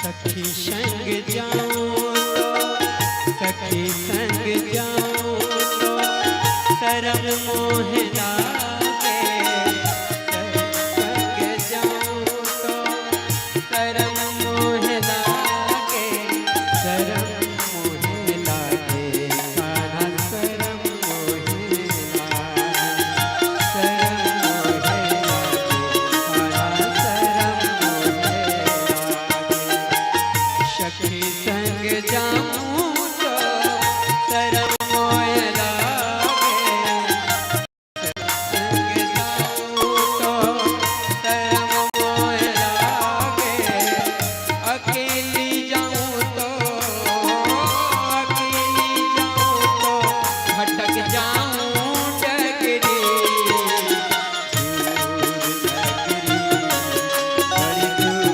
सखी संग जाऊं तो सखी संग जाऊं तो शर्म मोह लागे। संग जाऊं तो शर्म मोह लागे। शर्म मोह लागे कान्हा शर्म मोह लागे। शर्म मोह लागे कान्हा शर्म मोह लागे। सखी संग जाऊं तो शर्म मोह लागे। संग जाऊं तो शर्म मोह लागे। अकेली जाऊं तो भटक जाऊं डगरी। बड़ी दूर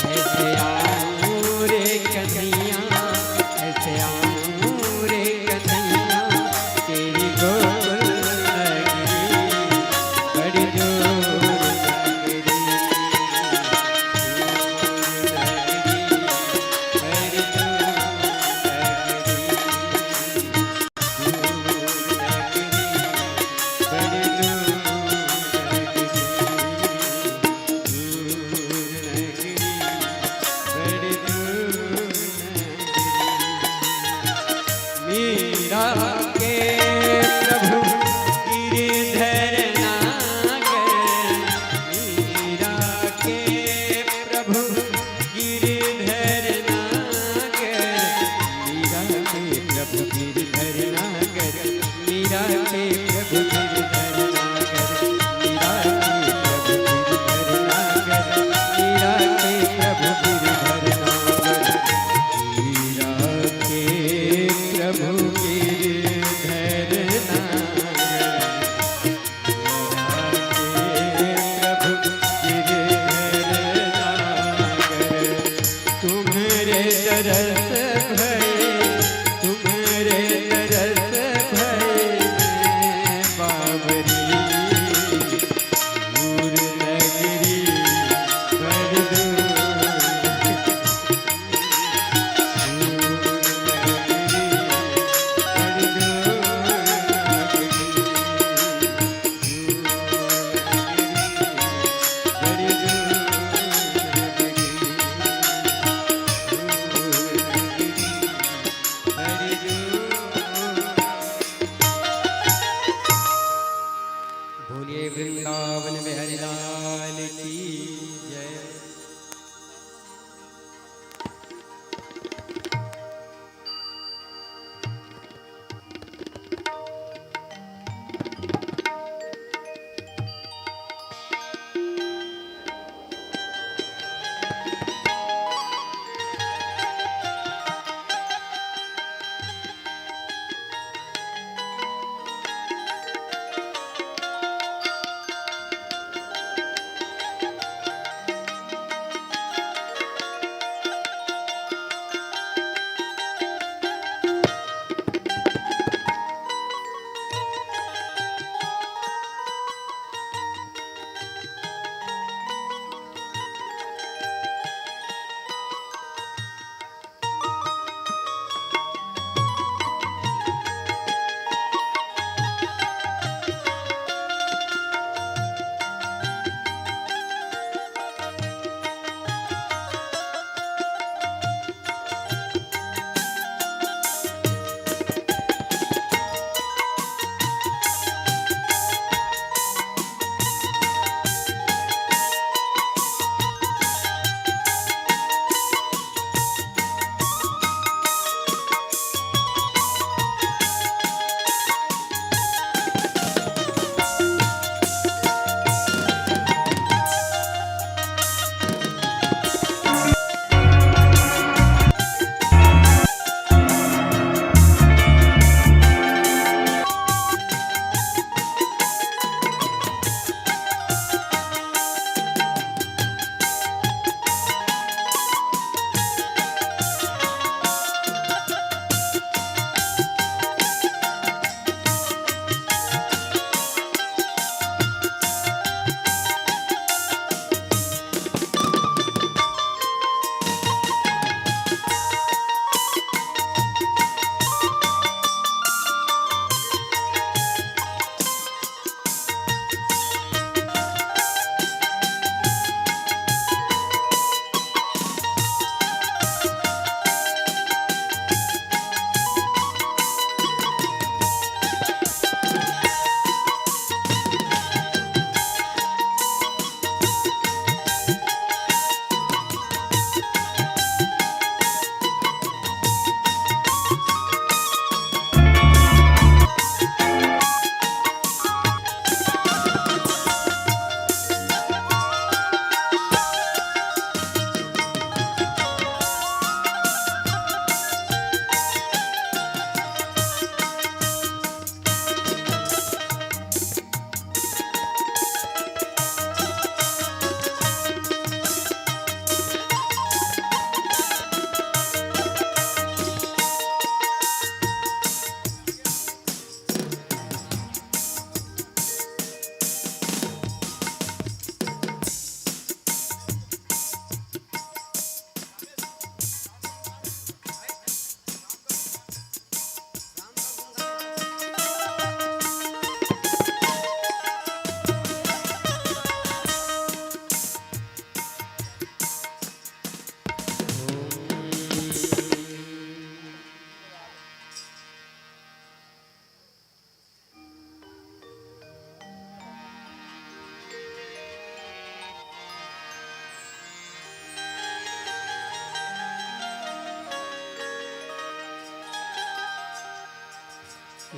ऐसे आऊं रे कन्हैया। ऐसे आऊं रे कन्हैया तेरी गोल नगरी। बड़ी दूर नगरी। बड़ी दूर मीरा के प्रभु गिरधर नागर। मीरा के प्रभु गिरधर नागर। मीरा के प्रभु गिरधर नागर। मीरा के प्रभु गिरधर नागर। मीरा के प्रभु गिरधर नागर। मीरा के प्रभु गिरधर नागर। मीरा के प्रभु गिरधर नागर। प्रभु गिरधर नागर। तुम्हारे तरस भये। तुम्हारे तरस भये।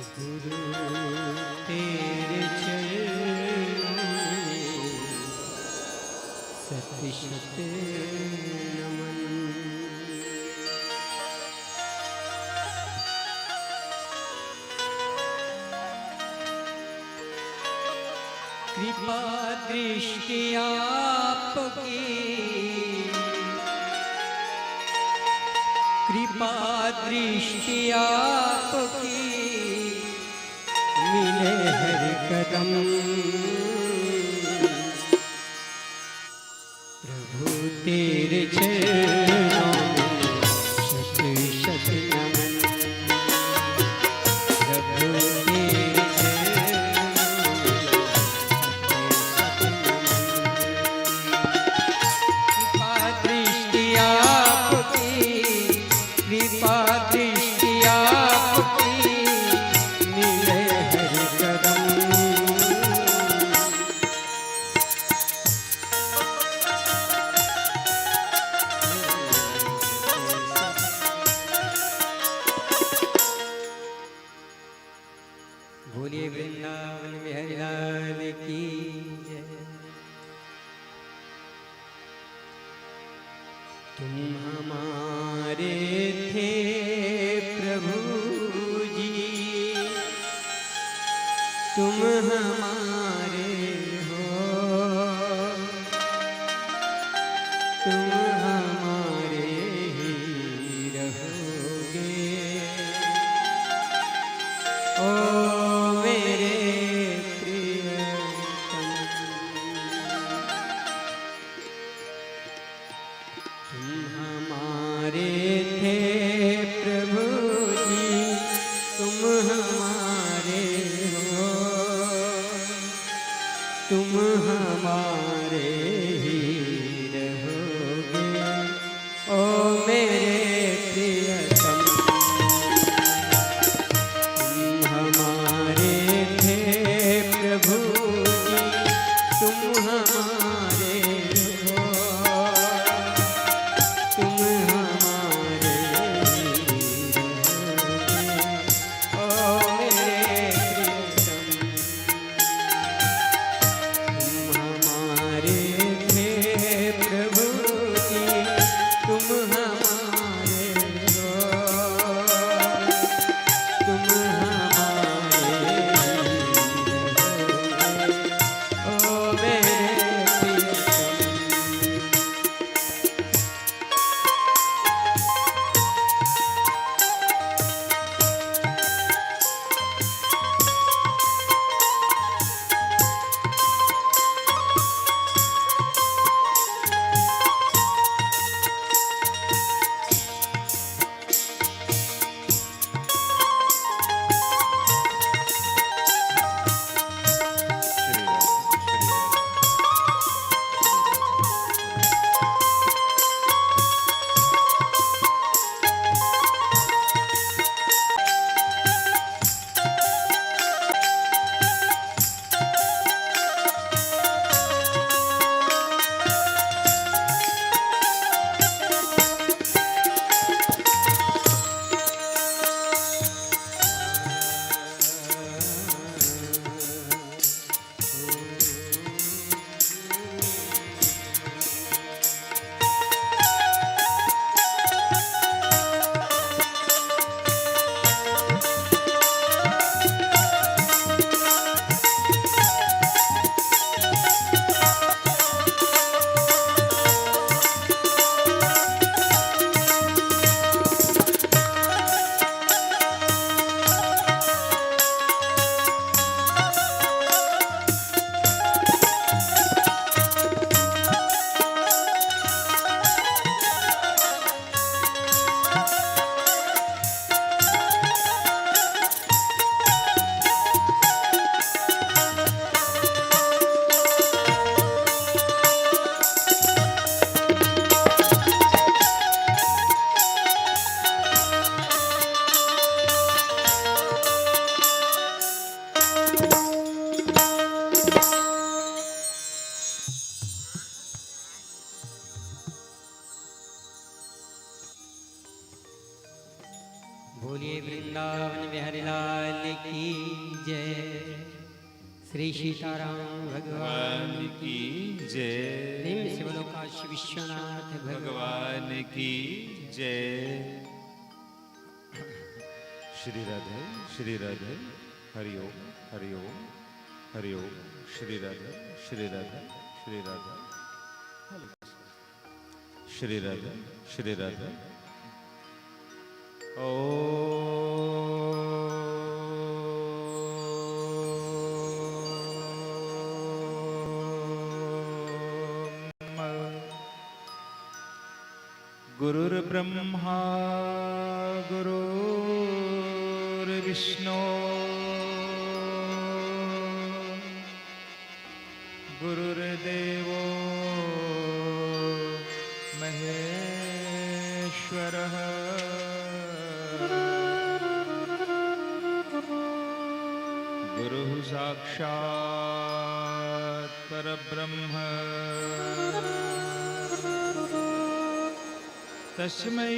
गुरु तेरे चरणों में सत शत नमन। कृपा दृष्टि आपकी, कृपा दृष्टि आपकी मिले हर कदम। प्रभु तेरे चरणों में शत शत नमन। प्रभु तेरे बोलिए वृंदावन बिहारी लाल की जय। तुम हमारे थे प्रभु जी, तुम हमारे हो, तुम हमारे ही रहोगे। ओ मेरे प्रियतम, तुम हमारे थे प्रभु जी, तुम हमारे हो, तुम हमारे ही रहोगे। ओ मेरे प्रियतम, तुम हमारे थे प्रभु जी, तुम हमारे हो, तुम हमारे ही रहोगे। ओ मेरे प्रियतम, तुम हमारे जय। श्री सीताराम भगवान की जय। निम शिवलोकाश विश्वनाथ भगवान की जय। श्री राधे श्री राधे। हरि ओम हरि ओम हरि ओम। श्री राधे श्री राधे श्री राधे श्री राधे श्री राधे। ओ गुरुर्ब्रह्मा गुरुर्विष्णु गुरुर्देवो महेश्वरः। गुरुः साक्षात् परब्रह्म तस्मै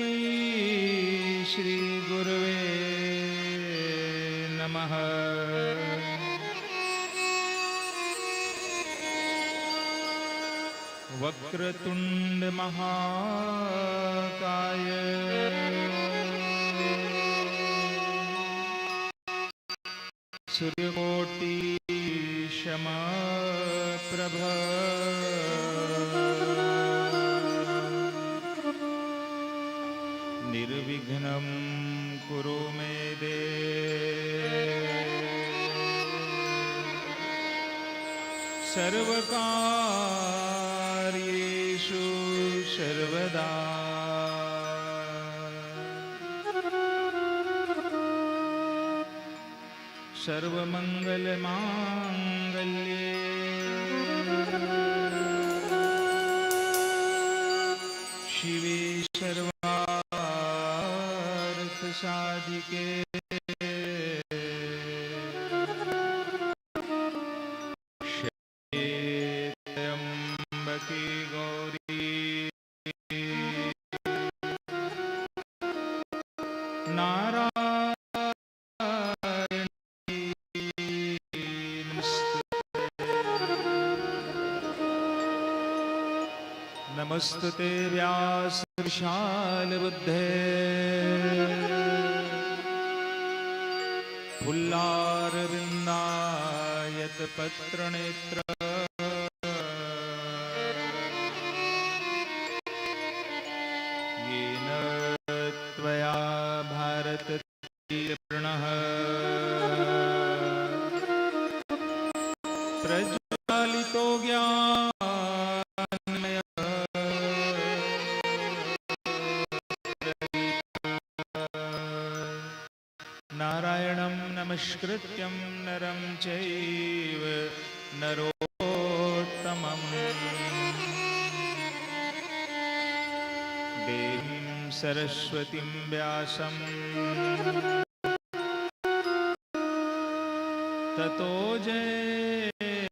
श्री गुरवे नमः। वक्रतुंड महाकाय सूर्यकोटि समप्रभ निर्विघ्नं कुरु मे देव। सर्वकार्येषु सर्वदा सर्वमंगलमांगल्ये शिवे सर्वार्थसाधिके त्र्यंबके गौरी नारायणी नमस्तुते व्यास विशालबुद्धे फुल्लारविन्दायत पत्रनेत्र येन त्वया भारततीर्णः प्रज्वालितो ज्ञानमयः नारायणं नमस्कृत्यं नरं चैव नरोत्तमम् देवीं सरस्वतीं व्यासं ततो जयमुदीरये।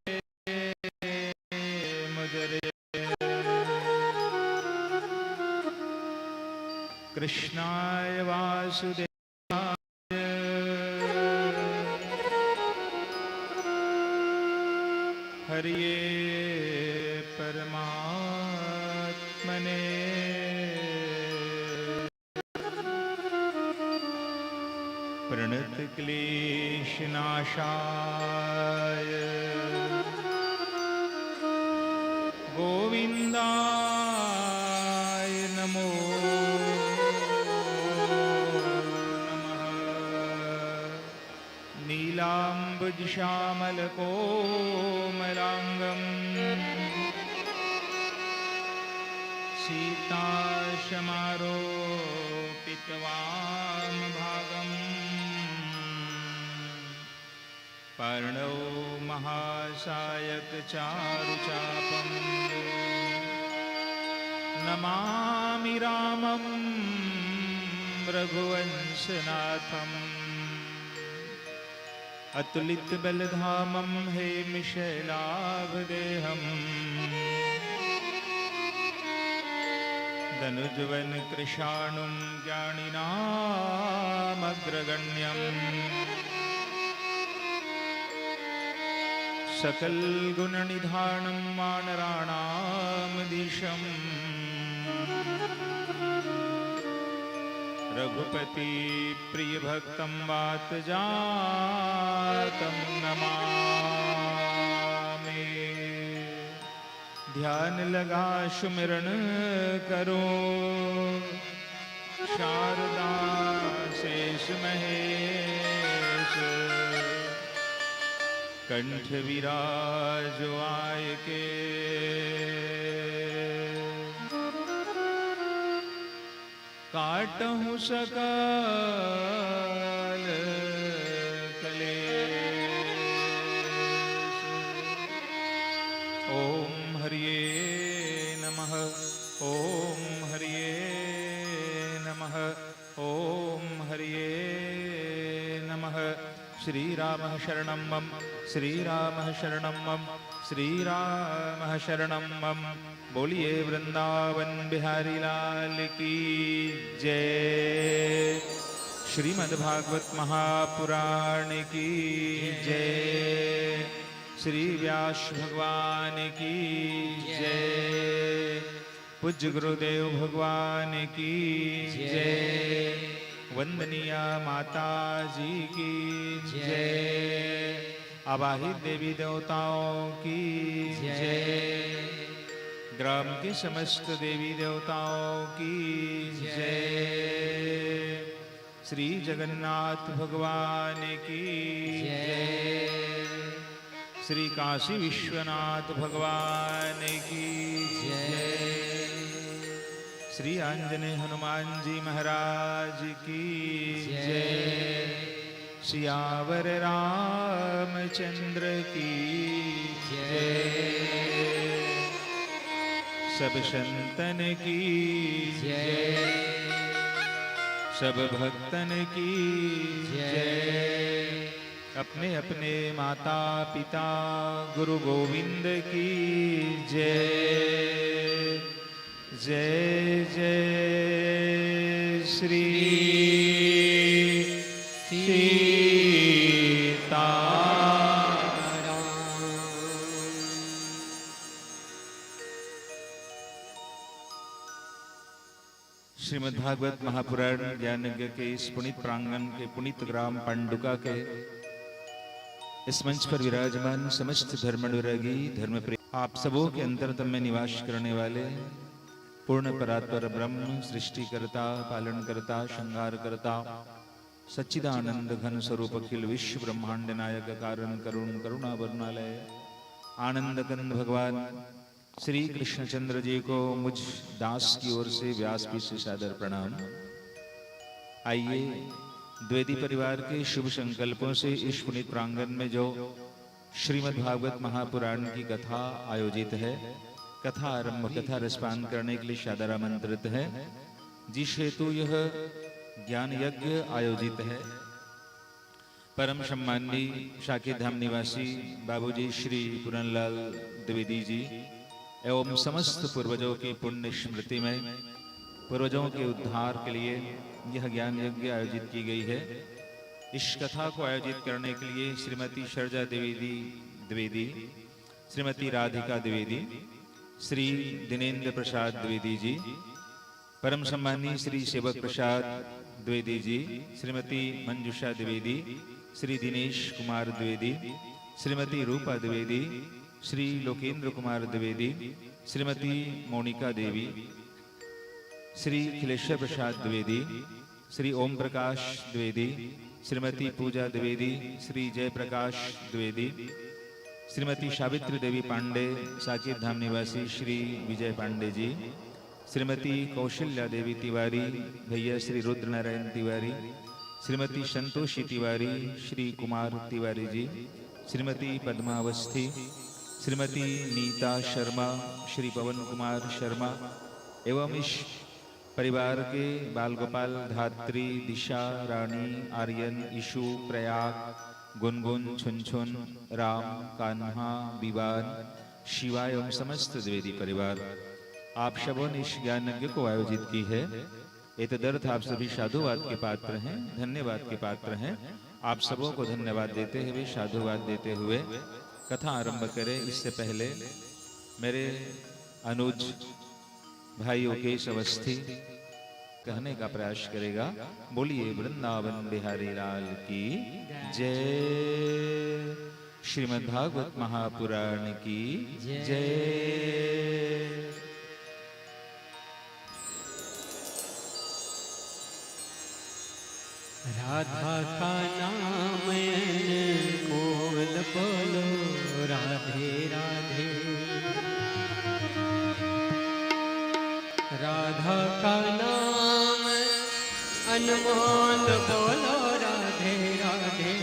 कृष्णाय वासुदेवाय हरिये परमात्मने प्रणतक्लेशनाशाय गोविन्दाय नमो नमः। नीलाम्बुजश्यामलकोमलाङ्गं सीताशमारोपितवामभागम् पर्णौ महासायकचारुचापम् नमामि रामं रघुवंशनाथम्। अतुलितबलधामं हेमिशैलाभदेहम् धनुजवनकृशाणुं ज्ञानिनामग्रगण्यम् सकल गुण निधानम वानराणामधीशम् रघुपति प्रिय भक्तम वातजातम नमामि। ध्यान लगा सुमिरन करो शारदा शेष महेश कंठ विराजो आय के काटहु सकल कलेश। ओम हरिये नमः ओम हरिये नमः ओम हरिये नमः। श्री राम शरणं मम श्री राम शरणं मम श्री राम शरणं मम। बोलिए वृंदावन बिहारी लाल की जय। श्रीमद्भागवत महापुराण की जय। श्री व्यास भगवान की जय। पूज्य गुरुदेव भगवान की जय। वंदनीय माता जी की जय। आवाहित देवी देवताओं की जय। ग्राम के समस्त देवी देवताओं की जय। श्री जगन्नाथ भगवान की जय। श्री काशी विश्वनाथ भगवान की जय। श्री आंजनेय हनुमान जी महाराज की जय। सियावर रामचंद्र की जय। सब संतन की जय। सब भक्तन की जय। अपने अपने माता पिता गुरु गोविंद की जय। जय जय श्री सीता। श्रीमद्भागवत महापुराण ज्ञान यज्ञ के इस पुनित प्रांगण के पुनित ग्राम पांडुका के इस मंच पर विराजमान समस्त धर्मानुरागी धर्म प्रेमी आप सबों के अंतरतम में निवास करने वाले पूर्ण परात्पर ब्रह्म सृष्टिकर्ता पालनकर्ता श्रृंगारकर्ता सच्चिदानंद घन स्वरूप अखिल विश्व ब्रह्मांड नायक कारण करुण करुणा वरुणालय आनंद कंद भगवान श्री कृष्णचंद्र जी को मुझ दास की ओर से व्यासपीठ से सादर प्रणाम। आइए द्विवेदी परिवार के शुभ संकल्पों से इस पुनित प्रांगण में जो श्रीमद्भागवत महापुराण की कथा आयोजित है, कथा आरंभ कथा रसपान करने के लिए सादर आमंत्रित है। जिस हेतु यह ज्ञान यज्ञ आयोजित है, परम सम्माननीय शाके धाम निवासी बाबूजी श्री पूरनलाल द्विवेदी जी एवं समस्त पूर्वजों की पुण्य स्मृति में पूर्वजों के उद्धार के लिए यह ज्ञान यज्ञ आयोजित की गई है। इस कथा को आयोजित करने के लिए श्रीमती शर्जा द्विवेदी, श्रीमती राधिका द्विवेदी, श्री दिनेन्द्र प्रसाद द्विवेदी जी, परम सम्माननीय श्री सेवक प्रसाद द्विवेदी जी, श्रीमती मंजुषा द्विवेदी, श्री दिनेश कुमार द्विवेदी, श्रीमती रूपा द्विवेदी, श्री लोकेंद्र कुमार द्विवेदी, श्रीमती मोनिका देवी, श्री खिलेश्वर प्रसाद द्विवेदी, श्री ओम प्रकाश द्विवेदी, श्रीमती पूजा द्विवेदी, श्री जयप्रकाश द्विवेदी, श्रीमती सावित्री देवी पांडे साकेत धाम निवासी श्री विजय पांडे जी, श्रीमती कौशल्या देवी तिवारी, भैया श्री रुद्रनारायण तिवारी, श्रीमती संतोषी तिवारी, श्री कुमार तिवारी जी, श्रीमती पद्मावस्थी, श्रीमती नीता शर्मा, श्री पवन कुमार शर्मा एवं इस परिवार के बाल गोपाल, धात्री, दिशा, रानी, आर्यन, ईशु, प्रयाग, गुनगुन, छुनछुन, राम, कान्हा, विवान, शिवा एवं समस्त द्विवेदी परिवार आप सबों ने इस ज्ञान यज्ञ को आयोजित की है। एतदर्थ आप सभी साधुवाद के पात्र हैं, धन्यवाद के पात्र हैं। आप सबों को धन्यवाद देते हुए साधुवाद देते हुए कथा आरंभ करें इससे पहले मेरे अनुज भाई योगेश अवस्थी कहने का प्रयास करेगा। बोलिए वृंदावन बिहारी लाल की जय। श्रीमद् भागवत महापुराण की जय। राधा का नाम मोल बोलो राधे राधे। राधा का नाम अनमोल बोलो राधे राधे।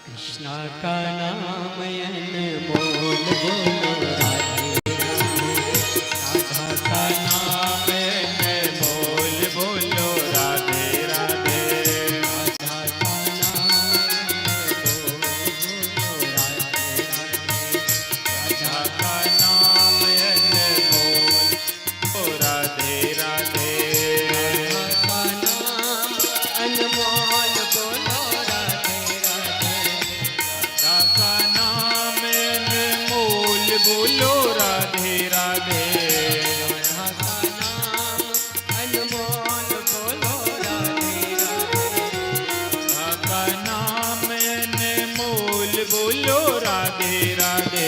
कृष्णा का नाम अनमोल बोलो राधे राधे। राधा का नाम अनमोल बोलो राधे राधे। राधा का नाम अनमोल बोलो राधे राधे। राधा का नाम अनमोल बोलो राधे राधे। राधा का नाम अनमोल बोलो राधे राधे। राधा का नाम अनमोल बोलो राधे राधे।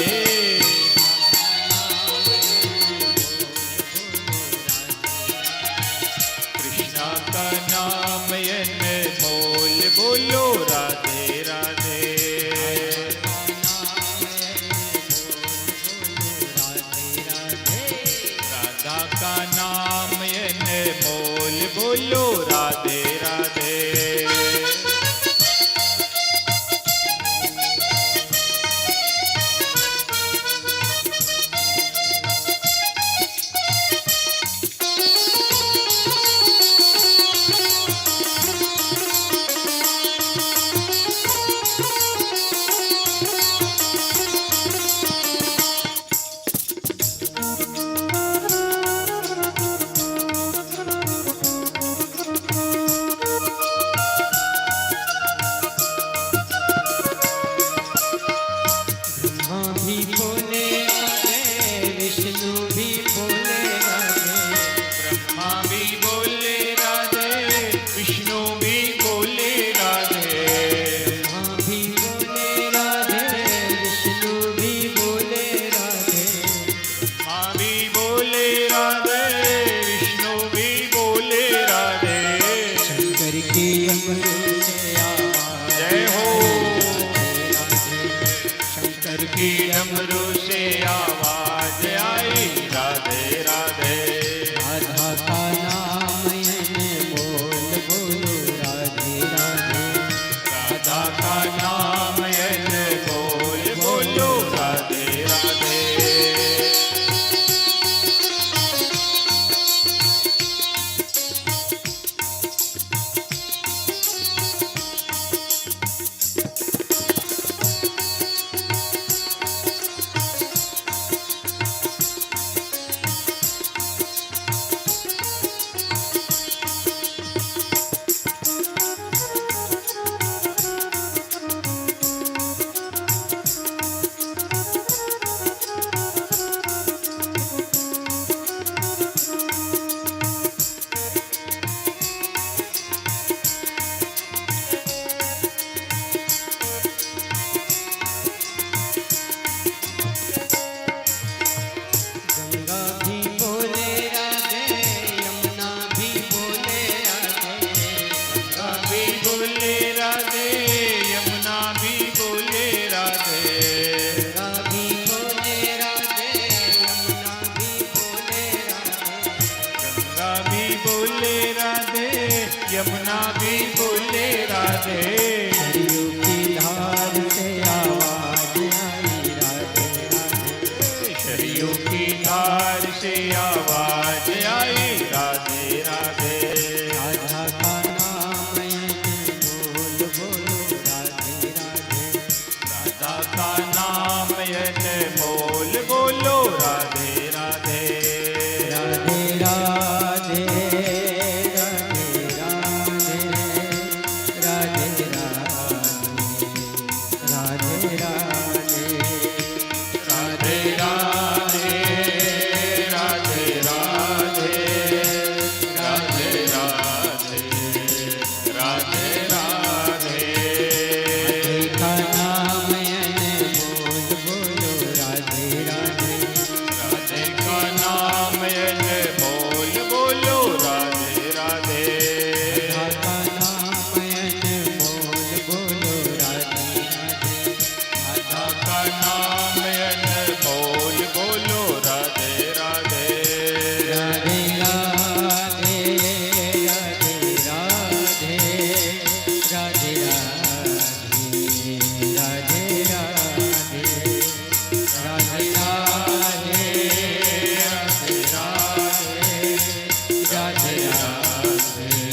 कृष्णा का नाम अनमोल बोलो राधे राधे। राधा का नाम अनमोल बोलो राधे राधे। जय हो शंकर की डमरू से आवाज आई राधे राधे। राधा का नाम अनमोल बोलो राधे राधे। राधा का नाम अनमोल बोलो राधे राधे। यमुना भी बोले राधे। सरयू की धार से आवाज आई राधे राधे। सरयू की धार से आवाज आई राधे राधे। राधा का नाम अनमोल बोलो राधे राधे। राधा का नाम अनमोल बोलो राधे राधे। राधे राधे राधे राधे।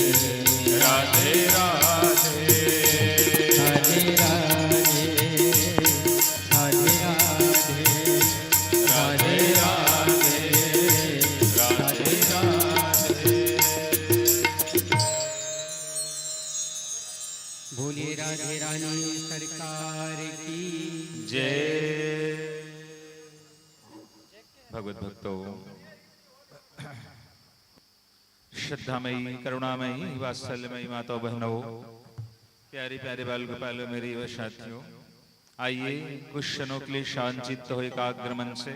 राधे राधे राधे राधे राधे राधे राधे राधे राधे बोलिए राधे रानी सरकार की जय। भगवत भक्तों, श्रद्धामयी, करुणामयी, वात्सल्यमयी माताओं, बहनों, प्यारे प्यारे बाल गोपालों, मेरी व साथियों, आइए कुछ क्षणों के लिए शांत चित्त हो एकाग्र मन से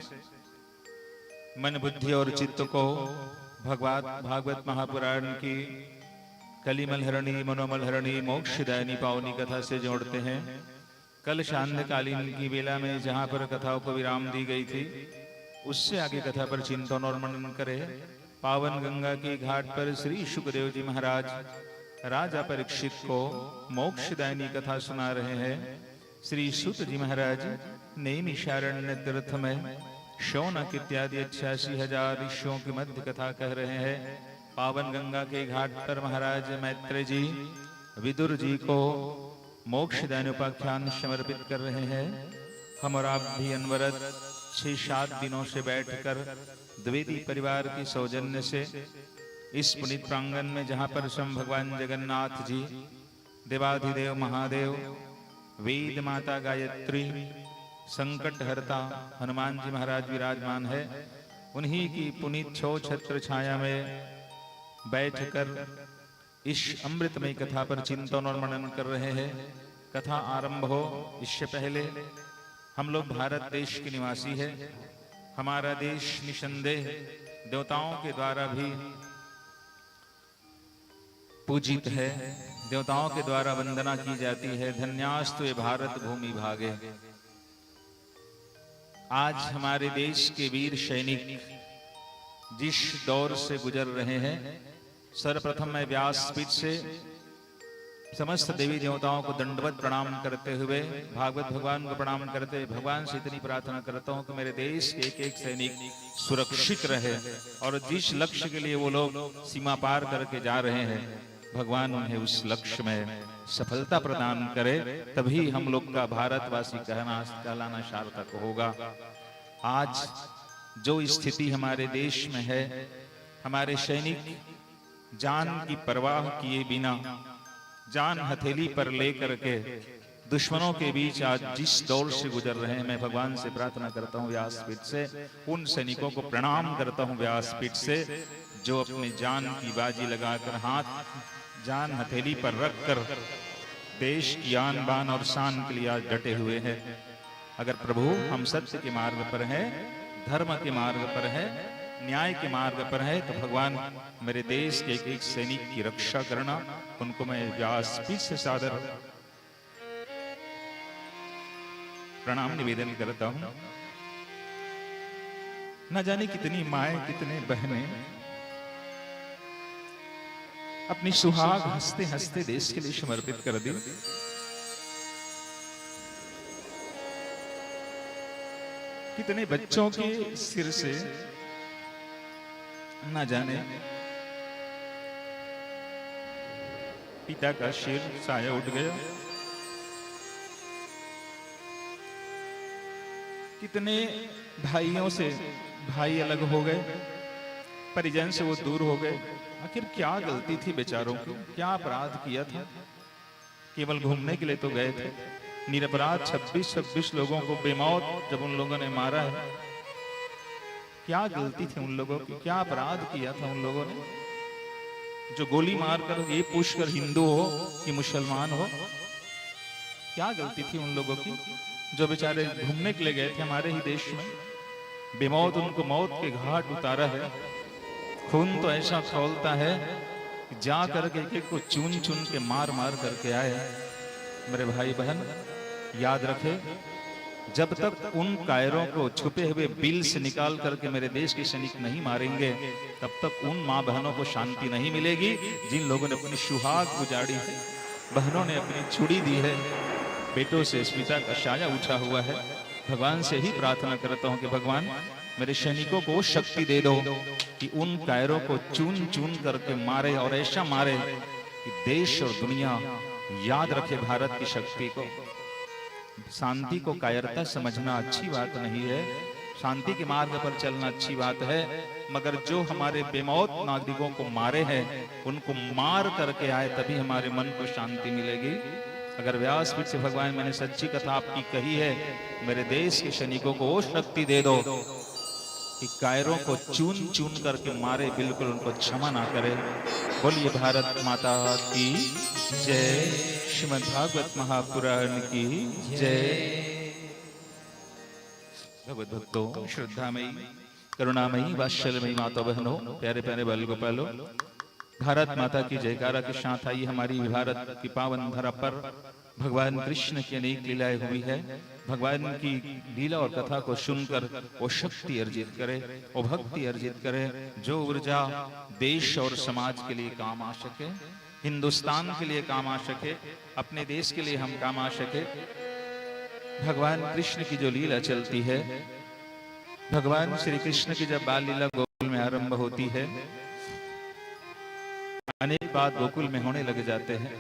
मन, बुद्धि और चित्त को भागवत महापुराण की कलिमलहरणी, मनोमलहरणी, मोक्षदायिनी पावनी कथा से जोड़ते हैं। कल सांध्यकालीन की वेला में जहां पर कथाओं को विराम दी गई थी, उससे आगे कथा पर चिंतन और मनन करें। पावन गंगा के घाट पर श्री शुकदेव जी महाराज राजा परीक्षित को मोक्षदायिनी कथा सुना रहे हैं। श्री सुत जी महाराज नैमिषारण्य तीर्थ में शौनक इत्यादि 86,000 ऋषियों की मध्य कथा कह रहे हैं। पावन गंगा के घाट पर महाराज मैत्रेय जी विदुर जी को मोक्षदायिनी उपाख्यान समर्पित कर रहे हैं। हम और आप भी अनवरत 6-7 दिनों से बैठकर द्विवेदी परिवार की सौजन्य से इस पुनीत प्रांगण में, जहां पर स्वयं भगवान जगन्नाथ जी, देवाधिदेव महादेव, वेद माता गायत्री, संकट हरता हनुमान जी महाराज विराजमान है, उन्हीं की पुनीत छो छत्र छाया में बैठकर इस अमृतमय कथा पर चिंतन और मनन कर रहे हैं। कथा आरंभ हो इससे पहले हम लोग भारत देश के निवासी है। हमारा देश निसंदेह देवताओं के द्वारा भी पूजित है, देवताओं के द्वारा वंदना की जाती है। धन्यास्तु ये भारत भूमि भागे। आज हमारे देश के वीर सैनिक जिस दौर से गुजर रहे हैं, सर्वप्रथम मैं व्यासपीठ से समस्त देवी देवताओं को दंडवत प्रणाम करते हुए, भागवत भगवान को प्रणाम करते हुए भगवान से इतनी प्रार्थना करता हूं कि मेरे देश के एक एक सैनिक सुरक्षित रहे और जिस लक्ष्य के लिए वो लोग सीमा पार करके जा रहे हैं, भगवान उन्हें उस लक्ष्य में सफलता प्रदान करे, तभी हम लोग का भारतवासी कहलाना सार्थक होगा। आज जो स्थिति हमारे देश में है, हमारे सैनिक जान की परवाह किए बिना जान हथेली पर लेकर के दुश्मनों के बीच आज जिस दौर से गुजर रहे हैं, मैं भगवान से प्रार्थना करता हूं व्यासपीठ से, उन सैनिकों को प्रणाम करता हूं व्यासपीठ से, जो अपनी जान की बाजी लगाकर हाथ जान हथेली पर रखकर देश की आन बान और शान के लिए आज डटे हुए हैं। अगर प्रभु हम सत्य के मार्ग पर हैं, धर्म के मार्ग पर है, न्याय के मार्ग पर है, तो भगवान मेरे देश के एक एक सैनिक की रक्षा करना, उनको मैं व्यासपीठ से सादर प्रणाम निवेदन करता हूं। न जाने कितनी माएं, कितने बहनें अपनी सुहाग हंसते हंसते देश के लिए समर्पित कर दी। कितने बच्चों के सिर से न जाने पिता का सिर साया उठ गया। कितने भाइयों से भाई अलग हो गए, परिजन से वो दूर हो गए। आखिर क्या गलती थी बेचारों की, क्या अपराध किया था? केवल घूमने के लिए तो गए थे। निरपराध 26 लोगों को बेमौत जब उन लोगों ने मारा है, क्या गलती थी उन लोगों की, क्या अपराध किया था उन लोगों ने, जो गोली मारकर ये पूछकर हिंदू हो कि मुसलमान हो? क्या गलती थी उन लोगों की, जो बेचारे घूमने के लिए गए थे हमारे ही देश में, बेमौत उनको मौत के घाट उतारा है। खून तो ऐसा खौलता है कि जा करके एक को चुन चुन के मार मार करके आए। मेरे भाई बहन याद रखे, जब तक उन कायरों को छुपे हुए बिल से निकाल करके मेरे देश के सैनिक नहीं मारेंगे, तब तक उन माँ बहनों को शांति नहीं मिलेगी जिन लोगों ने अपनी सुहाग उजाड़ी है, बहनों ने अपनी छुड़ी दी है, बेटों से स्मिता का साया उठा हुआ है। भगवान से ही प्रार्थना करता हूं कि भगवान मेरे सैनिकों को वो शक्ति दे दो कि उन कायरों को चून चून करके मारे, और ऐसा मारे कि देश और दुनिया याद रखे भारत की शक्ति को। शांति को कायरता समझना अच्छी बात नहीं है, शांति के मार्ग पर चलना अच्छी बात है, मगर जो हमारे बेमौत नागरिकों को मारे हैं उनको मार करके आए तभी हमारे मन को शांति मिलेगी। अगर व्यासपीठ से भगवान मैंने सच्ची कथा आपकी कही है, मेरे देश के सैनिकों को वो शक्ति दे दो कि कायरों को चून चून करके मारे, बिल्कुल उनको क्षमा ना करे। बोलिए भारत माता की जय, श्रीमद् भागवत महापुराण की जय। भगवत भक्तों, श्रद्धामयी, करुणामयी, वात्सल्यमयी माता बहनों, प्यारे प्यारे बाल गोपालों, भारत माता की जयकारा के साथ आई हमारी भारत की पावन धरा पर भगवान कृष्ण की अनेक लीलाएं हुई है। भगवान की लीला और कथा को सुनकर वो शक्ति अर्जित करे, वो भक्ति अर्जित करे, जो ऊर्जा देश और समाज के लिए काम आ सके, हिंदुस्तान के लिए काम आ सके, अपने देश के लिए हम काम आ सके। भगवान कृष्ण की जो लीला चलती है, भगवान श्री कृष्ण की जब बाल लीला गोकुल में आरंभ होती है, अनेक बात गोकुल में होने लग जाते हैं।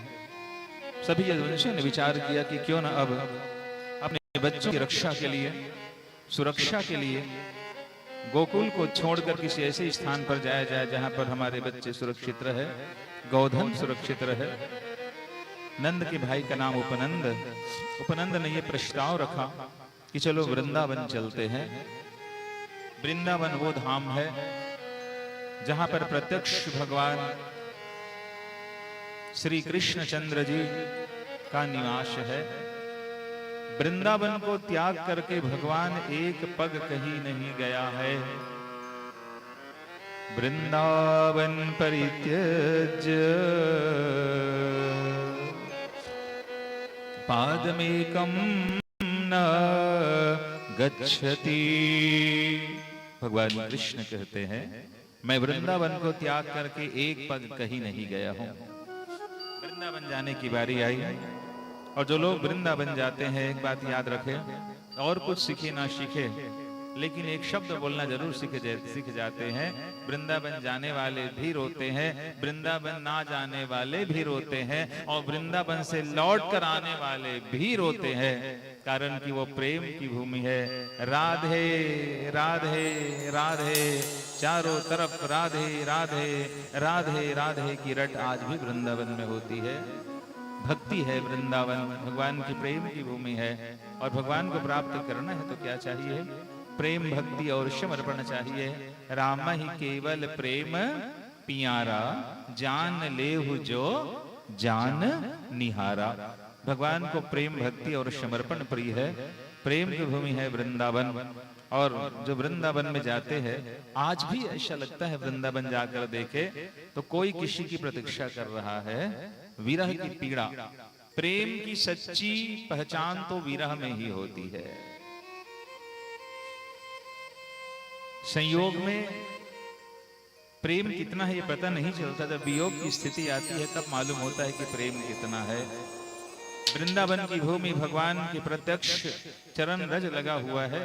सभी यदुवंशियों ने विचार किया कि क्यों ना अब अपने बच्चों की रक्षा के लिए, सुरक्षा के लिए गोकुल को छोड़कर किसी ऐसे स्थान पर जाया जाए जहां पर हमारे बच्चे सुरक्षित रहे, गोधन सुरक्षित रहे। नंद के भाई का नाम उपनंद, उपनंद ने यह प्रस्ताव रखा कि चलो वृंदावन चलते हैं। वृंदावन वो धाम है जहां पर प्रत्यक्ष भगवान श्री कृष्णचंद्र जी का निवास है। वृंदावन को त्याग करके भगवान एक पग कहीं नहीं गया है। वृंदावन परित्यज्य पादमेकं न गच्छति। भगवान कृष्ण कहते हैं, मैं वृंदावन को त्याग करके एक पग कहीं नहीं गया हूं। वृंदावन जाने की बारी आई, और जो लोग वृंदावन जाते हैं एक बात याद रखें, और कुछ सीखे ना सीखे, लेकिन एक शब्द बोलना जरूर सीख जाते हैं। वृंदावन जाने वाले भी रोते हैं, वृंदावन ना जाने वाले भी रोते हैं, और वृंदावन से लौट कर आने वाले भी रोते हैं, कारण कि वो प्रेम की भूमि है। राधे राधे राधे, चारों तरफ राधे राधे राधे राधे की रट आज भी वृंदावन में होती है। भक्ति है वृंदावन, भगवान की प्रेम की भूमि है, और भगवान को प्राप्त करना है तो क्या चाहिए? प्रेम, भक्ति और समर्पण चाहिए। राम ही केवल प्रेम पियारा, जान लेहु जो जान निहारा। भगवान को प्रेम, भक्ति और समर्पण प्रिय है। प्रेम की भूमि है वृंदावन, और जो वृंदावन में जाते हैं, आज भी ऐसा लगता है वृंदावन जाकर देखे तो कोई किसी की प्रतीक्षा कर रहा है। विरह की पीड़ा, प्रेम की सच्ची पहचान तो विरह में ही होती है। संयोग में प्रेम कितना है ये पता नहीं चलता, जब वियोग की स्थिति आती है तब मालूम होता है कि प्रेम कितना है। वृंदावन की भूमि भगवान के प्रत्यक्ष चरण रज लगा हुआ है।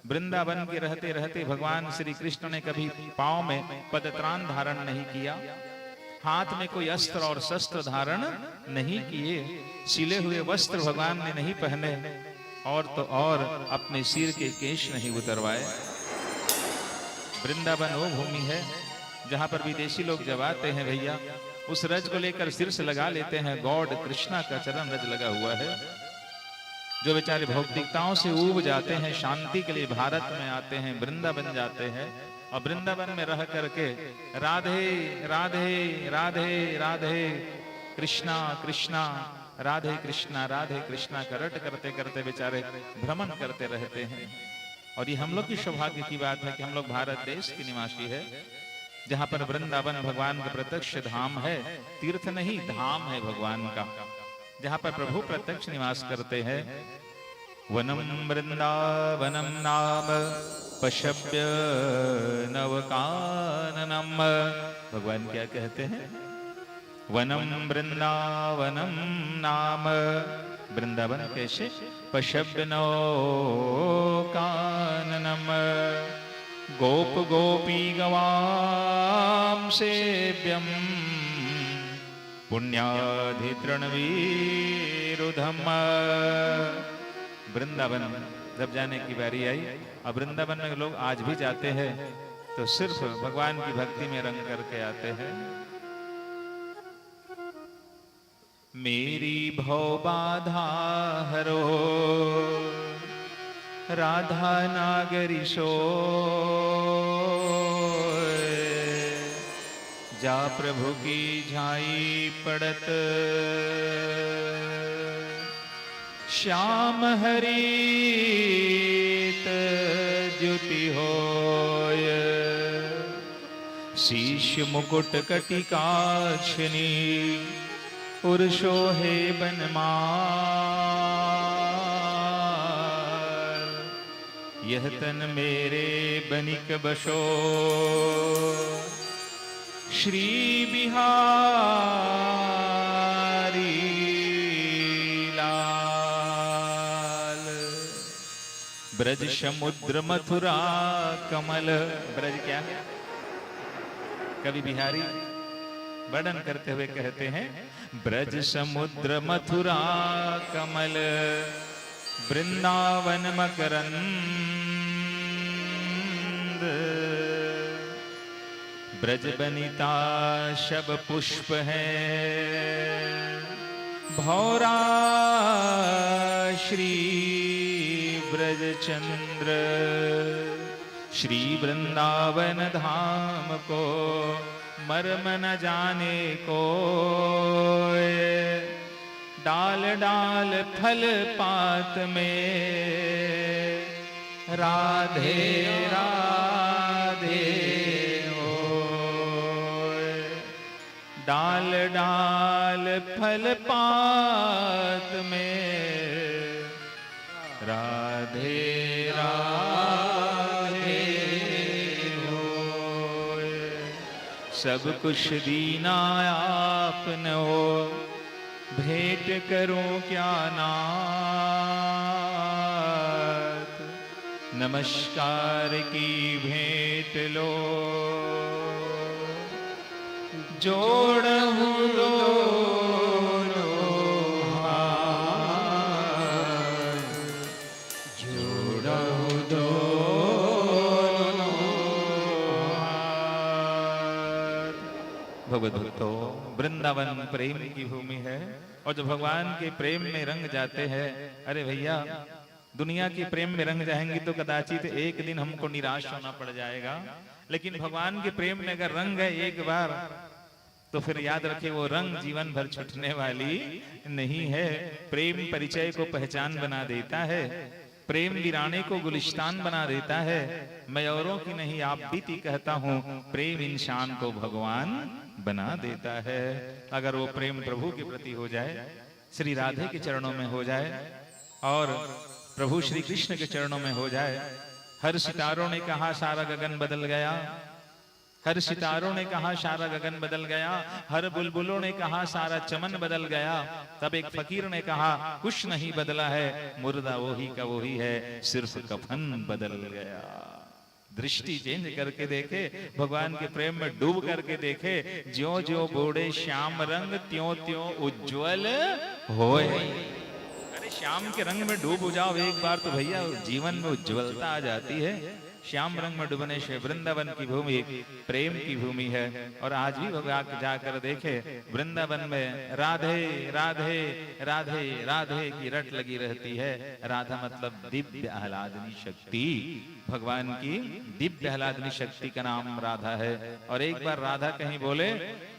वृंदावन के रहते रहते भगवान श्री कृष्ण ने कभी पांव में पदत्राण धारण नहीं किया, हाथ में कोई अस्त्र और शस्त्र धारण नहीं किए, सिले हुए वस्त्र भगवान ने नहीं पहने, और तो और अपने सिर के केश नहीं उतरवाए। वृंदावन वो भूमि है जहां पर विदेशी लोग जब आते हैं भैया, उस रज को लेकर सिर से लगा लेते हैं। गॉड कृष्णा का चरण रज लगा हुआ है। जो बेचारे भौतिकताओं से ऊब जाते हैं, शांति के लिए भारत में आते हैं, वृंदावन जाते हैं, और वृंदावन में रह करके राधे राधे राधे राधे कृष्णा कृष्णा राधे कृष्णा करट करते करते बेचारे भ्रमण करते रहते हैं। और ये हम लोग की सौभाग्य की बात है कि हम लोग भारत देश के निवासी है, जहां पर वृंदावन भगवान का प्रत्यक्ष धाम है। तीर्थ नहीं, धाम है भगवान का, जहां पर प्रभु प्रत्यक्ष निवास करते हैं। वनम वृंदावनम नाम पशव्य नवकाननम। भगवान क्या कहते हैं? वनम वृंदावनम नाम, वृंदावन कैसे? पशव्य नवकाननम। गोप गोपी गवाम सेव्यम पुण्याधितृणवीरुधम। वृंदावन जब जाने की बारी आई, अब वृंदावन में लोग आज भी जाते हैं तो सिर्फ भगवान की भक्ति में रंग करके आते हैं। मेरी भव बाधा हरो राधा नागरी सोय, जा प्रभु की झाई पड़त श्याम हरित द्युति होय। शीश मुकुट कटिकाक्षनी उर्शोहे बनमाल, यह तन मेरे बनिक बसो श्री बिहारी लाल। ब्रज समुद्र मथुरा कमल, ब्रज क्या है? कवि बिहारी वर्णन करते हुए कहते हैं, ब्रज समुद्र मथुरा कमल वृंदावन मकरंद, ब्रज बनिता शब पुष्प है भौरा श्री ब्रज चंद्र। श्री वृंदावन धाम को मर्म न जाने को, डाल डाल फल पात में राधे राधे होय। डाल डाल फल पात में राधे राधे होय। सब कुछ दीना आपने हो, भेंट करूं क्या नाथ। नमस्कार की भेंट लो, जोड़हूं दोनों हाथ, जोड़हूं दोनों हाथ। भगवत भक्तों, वृंदावन प्रेम की भूमि है, और जो भगवान के प्रेम में रंग जाते हैं, अरे भैया दुनिया के प्रेम में रंग जाएंगे तो कदाचित एक दिन हमको निराश होना पड़ जाएगा, लेकिन भगवान के प्रेम में अगर रंग है एक बार तो फिर याद रखे वो रंग जीवन भर छूटने वाली नहीं है। प्रेम परिचय को पहचान बना देता है, प्रेम वीराने को गुलिस्तान बना देता है। मैं औरों की नहीं आप बीती कहता हूँ, प्रेम इंसान को भगवान बना देता है। अगर वो प्रेम प्रभु के प्रति हो जाए, श्री राधे के चरणों में हो जाए और प्रभु श्री कृष्ण के चरणों में हो जाए। हर सितारों ने कहा सारा गगन बदल गया, हर सितारों ने कहा सारा गगन बदल गया, हर बुलबुलों ने कहा सारा चमन बदल गया। तब एक फकीर ने कहा कुछ नहीं बदला है, मुर्दा वही का वही है, सिर्फ कफन बदल गया। दृष्टि चेंज करके देखे, भगवान के प्रेम में डूब करके देखे, ज्यो ज्यो बोड़े श्याम रंग त्यों त्यों उज्ज्वल होए। अरे श्याम के रंग में डूब जाओ एक बार तो भैया जीवन में उज्ज्वलता आ जाती है। श्याम रंग में डूबने से वृंदावन की भूमि प्रेम की भूमि है। और आज भी भगवान जाकर देखे, वृंदावन में राधे राधे राधे राधे की रट लगी रहती है। राधा मतलब दिव्य आह्लादनी शक्ति, भगवान की दिव्य आह्लादनी शक्ति का नाम राधा है। और एक बार राधा कहीं बोले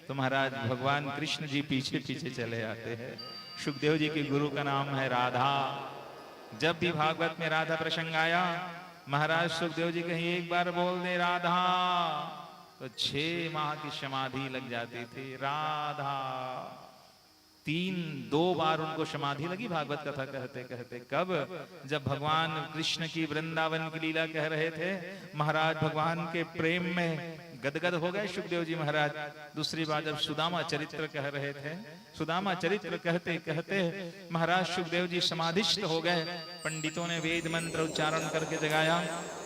तो महाराज भगवान कृष्ण जी पीछे पीछे चले आते हैं। सुखदेव जी के गुरु का नाम है राधा। जब भी भागवत में राधा प्रसंग आया, महाराज सुखदेव जी कहीं एक बार बोल दे राधा तो 6 माह की समाधि लग जाती थी। राधा 2 बार उनको समाधि लगी भागवत कथा कहते कहते। कब? जब भगवान कृष्ण की वृंदावन की लीला कह रहे थे। महाराज भगवान के प्रेम में गदगद हो गए सुखदेव जी महाराज। दूसरी बात जब सुदामा चरित्र कह रहे थे, सुदामा चरित्र कहते कहते महाराज सुखदेव जी समाधिस्थ हो गए। पंडितों ने वेद मंत्र उच्चारण करके जगाया।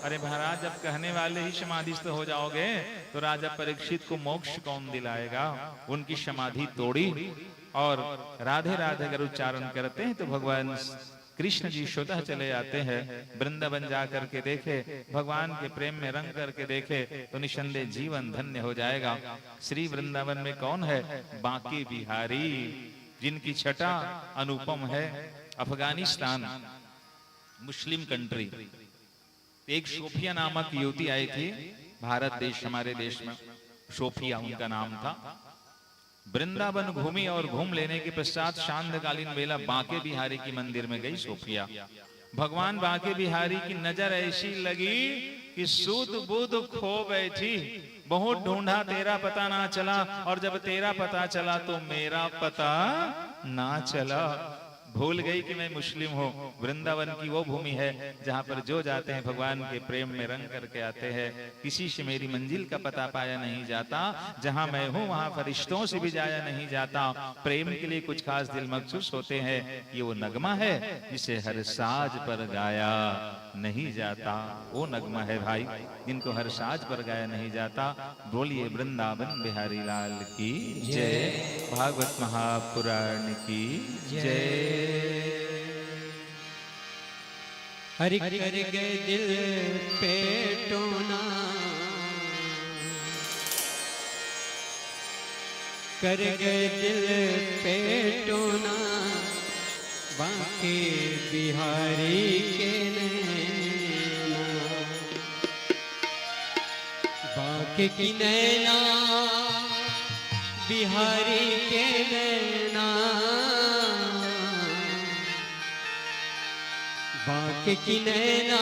अरे महाराज जब कहने वाले ही समाधिस्थ हो जाओगे तो राजा परीक्षित को मोक्ष कौन दिलाएगा। उनकी समाधि तोड़ी और राधे राधे अगर उच्चारण करते हैं तो भगवान कृष्ण जी स्वतः चले आते हैं। वृंदावन जा करके देखे, भगवान के प्रेम में रंग करके देखे तो निसंदेह जीवन धन्य हो जाएगा। श्री वृंदावन में कौन है? बांके बिहारी, जिनकी छटा अनुपम है। अफगानिस्तान मुस्लिम कंट्री, एक सोफिया नामक युवती आई थी भारत देश, हमारे देश में सोफिया उनका नाम था। वृंदावन घूमी और घूम लेने के पश्चात शांतकालीन वेला बांके बिहारी की मंदिर में गई सोफिया। भगवान बांके बिहारी की नजर ऐसी लगी कि सूद बुध खो बैठी। बहुत ढूंढा तेरा पता ना चला, और जब तेरा पता चला तो मेरा पता ना चला। भूल गई कि मैं मुस्लिम हूँ। वृंदावन की वो भूमि है जहाँ पर जो जाते हैं भगवान के प्रेम में रंग करके आते हैं। किसी से मेरी मंजिल का पता पाया नहीं जाता, जहाँ मैं हूँ वहाँ फरिश्तों से भी जाया नहीं जाता। प्रेम के लिए कुछ खास दिल मखसूस होते हैं। ये वो नगमा है जिसे हर साज पर गाया नहीं जाता। वो नगमा है भाई जिनको हर साज पर गाया नहीं जाता। बोलिए वृंदावन बिहारी लाल की जय, भागवत महापुराण की जय। हरि कर गए दिल पे टोना, कर गए दिल पे टोना, बांके बिहारी के नैना, बांके की नैना बिहारी के नैना, बांके की नैना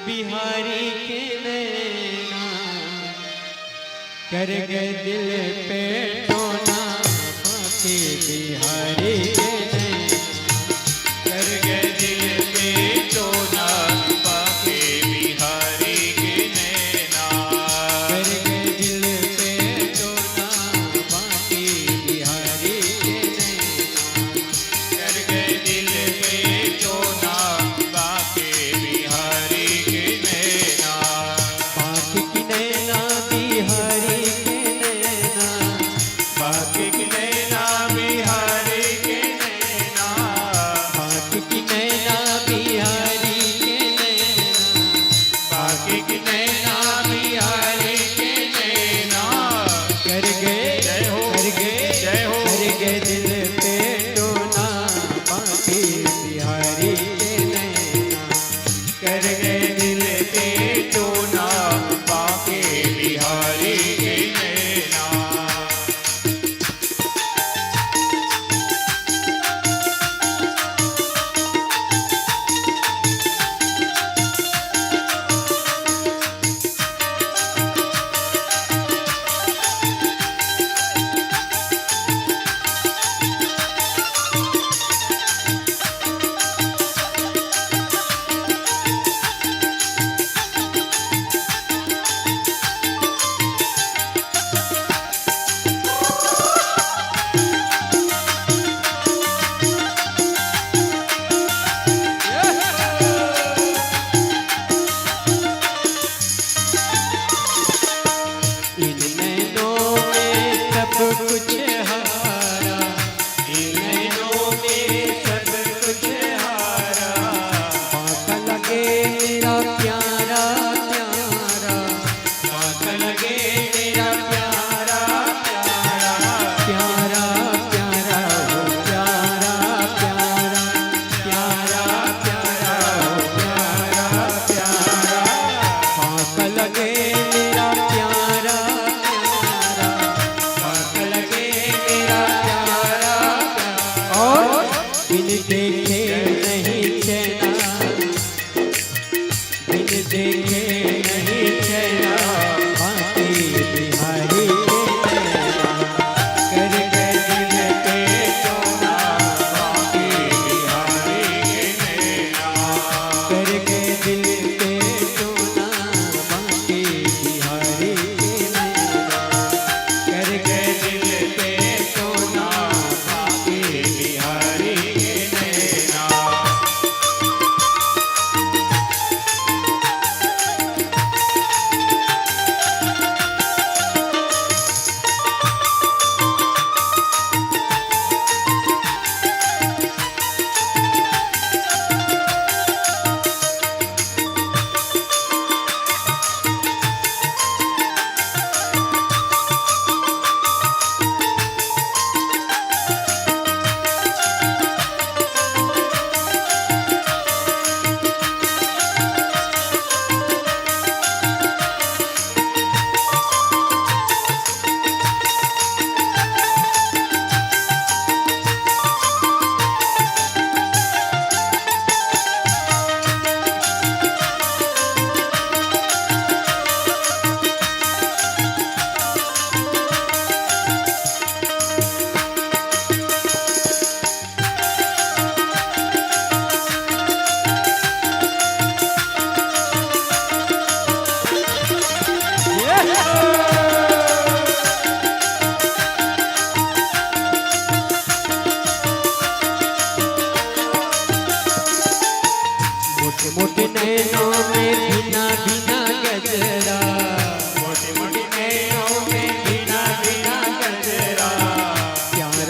बिहारी के नैना, कर गए दिल पे टोना, बांके बिहारी के नैना, कर गए दिल पे टोना, बांके बिहारी के नैना, कर गए दिल पे टोना, बांके बिहारी के नैना, कर गए दिल पे टोना, बांके बिहारी के नैना, बांके की नैना बिहारी के नैना, बांके की नैना बिहारी के नैना, बांके की नैना बिहारी के नैना, बांके की नैना बिहारी के नैना, कर गए जय हो, कर गए जय हो। कर गए दिल पे टोना, बांके बिहारी के नैना, कर गए दिल पे टोना, बांके बिहारी के नैना।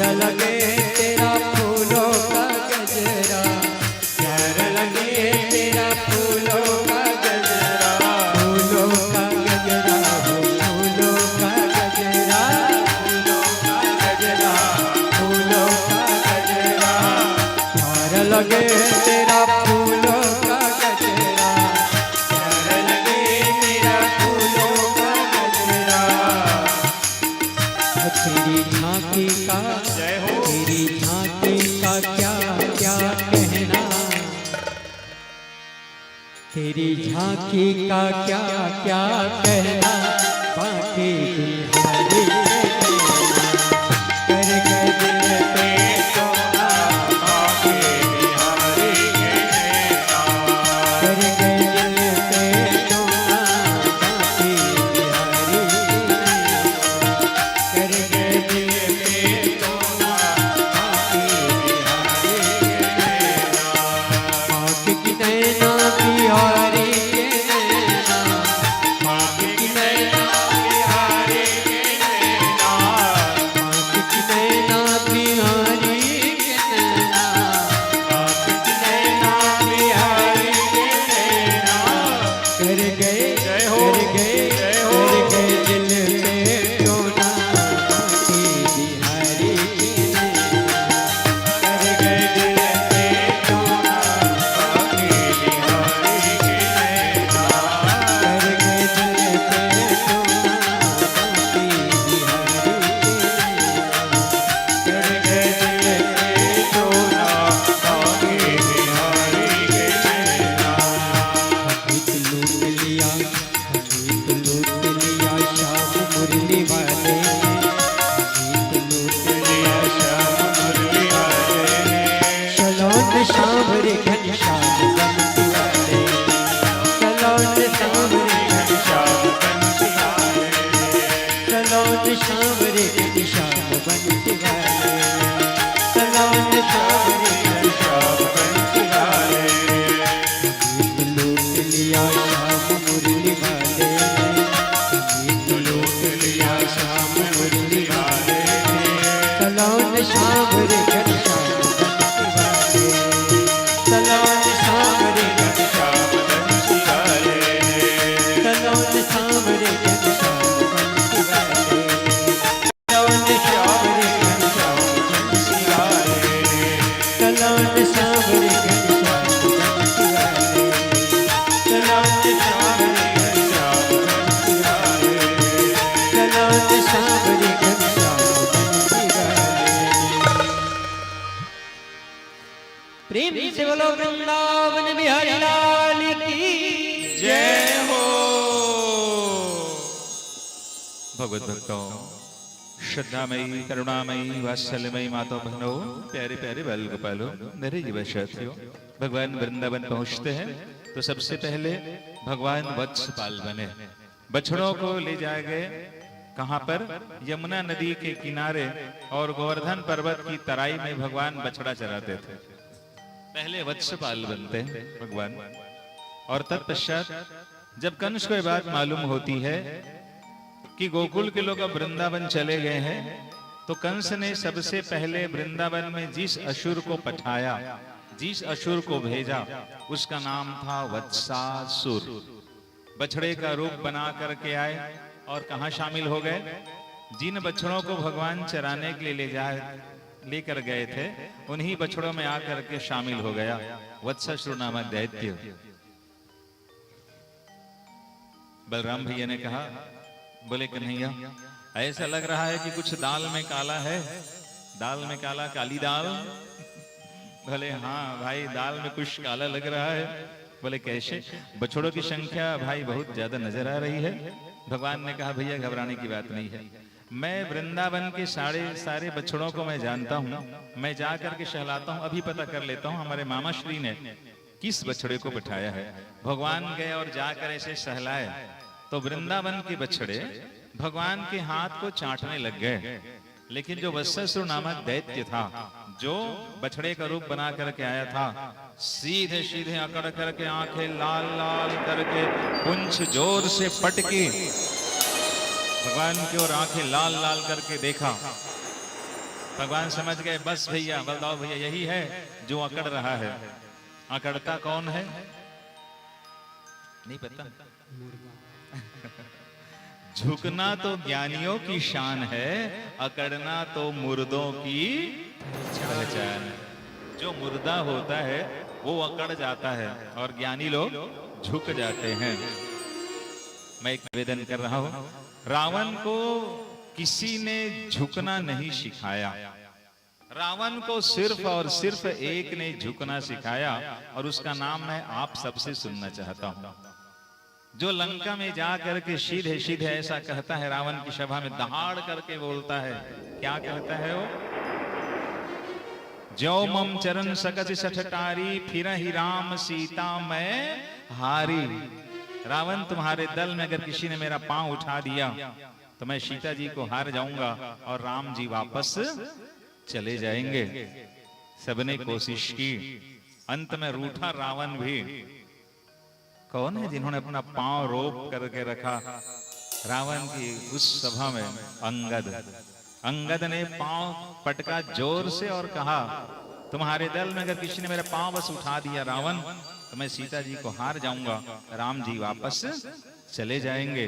प्यारा लगे तेरा फूलों का गजरा, प्यारा लगे तेरा फूलों का गजरा, फूलों का गजरा हो फूलों का गजरा, फूलों का गजरा, फूलों का गजरा, प्यारा लगे तेरा फूलों का गजरा, प्यारा लगे तेरा फूलों का गजरा। तेरी झांकी का जय हो। तेरी झांकी का क्या क्या कहना, तेरी झांकी का क्या क्या कहना, बाकी बिहारी कर के दिल पे सोना, बाकी बिहारी कर के दिल पे सोना, बाकी बिहारी कर के दिल पे सोना, बाकी बिहारी बाकी की नैना बिहारी के नैना, बाकी की नैना बिहारी के नैना, बाकी की नैना बिहारी के नैना, बाकी की नैना बिहारी के नैना कर गए जय हो। कर गए जय हो। कर गए दिल पे सोना, बाकी बिहारी के नैना कर गए दिल पे सोना, बाकी बिहारी के नैना कर गए दिल पे सोना, बाकी बिहारी के नैना कर गए दिल पे सोना, बाकी बिहारी के नैना। गीत लूट लिया गीत लूट लिया श्याम मुरली वाले ने, गीत लूट लिया श्याम मुरली वाले ने, सलोन श्याम रे घनश्याम बंसी वाले, सलोन श्याम रे घनश्याम बंसी वाले, सलोन श्याम रे घनश्याम बंसी वाले, सलोन श्याम रे घनश्याम बंसी वाले। गीत लूट लिया श्याम मुरली वाले ने, गीत लूट लिया श्याम मुरली वाले ने, सलोन श्याम रे घनश्याम बंसी वाले, सलोन श्याम रे घनश्याम बंसी वाले, सलोन श्याम रे घनश्याम बंसी वाले, सलोन श्याम रे घनश्याम बंसी वाले, सलोन श्याम रे घनश्याम बंसी वाले, सलोन श्याम रे घनश्याम बंसी वाले, सलोन श्याम रे घनश्याम बंसी वाले। प्रेम से बोलो वृंदावन बिहारी लाल की जय हो। भगवत भक्तों, श्रद्धामयी करुणामयी वात्सल्यमयी माता बहनों, प्यारे प्यारे बाल गोपालों, मेरे युवा साथियों, भगवान वृंदावन पहुंचते हैं तो सबसे पहले भगवान वत्सपाल बने। बछड़ों को ले जाए गए कहां पर? यमुना नदी के किनारे, और गोवर्धन पर्वत की तराई में भगवान बछड़ा चराते थे। पहले वत्सपाल बनते हैं भगवान। और तत्पश्चात जब कंस को ये बात मालूम होती है कि गोकुल के लोग अब वृंदावन चले गए हैं, तो कंस ने सबसे पहले वृंदावन में जिस असुर को पठाया, जिस असुर को भेजा, उसका नाम था वत्सासुर। बछड़े का रूप बना करके आए और कहां शामिल हो गए? जिन बछड़ों को भगवान चराने के लिए लेकर गए थे, उन्हीं बछड़ों में आकर के शामिल हो गया वत्सासुर नामक दैत्य। बलराम भैया ने कहा, बोले कन्हैया, ऐसा लग रहा है कि कुछ दाल में काला है। दाल में काला, काली दाल? बोले हाँ भाई, दाल में कुछ काला लग रहा है। बोले कैसे? बछड़ों की संख्या भाई बहुत ज्यादा नजर आ रही है। भगवान ने कहा, भैया घबराने की बात नहीं है, मैं वृंदावन के सारे बछड़ों को मैं जानता हूँ, मैं जा करके सहलाता हूँ, अभी पता कर लेता हूँ हमारे मामा श्री ने किस बछड़े को बिठाया है। भगवान गए और जाकर ऐसे सहलाए तो वृंदावन के बछड़े भगवान के हाथ को चाटने लग गए। लेकिन जो वत्सासुर नामक दैत्य था, जो बछड़े का रूप बना करके आया था, सीधे सीधे अकड़ करके आंखें लाल लाल करके पुंछ जोर से पटकी भगवान की ओर आंखें लाल लाल करके देखा भगवान समझ गए, बस भैया बलदाऊ भैया यही है जो अकड़ रहा है। अकड़ता कौन है नहीं पता। झुकना तो ज्ञानियों की शान है, अकड़ना तो मुर्दों की पहचान है। जो मुर्दा होता है वो अकड़ जाता है और ज्ञानी लोग झुक जाते हैं। मैं एक निवेदन कर रहा हूं, रावण को किसी ने झुकना नहीं सिखाया। रावण को सिर्फ और सिर्फ एक ने झुकना सिखाया और उसका नाम मैं आप सबसे सुनना चाहता हूं। जो लंका में जा करके सीधे सीधे ऐसा कहता है, रावण की सभा में दहाड़ करके बोलता है, क्या कहता है वो? जो मम चरण सकच सठटारी, फिर ही राम सीता मैं हारी। रावण, तुम्हारे दल में अगर किसी ने मेरा पांव उठा दिया तो मैं सीता जी को हार जाऊंगा और राम जी वापस चले जाएंगे। सबने कोशिश की, अंत में रूठा रावण भी। कौन है जिन्होंने अपना पांव रोक करके रखा रावण की उस सभा में? अंगद। अंगद ने पांव पटका जोर से और कहा, तुम्हारे दल में अगर किसी ने मेरा पांव बस उठा दिया रावण तो मैं सीता जी को हार जाऊंगा, राम जी वापस चले जाएंगे।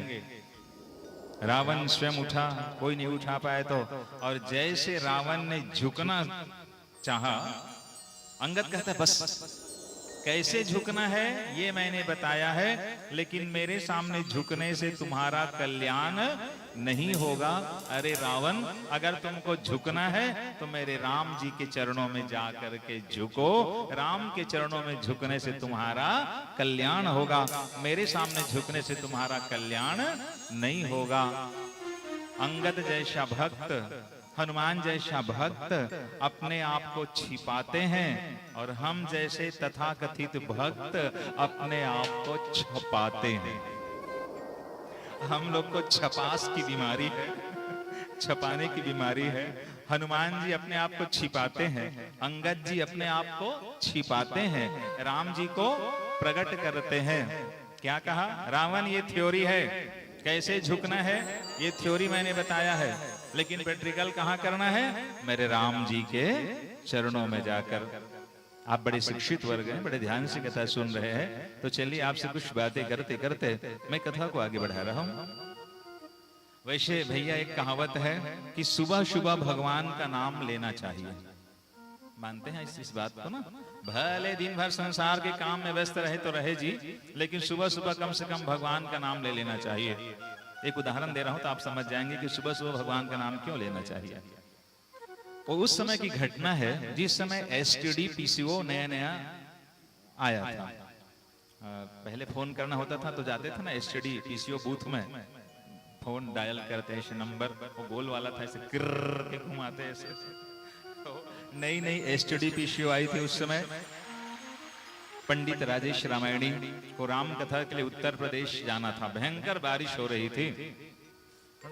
रावण स्वयं उठा, कोई नहीं उठा पाए तो, और जैसे रावण ने झुकना चाहा, अंगद कहता है बस कैसे झुकना है ये मैंने बताया है, लेकिन मेरे सामने झुकने से तुम्हारा कल्याण नहीं होगा। अरे रावण, अगर तुमको झुकना है तो मेरे राम जी के चरणों में जा करके झुको। राम के चरणों में झुकने से तुम्हारा कल्याण होगा, मेरे सामने झुकने से तुम्हारा कल्याण नहीं होगा। अंगद जैसा भक्त, हनुमान जैसा भक्त अपने आप को छिपाते हैं और हम जैसे तथाकथित भक्त अपने आप को छपाते हैं। हम लोग को छपास की बीमारी है, छपाने की बीमारी है। हनुमान जी अपने आप को छिपाते हैं, अंगद जी अपने आप को छिपाते हैं, राम जी को प्रकट करते हैं। क्या कहा? रावण, ये थ्योरी है, कैसे झुकना है ये थ्योरी मैंने बताया है, लेकिन प्रैक्टिकल कहाँ करना है? मेरे राम जी के चरणों में जाकर। आप बड़े शिक्षित वर्ग हैं, बड़े ध्यान से कथा सुन रहे हैं, तो चलिए आपसे कुछ बातें करते करते मैं कथा को आगे बढ़ा रहा हूं। वैसे भैया एक कहावत है कि सुबह सुबह भगवान का नाम लेना चाहिए। मानते हैं इस बात को ना? भले दिन भर संसार के काम में व्यस्त रहे तो रहे जी, लेकिन सुबह सुबह कम से कम भगवान का नाम ले लेना चाहिए। एक उदाहरण दे रहा हूं तो आप समझ जाएंगे कि सुबह सुबह भगवान का नाम क्यों लेना चाहिए। वो उस समय की घटना है जिस समय एसटीडी पीसीओ नया नया आया था। पहले फोन करना होता था तो जाते थे ना एसटीडी पीसीओ बूथ में, फोन डायल करते ऐसे नंबर, वो गोल वाला था, ऐसे किर्र के घुमाते ऐसे। नई नई एसटीडी पीसीओ आई थी उस समय। पंडित राजेश रामायणी को राम कथा के लिए उत्तर प्रदेश जाना था। भयंकर बारिश हो रही थी।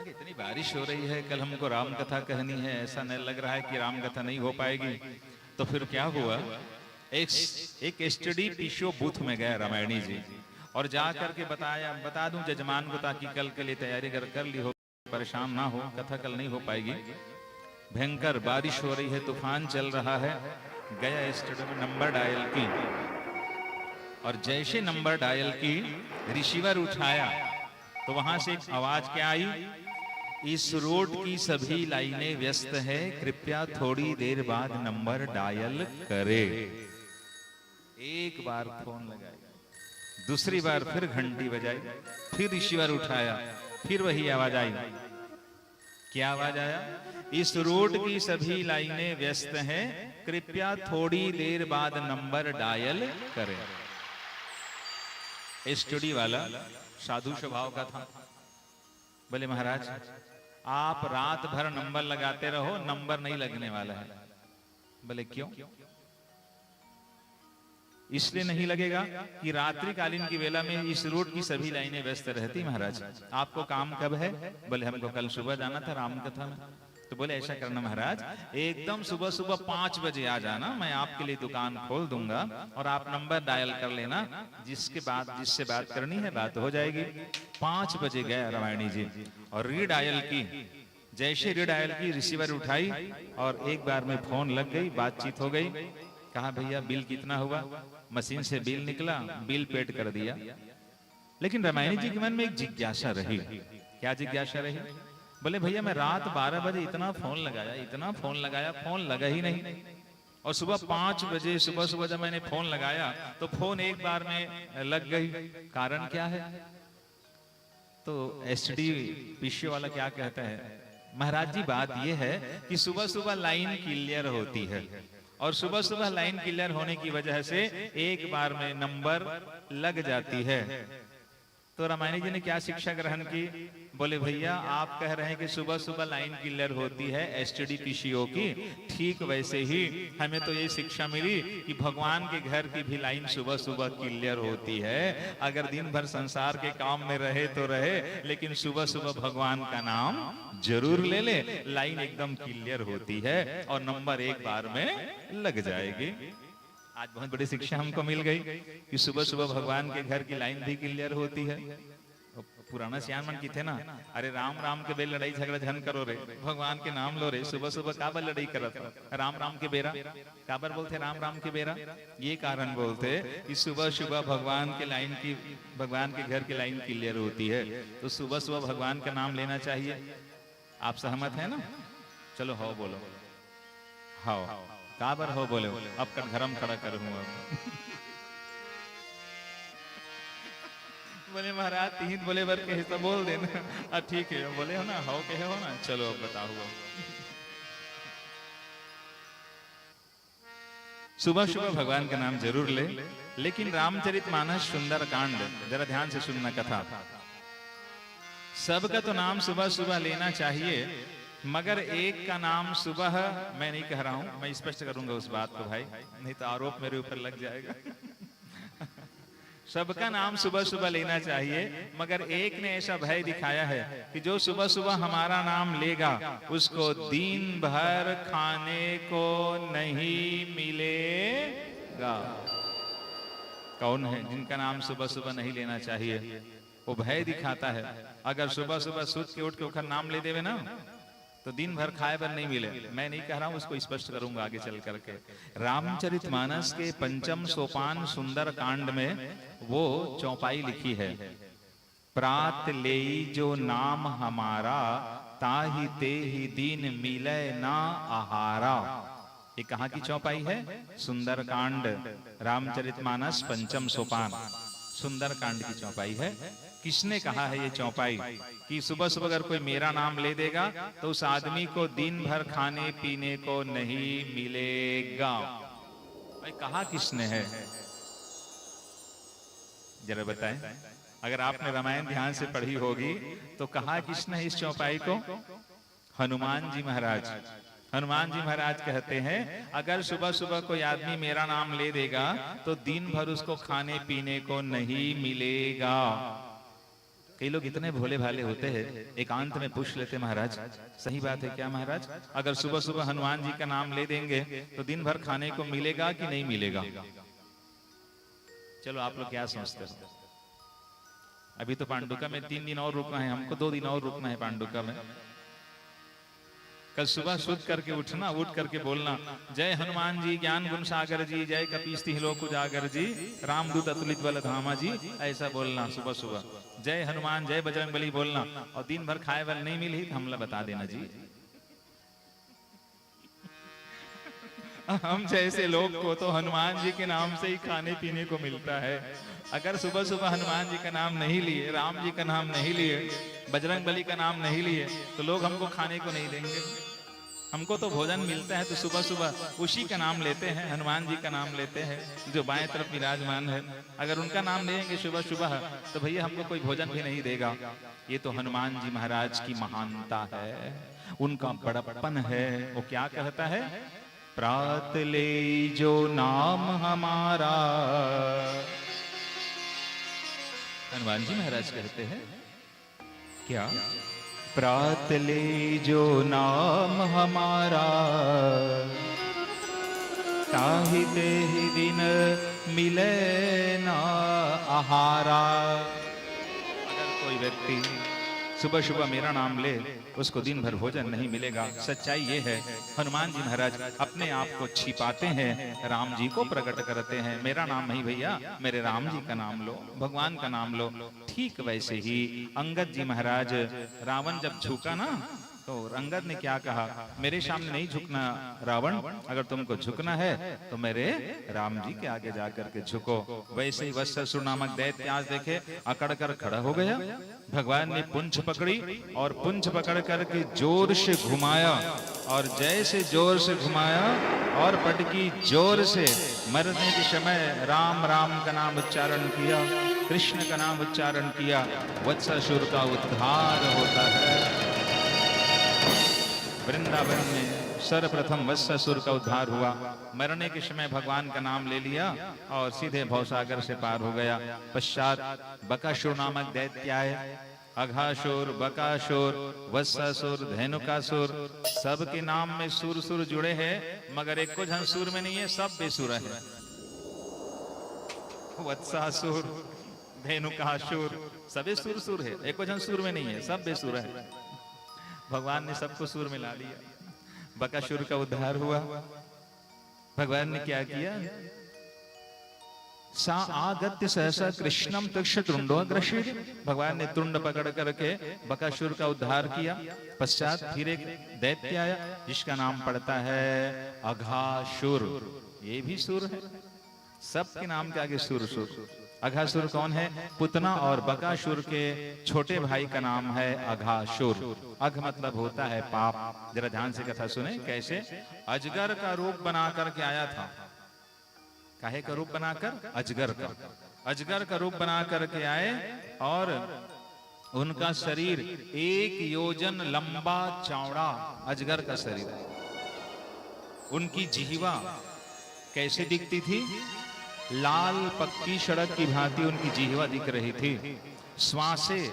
इतनी बारिश हो रही है, कल हमको राम कथा कहनी है, ऐसा नहीं लग रहा है कि राम कथा नहीं हो पाएगी। तो फिर क्या हुआ, एक एसटीडी पीसीओ बूथ में गए रामायणी जी और जा करके बता दूं जजमान को, ताकि कल के लिए तैयारी कर ली हो, परेशान ना हो, कथा कल नहीं हो पाएगी। भयंकर बारिश हो रही है, तूफान चल रहा है। गया एसटीडी में नंबर डायल की और जैसे नंबर डायल की, रिसीवर उठाया तो वहां से एक आवाज क्या आई? इस रोड की सभी लाइनें व्यस्त है, कृपया थोड़ी देर बाद नंबर डायल करे। एक बार फोन लगाया, दूसरी बार फिर घंटी बजाई, फिर रिसीवर उठाया, फिर वही आवाज आई। क्या आवाज आया? इस रोड की सभी लाइनें व्यस्त हैं, कृपया थोड़ी देर बाद नंबर डायल करें। एसटीडी वाला साधु स्वभाव का था। बोले महाराज आप रात भर नंबर लगाते रहो, नंबर नहीं लगने वाला है। बोले क्यों? इसलिए नहीं लगेगा कि रात्रिकालीन की वेला में इस रोड की सभी लाइनें व्यस्त रहती। महाराज आपको काम कब है? बोले हमको कल सुबह जाना था राम कथा में। तो बोले ऐसा करना महाराज, एकदम सुबह सुबह 5 बजे आ जाना, मैं आपके लिए दुकान खोल दूंगा और आप नंबर डायल कर लेना, जिससे बात करनी है बात हो जाएगी। 5 बजे गए रामायणी जी और रीडायल की। जैसे रिडायल की रिसीवर उठाई और एक बार में फोन लग गई, बातचीत हो गई। कहा भैया बिल कितना हुआ, मशीन से बिल निकला, बिल पेड कर दिया। लेकिन रामायणी जी के मन में एक जिज्ञासा रही। क्या जिज्ञासा रही? बोले भैया मैं रात 12 बजे इतना फोन लगाया, फोन लगा ही नहीं। और सुबह 5 बजे सुबह जब मैंने फोन लगाया तो फोन एक बार में लग गई। कारण क्या है? तो एसडी पीसीओ वाला क्या कहता है, महाराज जी बात यह है कि सुबह सुबह लाइन क्लियर होती है, और सुबह सुबह लाइन क्लियर होने की वजह से एक बार में नंबर लग जाती है। तो रामायणी जी ने क्या शिक्षा ग्रहण की? बोले भैया आप कह रहे हैं कि सुबह सुबह लाइन क्लियर होती है एसटीडी पीसीओ की, ठीक वैसे ही हमें तो ये शिक्षा मिली कि भगवान के घर की भी लाइन सुबह सुबह क्लियर होती है। अगर दिन भर संसार के काम में रहे तो रहे, लेकिन सुबह सुबह भगवान का नाम जरूर ले ले, लाइन एकदम क्लियर होती है और नंबर एक बार में लग जाएगी। आज बहुत बड़ी शिक्षा हमको मिल गई कि सुबह सुबह भगवान के घर की लाइन भी क्लियर होती है। पुराना सियान मन की थे ना, अरे राम राम के बेल लड़ाई झगड़ा झन करो रे, भगवान के नाम लो रे। सुबह सुबह काबर लड़ाई करत, राम राम के बेरा काबर बोलते, राम राम के बेरा ये कारण बोलते कि सुबह सुबह भगवान के घर की लाइन क्लियर होती है। तो सुबह सुबह भगवान का नाम लेना चाहिए। आप सहमत है ना? चलो हो बोलो, हाओ काबर हो बोले, अब कटघरम खड़ा करूँ अब। बोले महाराज 3 बोले बर के हिस्सा बोल देना। ठीक है बोले हो ना, हो कहे हो ना, चलो अब बताओ। सुबह सुबह भगवान का नाम जरूर ले, लेकिन रामचरितमानस सुंदर कांड जरा ध्यान से सुनना कथा। सबका तो नाम सुबह सुबह लेना चाहिए, मगर एक का नाम सुबह, मैं नहीं कह रहा हूं, मैं स्पष्ट करूंगा उस बात को भाई, नहीं तो आरोप मेरे ऊपर लग जाएगा। सबका नाम सुबह सुबह लेना चाहिए, मगर एक ने ऐसा भय दिखाया है कि जो सुबह सुबह हमारा नाम लेगा उसको दिन भर खाने को नहीं मिलेगा। कौन है जिनका नाम सुबह सुबह नहीं लेना चाहिए? वो भय दिखाता है। अगर सुबह सुबह सुत के उठ के ओखर नाम ले देवे ना तो दिन भर खाए पर नहीं मिले। मैं नहीं कह रहा हूं, उसको स्पष्ट करूंगा आगे चल करके। रामचरितमानस के 5म सोपान सुंदर कांड में वो चौपाई लिखी है, प्रात लेई जो नाम हमारा, ताहि ते ही दिन मिले ना आहारा। ये कहाँ की चौपाई है? सुंदर कांड, रामचरितमानस 5म सोपान सुंदर कांड की चौपाई है। किसने कहा है ये चौपाई कि सुबह सुबह अगर कोई मेरा नाम ले देगा तो उस आदमी को दिन भर खाने पीने को नहीं मिलेगा? भाई कहा किसने है? जरा बताएं। अगर आपने रामायण ध्यान से पढ़ी होगी तो कहा किसने है इस चौपाई को? हनुमान जी महाराज। हनुमान जी महाराज कहते हैं अगर सुबह सुबह कोई आदमी मेरा नाम ले देगा तो दिन भर उसको खाने पीने को नहीं मिलेगा। कई लोग इतने भोले भाले होते हैं, एकांत में पूछ लेते महाराज सही बात है क्या महाराज? अगर सुबह सुबह हनुमान जी का नाम ले देंगे तो दिन भर खाने को मिलेगा कि नहीं मिलेगा? चलो आप लोग क्या सोचते हो? अभी तो पांडुका में 3 दिन और रुकना है, हमको 2 दिन और रुकना है पांडुका में। कल सुबह शुद्ध करके उठना, उठ करके बोलना जय हनुमान जी ज्ञान गुण सागर जी, जय कपीस्ति लोक उजागर जी, रामदूत अतुलित बल धामा जी, ऐसा बोलना सुबह सुबह। जय हनुमान जय बजरंग बली बोलना, और दिन भर खाए वाल नहीं मिली तो हमला बता देना जी। हम जैसे लोग को तो हनुमान जी के नाम से ही खाने पीने को मिलता है। अगर सुबह सुबह हनुमान जी का नाम नहीं लिए, राम जी का नाम नहीं लिए, बजरंग बली का नाम नहीं लिए तो लोग हमको खाने को नहीं देंगे। हमको तो भोजन मिलता है तो सुबह सुबह उसी का नाम लेते हैं, हनुमान जी का नाम लेते हैं जो बाएं तरफ विराजमान है। अगर उनका नाम लेंगे सुबह सुबह तो भैया हमको कोई भोजन भी नहीं देगा। ये तो हनुमान जी महाराज की महानता है, उनका बड़प्पन है। वो क्या कहता है? प्रात ले जो नाम हमारा। हनुमान जी महाराज कहते हैं क्या? प्रात ले जो नाम हमारा, ताहि तेहि दिन मिले ना आहारा। अगर कोई व्यक्ति सुबह सुबह मेरा नाम ले, उसको दिन भर भोजन नहीं मिलेगा। सच्चाई ये है, हनुमान जी महाराज अपने आप को छिपाते हैं, राम जी को प्रकट करते हैं। मेरा नाम नहीं भैया, मेरे राम जी का नाम लो, भगवान का नाम लो। ठीक वैसे ही अंगद जी महाराज, रावण जब झुका ना, तो अंगद ने क्या कहा, मेरे सामने नहीं झुकना रावण, अगर तुमको झुकना है तो मेरे राम जी के आगे जाकर के झुको। वैसे ही वत्सासुर नामक दैत्य आज देखे अकड़ कर खड़ा हो गया। भगवान ने पुंछ पकड़ी और पुंछ पकड़ करके जोर से घुमाया, और जैसे जोर से घुमाया और पटकी जोर से, मरने के समय राम राम का नाम उच्चारण किया, कृष्ण का नाम उच्चारण किया, वत्सासुर का उद्धार होता है। वृंदावन में सर्वप्रथम वत्सासुर का उद्धार हुआ। मरने के समय भगवान का नाम ले लिया और सीधे भवसागर से पार हो गया। पश्चात बकासुर नामक दैत्य आए। अघासुर, बकासुर, वत्सासुर, धेनुकासुर, सबके नाम में सुर सुर जुड़े हैं, मगर एक कुछ सुर में नहीं है, सब बेसुर है। वत्सासुर, धेनुकासुर, सबे सुर सुर है, एक कुछ सुर में नहीं है, सब बेसुर है। भगवान ने सबको सुर में ला लिया। बकासुर का उद्धार हुआ। भगवान ने क्या किया, सा आगत्य सहसा कृष्णम तक्ष तुंडोग्रशीर, भगवान ने तुंड पकड़ करके बकासुर का उद्धार किया। पश्चात फिर एक दैत्य आया जिसका नाम पड़ता है अघासुर। ये भी सुर है, सबके नाम के आगे सुर सुर। अघासुर कौन है, पुतना और बकासुर के छोटे भाई का नाम है अघासुर। अघ मतलब होता है पाप। जरा ध्यान से कथा सुने, कैसे अजगर का रूप बना करके आया था। काहे का रूप बनाकर, अजगर का, अजगर का रूप बना करके आए, और उनका शरीर 1 योजन लंबा चौड़ा अजगर का शरीर। उनकी जिह्वा कैसे दिखती थी, लाल पक्की सड़क की भांति उनकी जिह्वा दिख रही थी। श्वासें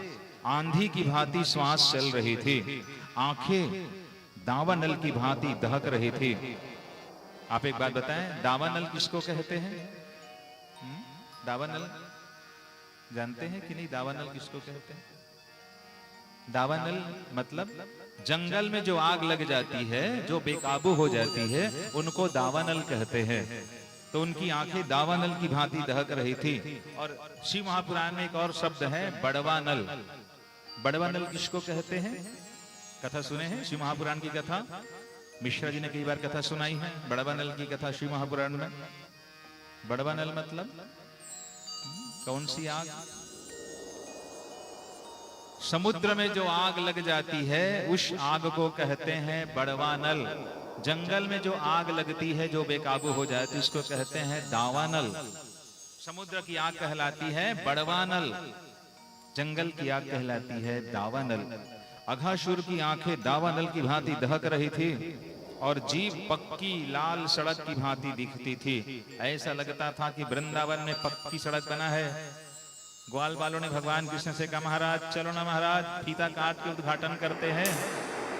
आंधी की भांति श्वास चल रही थी। आंखें दावानल की भांति दहक रही थी। आप एक बात बताएं, दावानल किसको कहते हैं? दावानल जानते हैं कि नहीं? दावानल किसको कहते हैं? दावानल मतलब जंगल में जो आग लग जाती है, जो बेकाबू हो जाती है, उनको दावानल कहते हैं। तो उनकी आंखें दावानल की भांति दहक रही थी। और शिव महापुराण में एक और शब्द है बड़वानल। बड़वानल किसको कहते हैं? कथा सुने हैं शिव महापुराण की कथा? मिश्रा जी ने कई बार कथा सुनाई है बड़वानल की कथा शिव महापुराण में। बड़वानल मतलब कौन सी आग? समुद्र में जो आग लग जाती है उस आग को कहते हैं बड़वानल। जंगल में जो आग लगती है, जो बेकाबू हो जाती है, उसको कहते हैं दावानल। समुद्र की आग कहलाती है बड़वानल, जंगल की आग कहलाती है दावानल। अघासुर की आंखें दावानल की भांति दहक रही थी और जीभ पक्की लाल सड़क की भांति दिखती थी। ऐसा लगता था कि वृंदावन में पक्की सड़क बना है। ग्वाल वालों ने भगवान कृष्ण से कहा, महाराज चलो ना महाराज, फीता काट के उद्घाटन करते हैं,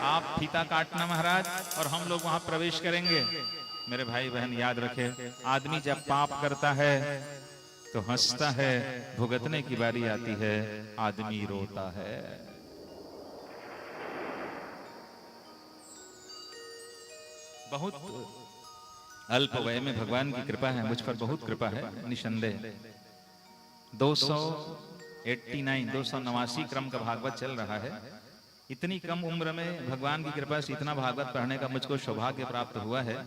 आप फीता काटना महाराज और हम लोग वहां प्रवेश करेंगे। मेरे भाई बहन याद रखे, आदमी जब पाप करता है तो हंसता है, भुगतने की बारी आती है आदमी रोता है। बहुत अल्प वय में भगवान की कृपा है, मुझ पर बहुत कृपा है निसंदेह। 289 क्रम का भागवत चल रहा है। इतनी कम उम्र में भगवान की कृपा से इतना भागवत पढ़ने का मुझको सौभाग्य प्राप्त हुआ है।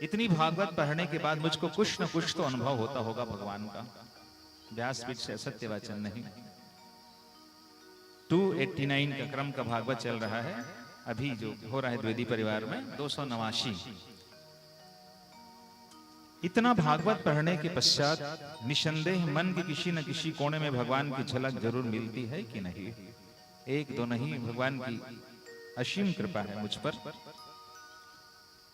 इतनी भागवत पढ़ने के बाद मुझको कुछ न कुछ तो अनुभव होता होगा भगवान का। व्यासपीठ से असत्य वचन नहीं। 289 का क्रम का भागवत चल रहा है अभी जो हो रहा है द्विवेदी परिवार में। 289 इतना भागवत पढ़ने के पश्चात निसंदेह मन के किसी न किसी कोने में भगवान की झलक जरूर मिलती है कि नहीं? एक दो नहीं, भगवान की असीम कृपा है मुझ पर।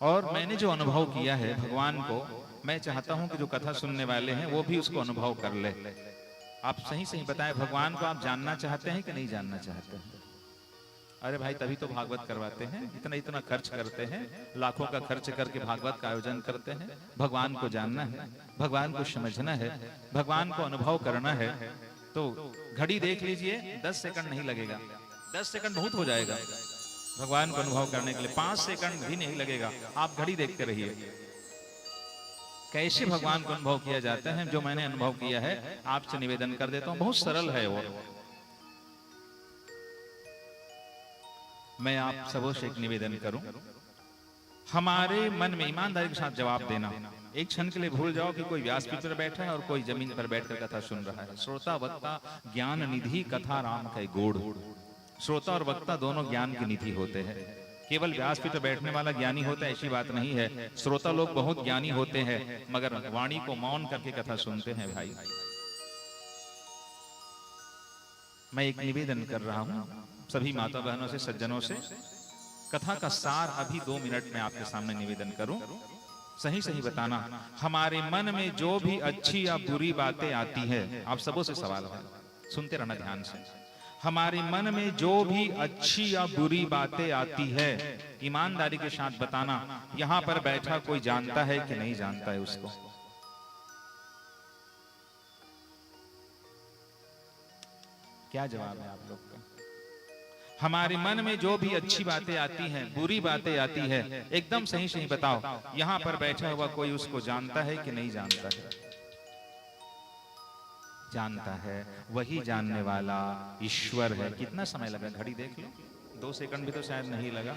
और मैंने जो अनुभव किया है भगवान को, मैं चाहता हूं कि जो कथा सुनने वाले हैं वो भी उसको अनुभव कर ले। आप सही सही बताएं, भगवान को आप जानना चाहते हैं कि नहीं जानना चाहते हैं? अरे भाई तभी तो भागवत करवाते हैं, इतना इतना खर्च करते हैं, लाखों का खर्च करके भागवत का आयोजन करते हैं। भगवान को जानना है, भगवान को समझना है, भगवान को अनुभव करना है। तो घड़ी देख लीजिए, 10 सेकंड नहीं लगेगा। 10 सेकंड बहुत हो जाएगा भगवान को अनुभव करने के लिए, 5 सेकंड भी नहीं लगेगा। आप घड़ी देखते रहिए कैसे भगवान को अनुभव किया जाता है। जो मैंने अनुभव किया है आपसे निवेदन कर देता हूं, बहुत सरल है वो। मैं आप सबों से एक निवेदन करूं, हमारे मन में ईमानदारी के साथ जवाब देना। एक क्षण के लिए भूल जाओ कि कोई व्यासपीठ पर बैठा है और कोई जमीन पर बैठकर कथा सुन रहा है। श्रोता वक्ता ज्ञान निधि कथा राम का गोड़। श्रोता और वक्ता दोनों ज्ञान की निधि होते हैं। केवल व्यासपीठ पर बैठने वाला ज्ञानी होता है ऐसी बात नहीं है। श्रोता लोग बहुत ज्ञानी होते हैं मगर वाणी को मौन करके कथा सुनते हैं। भाई मैं एक निवेदन कर रहा हूं सभी माता बहनों से, सज्जनों से, कथा का सार अभी 2 मिनट में आपके सामने निवेदन करूं। सही सही बताना, हमारे मन में जो भी अच्छी या बुरी बातें आती है, आप सबों से सवाल है, सुनते रहना ध्यान से। हमारे मन में जो भी अच्छी या बुरी बातें आती है, ईमानदारी के साथ बताना। यहां पर बैठा कोई जानता है कि नहीं जानता है उसको? क्या जवाब है आप लोग का? हमारे मन में जो भी अच्छी बातें आती हैं, बुरी बातें आती है, एकदम सही सही बताओ। यहां पर बैठा हुआ कोई उसको जानता है कि नहीं जानता है? जानता है। वही जानने वाला ईश्वर है। कितना समय लगा घड़ी देख लो, 2 सेकंड भी तो शायद नहीं लगा।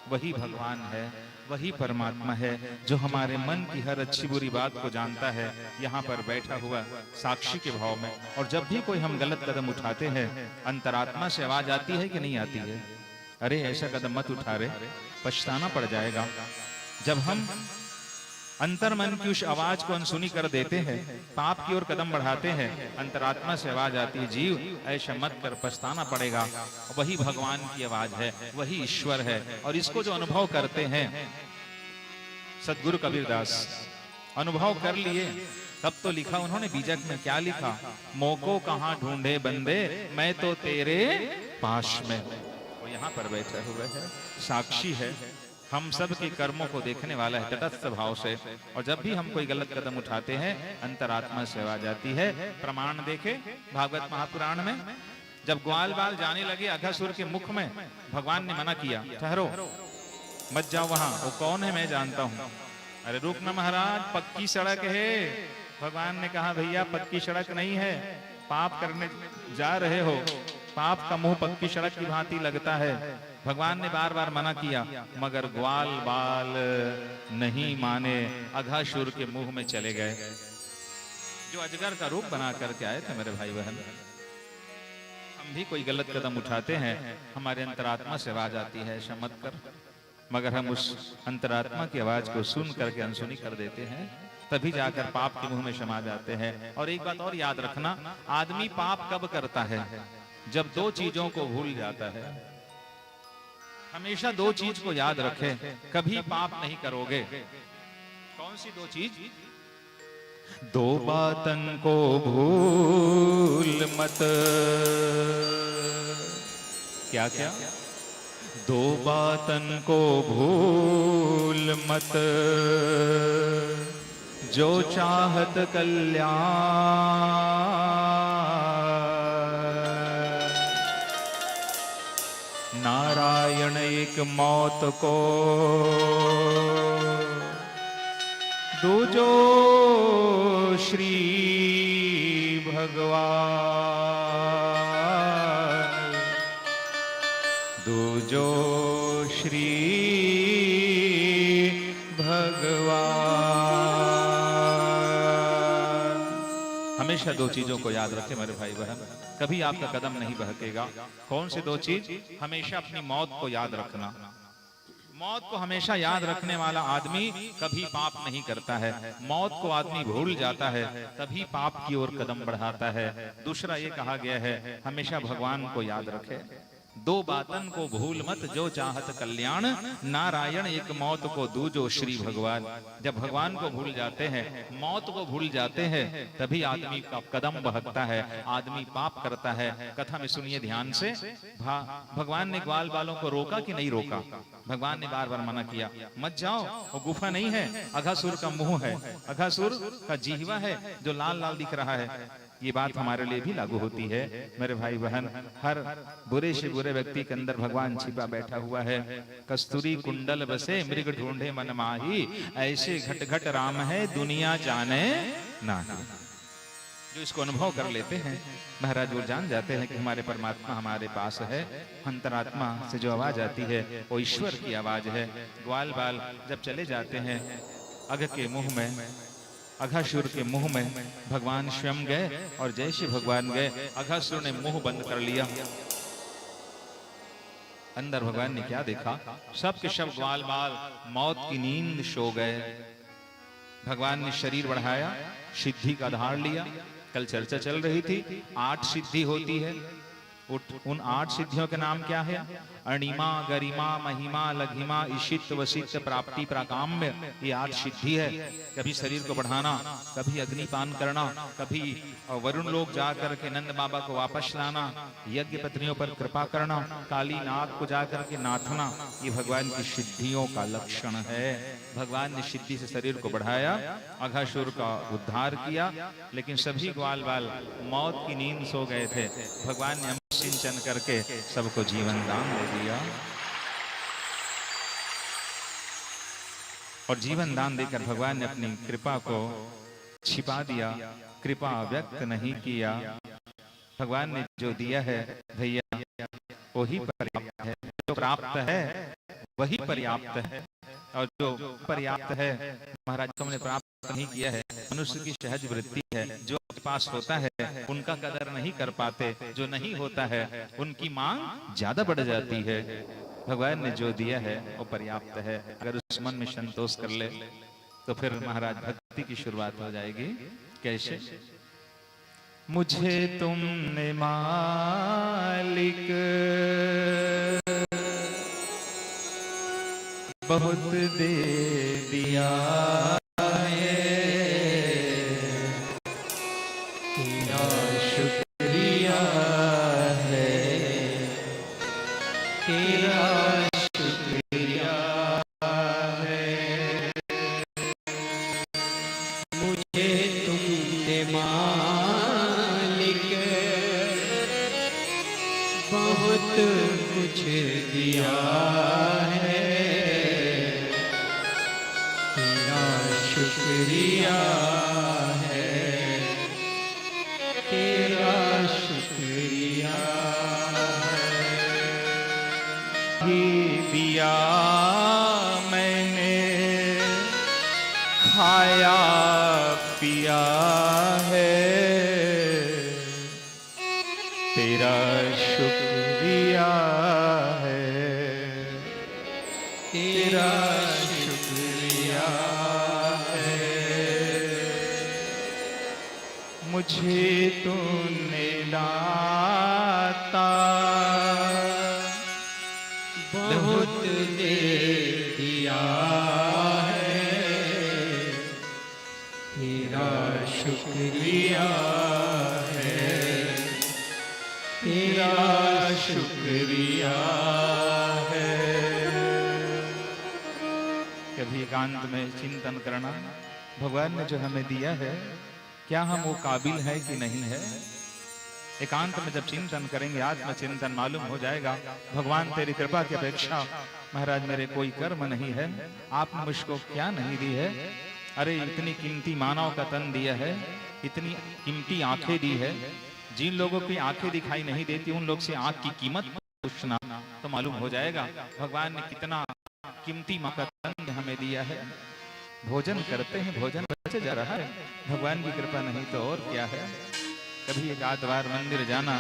वही भगवान है, वही परमात्मा है जो हमारे मन की हर अच्छी बुरी बात को जानता है, यहाँ पर बैठा हुआ साक्षी के भाव में। और जब भी कोई हम गलत कदम उठाते हैं, अंतरात्मा से आवाज आती है कि नहीं आती है? अरे ऐसा कदम मत उठा रे, पछताना पड़ जाएगा। जब हम अंतर मन की उस आवाज को अनसुनी कर देते हैं, पाप की ओर कदम बढ़ाते हैं, अंतरात्मा से आवाज आती है, जीव ऐसा मत कर, पछताना पड़ेगा। वही भगवान की आवाज है, वही ईश्वर है। और इसको जो अनुभव करते हैं, सदगुरु कबीरदास अनुभव कर लिए, तब तो लिखा उन्होंने बीजक में, क्या लिखा? मोको कहाँ ढूंढे बंदे, मैं तो तेरे पास में हूं। वो यहाँ पर बैठे हुए है, साक्षी है, हम सब के कर्मों को देखने वाला है तटस्थ भाव से। और जब भी हम कोई गलत कदम उठाते हैं, अंतरात्मा से आवाज आती है। प्रमाण देखे भागवत महापुराण में, जब ग्वाल बाल जाने लगे अघासुर के मुख में, भगवान ने मना किया, ठहरो मत जाओ वहां, वो कौन है मैं जानता हूं। अरे रुक ना महाराज, पक्की सड़क है। भगवान ने कहा, भैया पक्की सड़क नहीं है, पाप करने जा रहे हो, पाप का मुंह पक्की सड़क की भांति लगता है। भगवान ने बार बार मना किया, मगर ग्वाल बाल नहीं माने, अघासुर के मुंह में चले गए। जो अजगर का रूप बना करके आए थे मेरे भाई बहन। हम भी कोई गलत कदम उठाते हैं, हमारे अंतरात्मा से आवाज आती है, ऐसा मत कर, मगर हम उस अंतरात्मा की आवाज को सुन करके अनसुनी कर देते हैं, तभी जाकर पाप के मुंह में समा जाते हैं। और एक बात और याद रखना, आदमी पाप कब करता है? जब 2 चीजों को भूल जाता है। हमेशा 2 चीज को याद रखें, कभी पाप नहीं करोगे। कौन सी 2 चीज? 2 बातन को भूल मत। क्या क्या? 2 बातन को भूल मत, जो चाहत कल्याण। नारायण एक मौत को, दूजो श्री भगवान, दूजो श्री भगवान। हमेशा 2 चीजों को याद रखें मेरे भाई बहन, कभी आपका कदम नहीं बहकेगा। कौन सी 2 चीज? हमेशा अपनी मौत को याद रखना। मौत को हमेशा याद रखने वाला आदमी कभी पाप नहीं करता है। मौत को आदमी भूल जाता है, तभी पाप की ओर कदम बढ़ाता है। दूसरा ये कहा गया है, हमेशा भगवान को याद रखे। 2 बातन को भूल मत, जो चाहत कल्याण। नारायण एक मौत को, दूजो श्री भगवान। जब भगवान को भूल जाते हैं, मौत को भूल जाते हैं, तभी आदमी का कदम बहकता है, आदमी पाप करता है। कथा में सुनिए ध्यान से। भगवान ने ग्वाल बालों को रोका कि नहीं रोका? भगवान ने बार बार मना किया, मत जाओ, वो गुफा नहीं है, अघासुर का मुंह है, अघासुर का जिह्वा है जो लाल लाल दिख रहा है। ये बात हमारे लिए भी लागू होती है मेरे भाई बहन। हर बुरे से बुरे व्यक्ति के अंदर भगवान छिपा बैठा हुआ है। कस्तूरी कुंडल बसे मृग ढूंढे मन माही, ऐसे घट घट राम है दुनिया जाने ना। जो इसको अनुभव कर लेते हैं महाराज वो जान जाते हैं कि हमारे परमात्मा हमारे पास है। अंतरात्मा से जो आवाज आती है वो ईश्वर की आवाज है। ग्वाल बाल जब चले जाते हैं अघ के मुंह में, अघासुर के मुंह में भगवान स्वयं गए और जैसे भगवान गए अघासुर ने मुंह बंद कर लिया। अंदर भगवान ने क्या देखा, सब के सब ग्वाल बाल मौत की नींद सो गए। भगवान ने शरीर बढ़ाया, सिद्धि का आधार लिया। कल चर्चा चल रही थी 8 सिद्धि होती है। उन 8 सिद्धियों के नाम क्या है? अणिमा, गरिमा, महिमा, लघिमा, ईशित, वसित, प्राप्ति, प्राकाम्य, ये 8 सिद्धि है। कभी शरीर को बढ़ाना, कभी अग्निपान करना, कभी वरुण लोग जाकर के नंद बाबा को वापस लाना, यज्ञ पत्नियों पर कृपा करना, काली नाग को जाकर के नाथना, ये भगवान की सिद्धियों का लक्षण है। भगवान ने सिद्धि से शरीर को बढ़ाया, अघासुर का उद्धार किया, लेकिन सभी ग्वाल बाल मौत की नींद सो गए थे। भगवान ने सिंचन करके सबको जीवन दान दे दिया और जीवन दान देकर भगवान ने अपनी कृपा को छिपा दिया, कृपा व्यक्त नहीं किया। भगवान ने जो दिया है भैया वही पर्याप्त है, जो प्राप्त है वही पर्याप्त है। और जो पर्याप्त है महाराज को हमने प्राप्त नहीं किया है। मनुष्य की सहज वृत्ति है, जो पास होता है उनका कदर नहीं कर पाते, जो नहीं होता है उनकी मांग ज्यादा बढ़ जाती है। भगवान ने जो दिया है वो पर्याप्त है। अगर उस मन में संतोष कर ले तो फिर महाराज भक्ति की शुरुआत हो जाएगी। कैसे? मुझे तुमने मालिक बहुत दे दिया है, तेरा शुक्रिया है, तेरा शुक्रिया है। मुझे तुमने मालिक बहुत कुछ दिया है, तेरा शुक्रिया है, तेरा शुक्रिया ही दिया मैंने, खाया पिया है, तेरा शुक्रिया है, तेरा शुक्रिया है। मुझे तूने दाता बहुत दे दिया है, तेरा शुक्रिया है, तेरा शुक्रिया है। कभी एकांत में चिंतन करना, भगवान ने जो हमें दिया है क्या हम वो काबिल है कि नहीं है। एकांत में जब चिंतन करेंगे, आत्मचिंतन, मालूम हो जाएगा भगवान तेरी कृपा की अपेक्षा महाराज मेरे कोई कर्म नहीं है। आपने मुझको क्या नहीं दी है। अरे इतनी कीमती मानव का तन दिया है, इतनी कीमती आंखें दी है। जिन लोगों की आंखें दिखाई नहीं देती उन लोग से आंख की कीमत पूछना तो मालूम हो जाएगा भगवान ने कितना कीमती माँ का तन हमें दिया है। भोजन करते हैं, भोजन बच जा रहा है, भगवान की कृपा नहीं तो और क्या है। कभी एक आध बार मंदिर जाना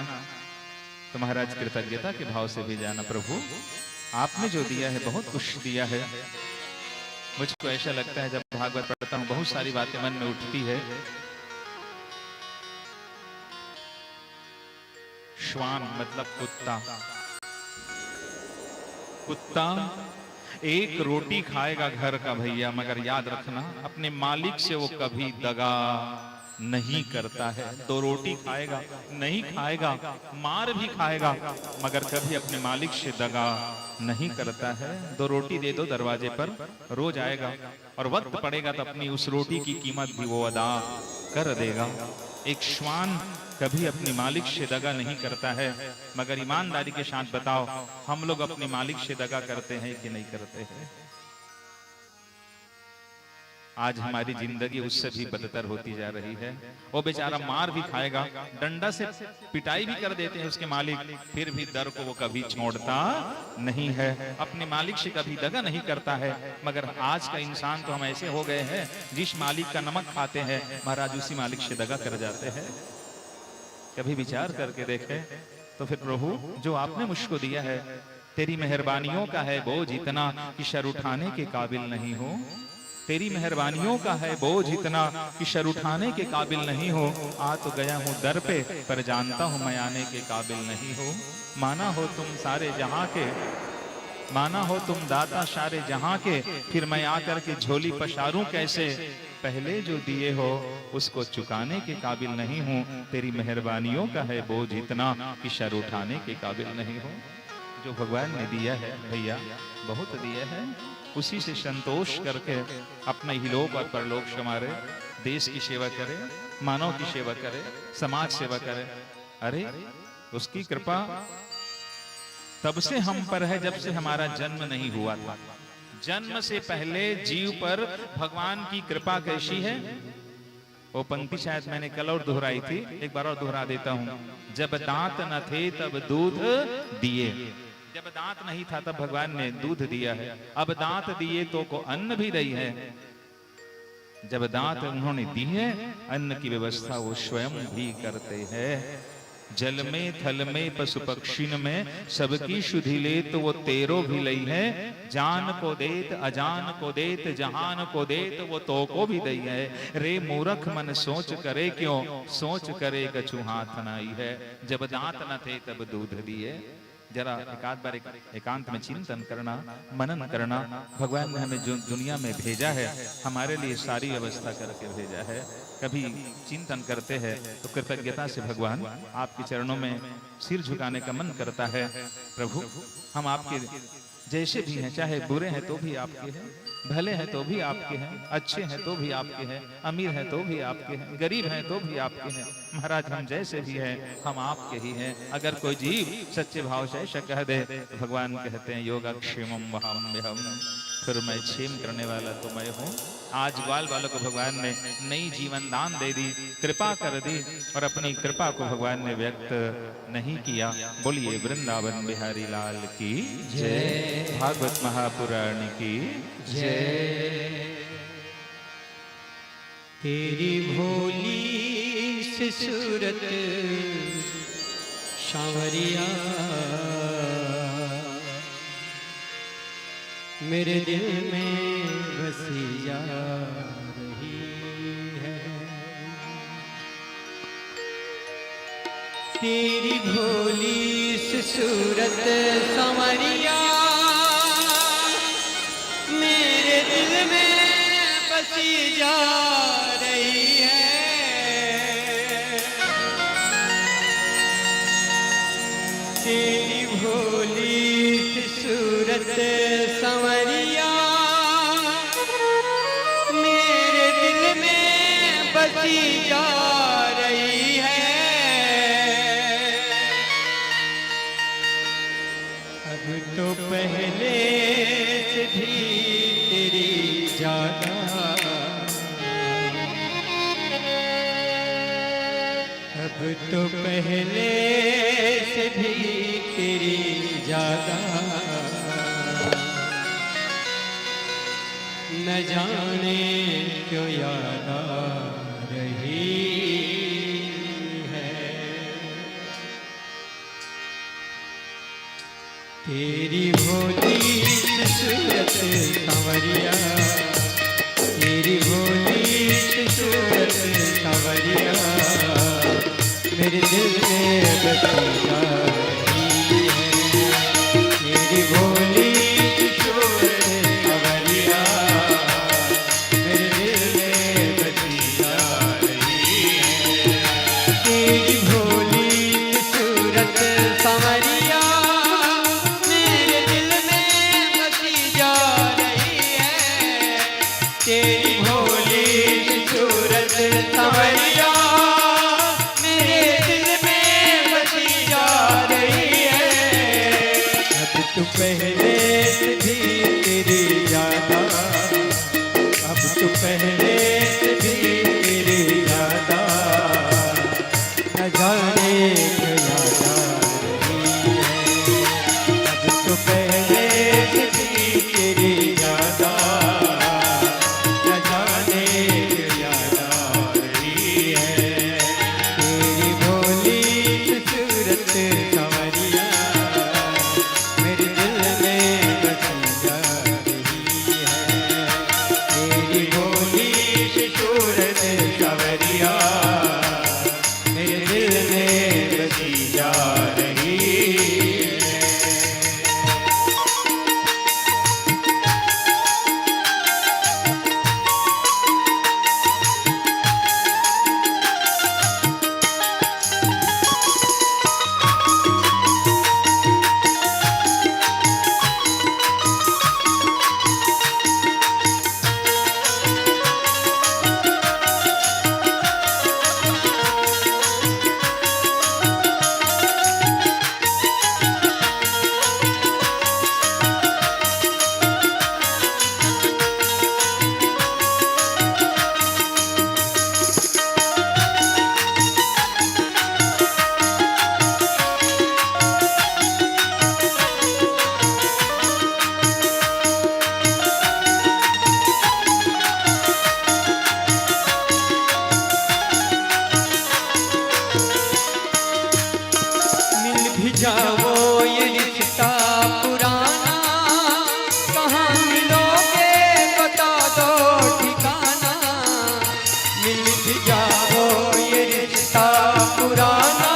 तो महाराज कृतज्ञता के भाव से भी जाना, प्रभु आपने जो दिया है बहुत कुछ दिया है। मुझको ऐसा लगता है जब भागवत पढ़ता हूँ बहुत सारी बातें मन में उठती है। श्वान मतलब कुत्ता। कुत्ता एक रोटी खाएगा घर का भैया, मगर याद रखना अपने मालिक से वो कभी दगा नहीं करता है। 2 रोटी खाएगा, नहीं खाएगा, मार भी खाएगा, मगर कभी अपने मालिक से दगा नहीं करता है। 2 रोटी दे दो दरवाजे पर, रोज आएगा और वक्त पड़ेगा तो अपनी उस रोटी की कीमत भी वो अदा कर देगा। एक श्वान कभी अपने मालिक से दगा नहीं करता है, मगर ईमानदारी के साथ बताओ, हम लोग अपने मालिक से दगा करते हैं कि नहीं करते हैं? आज हमारी जिंदगी उससे भी बदतर होती जा रही है। वो बेचारा मार भी खाएगा, डंडा से पिटाई भी कर देते हैं उसके मालिक, फिर भी दर को वो कभी छोड़ता नहीं है, अपने मालिक से कभी दगा नहीं करता है। मगर आज का इंसान तो हम ऐसे हो गए हैं, जिस मालिक का नमक खाते हैं महाराज उसी मालिक से दगा कर जाते हैं। कभी विचार करके देखें तो फिर प्रभु जो आपने मुझको दिया है, तेरी मेहरबानियों का है बोझ इतना कि सर उठाने के काबिल नहीं हो। तेरी मेहरबानियों का है बोझ इतना कि सर उठाने के काबिल नहीं हो। आ तो गया हूँ दर पे, पर जानता हूँ मैं आने के काबिल नहीं हो। माना हो तुम सारे जहां के, माना हो तुम दाता सारे जहां के, फिर मैं आकर के झोली पसारूं कैसे। पहले जो दिए हो उसको चुकाने के काबिल नहीं हूँ। तेरी मेहरबानियों का है बोझ इतना कि सर उठाने के काबिल नहीं हो। जो भगवान ने दिया है भैया, बहुत दिया है, उसी से संतोष करके अपने ही लोक और परलोक संवारे, देश की सेवा करे, मानव की सेवा करे, समाज सेवा करे। अरे उसकी कृपा तब से हम पर है जब से हमारा जन्म नहीं हुआ था। जन्म से पहले जीव पर भगवान की कृपा कैसी है? वो पंक्ति शायद मैंने कल और दोहराई थी, एक बार और दोहरा देता हूं। जब दांत न थे तब दूध दिए। जब दांत नहीं था तब भगवान ने दूध दिया है। अब दांत दिए तो को अन्न भी दी है। जब दांत उन्होंने दी है, अन्न की व्यवस्था वो स्वयं भी करते हैं। जल में थल में पशु पक्षिन में सबकी शुद्धि ले तो वो तेरो भी लई है। जान को देत अजान को देत जहान को देत वो तो को भी दई है। रे मूर्ख मन सोच करे क्यों, सोच करे कछु हाथ नाई है। जब दांत न थे तब दूध दिए। जरा एकाध बार एकांत में चिंतन करना, मनन करना। भगवान ने हमें जो दुनिया में भेजा है, हमारे लिए सारी व्यवस्था करके भेजा है। कभी चिंतन करते हैं तो कृतज्ञता से भगवान आपके चरणों में सिर झुकाने का मन करता है। प्रभु हम आपके जैसे भी हैं, चाहे बुरे हैं तो भी आपके हैं, भले हैं तो भी आपके हैं, अच्छे हैं तो भी आपके हैं, अमीर हैं तो भी आपके हैं, गरीब हैं तो भी आपके हैं। महाराज हम जैसे भी हैं हम आपके ही हैं। अगर कोई जीव सच्चे भाव से ऐसा कह दे, भगवान कहते हैं योगाक्षेमम वहाम्यहम्, फिर मैं क्षेम करने वाला तो मैं हूँ। आज ग्वाल बालों को भगवान ने नई जीवन दान दे दी, कृपा कर दी, और अपनी कृपा को भगवान ने व्यक्त नहीं किया। बोलिए वृंदावन बिहारी लाल की जय, भागवत महापुराण की जय। तेरी भोली सी सूरत सांवरिया मेरे दिल में बसी जा रही है। तेरी भोली सी सूरत सांवरिया मेरे दिल में बसी जा रही है। तेरी भोली सी सूरत सांवरिया मेरे दिल में बसी जा रही है। अब तो पहले से भी तेरी ज्यादा, अब तो पहले से भी तेरी ज्यादा, न जाने क्यों याद आ रही है। तेरी भोली सूरत सांवरिया, तेरी भोली सूरत सांवरिया मेरे दिल में बसी जा रही है। तेरी भोली सूरत सांवरिया मेरे दिल में बसी जा रही है। तेरी भोली सूरत सांवरिया मेरे दिल में बसी जा रही है। तेरी भोली सूरत सांवरिया पहले से भी तेरे ज्यादा न जाने क्या याद आ रही है। अब तो पहले से भी तेरे ज्यादा न जाने क्या याद आ रही है। तेरी भोली सी सूरत संवरिया मेरे दिल में बसी जा रही है। तेरी भोली सी सूरत संवरिया मेरे दिल में बसी जा रही है। मिल भी जाओ ये रिश्ता पुराना, कहाँ मिलोगे बता दो ठिकाना। मिल भी जाओ ये रिश्ता पुराना,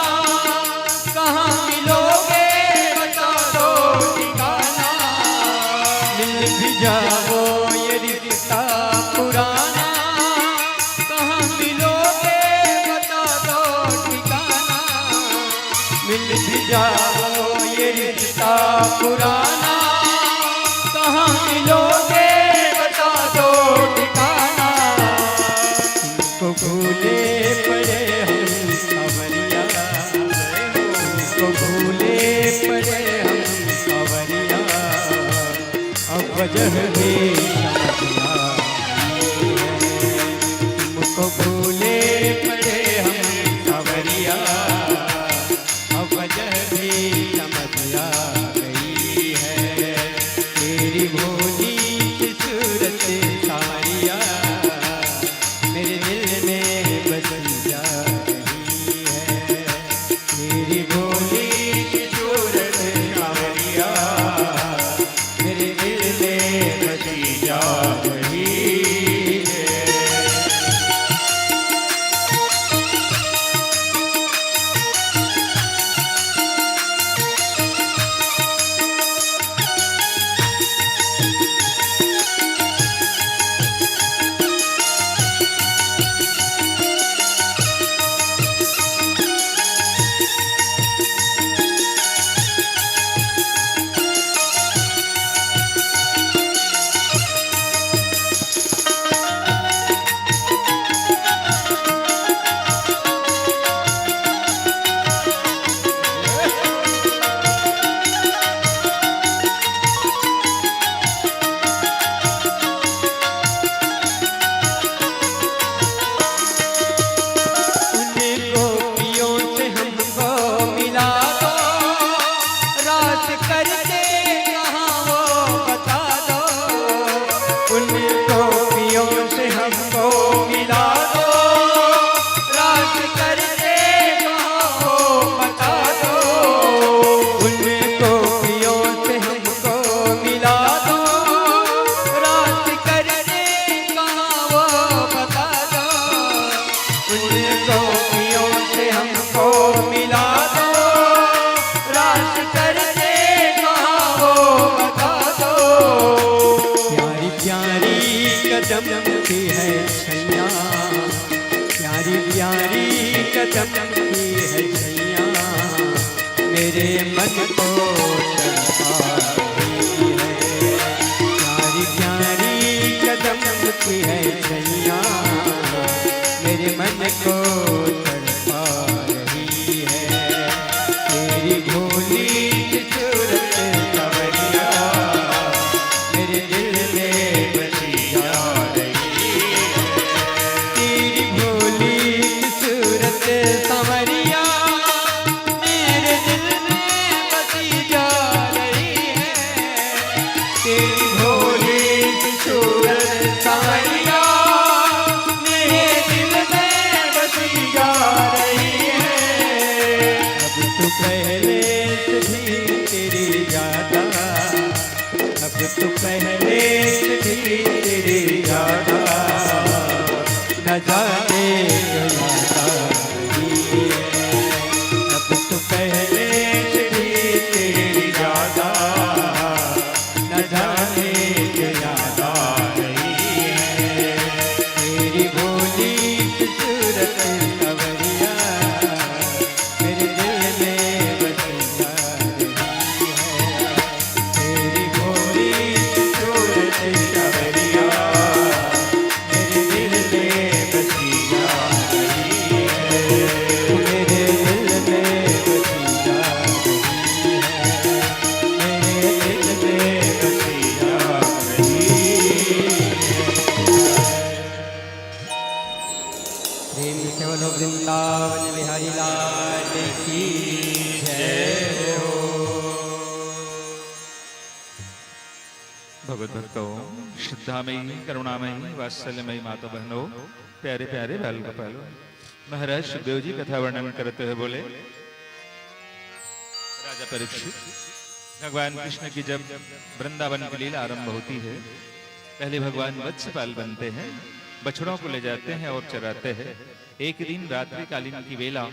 कहाँ मिलोगे बता दो ठिकाना। मिल भी जाओ ये रिश्ता पुराना, कहाँ मिलोगे बता दो ठिकाना। मिल भी जाओ ये रिश्ता पुराना, कहाँ मिलोगे बता दो ठिकाना। तुमको भूले पड़े हम संवरिया, तुमको भूले पड़े हम संवरिया। अब वजह भी समझ आई है। तुमको भूले पड़े हम संवरिया, अब वजह भी समझ आ गई है। तेरी भोली सी सूरत सारिया मेरे दिल में बसी जा रही है। तेरी भोली सी सूरत सारिया मेरे दिल में बसी जा रही है। चमकी है छैया, प्यारी प्यारी चमकी है छैया, मेरे मन को तड़पा रही है। प्यारी प्यारी चमकी है छैया, मेरे मन को तड़पा रही है। तेरी भोली सूरत संवरिया मेरे दिल में बसी जा रही है। न जाने क्यों याद आ रही है। अब तो पहले से भी तेरी याद न जाने क्यों याद आ रही है। तेरी भोली सी सूरत सवरिया मेरे दिल में बसी जा रही है। तेरी भोली सी सूरत सवरिया मेरे दिल में बसी जा रही है। मेरे दिल में बसी जा रही है। मेरे दिल में बसी जा रही है। प्रेम से बोलो वृंदावन बिहारी लाल की जय हो। भगवत भक्तों, श्रद्धामयी, करुणामयी, वात्सल्यमयी माता बहनों, प्यारे प्यारे बाल गोपालों, महाराज सुखदेव जी कथा वर्णन करते हुए बोले, राजा परीक्षित, भगवान कृष्ण की जब वृंदावन की लीला आरंभ होती है, पहले भगवान वत्सपाल बनते हैं, बछड़ों को ले जाते हैं और चराते हैं। एक दिन रात्रि कालीन की वेला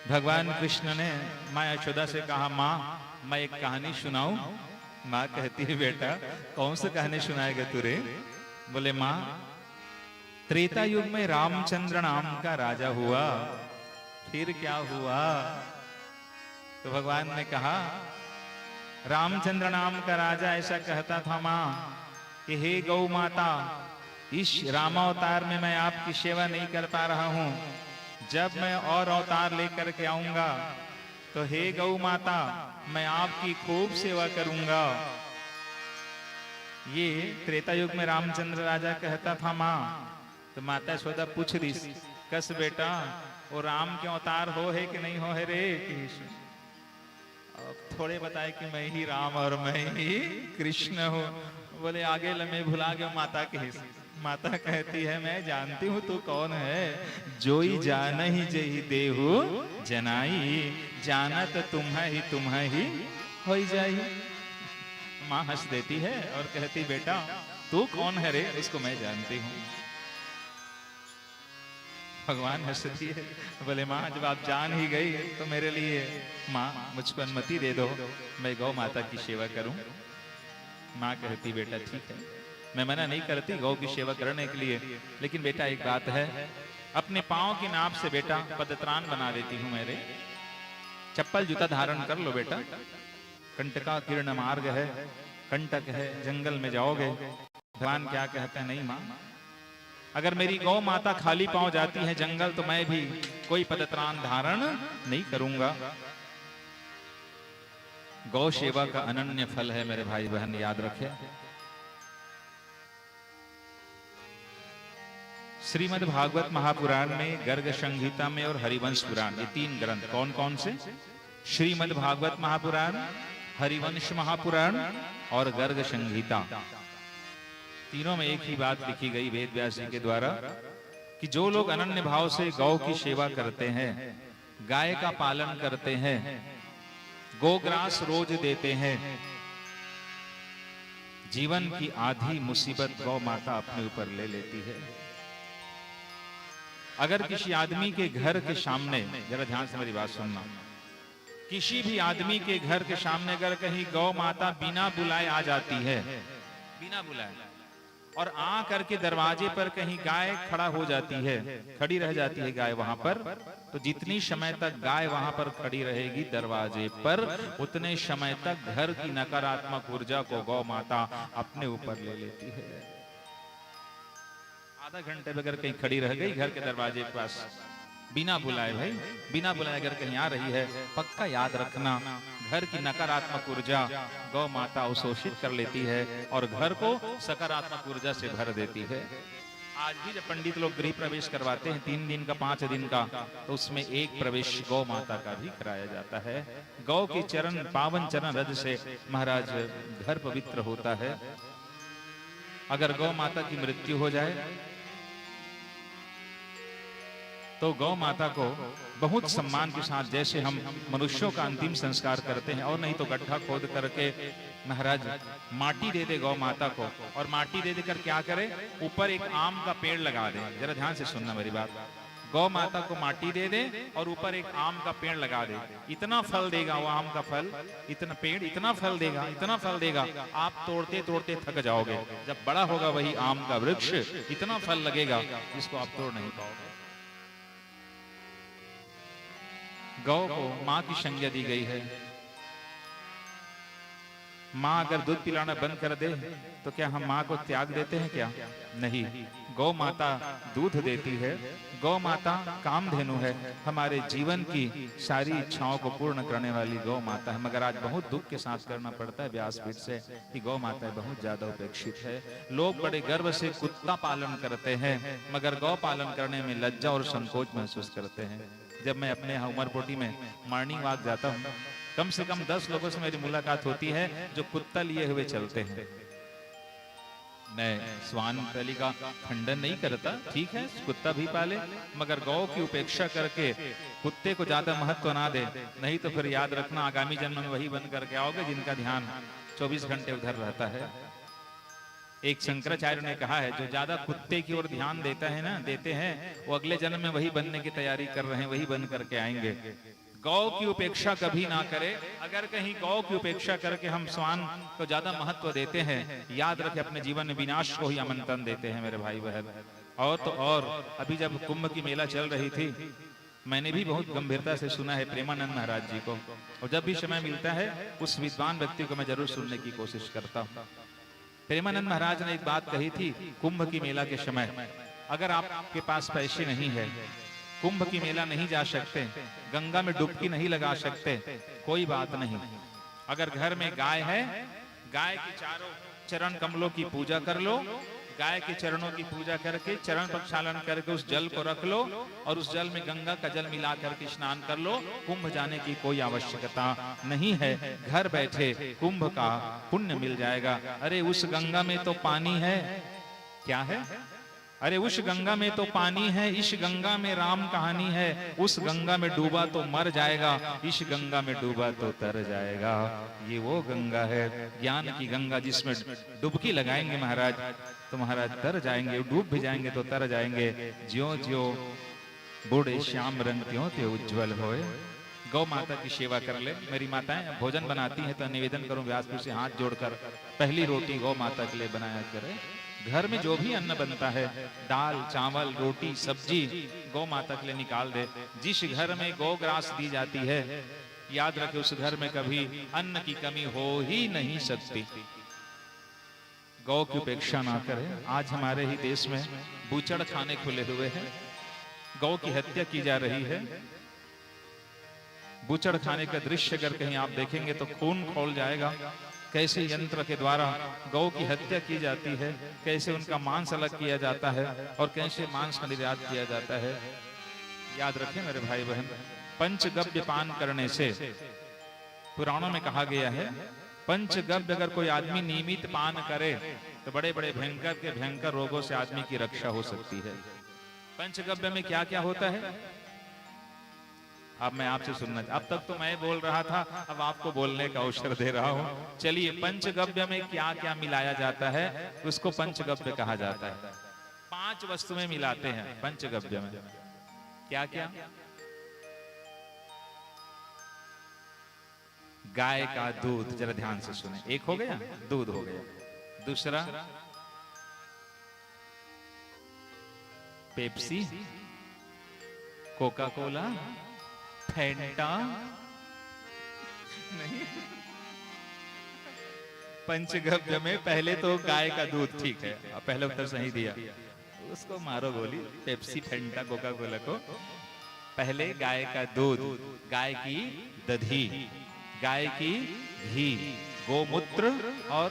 भगवान कृष्ण ने माँ यशोदा से कहा, माँ मैं एक कहानी सुनाऊं? माँ कहती है, बेटा कौन सी कहानी सुनाएगा तू रे? बोले, माँ त्रेता युग में रामचंद्र नाम का राजा हुआ, फिर क्या हुआ? तो भगवान ने कहा, रामचंद्र नाम का राजा ऐसा कहता था माँ कि हे गौ माता, इस रामावतार में मैं आपकी सेवा नहीं कर पा रहा हूं, जब मैं और अवतार लेकर के आऊंगा तो हे गौ माता मैं आपकी खूब सेवा करूंगा। ये त्रेता युग में रामचंद्र राजा कहता था माँ। तो माता यशोदा पूछ रही, कस बेटा वो राम के अवतार हो है कि नहीं हो है रे कृष्ण? थोड़े बताए कि मैं ही राम और मैं ही कृष्ण हूँ। बोले आगे लम्हे भुला गए माता के हिस्से। माता कहती है, मैं जानती हूँ तू कौन है, जोई जान ही जही देहु जनाई, जानत तुम ही हो जाई। माँ हंस देती है और कहती, बेटा तू कौन है रे? इसको मैं जानती हूँ। भगवान हंसती है, बोले माँ जब आप जान ही गई तो मेरे लिए माँ मुझको अनुमति दे दो, मैं गौ माता की सेवा करूं। माँ कहती, बेटा ठीक है, मैं मना नहीं करती गौ की सेवा करने के लिए, लेकिन बेटा एक बात है, अपने पांव की नाप से बेटा पदत्राण बना देती हूँ मेरे। चप्पल जूता धारण कर लो बेटा, कंटका किरण मार्ग है, कंटक है, जंगल में जाओगे। भगवान क्या कहते हैं, नहीं माँ, अगर मेरी गौ माता खाली पांव जाती है जंगल तो मैं भी कोई पदत्राण धारण नहीं करूंगा। गौ सेवा का अनन्य फल है मेरे भाई बहन, याद रखें। श्रीमद् भागवत महापुराण में, गर्ग संहिता में और हरिवंश पुराण, ये तीन ग्रंथ कौन कौन से? श्रीमद् भागवत महापुराण, हरिवंश महापुराण और गर्ग संहिता। तीनों में एक ही बात लिखी गई वेद व्यास जी के द्वारा कि जो लोग अनन्य भाव से गौ की सेवा करते हैं, गाय का पालन करते हैं, गोग्रास रोज देते हैं, जीवन की आधी मुसीबत गौ माता अपने ऊपर ले लेती है। अगर किसी आदमी के घर के सामने, जरा ध्यान से मेरी बात सुनना, किसी भी आदमी के घर के सामने अगर कहीं गौ माता बिना बुलाए आ जाती है, बिना बुलाए, और आ करके दरवाजे पर कहीं गाय खड़ा हो जाती है, खड़ी रह जाती है गाय वहां पर, तो जितनी समय तक गाय वहां पर खड़ी रहेगी दरवाजे पर, उतने समय तक घर की नकारात्मक ऊर्जा को गौ माता अपने ऊपर ले लेती है। आधा घंटे अगर कहीं खड़ी रह गई घर के दरवाजे के पास बिना बुलाए, भाई बिना बुलाए अगर कहीं आ रही है, पक्का याद रखना घर की नकारात्मक ऊर्जा गौ माता अवशोषित कर लेती है और घर को सकारात्मक ऊर्जा से भर देती है। आज भी जब पंडित लोग गृह प्रवेश करवाते हैं 3 दिन का 5 दिन का, तो उसमें एक प्रवेश गौ माता का भी कराया जाता है। गौ के चरण, पावन चरण रज से महाराज घर पवित्र होता है। अगर गौ माता की मृत्यु हो जाए तो गौ माता को बहुत सम्मान के साथ, जैसे हम मनुष्यों का अंतिम संस्कार करते हैं, और नहीं तो गड्ढा खोद करके महाराज माटी दे दे गौ माता को, और माटी दे देकर क्या करे, ऊपर एक आम का पेड़ लगा दे। जरा ध्यान से सुनना मेरी बात। गौ माता को माटी दे दे और ऊपर एक आम का पेड़ लगा दे। इतना फल देगा वो आम का फल, इतना पेड़ इतना फल देगा, इतना फल देगा, आप तोड़ते तोड़ते थक जाओगे। जब बड़ा होगा वही आम का वृक्ष, इतना फल लगेगा जिसको आप तोड़ नहीं पाओगे। गौ को मां की संज्ञा दी गई है। मां अगर दूध पिलाना बंद कर दे तो क्या हम मां को त्याग देते हैं क्या? नहीं। गौ माता दूध देती है, गौ माता कामधेनु है, हमारे जीवन की सारी इच्छाओं को पूर्ण करने वाली गौ माता है। मगर आज बहुत दुख के साथ करना पड़ता है व्यासपीठ से कि गौ माता बहुत ज्यादा उपेक्षित है। लोग बड़े गर्व से कुत्ता पालन करते हैं, मगर गौ पालन करने में लज्जा और संकोच महसूस करते हैं। जब मैं अपने यहाँ उमरपोटी में मॉर्निंग वॉक जाता हूँ, कम से कम 10 लोगों से मेरी मुलाकात होती है जो कुत्ता लिए हुए चलते हैं। मैं स्वान प्रली का खंडन नहीं करता, ठीक है कुत्ता भी पाले, मगर गौ की उपेक्षा करके कुत्ते को ज्यादा महत्व ना दे, नहीं तो फिर याद रखना आगामी जन्म में वही बन करके आओगे जिनका ध्यान 24 घंटे उधर रहता है। एक शंकराचार्य ने कहा है, जो ज्यादा कुत्ते की ओर ध्यान देता है ना, देते हैं, वो अगले जन्म में वही बनने की तैयारी कर रहे हैं, वही बन करके आएंगे। गौ की उपेक्षा कभी ना करे। अगर कहीं गौ की उपेक्षा करके हम स्वान को ज्यादा महत्व देते हैं, याद रखें अपने जीवन में विनाश को ही आमंत्रण देते हैं मेरे भाई बहन। और तो और अभी जब कुंभ की मेला चल रही थी, मैंने भी बहुत गंभीरता से सुना है प्रेमानंद महाराज जी को, और जब भी समय मिलता है उस विद्वान व्यक्ति को मैं जरूर सुनने की कोशिश करता हूँ। प्रेमानंद महाराज ने एक बात कही थी, कुंभ की मेला के समय अगर आपके पास पैसे नहीं है, कुंभ की मेला नहीं जा सकते, गंगा में डुबकी नहीं लगा सकते, कोई बात नहीं। अगर घर में गाय है, गाय के चारों चरण कमलों की पूजा कर लो, गाय के चरणों की पूजा करके चरण प्रक्षालन करके उस जल को रख लो और उस जल में गंगा का जल मिला करके स्नान कर लो। कुंभ जाने की कोई आवश्यकता नहीं है, घर बैठे कुंभ का पुण्य मिल जाएगा। अरे उस गंगा में तो पानी है, क्या है? अरे उस गंगा में तो पानी है, इस गंगा में राम कहानी है। उस गंगा में डूबा तो मर जाएगा, इस गंगा में डूबा तो तर जाएगा। ये वो गंगा है ज्ञान की गंगा, जिसमें डुबकी लगाएंगे महाराज तो महाराज तर जाएंगे, डूब भी जाएंगे तो तर जाएंगे। ज्यो ज्यो बूढ़े श्याम रंग त्यों त्यों उज्जवल होए। गौ माता की सेवा कर ले। मेरी माताएं भोजन बनाती हैं तो निवेदन करूं व्यासपीठ से हाथ जोड़कर, पहली रोटी गौ माता के लिए बनाया करे। घर में जो भी अन्न बनता है, दाल चावल रोटी सब्जी, गौ माता के लिए निकाल दे। जिस घर में गौ ग्रास दी जाती है, याद रखे उस घर में कभी अन्न की कमी हो ही नहीं सकती। गौ की उपेक्षा ना करें। आज हमारे ही देश में बूचड़ खाने खुले हुए हैं, गौ की हत्या की जा रही है। बूचड़ खाने का दृश्य अगर कहीं आप देखेंगे तो खून खौल जाएगा। कैसे यंत्र के द्वारा गौ की हत्या की जाती है, कैसे उनका मांस अलग किया जाता है और कैसे मांस का निर्यात किया जाता है। याद रखें मेरे भाई बहन, पंचगव्य पान करने से पुराणों में कहा गया है, पंचगव्य अगर कोई आदमी नियमित पान करे तो बड़े बड़े भयंकर के भयंकर रोगों से आदमी की रक्षा हो सकती है। पंचगव्य में क्या क्या होता है अब मैं आपसे सुनना, अब तक तो मैं बोल रहा था, अब आपको बोलने का अवसर दे रहा हूं। चलिए, पंचगव्य में क्या क्या मिलाया जाता है, उसको पंचगव्य कहा जाता है। 5 वस्तुएं मिलाते हैं पंचगव्य में। क्या क्या? गाय का दूध, जरा ध्यान से सुने। एक हो गया, दूध हो गया। दूसरा पेप्सी, कोका कोला, फेंटा नहीं। पंचगव्य में पहले तो गाय का दूध, ठीक है, पहले उत्तर सही दिया, उसको मारो गोली। पेप्सी फेंटा कोका कोला को पहले गाय का दूध, गाय की दधी, गाय की घी, गोमूत्र और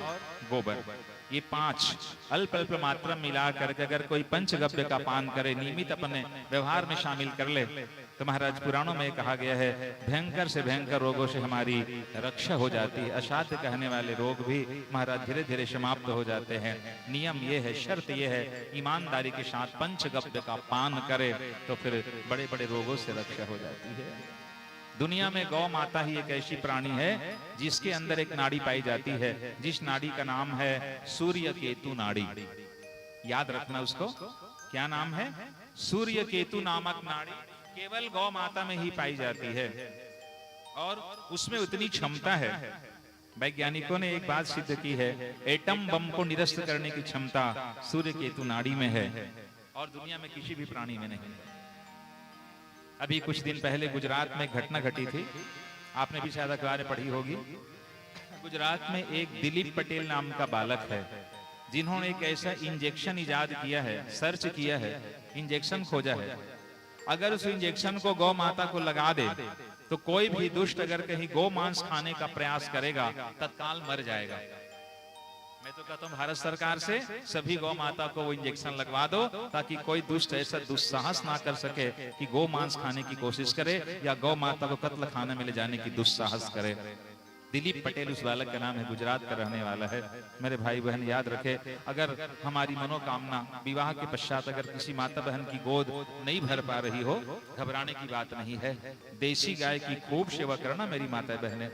गोबर, ये 5 अल्प अल्प मात्रा मिला करके अगर कोई पंचगव्य का पान करे, नियमित अपने व्यवहार में शामिल कर ले, तो महाराज पुराणों में कहा गया है भयंकर से भयंकर रोगों से हमारी रक्षा हो जाती है। असाध्य कहने वाले रोग भी महाराज धीरे धीरे समाप्त हो जाते हैं। नियम ये है, शर्त ये है, ईमानदारी के साथ पंचगव्य का पान करे तो फिर बड़े बड़े रोगों से रक्षा हो जाती है। दुनिया में गौ माता ही एक ऐसी प्राणी है जिसके अंदर एक नाड़ी पाई जाती है, जिस नाड़ी का नाम है सूर्य केतु नाड़ी। याद रखना उसको, क्या नाम है? सूर्य केतु नामक नाड़ी केवल गौ माता में ही पाई जाती है और उसमें उतनी क्षमता है। वैज्ञानिकों ने एक बात सिद्ध की है, एटम बम को निरस्त करने की क्षमता सूर्य केतु नाड़ी में है और दुनिया में किसी भी प्राणी में नहीं है। अभी कुछ दिन पहले गुजरात में घटना घटी थी, आपने भी शायद अखबार में पढ़ी होगी। गुजरात में एक दिलीप पटेल नाम का बालक है, जिन्होंने एक ऐसा इंजेक्शन इजाद किया है, सर्च किया है, इंजेक्शन खोजा है। अगर उस इंजेक्शन को गौ माता को लगा दे तो कोई भी दुष्ट अगर कहीं गौ मांस खाने का प्रयास करेगा तत्काल मर जाएगा। मैं तो कहता हूं भारत सरकार से सभी गौ माता को वो इंजेक्शन लगवा दो ताकि कोई दुष्ट ऐसा दुस्साहस ना कर सके कि गौ मांस खाने की कोशिश करे या गौ माता को कत्ल खाने में ले जाने की दुस्साहस करे। दिलीप पटेल उस बालक का नाम है, गुजरात का रहने वाला है। मेरे भाई बहन याद रखे, अगर हमारी मनोकामना विवाह के पश्चात अगर किसी माता बहन की गोद नहीं भर पा रही हो, घबराने की बात नहीं है। देसी गाय की खूब सेवा करना मेरी माता बहने,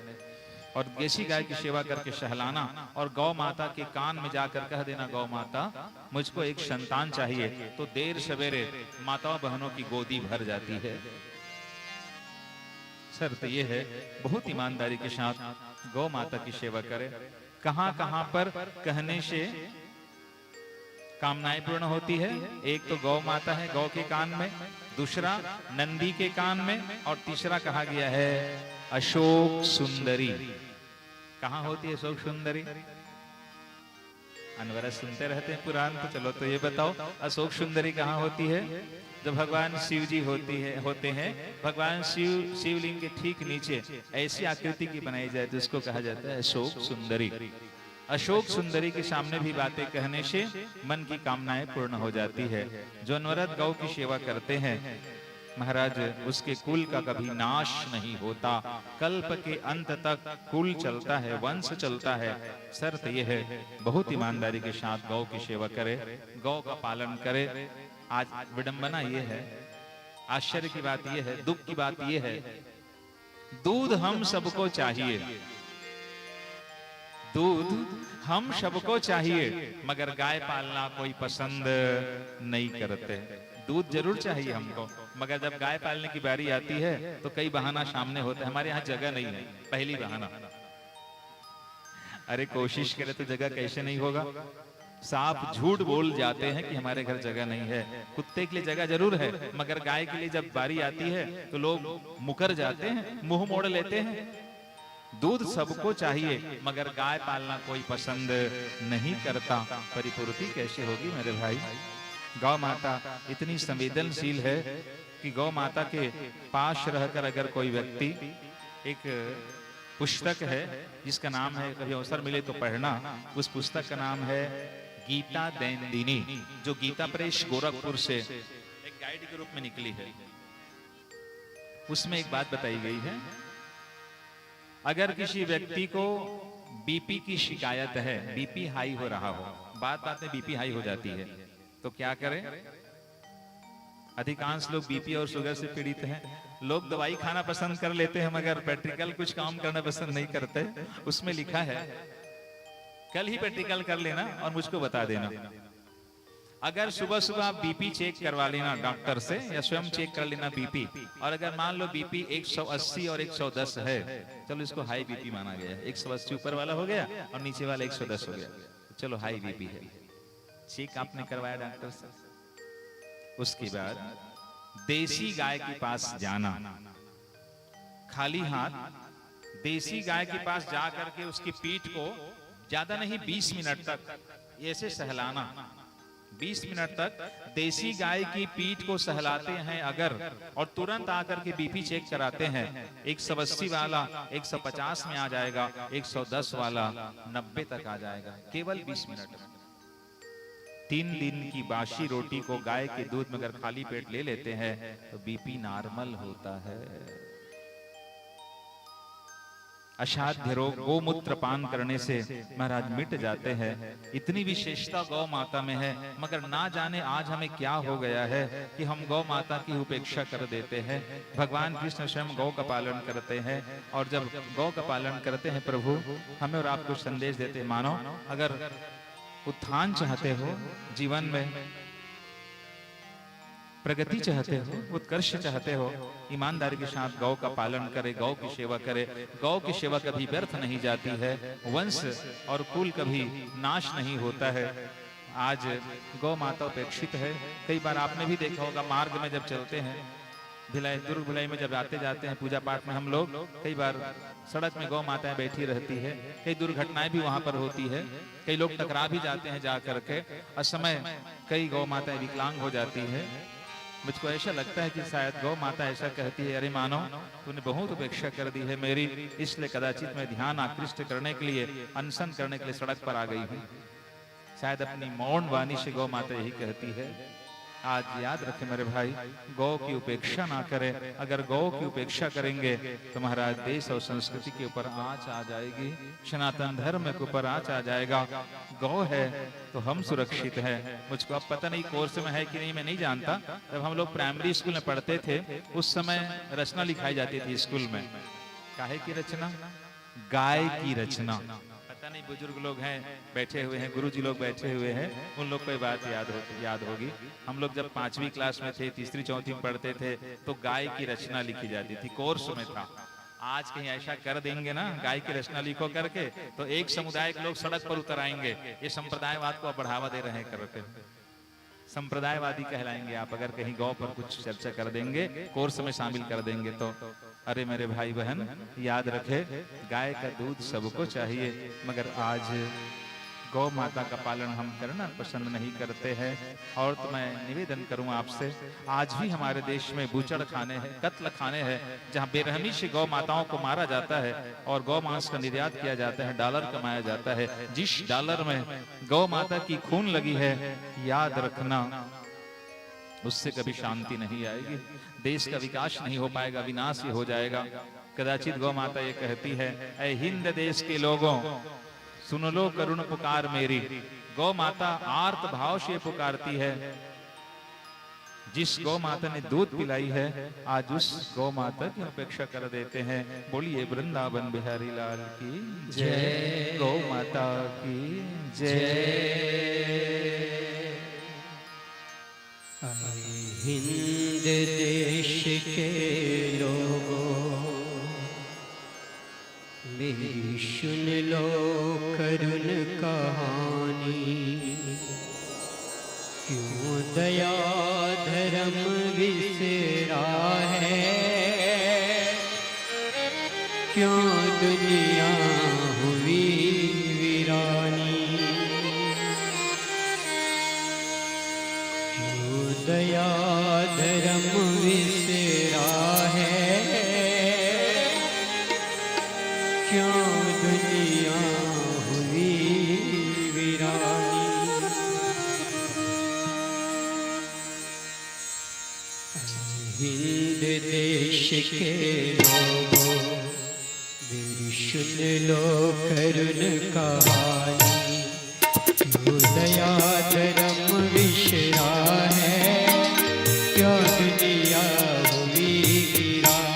और देसी गाय की सेवा करके सहलाना और गौ माता के कान में जाकर कह देना, गौ माता मुझको एक संतान चाहिए, तो देर सवेरे माताओं बहनों की गोदी भर जाती है। शर्त ये है बहुत ईमानदारी के साथ गौ माता की सेवा करें। कहां कहां पर कहने से कामनाएं पूर्ण होती है? एक तो गौ माता है, गौ के कान में, दूसरा नंदी के कान में, और तीसरा कहा गया है अशोक सुंदरी। कहां होती है अशोक सुंदरी? अनवरत सुनते रहते हैं पुराण, तो चलो तो ये बताओ अशोक सुंदरी कहाँ होती है? जब भगवान शिव जी होते हैं, भगवान शिवलिंग के ठीक नीचे ऐसी आकृति की बनाई जाए तो उसको कहा जाता है अशोक सुंदरी। अशोक सुंदरी के सामने भी बातें कहने से मन की कामनाएं पूर्ण हो जाती है। जो अनवरत गौ की सेवा करते हैं महाराज, उसके कुल का कभी नाश नहीं होता, कल्प के अंत तक कुल चलता है, वंश चलता है। शर्त यह है बहुत ईमानदारी के साथ गौ की सेवा करे, गौ का पालन करे। आज विडंबना ये है, आश्चर्य की बात यह है, दुख की बात यह है, दूध हम सबको चाहिए, दूध हम सबको चाहिए, मगर गाय पालना कोई पसंद नहीं करते। दूध जरूर चाहिए हमको, मगर जब गाय पालने की बारी आती है तो कई बहाना सामने होता है, हमारे यहाँ जगह नहीं है, पहली बहाना। अरे कोशिश करे तो जगह कैसे नहीं होगा? सांप झूठ बोल जाते हैं कि हमारे घर जगह नहीं है। कुत्ते के लिए जगह जरूर है, मगर गाय के लिए जब बारी आती है तो लोग मुकर जाते हैं, मुंह मोड़ लेते हैं। दूध सबको चाहिए, मगर गाय पालना कोई पसंद नहीं करता। परिपूर्ति कैसे होगी मेरे भाई? गौ माता इतनी संवेदनशील है कि गौ माता के पास रहकर अगर कोई व्यक्ति, एक पुस्तक है जिसका नाम है, कभी अवसर मिले तो पढ़ना, उस पुस्तक का नाम है गीता दैनंदिनी, जो गीता प्रेस गोरखपुर से एक गाइड के रूप में निकली है। उसमें एक बात बताई गई है, अगर किसी व्यक्ति को बीपी की शिकायत है, बीपी हाई हो रहा हो, बात बात में बीपी हाई हो जाती है, तो क्या करें? अधिकांश लोग बीपी और शुगर से पीड़ित हैं। लोग दवाई खाना पसंद कर लेते हैं, मगर प्रैक्टिकल कुछ काम करना पसंद नहीं करते। उसमें लिखा है कल ही प्रैक्टिकल कर लेना और मुझको बता देना। अगर सुबह सुबह आप बीपी चेक करवा लेना डॉक्टर से, या स्वयं चेक कर लेना बीपी, और अगर मान लो बीपी 180 और 110 है, चलो इसको हाई बीपी माना गया, 180 ऊपर वाला हो गया और नीचे वाला 110 हो गया, चलो हाई बीपी है। चेक आपने करवाया डॉक्टर से, उसके बाद देसी गाय के पास जाना, खाली हाथ देसी गाय के पास जा करके उसकी पीठ को ज्यादा नहीं 20 मिनट तक ऐसे सहलाना, 20 मिनट तक देसी गाय की पीठ को सहलाते हैं अगर, और तुरंत आकर के बीपी चेक कराते हैं, 180 वाला 150 में आ जाएगा, 110 वाला 90 तक आ जाएगा, केवल 20 मिनट में। 3 दिन की बासी रोटी को गाय के दूध में अगर खाली पेट ले लेते हैं तो बीपी नॉर्मल होता है। असाध्य रोग गोमूत्र पान करने से महाराज मिट जाते हैं। इतनी विशेषता गौ माता में है, मगर ना जाने आज हमें क्या हो गया है कि हम गौ माता की उपेक्षा कर देते हैं। भगवान कृष्ण स्वयं गौ का पालन करते हैं, और जब गौ का पालन करते हैं प्रभु हमें और आपको संदेश देते हैं, मानो अगर उत्थान चाहते हो जीवन में, प्रगति चाहते हो, उत्कर्ष चाहते हो, ईमानदारी के साथ गौ का पालन करे, गौ की सेवा करे। गौ की सेवा कभी व्यर्थ नहीं जाती है, वंश और कुल कभी नाश नहीं होता है। आज गौ माता उपेक्षित है। कई बार आपने भी देखा होगा, मार्ग में जब चलते हैं, भिलाई दुर्ग भिलाई में जब आते जाते हैं पूजा पाठ में हम लोग, कई बार सड़क में गौ माताएं बैठी रहती है, कई दुर्घटनाएं भी वहां पर होती है, कई लोग टकरा भी जाते हैं जा करके, असमय कई गौ माताएं विकलांग हो जाती है। मुझको ऐसा लगता है कि शायद गौ माता ऐसा कहती है, अरे मानो तूने बहुत उपेक्षा कर दी है मेरी, इसलिए कदाचित मैं ध्यान आकृष्ट करने के लिए, अनशन करने के लिए सड़क पर आ गई हूँ। शायद अपनी मौन वाणी से गौ माता यही कहती है। आज याद रखें मेरे भाई, गौ की उपेक्षा ना करें। अगर गौ की उपेक्षा करेंगे तो महाराज देश और संस्कृति के ऊपर आंच आ जाएगी, सनातन धर्म के ऊपर आंच आ जाएगा। गौ है तो हम सुरक्षित हैं। मुझको अब पता नहीं कोर्स में है कि नहीं, मैं नहीं जानता। जब हम लोग प्राइमरी स्कूल में पढ़ते थे उस समय रचना लिखाई जाती थी स्कूल में। काहे की रचना? गाय की रचना। पता नहीं बुजुर्ग लोग हैं बैठे हुए हैं, गुरुजी लोग बैठे हुए हैं, उन लोग को ये बात याद होगी। हम लोग जब 5वीं क्लास में थे, तीसरी चौथी में पढ़ते थे, तो गाय की रचना लिखी जाती थी, कोर्स में था। आज कहीं ऐसा कर देंगे ना, गाय की रचना लिखो करके, तो एक समुदाय के लोग सड़क पर उतर आएंगे। ये संप्रदायवाद को बढ़ावा दे रहे हैं करके, संप्रदायवादी कहलाएंगे आप अगर कहीं गौ पर कुछ चर्चा कर देंगे, कोर्स में शामिल कर देंगे तो। अरे मेरे भाई बहन, याद रखे गाय का दूध सबको चाहिए, मगर आज गौ माता का पालन हम करना पसंद नहीं करते हैं। और तो मैं निवेदन करूं आपसे, आज भी हमारे देश में बूचड़ खाने हैं, कत्ल खाने हैं, जहां बेरहमी से गौ माताओं को मारा जाता है और गौ मांस का निर्यात किया जाता है, डॉलर कमाया जाता है। जिस डॉलर में गौ माता की खून लगी है, याद रखना उससे कभी शांति नहीं आएगी, देश का विकास नहीं हो पाएगा, विनाश ही हो जाएगा। कदाचित गौ माता ये कहती है, ऐ हिंद देश के लोगों सुन लो करुण पुकार मेरी। गौ माता आर्त भाव से पुकारती है। जिस गौ माता ने दूध पिलाई है, आज उस गौ माता की अपेक्षा कर देते हैं। बोलिए वृंदावन बिहारी लाल की जय, गौ माता की जय। हिंद देश के लोगों मेरी सुन लो करुण कहानी। क्यों दया धर्म विसरा है, क्यों दुनिया हुई वीरानी। क्यों दया धर्म विसरा है, क्यों दुनिया हुई वीरानी। हिंद देश के लोगों मेरी सुन लो करुण कहानी। क्यों दया धर्म विसरा है, क्यों दुनिया हुई वीरानी।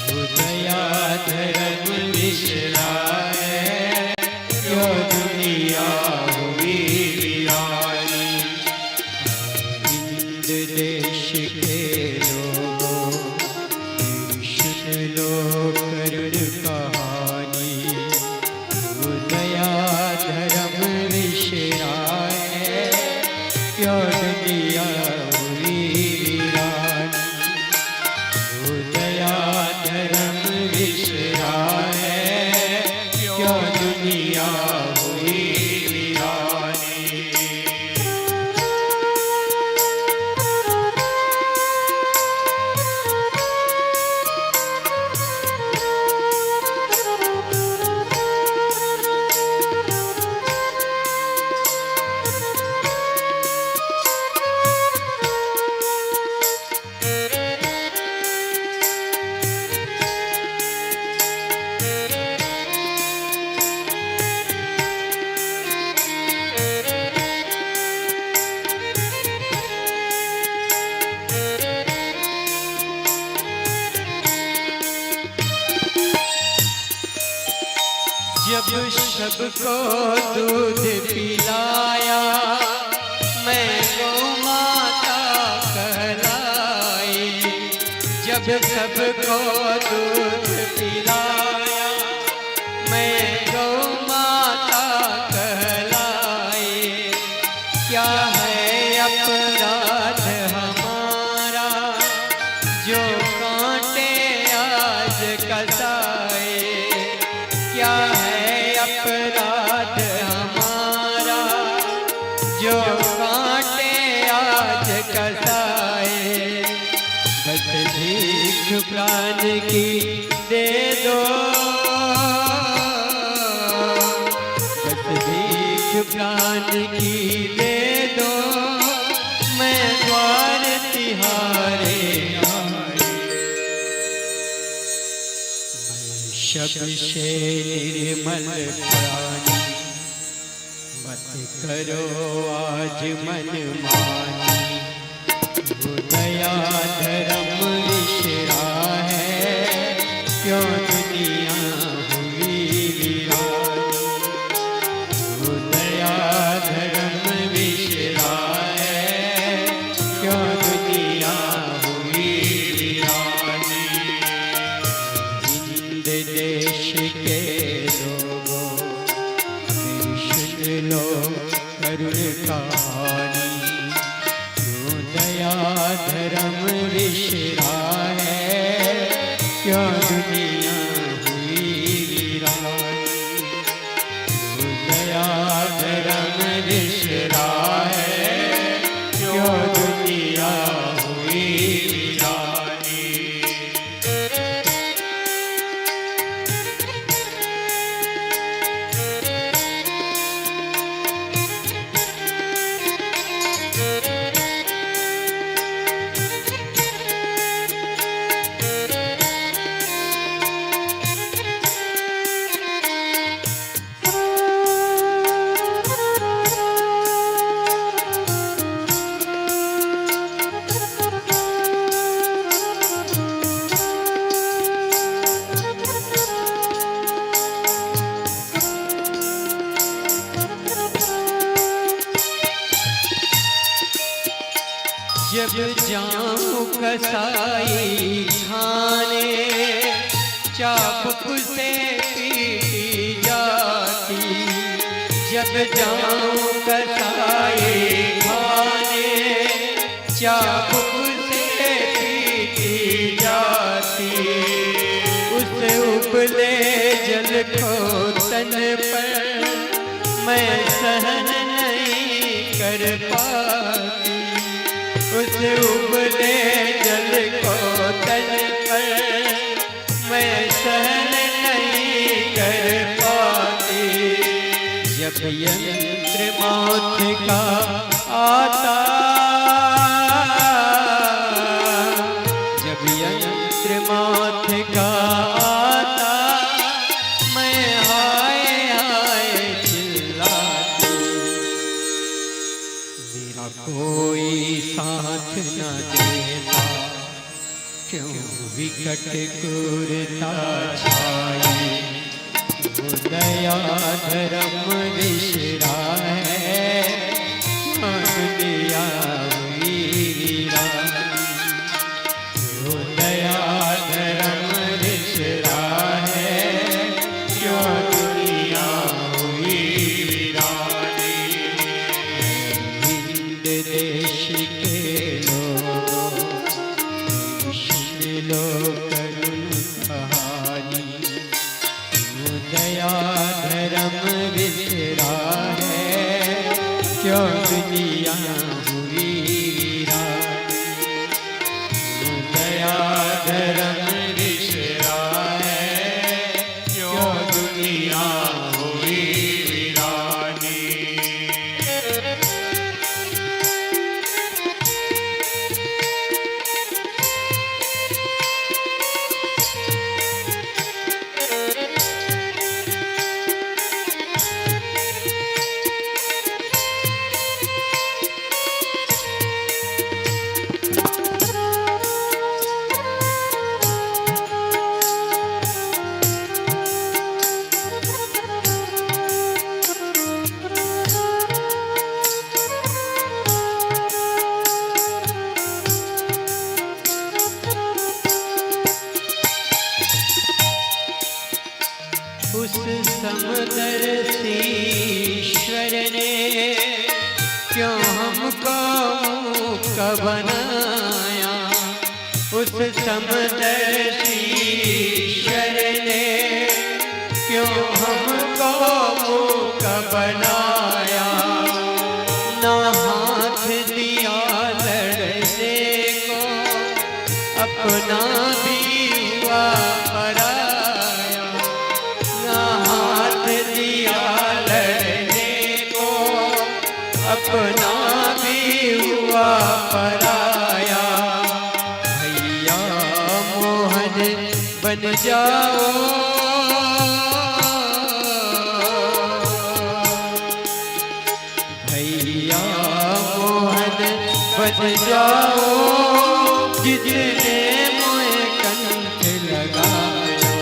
क्यों दया धर्म विसरा है, क्यों दुनिया हुई वीरानी। हिंद देश के लोगों मेरी सुन लो करुण कहानी। क्यों दया धर्म विसरा है, क्यों दुनिया हुई वीरानी। क्यों दया धर्म विसरा है, क्यों दुनिया हुई वीरानी। सबको दूध पिलाया, मैं गौ माता कहलाई। जब सबको दूध पिलाया, मैं गौ माता कहलाई। क्या है अपराध हमारा जो कांटे आज कसाए? क्या है अपराध हमारा जो कांटे आज कसाए? बस भीख प्राण की दे दो, बस भीख प्राण की दे दो, मैं द्वार तिहारे आए। शब्द से निर्मल प्राणी, मत करो आज मन मानी। वो दया धर्म विश्रा है, क्यों दुनिया हुई वीरानी। वो दया धर्म विश्रा है, क्यों दुनिया हुई वीरानी। हिंद देश के लोगों, सुन लो करुण कहानी। क्यों दया धर्म विश्रा है, क्यों दुनिया हुई वीरानी। क्यों दया धर्म विश्रा है, क्यों दुनिया हुई वीरानी। जब जाऊं कसाई खाने, चाबुक से पीटी जाती। जब जाऊं कसाई खाने, चाबुक से पीटी जाती। उस उबले जल को तन पर मैं सहन नहीं कर पाती। उस उबले जल को तन पर मैं सहन नहीं कर पाती। जब यंत्र मौत का आता, जब यंत्र मौत का आता, मैं हाय हाय चिल्लाती। मेरा कोई साथ न देता, क्यों विकट क्रूरता छाई। वो दया धर्म विश्रा है, क्यों दुनिया हुई वीरानी। वो दया धर्म विश्रा है, क्यों दुनिया हुई वीरानी। हिंद देश के लोगों, सुन लो करुण कहानी। वो दया धर्म विश्रा है, क्यों दुनिया हुई वीरानी। वो दया धर्म विश्रा है, क्यों दुनिया हुई वीरानी। बनाया, उस समदर्शी ईश्वर ने क्यों हमको मूक बनाया। ना हाथ दिया लड़ने को, अपना भी हुआ पराया। ना हाथ दिया लड़ने को, अपना भी हुआ पराया। भैया मोहन बन जाओ, भैया मोहन बन जाओ, जितने मोए कंठ लगाया।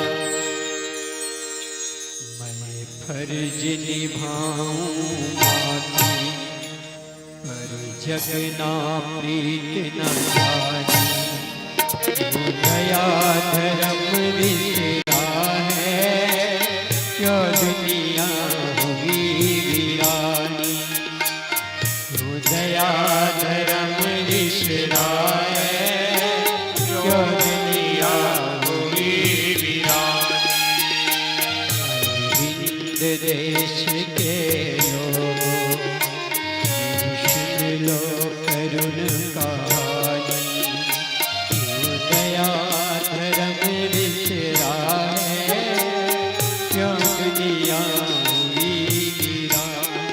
मैं फर्ज निभाऊं माती, पर जगना प्रीत न जानी। दया धर्म विसरा है, क्यों दुनिया हुई वीरानी। दया धर्म विसरा है, क्यों दुनिया हुई वीरानी। हिंद देश के लोगों, सुन लो करुण कहानी। दया धर्म विसरा है, क्यों दुनिया हुई वीरानी।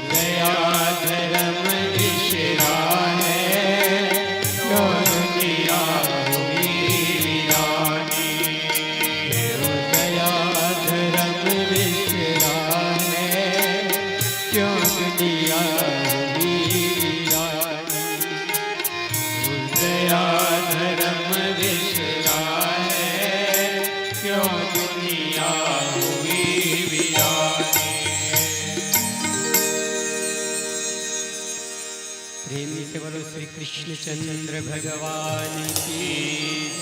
दया धर्म विसरा है, क्यों दुनिया हुई वीरानी। दया धर्म विसरा है, क्यों दुनिया हुई वीरानी। दया धर्म विसरा है, क्यों दुनिया हुई वीरानी। प्रेम से बोलो श्री कृष्णचंद्र भगवान की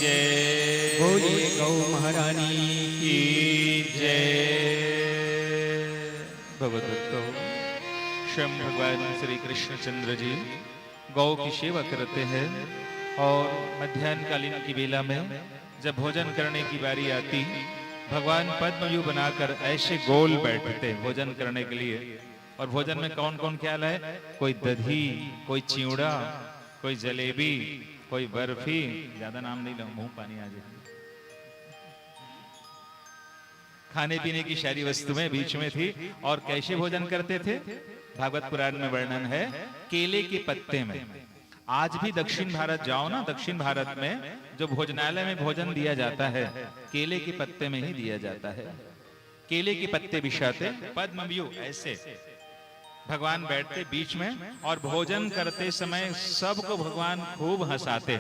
जय। बोलिए गौ महारानी की जय। भगवद्भक्तों, स्वयं भगवान श्री कृष्णचंद्र जी गौ की सेवा करते हैं और मध्याह्नकालीन की बेला में जब भोजन करने की बारी आती, भगवान पद्मव्यूह बनाकर ऐसे गोल बैठते भोजन करने के लिए। और भोजन में कौन कौन क्या लाए? कोई दही, कोई चिवड़ा, कोई जलेबी, कोई बर्फी। ज्यादा नाम नहीं लो, मुंह पानी आ जाए। खाने पीने की सारी वस्तुएं बीच में थी। और कैसे भोजन करते थे? भागवत पुराण में वर्णन है, केले के पत्ते में। आज भी दक्षिण भारत जाओ ना, दक्षिण भारत में जो भोजनालय में भोजन दिया जाता है, केले के पत्ते में ही दिया जाता है। केले के पत्ते बिछाते, पद्मव्यूह ऐसे भगवान बैठते बीच में, और भोजन करते समय सबको भगवान खूब हंसाते।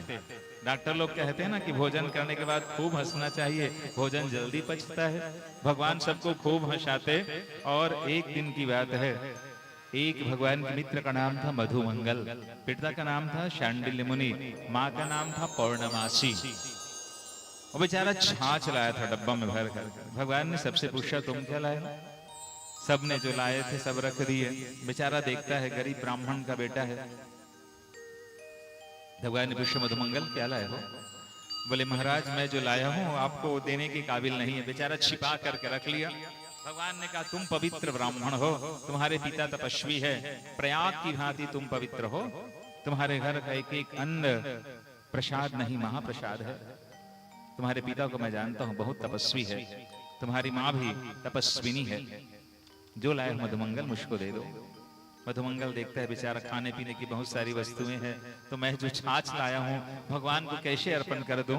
डॉक्टर लोग कहते हैं ना कि भोजन करने के बाद खूब हंसना चाहिए, भोजन जल्दी पचता है। भगवान सबको खूब हंसाते। और एक दिन की बात है, एक भगवान के मित्र का नाम था मधुमंगल, पिता का नाम था शांडिल्य मुनि, माँ का नाम था पौर्णमासी। वो बेचारा छाछ लाया था डब्बा में भर कर। भगवान ने सबसे पूछा, तुम क्या लाए? सबने जो लाए थे सब रख दिए। बेचारा देखता है गरीब ब्राह्मण का बेटा है। भगवान ने पूछा, मधुमंगल क्या लाए हो? बोले, महाराज मैं जो लाया हूँ आपको देने के काबिल नहीं है। बेचारा छिपा करके रख लिया। भगवान ने कहा, तुम पवित्र ब्राह्मण हो, तुम्हारे पिता तपस्वी है, प्रयाग की भांति तुम पवित्र हो, तुम्हारे घर का एक एक अन्न प्रसाद नहीं महाप्रसाद है। तुम्हारे पिता को मैं जानता हूँ, बहुत तपस्वी है, तुम्हारी माँ भी तपस्विनी है। जो लाए मधुमंगल मुझको दे दो। मधुमंगल देखता है बेचारा खाने पीने की बहुत सारी वस्तुएं हैं, तो मैं जो छाछ लाया हूँ भगवान को कैसे अर्पण कर दूं?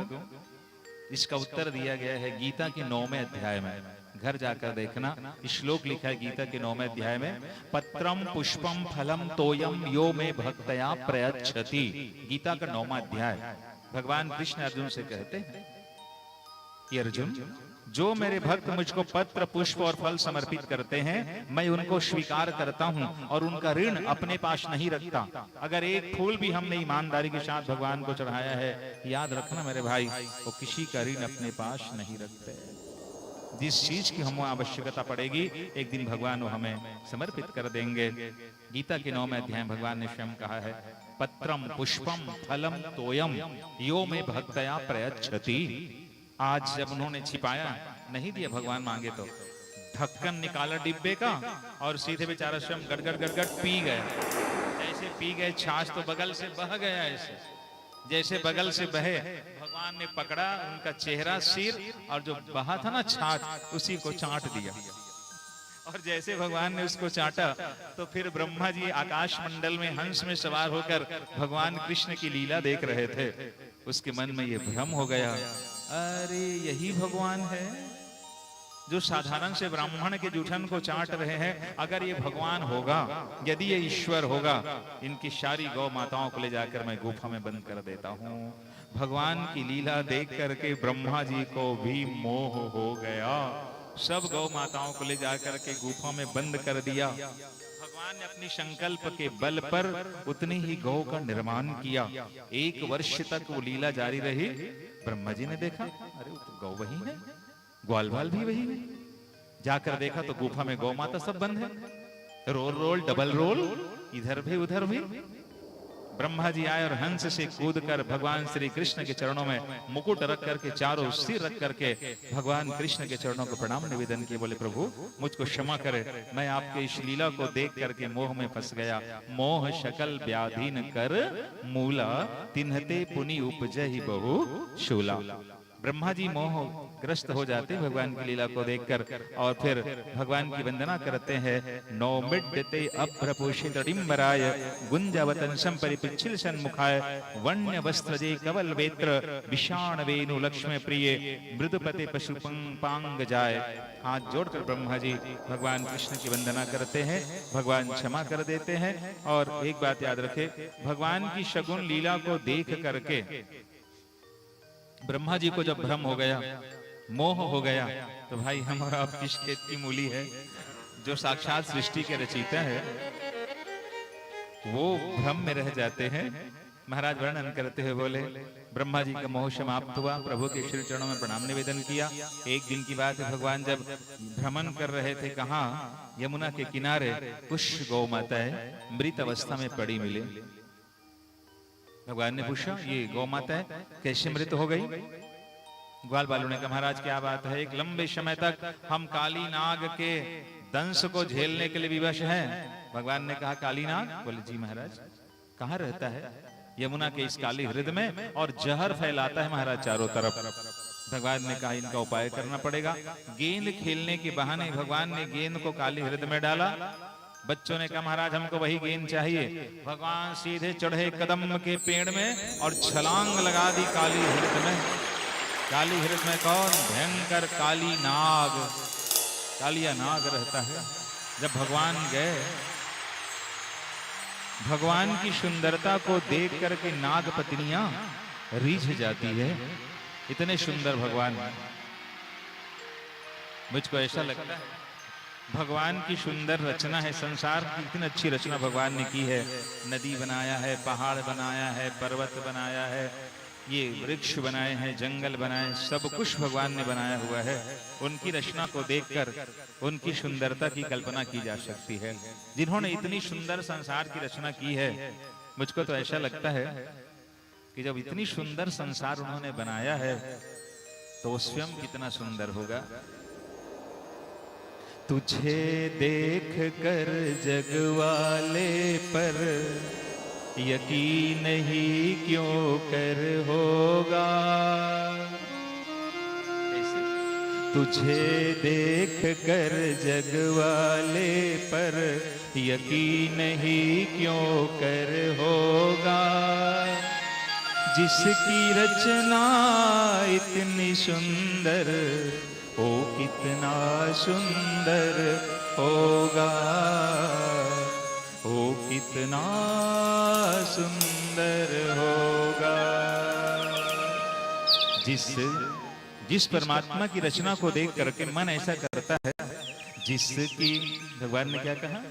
इसका उत्तर दिया गया है गीता के 9वें अध्याय में। घर जाकर देखना, श्लोक लिखा है गीता के 9वें अध्याय में, पत्रम पुष्पम फलम तोयम यो में भक्तया प्रयच्छति। गीता का 9वां अध्याय। भगवान कृष्ण अर्जुन से कहते हैं कि अर्जुन, जो मेरे भक्त मुझको पत्र पुष्प और फल समर्पित करते हैं, मैं उनको स्वीकार करता हूं और उनका ऋण अपने पास नहीं रखता। अगर एक फूल भी हमने ईमानदारी के साथ भगवान को चढ़ाया है, याद रखना मेरे भाई, वो किसी का ऋण अपने पास नहीं रखते। जिस चीज की हमें आवश्यकता पड़ेगी एक दिन भगवान वो हमें समर्पित कर देंगे। गीता के 9वें अध्याय भगवान ने स्वयं कहा है, पत्रम पुष्पम फलम तोयम यो में भक्तया प्रयच्छति। आज जब उन्होंने छिपाया, नहीं दिया भगवान मांगे तो, ढक्कन निकाला डिब्बे का और सीधे बेचारा स्वयं गड़गड़ गड़गड़ पी गया। जैसे पी गए छाछ तो बगल से बह गया, ऐसे जैसे बगल से बहे, भगवान ने पकड़ा उनका चेहरा, सिर, और जो बहा था ना छाछ, उसी को चाट दिया। और जैसे भगवान ने उसको चाटा तो फिर ब्रह्मा जी आकाश मंडल में हंस में सवार होकर भगवान कृष्ण की लीला देख रहे थे। उसके मन में ये भ्रम हो गया, अरे यही भगवान है जो साधारण से ब्राह्मण के जूठन को चाट रहे हैं। अगर ये भगवान होगा, यदि ये ईश्वर होगा, इनकी सारी गौ माताओं को ले जाकर मैं गुफा में बंद कर देता हूँ। भगवान की लीला देख करके ब्रह्मा जी को भी मोह हो गया। सब गौ माताओं को ले जाकर के गुफा में बंद कर दिया। भगवान ने अपनी संकल्प के बल पर उतनी ही गौ का निर्माण किया। 1 वर्ष तक वो लीला जारी रही। ब्रह्मा जी ने देखा, अरे वो तो गौ वही है, ग्वाल बाल भी वही है। जाकर देखा तो गुफा में गौ माता सब बंद है। रोल रोल डबल रोल, इधर भी उधर भी। ब्रह्मा जी आए और हंस से कूदकर भगवान श्री कृष्ण के चरणों में मुकुट रख करके, चारों सिर रख करके भगवान कृष्ण के चरणों को प्रणाम निवेदन किए। बोले, प्रभु मुझको क्षमा करे, मैं आपके इस लीला को देख करके मोह में फंस गया। मोह शकल व्याधीन कर मूला, तिन्हते पुनि उपजहि बहु शूला। ब्रह्मा जी मोह ग्रस्त हो जाते भगवान की लीला को देखकर, और फिर भगवान की वंदना करते हैं। नौमिड्यते अभ्रपोषित डिंबराय, गुंजावतंसम परिपिच्छिल सन्मुखाय, वन्य वस्त्रजे कवल वेत्र, विषाण वेणु लक्ष्मी प्रिय, मृदुपते पशु पांग जाय। हाथ जोड़कर ब्रह्मा जी भगवान कृष्ण की वंदना करते हैं। भगवान क्षमा कर देते हैं। और एक बात याद रखे, भगवान की शगुन लीला को देख करके ब्रह्मा जी को जब भ्रम हो गया, मोह हो गया, तो भाई हम और आप किस खेत की मूली है? जो साक्षात सृष्टि के रचयिता है वो भ्रम में रह जाते हैं। महाराज वर्णन करते हुए बोले, ब्रह्मा जी का मोह समाप्त हुआ, प्रभु के श्री चरणों में प्रणाम निवेदन किया। एक दिन की बात है, भगवान जब भ्रमण कर रहे थे, कहाँ? यमुना के किनारे कुछ गौ माताएं मृत अवस्था में पड़ी मिली। भगवान ने पूछा, ये गौ माता है कैसे मृत हो गई? ग्वाल बालों ने कहा, महाराज क्या बात है, एक लंबे समय तक हम काली नाग के दंश को झेलने के लिए विवश हैं। भगवान ने कहा, काली नाग? बोले, जी महाराज। कहाँ रहता है? यमुना के इस काली हृदय में, और जहर फैलाता है महाराज चारों तरफ। भगवान ने कहा, इनका उपाय करना पड़ेगा। गेंद खेलने के बहाने भगवान ने गेंद को काली हृदय में डाला। बच्चों ने कहा, महाराज हमको वही गेंद चाहिए। भगवान सीधे चढ़े कदम के पेड़ में और छलांग लगा दी काली हृदय में। काली हृदय में कौन? भयंकर काली नाग, कालिया नाग रहता है। जब भगवान गए, भगवान की सुंदरता को देख करके नाग पत्नियां रीझ जाती है। इतने सुंदर भगवान, मुझको ऐसा लगता है भगवान की सुंदर रचना है। संसार की इतनी अच्छी रचना भगवान ने की है। नदी बनाया है, पहाड़ बनाया है, पर्वत बनाया है, ये वृक्ष बनाए हैं, जंगल बनाए, सब कुछ भगवान ने बनाया हुआ है। उनकी रचना को देखकर उनकी सुंदरता की कल्पना की जा सकती है। जिन्होंने इतनी सुंदर संसार की रचना की है, मुझको तो ऐसा लगता है कि जब इतनी सुंदर संसार उन्होंने बनाया है तो वो स्वयं कितना सुंदर होगा। तुझे देख कर जग वाले पर यकीन ही क्यों कर होगा। तुझे देख कर जग वाले पर यकीन ही क्यों कर होगा। जिसकी रचना इतनी सुंदर, ओ कितना सुंदर होगा, ओ कितना सुंदर होगा। जिस परमात्मा की रचना को देख करके मन ऐसा करता है, जिसकी, भगवान ने क्या कहा,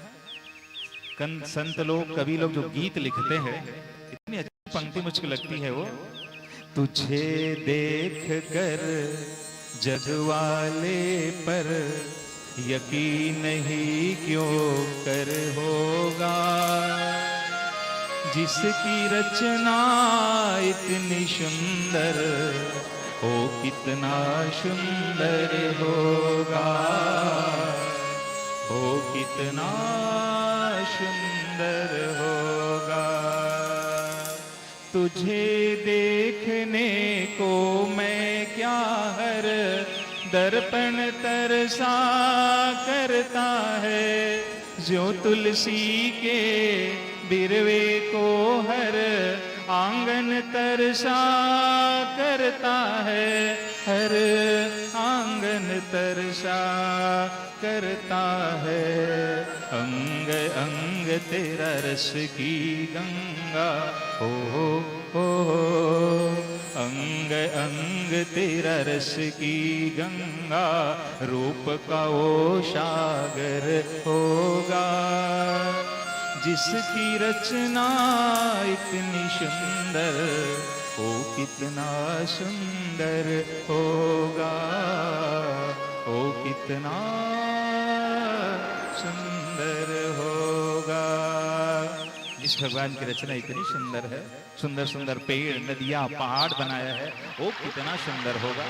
संत लोग, कवि लोग जो गीत लिखते हैं, इतनी अच्छी पंक्ति मुझको लगती है वो, तुझे देख कर जग वाले पर यकीन ही क्यों कर होगा। जिसकी रचना इतनी सुंदर, ओ कितना सुंदर होगा, ओ कितना सुंदर होगा। तुझे देखने को मैं क्या हर दर्पण तरसा करता है, जो तुलसी के बिरवे को हर आंगन तरसा करता है, हर आंगन तरसा करता है। अंग अंग तेरा रस की गंगा, हो अंग अंग तेरा रस की गंगा, रूप का वो सागर होगा। जिसकी रचना इतनी सुंदर, ओ कितना सुंदर होगा, ओ कितना सुंदर होगा। जिस भगवान की रचना इतनी सुंदर है, सुंदर सुंदर पेड़, नदियां, पहाड़ बनाया है, वो कितना सुंदर होगा।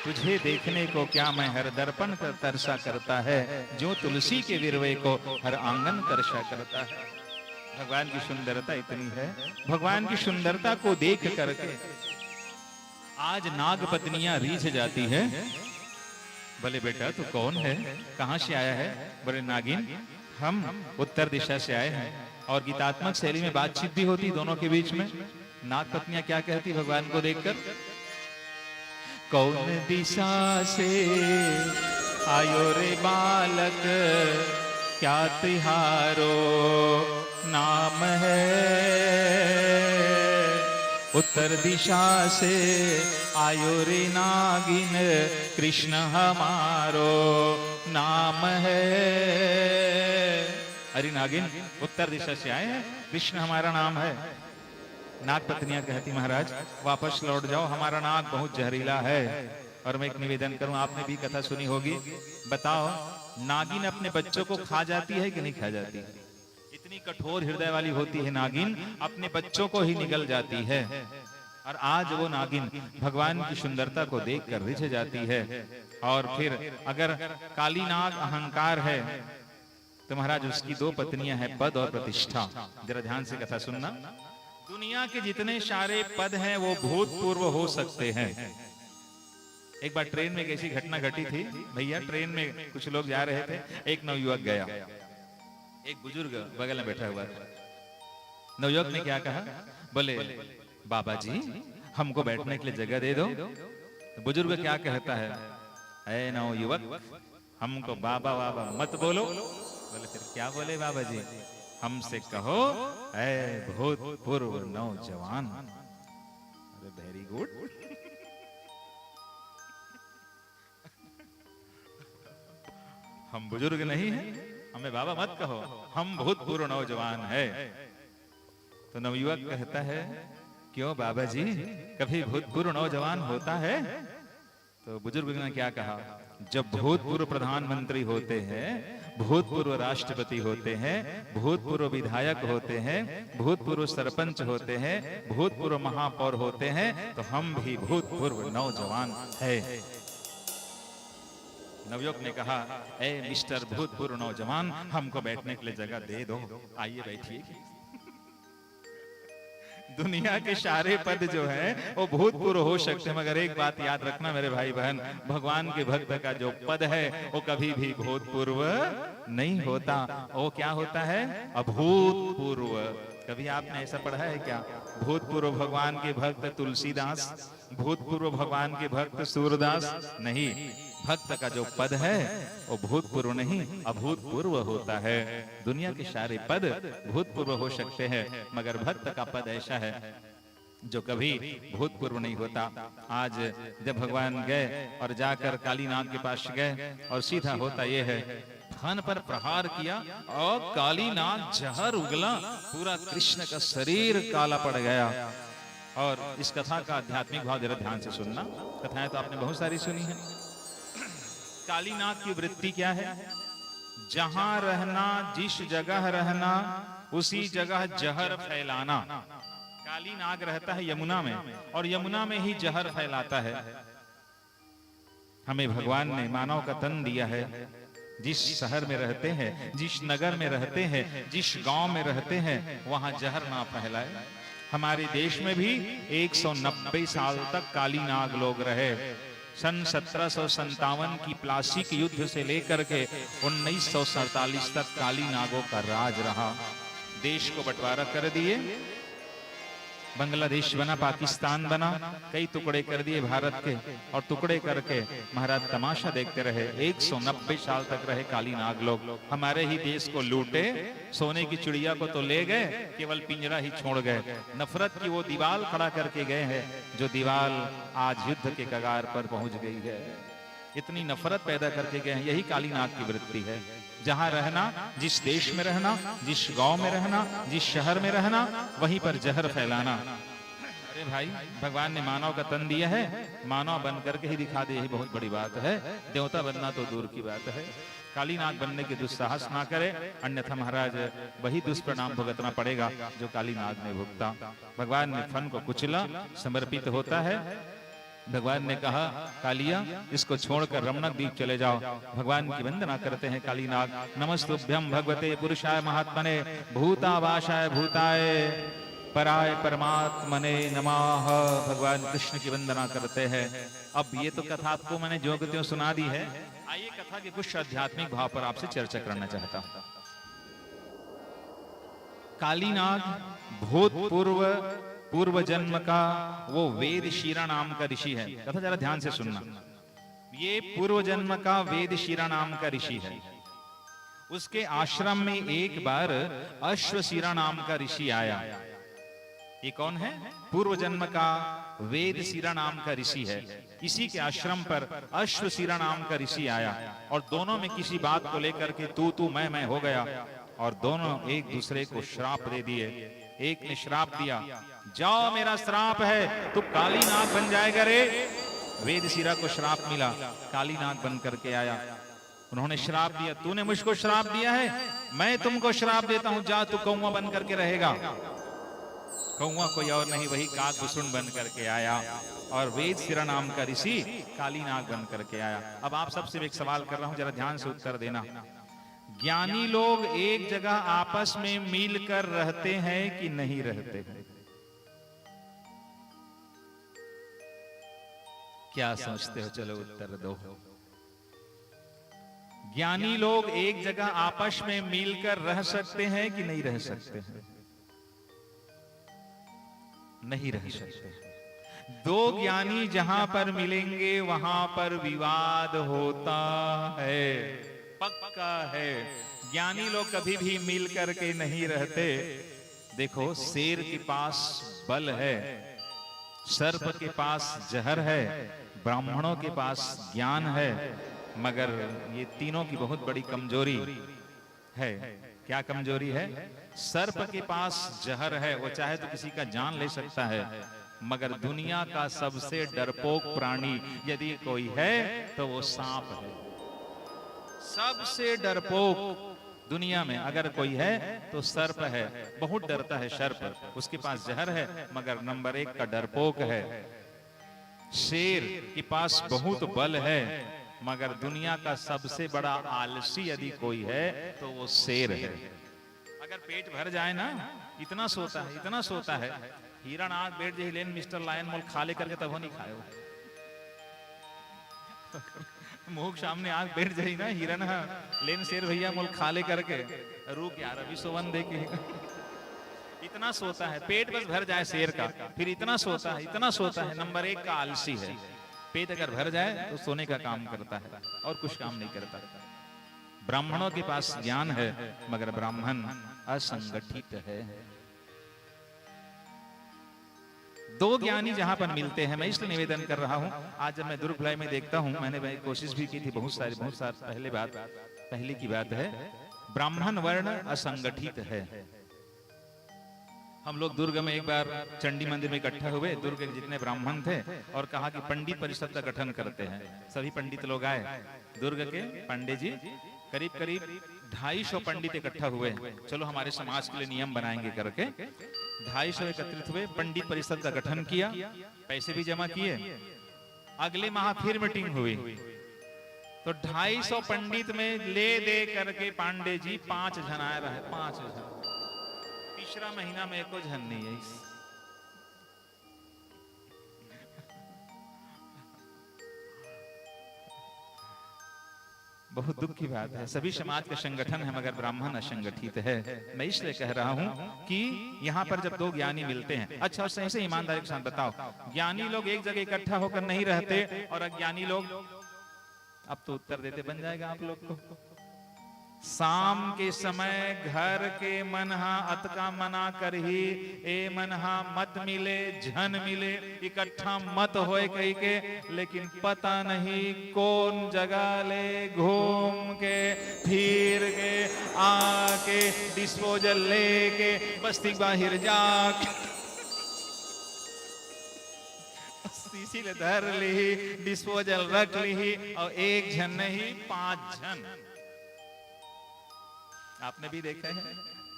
तुझे देखने को क्या मैं हर दर्पण कर तरसा करता है, जो तुलसी के विरवे को हर आंगन तरसा करता है। भगवान की सुंदरता इतनी है, भगवान की सुंदरता को देख करके आज नाग पत्नियां रीझ जाती है। बोले बेटा तू कौन है, कहां से आया है? बोले नागिन हम उत्तर दिशा से आए हैं। और गीतात्मक शैली में बातचीत भी होती दोनों के बीच में। नाग पत्नियां क्या कहती भगवान को देखकर? कौन दिशा से आयो रे बालक, क्या तिहारो नाम है? उत्तर दिशा से आयो रे नागिन, कृष्ण हमारो नाम है। अरे नागिन उत्तर दिशा से आए हैं, कृष्ण हमारा नाम है। नाग पत्नियां कहती महाराज वापस लौट जाओ, हमारा नाग बहुत जहरीला है। और मैं एक निवेदन करूं, आपने भी कथा सुनी होगी, बताओ नागिन अपने बच्चों को खा जाती है कि नहीं खा जाती? इतनी कठोर हृदय वाली होती है नागिन, अपने बच्चों को ही निगल जाती है। और आज वो नागिन भगवान की सुंदरता को देखकर रिझ जाती है। और फिर अगर काली नाग अहंकार है तो महाराज उसकी दो पत्नियां हैं, पद और प्रतिष्ठा। जरा ध्यान से कथा सुनना। दुनिया के जितने सारे पद हैं वो भूतपूर्व हो सकते हैं। एक बार ट्रेन में एक ऐसी घटना घटी थी भैया, ट्रेन में कुछ लोग जा रहे थे, एक नवयुवक गया, एक बुजुर्ग बगल में बैठा हुआ था। नवयुवक ने क्या कहा? बोले बाबा जी हमको बैठने के लिए जगह दे दो। बुजुर्ग क्या कहता है? ऐ नवयुवक हमको बाबा बाबा मत बोलो। बोले फिर क्या बोले बाबा जी? हमसे कहो ऐ भूतपूर्व नौजवान। अरे वेरी गुड। हम बुजुर्ग नहीं हैं, हमें बाबा मत कहो, हम भूतपूर्व नौजवान है। तो नवयुवक कहता है क्यों बाबा जी, कभी भूतपूर्व नौजवान होता है? तो बुजुर्ग ने क्या कहा? जब भूतपूर्व प्रधानमंत्री होते हैं, भूतपूर्व राष्ट्रपति होते हैं, भूतपूर्व विधायक होते हैं, भूतपूर्व सरपंच होते हैं, भूतपूर्व महापौर होते हैं, तो हम भी भूतपूर्व नौजवान है। नवयुवक ने कहा ए मिस्टर भूतपूर्व नौजवान, हमको बैठने के लिए जगह दे दो, आइए बैठिए। दुनिया के सारे पद जो है वो भूतपूर्व हो सकते हैं, मगर एक बात याद रखना मेरे भाई बहन, भगवान के भक्त का जो पद है वो कभी भी भूतपूर्व नहीं होता। वो क्या होता है? अभूतपूर्व। कभी आपने ऐसा पढ़ा है क्या? भूतपूर्व भगवान के भक्त तुलसीदास, भूतपूर्व भगवान के भक्त सूरदास? नहीं, भक्त का जो पद है वो भूतपूर्व नहीं अभूतपूर्व होता है। दुनिया के सारे पद भूतपूर्व हो सकते हैं, मगर भक्त का पद ऐसा है जो कभी भूतपूर्व नहीं होता। आज जब भगवान गए और जाकर कालीनाग के पास गए और सीधा होता यह है, थन पर प्रहार किया और कालीनाग जहर उगला, पूरा कृष्ण का शरीर काला पड़ गया। और इस कथा का आध्यात्मिक भाव जरा ध्यान से सुनना। कथाएं तो आपने बहुत सारी सुनी है। कालीनाग की वृत्ति क्या है? जहां रहना, जिस जगह रहना, उसी जगह जहर फैलाना। काली नाग रहता है यमुना में और यमुना में ही जहर फैलाता है। हमें भगवान ने मानव का तन दिया है। जिस शहर में रहते हैं, जिस नगर में रहते हैं, जिस गांव में रहते हैं, वहां जहर ना फैलाए। हमारे देश में भी 190 साल तक काली नाग लोग रहे। सन 1757 की प्लासी के युद्ध से लेकर के 1947 तक काली नागों का राज रहा। देश को बंटवारा कर दिए, बांग्लादेश बना, पाकिस्तान बना, कई टुकड़े कर दिए भारत के, और टुकड़े करके महाराज तमाशा देखते रहे। 190 साल तक रहे काली नाग लोग। हमारे ही देश को लूटे, सोने की चिड़िया को तो ले गए, केवल पिंजरा ही छोड़ गए। नफरत की वो दीवार खड़ा करके गए हैं, जो दीवार आज युद्ध के कगार पर पहुंच गई है। इतनी नफरत पैदा करके गए हैं। यही काली नाग की वृत्ति है। जहां रहना, जिस देश में रहना, जिस गांव में रहना, जिस शहर में रहना, वहीं पर जहर फैलाना। अरे भाई, भगवान ने मानव का तन दिया है, मानव बन करके ही दिखा दे, यही बहुत बड़ी बात है। देवता बनना तो दूर की बात है। काली नाग बनने के दुस्साहस ना करे, अन्यथा महाराज वही दुष्परिणाम भुगतना पड़ेगा जो काली नाग ने भुगता। भगवान ने फन को कुचला, समर्पित होता है। भगवान ने कहा, कालिया इसको छोड़कर रमणक द्वीप चले जाओ। भगवान की वंदना करते हैं काली नाग। नमस्तुभ्यं भगवते पुरुषाय महात्मने भूतावाशाय भूताय पराय परमात्मने नमः। भगवान कृष्ण की वंदना करते हैं। अब ये तो कथा आपको मैंने ज्यों की त्यों सुना दी है। आइए कथा के कुछ आध्यात्मिक भाव पर आपसे चर्चा करना चाहता हूं। काली नाग भूतपूर्व पूर्व जन्म का वो वेद शिरा नाम का ऋषि है। कथा जरा ध्यान से सुनना। ये पूर्व जन्म का वेद शिरा नाम का ऋषि है। उसके आश्रम में एक बार अश्वशिरा नाम का ऋषि आया। ये कौन है? पूर्व जन्म का वेद शिरा नाम का ऋषि है। इसी के आश्रम पर अश्वशिरा नाम का ऋषि आया और दोनों में किसी बात को लेकर के तू मैं हो गया और दोनों एक दूसरे को श्राप दे दिए। एक ने श्राप दिया, जाओ मेरा श्राप है, तू काली नाग बन जाएगा रे। वेद शिरा को श्राप मिला, काली नाग बन करके आया। उन्होंने श्राप दिया, तूने मुझको श्राप दिया है, मैं तुमको श्राप देता हूं, जा तू कौवा बन करके रहेगा। कौवा कोई और नहीं, वही काकभूषण बन करके आया और वेद शिरा नाम का ऋषि काली नाग बन करके आया। अब आप सबसे एक सवाल कर रहा हूं, जरा ध्यान से उत्तर देना। ज्ञानी लोग एक जगह आपस में मिलकर रहते हैं कि नहीं रहते हैं? क्या सोचते हो? चलो उत्तर दो। ज्ञानी लोग एक जगह आपस में मिलकर रह सकते हैं कि नहीं रह सकते हैं? नहीं रह सकते। दो ज्ञानी जहां पर मिलेंगे वहां पर विवाद होता है, पक्का है। ज्ञानी लोग कभी भी मिल करके नहीं रहते। देखो, शेर के पास बल है, सर्प के पास जहर है, ब्राह्मणों के पास ज्ञान है, मगर ये तीनों की बहुत बड़ी कमजोरी है। क्या कमजोरी है? सर्प के पास जहर है, वो चाहे तो किसी का जान ले सकता है, मगर दुनिया का सबसे डरपोक प्राणी यदि कोई है तो वो सांप है। सबसे डरपोक दुनिया में अगर कोई है तो सर्प है। बहुत डरता है सर्प, उसके पास जहर है मगर नंबर 1 का डरपोक है। शेर के पास बहुत बल है, मगर दुनिया का सबसे बड़ा आलसी यदि कोई है तो वो शेर है। अगर पेट भर जाए ना, इतना सोता है, इतना सोता है, हिरण आग बैठ जाए लेन मिस्टर लायन मोल खा ले करके तब नहीं खाए वो। मुख सामने आग बैठ जाए ना, हिरण लेन शेर भैया मोल खा ले करके रुक यार अभी सोवन दे के। इतना सोता है, पेट बस भर जाए शेर का, फिर इतना सोता है, इतना सोता है। नंबर 1 का आलसी है। पेट अगर भर जाए तो सोने का काम करता है और कुछ काम नहीं करता। ब्राह्मणों के पास ज्ञान है मगर ब्राह्मण असंगठित है। दो ज्ञानी जहां पर मिलते हैं, मैं इसलिए निवेदन कर रहा हूं। आज जब मैं दुर्ग भिलाई में देखता हूं, मैंने कोशिश भी की थी, बहुत साल पहले की बात है। ब्राह्मण वर्ण असंगठित है। हम लोग दुर्ग में एक बार चंडी मंदिर में इकट्ठा हुए, दुर्ग के जितने ब्राह्मण थे, और कहा कि पंडित परिषद का गठन करते हैं। सभी पंडित लोग आए। दुर्ग के पंडित जी करीब करीब 250 पंडित इकट्ठा हुए, चलो हमारे समाज के लिए नियम बनाएंगे करके 250 एकत्रित हुए, पंडित परिषद का गठन किया, पैसे भी जमा किए। अगले माह फिर मीटिंग हुई तो 250 पंडित में ले दे करके पांडे जी 5 जन आए रहे, 5 जन। तीसरा महीना में एको जन नहीं है। बहुत दुख की बात है, सभी समाज का संगठन है मगर ब्राह्मण असंगठित है। मैं इसलिए कह रहा हूं कि यहाँ पर जब दो ज्ञानी मिलते हैं, अच्छा सही से ईमानदारी के साथ बताओ, ज्ञानी लोग एक जगह इकट्ठा होकर नहीं रहते और अज्ञानी लोग, अब तो उत्तर देते बन जाएगा आप लोग को। शाम के समय घर के मनहा अत का मना कर ही ए मनहा मत मिले झन मिले, इकट्ठा मत होए कही के, लेकिन पता नहीं कौन जगह ले घूम के फिर के आके डिस्पोजल लेके बस्ती बाहर जाके सीसीले धर ली, डिस्पोजल रख ली, और एक जन नहीं 5 जन। आपने भी देखा है,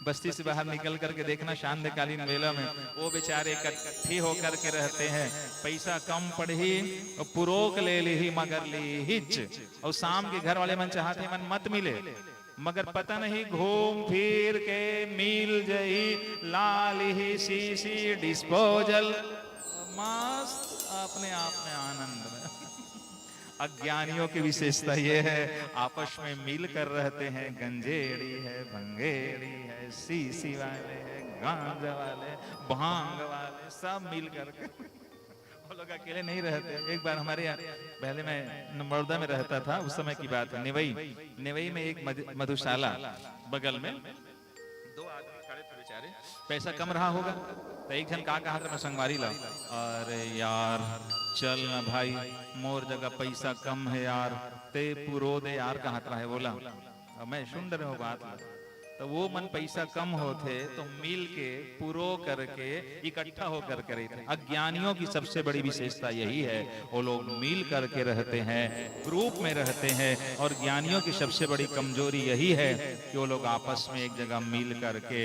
बस्ती से बाहर निकल करके देखना सांध्यकालीन मेला में वो बेचारे इकट्ठे होकर के रहते हैं, पैसा कम पड़ी और पुरोक ले ली मगर ली हिच, और शाम के घर वाले मन चाहते मन मत मिले, मगर पता नहीं घूम फिर के मिल जही लाल ही सीसी डिस्पोजल, मस्त अपने आप में आनंद में। अज्ञानियों की विशेषता ये है, आपस में मिल कर रहते हैं, गंजेड़ी है, भंगेड़ी है, सीसी वाले है, गांजा वाले, भांग वाले, सब मिल करके वो लोग अकेले नहीं रहते। एक बार हमारे यहाँ, पहले मैं बड़ौदा में रहता था, उस समय की बात है, निवई में एक मधुशाला बगल में 2 आदमी खड़े थे बेचारे, पैसा कम रहा होगा तो एक जन कहा था मैं संगवारी ला, अरे यार चल ना भाई, मोर जगह पैसा कम है यार, ते पुरो दे यार कहा है बोला, अब मैं सुन रहे हो बात, तो वो मन पैसा कम होते तो मिल के पुरो करके इकट्ठा होकर करे थे। अज्ञानियों की सबसे बड़ी विशेषता यही है, वो लोग मिल करके रहते हैं, ग्रुप में रहते हैं, और ज्ञानियों की सबसे बड़ी कमजोरी यही है कि वो लोग आपस में एक जगह मिल करके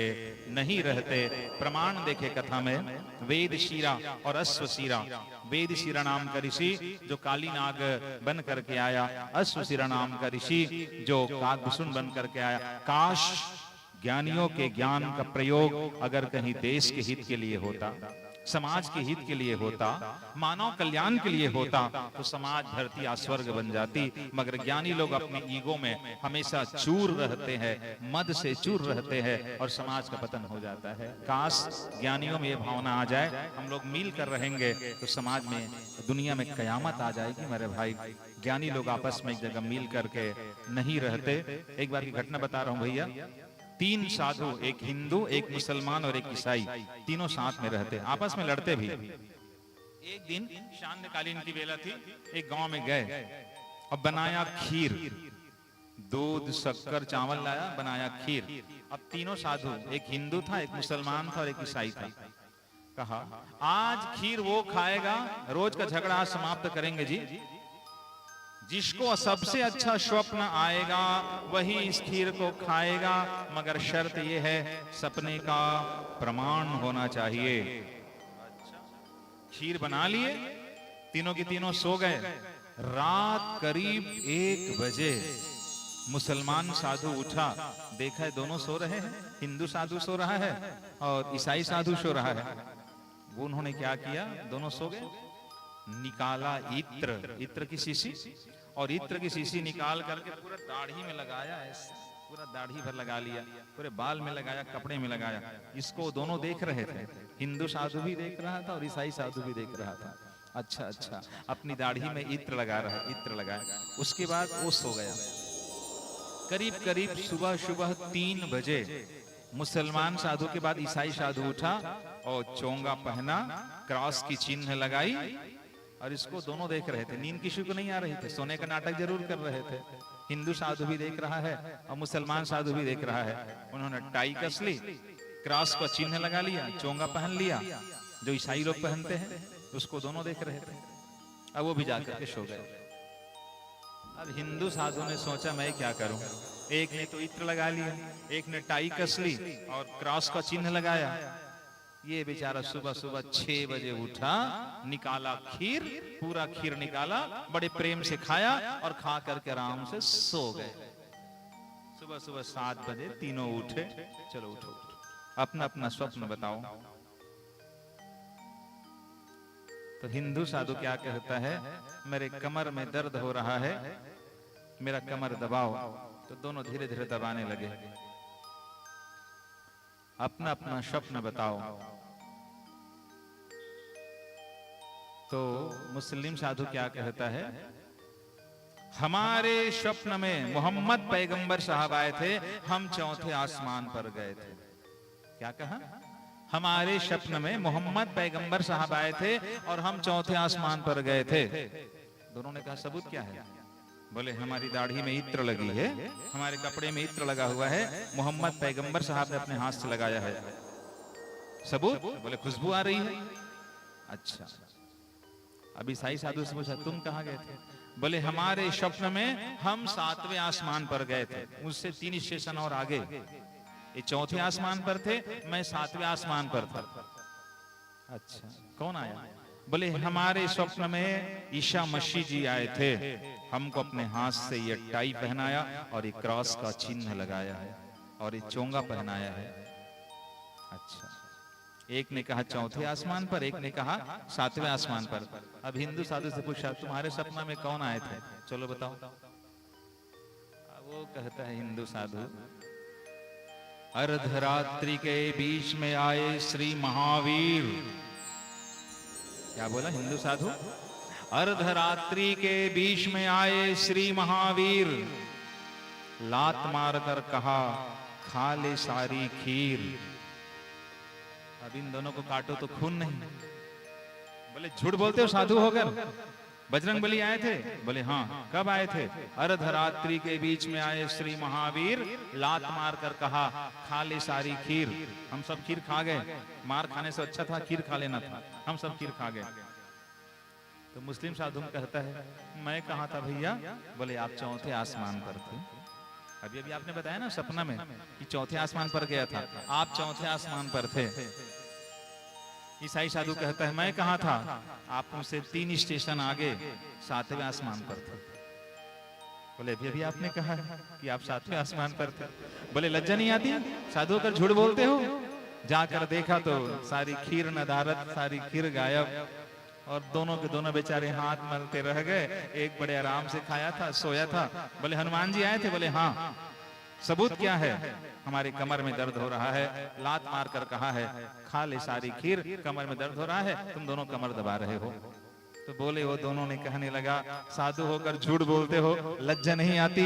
नहीं रहते। प्रमाण देखे कथा में, वेद शिरा और अश्व शिरा, वेद शिरा नाम का ऋषि जो काली नाग बन करके आया, अश्व शिरा नाम का ऋषि जो कागभूषण बन करके आया। काश ज्ञानियों के ज्ञान का प्रयोग अगर कहीं देश के हित के लिए होता, समाज के हित के लिए होता, मानव कल्याण के लिए होता, तो समाज धरती स्वर्ग बन जाती। मगर ज्ञानी लोग अपने ईगो में हमेशा चूर रहते हैं, मद से चूर रहते हैं, और समाज का पतन हो जाता है। काश ज्ञानियों में ये भावना आ जाए, हम लोग मिल कर रहेंगे तो समाज में, दुनिया में कयामत आ जाएगी मेरे भाई। ज्ञानी लोग आपस में एक जगह मिल करके नहीं रहते। एक बार की घटना बता रहा हूं भैया, 3 साधु, एक हिंदू, एक मुसलमान और एक ईसाई, तीनों साथ में रहते, आपस में लड़ते भी। एक दिन सांध्यकालीन की बेला थी, एक गांव में गए और बनाया खीर, दूध शक्कर चावल लाया, बनाया खीर। अब तीनों साधु, एक हिंदू था, एक मुसलमान था और एक ईसाई था, कहा आज खीर वो खाएगा, रोज का झगड़ा आज समाप्त करेंगे जी, जिसको सबसे अच्छा स्वप्न आएगा वही इस खीर को खाएगा, मगर शर्त यह है सपने का प्रमाण होना चाहिए। खीर बना लिए, तीनों की तीनों सो गए। रात करीब 1 बजे मुसलमान साधु उठा, देखा है दोनों सो रहे हैं, हिंदू साधु सो रहा है और ईसाई साधु सो रहा है। वो उन्होंने क्या किया, दोनों सो गए, निकाला इत्र की शीशी, और इत्र की शीशी निकाल करके पूरा दाढ़ी में लगाया, ऐसे पूरा दाढ़ी भर लगा लिया, पूरे बाल में लगाया, कपड़े में लगाया। इसको दोनों देख रहे थे, हिंदू साधु भी देख रहा था और ईसाई साधु भी देख रहा था। अच्छा, अपनी दाढ़ी में इत्र लगाया। उसके बाद वो सो गया। करीब सुबह 3 बजे मुसलमान साधु के बाद ईसाई साधु उठा और चोंगा पहना, क्रॉस की चिन्ह लगाई, और इसको दोनों देख रहे थे। नींद किसी को नहीं आ रही थी, सोने का नाटक जरूर कर रहे थे। हिंदू साधु भी देख रहा है और मुसलमान साधु भी देख रहा है। उन्होंने टाई कस ली, क्रॉस का चिन्ह लगा लिया, चोंगा पहन लिया, जो ईसाई लोग पहनते हैं, उसको दोनों देख रहे थे। अब वो भी जाकर के सो गए। अब हिंदू साधु ने सोचा मैं क्या करूं, एक ने तो इत्र लगा लिया, एक ने टाई कस ली और क्रॉस का चिन्ह लगाया। ये बेचारा सुबह सुबह 6 बजे उठा, निकाला खीर, पूरा खीर निकाला, बड़े प्रेम से खाया और खा करके आराम से सो गए। सुबह सुबह 7 बजे तीनों उठे, चलो उठो, अपना अपना स्वप्न बताओ। तो हिंदू साधु क्या कहता है, मेरे कमर में दर्द हो रहा है, मेरा कमर दबाओ। तो दोनों धीरे धीरे दबाने लगे। अपना अपना स्वप्न बताओ। तो मुस्लिम साधु क्या कहता है, हमारे स्वप्न में मोहम्मद पैगंबर साहब आए थे, हम चौथे आसमान पर गए थे। क्या कहा, हमारे स्वप्न में मोहम्मद पैगंबर साहब आए थे और हम चौथे आसमान पर गए थे। दोनों ने कहा सबूत क्या है? बोले हमारी दाढ़ी में इत्र लगी है, हमारे कपड़े में इत्र लगा हुआ है, मोहम्मद पैगंबर साहब ने अपने हाथ से लगाया है। सबूत? बोले खुशबू आ रही है। अच्छा, अभी ईसाई साधु से पूछा तुम कहाँ गए थे? बोले हमारे स्वप्न में हम 7वें आसमान पर गए थे, मुझसे 3 स्टेशन और आगे, ये चौथे आसमान पर थे, मैं 7वें आसमान पर था। अच्छा, कौन आया? बोले हमारे स्वप्न में ईसा मसीह जी आए थे, हमको अपने हाथ से ये टाई पहनाया और ये क्रॉस का चिन्ह लगाया है और ये चोंगा पहनाया है। अच्छा, एक ने कहा चौथे आसमान पर, एक ने कहा 7वें आसमान पर। अब हिंदू साधु से पूछा तुम्हारे सपना में कौन आए थे, चलो बताओ। वो कहता है हिंदू साधु, अर्धरात्रि के बीच में आए श्री महावीर। क्या बोला हिंदू साधु? अर्धरात्रि के बीच में आए श्री महावीर, लात मारकर कहा खा ले सारी खीर। अब इन दोनों को काटो तो खून नहीं। बोले झूठ बोलते हो साधु होकर, बजरंगबली आए थे? बोले हाँ। कब आए थे? अर्धरात्रि के बीच में आए श्री महावीर, लात मार कर कहा खा ले सारी खीर। हम सब खीर खा गए, मार खाने से अच्छा था खीर खा लेना था, हम सब खीर खा गए। तो मुस्लिम साधु कहता है मैं कहा था भैया? बोले आप चौथे आसमान पर थे। अभी अभी आपने बताया ना सपना में कि चौथे आसमान पर गया था, आप चौथे आसमान पर थे। ईसाई साधु कहता है मैं कहा था? आप मुझसे 3 स्टेशन आगे 7वें आसमान पर थे। बोले अभी अभी आपने कहा कि आप 7वें आसमान पर थे। बोले लज्जा नहीं आती? साधु होकर झूठ बोलते हो। जाकर देखा तो सारी खीर नदारत, सारी खीर गायब और दोनों के दोनों बेचारे हाथ मलते रह गए। एक बड़े आराम से खाया था, सोया था। बोले हनुमान जी आए थे? बोले हाँ। सबूत क्या है? हमारे कमर में दर्द हो रहा है, लात मार कर कहा है खा ले सारी खीर, कमर में दर्द हो रहा है, तुम दोनों कमर दबा रहे हो। तो बोले वो दोनों ने कहने लगा साधु होकर झूठ बोलते हो, लज्जा नहीं आती?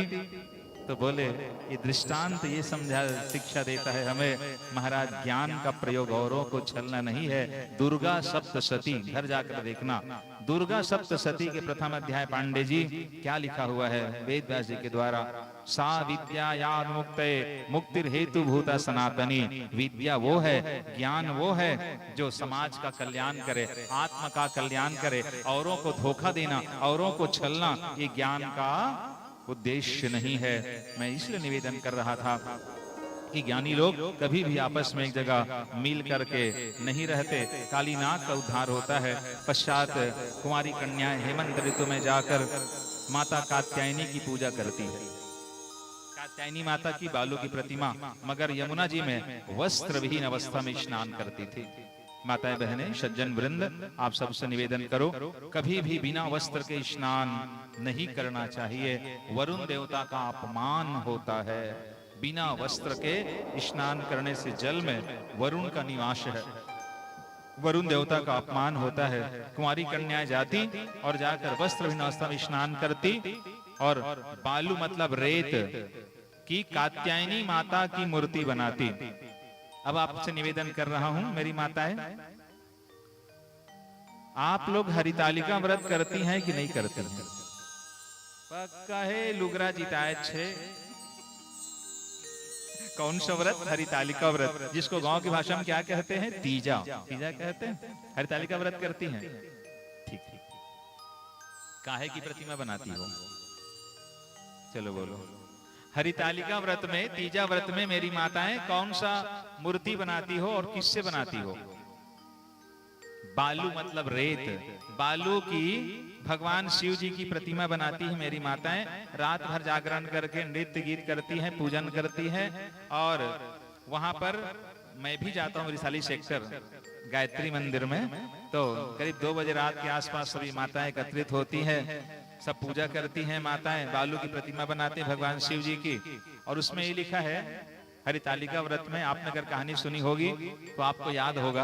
तो बोले ये दृष्टांत ये समझा शिक्षा देता है हमें महाराज, ज्ञान का प्रयोग औरों को छलना नहीं है। दुर्गा सप्तशती, घर जाकर देखना, दुर्गा सप्तशती के प्रथम अध्याय पांडे जी क्या लिखा हुआ है वेद व्यास जी के द्वारा। सा विद्या याद मुक्ते मुक्तिर हेतु भूता सनातनी। विद्या वो है, ज्ञान वो है जो समाज का कल्याण करे, आत्मा का कल्याण करे। औरों को धोखा देना, औरों को छलना ये ज्ञान का उद्देश्य नहीं है। मैं इसलिए निवेदन कर रहा था कि ज्ञानी लोग कभी भी आपस में एक जगह मिल करके नहीं रहते। काली नाग का उद्धार होता है, पश्चात कुंवारी कन्याएं हेमंत ऋतु में जाकर माता कात्यायनी की पूजा करती है। कात्यायनी माता की बालू की प्रतिमा मगर यमुना जी में वस्त्र विहीन अवस्था में स्नान करती थी। माताएं बहनें सज्जन वृंद, आप सबसे निवेदन करो कभी भी बिना वस्त्र के स्नान नहीं करना चाहिए। वरुण देवता का अपमान होता है। बिना वस्त्र के स्नान करने से जल में वरुण का निवास है, वरुण देवता का अपमान होता है। कुंवारी कन्याएं जाती और जाकर वस्त्र विहीन अवस्था में स्नान करती और बालू मतलब रेत की कात्यायनी माता की मूर्ति बनाती। अब आपसे निवेदन कर रहा हूं मेरी माताएं, आप लोग हरितालिका व्रत करती हैं कि नहीं करती हैं? पक्का है लुगरा जिताए छे। कौन सा व्रत? हरितालिका व्रत, जिसको गांव की भाषा में क्या कहते हैं? तीजा। तीजा कहते हैं। हरितालिका व्रत करती हैं, ठीक ठीक। काहे की प्रतिमा बनाती हो? चलो बोलो। हरितालिका व्रत में, तीजा व्रत में मेरी माताएं कौन सा मूर्ति बनाती हो और किससे बनाती हो? बालू मतलब रेत, बालू की भगवान शिव जी की प्रतिमा बनाती है मेरी माताएं। रात भर जागरण करके नृत्य गीत करती हैं, पूजन करती हैं। और वहां पर मैं भी जाता हूँ रिसाली सेक्टर गायत्री मंदिर में, तो करीब 2 बजे रात के आसपास सभी माताएं एकत्रित होती हैं, सब पूजा करती हैं माताएं, बालू की प्रतिमा बनाते हैं भगवान शिव जी की। और उसमें ये लिखा है हरितालिका व्रत में, आपने अगर कहानी सुनी होगी तो आपको याद होगा,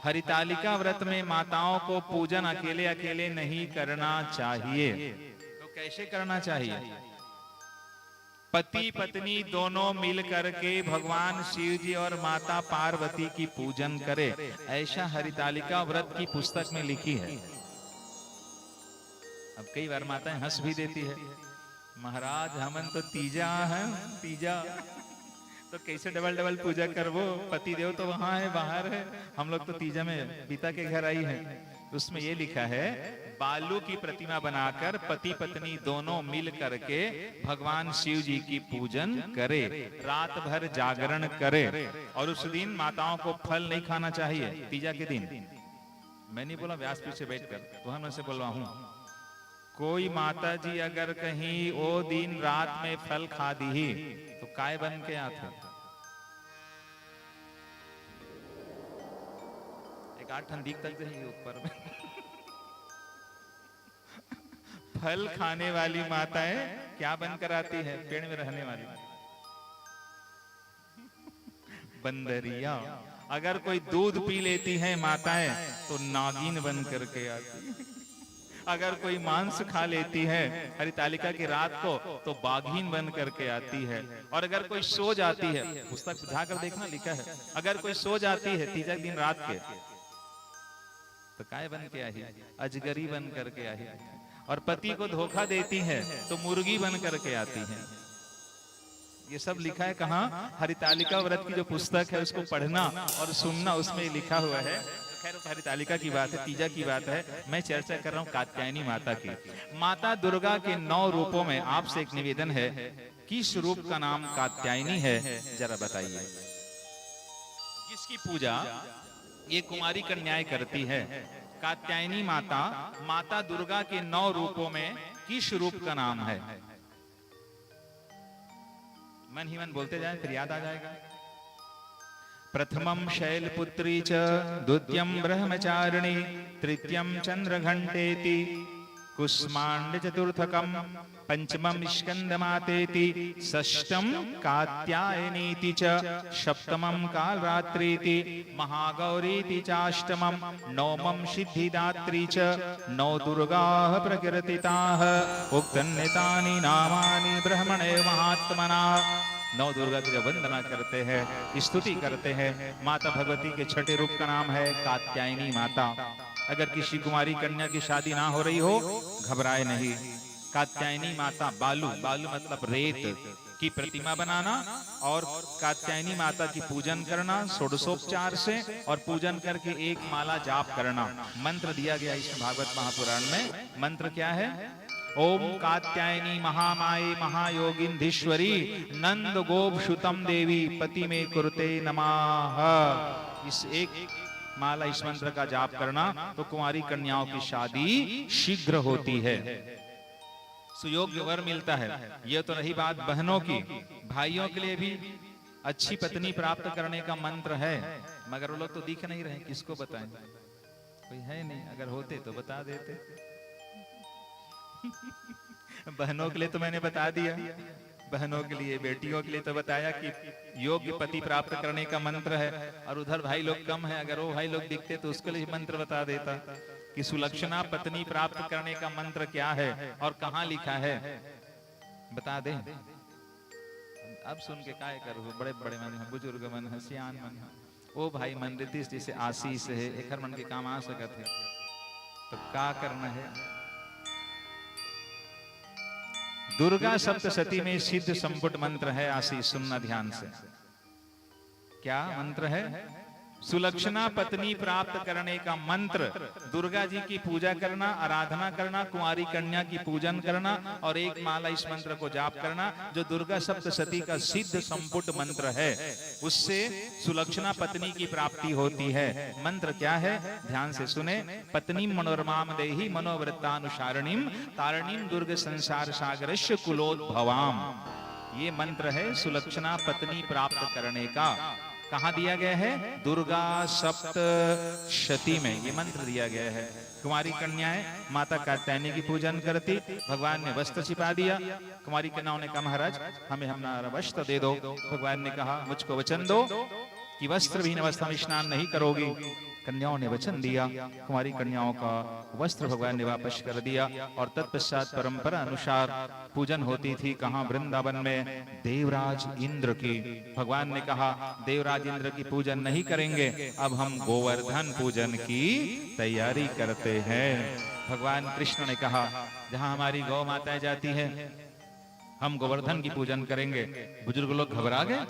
हरितालिका व्रत में माताओं को पूजन अकेले अकेले नहीं करना चाहिए। तो कैसे करना चाहिए? पति पत्नी दोनों मिल करके भगवान शिव जी और माता पार्वती की पूजन करे, ऐसा हरितालिका व्रत की पुस्तक में लिखी है। अब कई बार माताएं हंस भी देती है, महाराज हमन तो तीजा है, तीजा तो कैसे डबल डबल पूजा करवो, पति देव तो वहां है, बाहर है, हम लोग तो तीजा में पिता के घर आई है। उसमें ये लिखा है, बालू की प्रतिमा बनाकर पति पत्नी दोनों मिल करके भगवान शिव जी की पूजन करे, रात भर जागरण करे। और उस दिन माताओं को फल नहीं खाना चाहिए, तीजा के दिन। मैं नहीं बोला व्यासपीठ से बैठकर, तो मैं से बोल रहा हूं, कोई माता जी अगर कहीं वो दिन रात में फल खा दी तो काय बन के आते? एक 8 ठंडी तक रही ऊपर में फल खाने वाली माताएं क्या बनकर आती है? पेड़ में रहने वाली बंदरिया। अगर कोई दूध पी लेती है माताएं तो नागिन बन करके आती है। अगर कोई मांस खा लेती है हरितालिका की रात को तो बाघीन बन करके आती है। और अगर कोई सो जाती है, पुस्तक बुझाकर देखना लिखा है, अगर कोई सो जाती है तीजा दिन रात के तो काय बन के आई? अजगरी बन करके आई। और पति को धोखा देती है तो मुर्गी बन करके आती है। ये सब लिखा है कहाँ? हरितालिका व्रत की जो पुस्तक है उसको पढ़ना और सुनना, उसमें लिखा हुआ है। खैर हरितालिका की बात है, तीजा की बात है, मैं चर्चा कर रहा हूँ कात्यायनी माता की। माता दुर्गा के 9 रूपों में आपसे एक निवेदन है, किस रूप का नाम कात्यायनी है जरा बताइए। जिसकी पूजा ये कुमारी कन्याएं करती है। कात्यायनी माता, माता दुर्गा के 9 रूपों में किस रूप का नाम है? मन ही मन बोलते जाए फिर याद आ जाएगा। प्रथमं शैलपुत्री च, द्वितीयं ब्रह्मचारिणी, तृतीयं चंद्रघंटेति, कुष्मांड चतुर्थकम, पंचमं स्कंदमातेति, षष्ठं कात्यायनीति च, सप्तमं कालरात्रीति, महागौरीति चाष्टमं, नवमं सिद्धिदात्री च, 9 दुर्गाः प्रकीर्तिताः। उक्तन्यतानि नामानि ब्रह्मणे महात्मना। 9 दुर्गा की जब वंदना करते हैं, स्तुति करते हैं, माता भगवती के 6ठे रूप का नाम है कात्यायनी माता। अगर किसी कुमारी कन्या की शादी ना हो रही हो, घबराए नहीं। कात्यायनी माता, बालू, बालू मतलब रेत की प्रतिमा बनाना और कात्यायनी माता की पूजन करना षोडशोपचार से, और पूजन करके 1 माला जाप करना। मंत्र दिया गया इस भागवत महापुराण में। मंत्र क्या है? ओम कात्यायनी महामाये महायोगिंधीश्वरी नंद गोप सुतम देवी पति में कुरुते नमः। इस 1 माला, इस मंत्र का जाप करना तो कुंवारी कन्याओं की शादी शीघ्र होती है, सुयोग्य वर मिलता है। यह तो रही बात बहनों की। भाइयों के लिए भी अच्छी पत्नी प्राप्त करने का मंत्र है, मगर वो लोग तो दिख नहीं रहे, किसको बताएं? कोई है नहीं, अगर होते तो बता देते। बहनों के लिए तो मैंने बता दिया, बहनों के लिए, बेटियों के लिए तो बताया कि योग्य पति प्राप्त करने का मंत्र है। और उधर भाई लोग कम है, अगर वो भाई लोग दिखते तो उसके लिए मंत्र बता देता कि सुलक्षणा पत्नी प्राप्त करने का मंत्र क्या है और कहाँ लिखा है, बता दें। अब सुन के काय करो, बड़े बड़े मन है, बुजुर्ग मन है, सियान मन है, ओ भाई मन रितिश जैसे आशीष है, एक मन के काम आ सकत है, तो क्या करना है? दुर्गा सप्तशती में सिद्ध संपुट मंत्र है, आशीष सुनना ध्यान से। क्या मंत्र है? सुलक्षणा पत्नी प्राप्त करने का मंत्र, दुर्गा जी की पूजा करना, आराधना करना, कुंवारी कन्या की पूजन करना और एक माला इस मंत्र को जाप करना, जो दुर्गा सप्तशती का सिद्ध संपुट मंत्र है, उससे सुलक्षणा पत्नी की प्राप्ति होती है। मंत्र क्या है, ध्यान से सुने। पत्नी मनोरमाम देहि मनोवृत्तानुसारणीम तारणीम दुर्ग संसार सागरस्य कुलोद्भवाम। ये मंत्र है सुलक्षणा पत्नी प्राप्त करने का। कहाँ दिया गया है, दुर्गा सप्तशती में ये मंत्र दिया गया है। कुमारी कन्याएं माता कात्यायनी की पूजन करती, भगवान ने वस्त्र छिपा दिया। कुमारी कन्याओं ने कहा महाराज हमें हमारा वस्त्र दे दो। भगवान ने कहा मुझको वचन दो कि वस्त्र विहीन अवस्था में स्नान नहीं करोगी। कन्याओं ने वचन दिया, कुमारी कन्याओं का वस्त्र भगवान ने वापस कर दिया और तत्पश्चात परंपरा अनुसार पूजन होती थी। कहाँ, वृंदावन में देवराज इंद्र की। भगवान ने कहा देवराज इंद्र की पूजन नहीं करेंगे, अब हम गोवर्धन पूजन की तैयारी करते हैं। भगवान कृष्ण ने कहा जहाँ हमारी गौ माताएं जाती हैं हम गोवर्धन की पूजन करेंगे। बुजुर्ग लोग घबरा गए,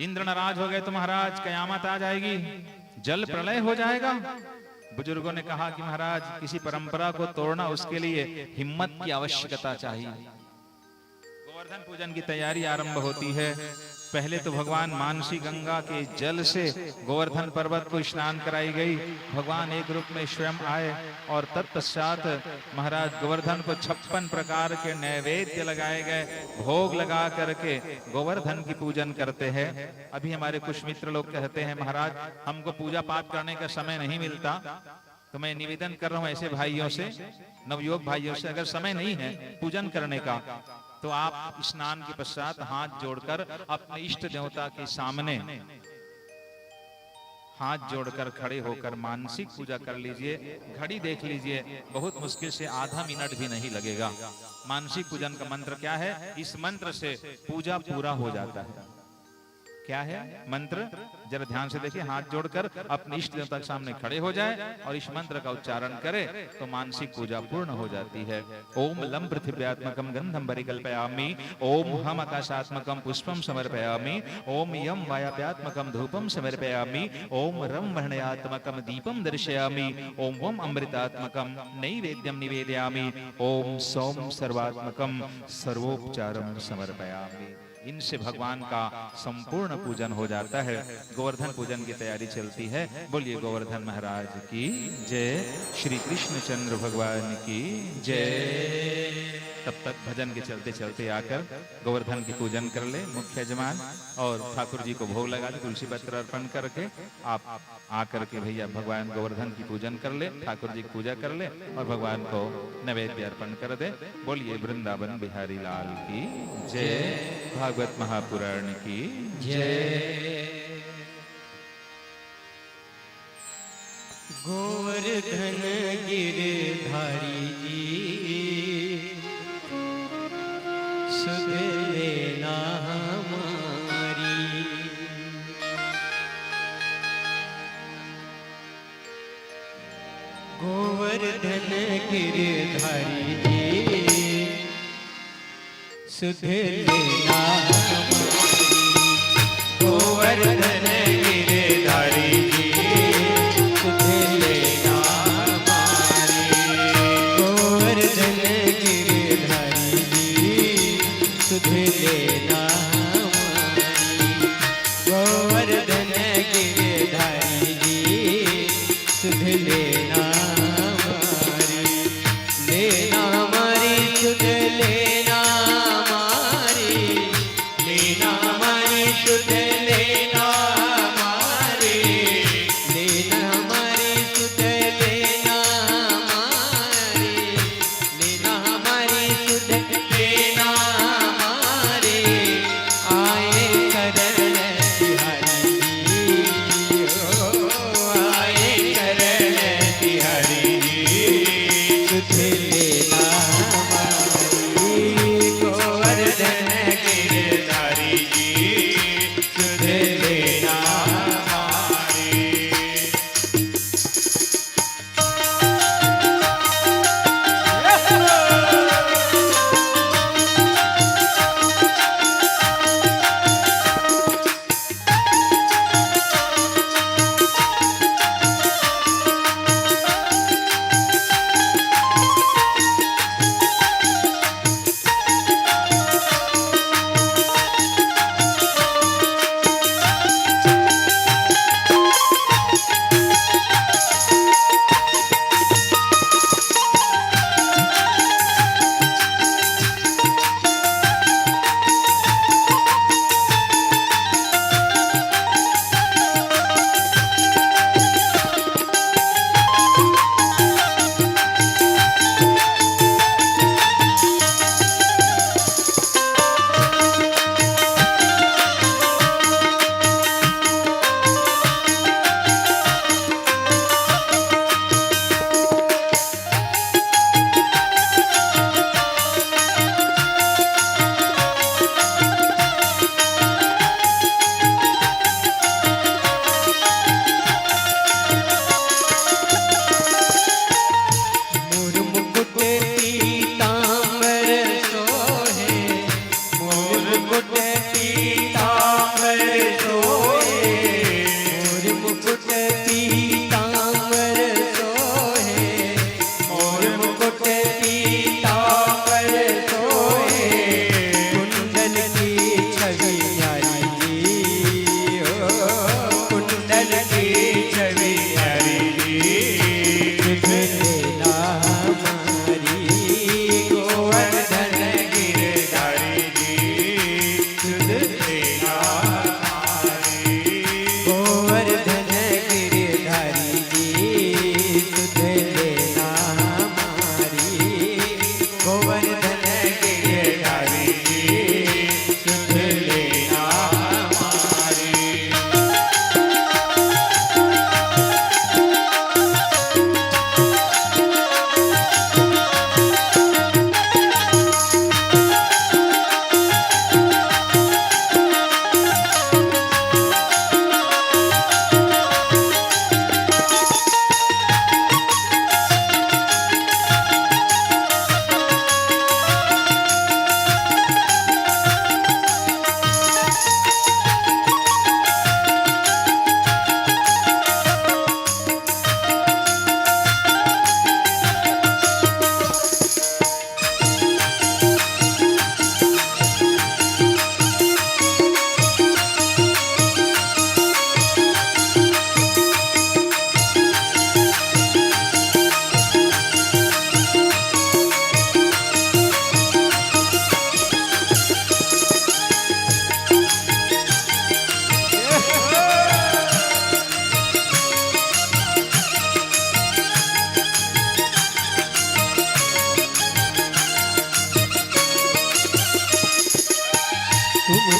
इंद्र नाराज हो गए तो महाराज कयामत आ जाएगी, जल प्रलय हो जाएगा। बुजुर्गों ने कहा कि महाराज किसी परंपरा को तोड़ना उसके लिए हिम्मत की आवश्यकता चाहिए। गोवर्धन पूजन की तैयारी आरंभ होती है। पहले तो भगवान मानसी गंगा के जल से गोवर्धन पर्वत को स्नान कराई गई। भगवान एक रूप में स्वयं आए और तत्पश्चात महाराज गोवर्धन को 56 प्रकार के नैवेद्य लगाए गए। भोग लगा करके गोवर्धन की पूजन करते हैं। अभी हमारे कुछ मित्र लोग कहते हैं महाराज हमको पूजा पाठ करने का समय नहीं मिलता, तो मैं निवेदन कर रहा हूं ऐसे भाइयों से, नवयुवक भाइयों से, अगर समय नहीं है पूजन करने का तो आप स्नान के पश्चात हाथ जोड़कर अपने इष्ट देवता के सामने हाथ जोड़कर खड़े होकर मानसिक पूजा कर लीजिए। घड़ी देख लीजिए, बहुत मुश्किल से आधा मिनट भी नहीं लगेगा। मानसिक पूजन का मंत्र क्या है, इस मंत्र से पूजा पूरा हो जाता है। क्या है मंत्र, जरा ध्यान से देखिए। हाथ जोड़कर अपने इष्ट देवता के सामने खड़े हो जाए और इस मंत्र का उच्चारण करे तो मानसिक पूजा पूर्ण हो जाती है। ओम लम पृथिव्यात्मकम गंधम परिकल्पयामि, ओम हम आकाशात्मकम पुष्पम समर्पयामि, ओम यम वायव्यात्मकम धूपम समर्पयामि, ओम रम वर्णयात्मकम दीपम दर्शयामि, ओम वम अमृतात्मकम नैवेद्यम निवेदयामि, ओम सौम सर्वात्मकम सर्वोपचारम समर्पयामि। इनसे भगवान का संपूर्ण पूजन हो जाता है। गोवर्धन पूजन की तैयारी चलती है। बोलिए गोवर्धन महाराज की जय, श्री कृष्णचंद्र भगवान की जय। तब तक भजन के चलते चलते आकर गोवर्धन की पूजन कर ले मुख्य यजमान, और ठाकुर जी को भोग लगा दे, तुलसी पत्र अर्पण करके आप आकर के भैया भगवान गोवर्धन की पूजन कर ले, ठाकुर जी की पूजा कर ले और भगवान को नैवेद्य अर्पण कर दे। बोलिए वृंदावन बिहारी लाल की जय, भागवत महापुराण की जय। गोवर्धन गिरधारी जी सुध लेना हमारी, गोवर्धन गिरधारी जी सुध लेना हमारी, गोवर्धन गिरधारी जी सुध लेना हमारी, गोवर्धन गिरधारी जी सुध लेना हमारी, गोवर्धन गिरधारी जी सुध लेना हमारी, लेना हमारी सुध लेना हमारी, लेना हमारी सुध लेना हमारी, लेना हमारी सुध लेना हमारी, लेना हमारी सुध लेना हमारी, आए करण बिहारी जी हो, आए करण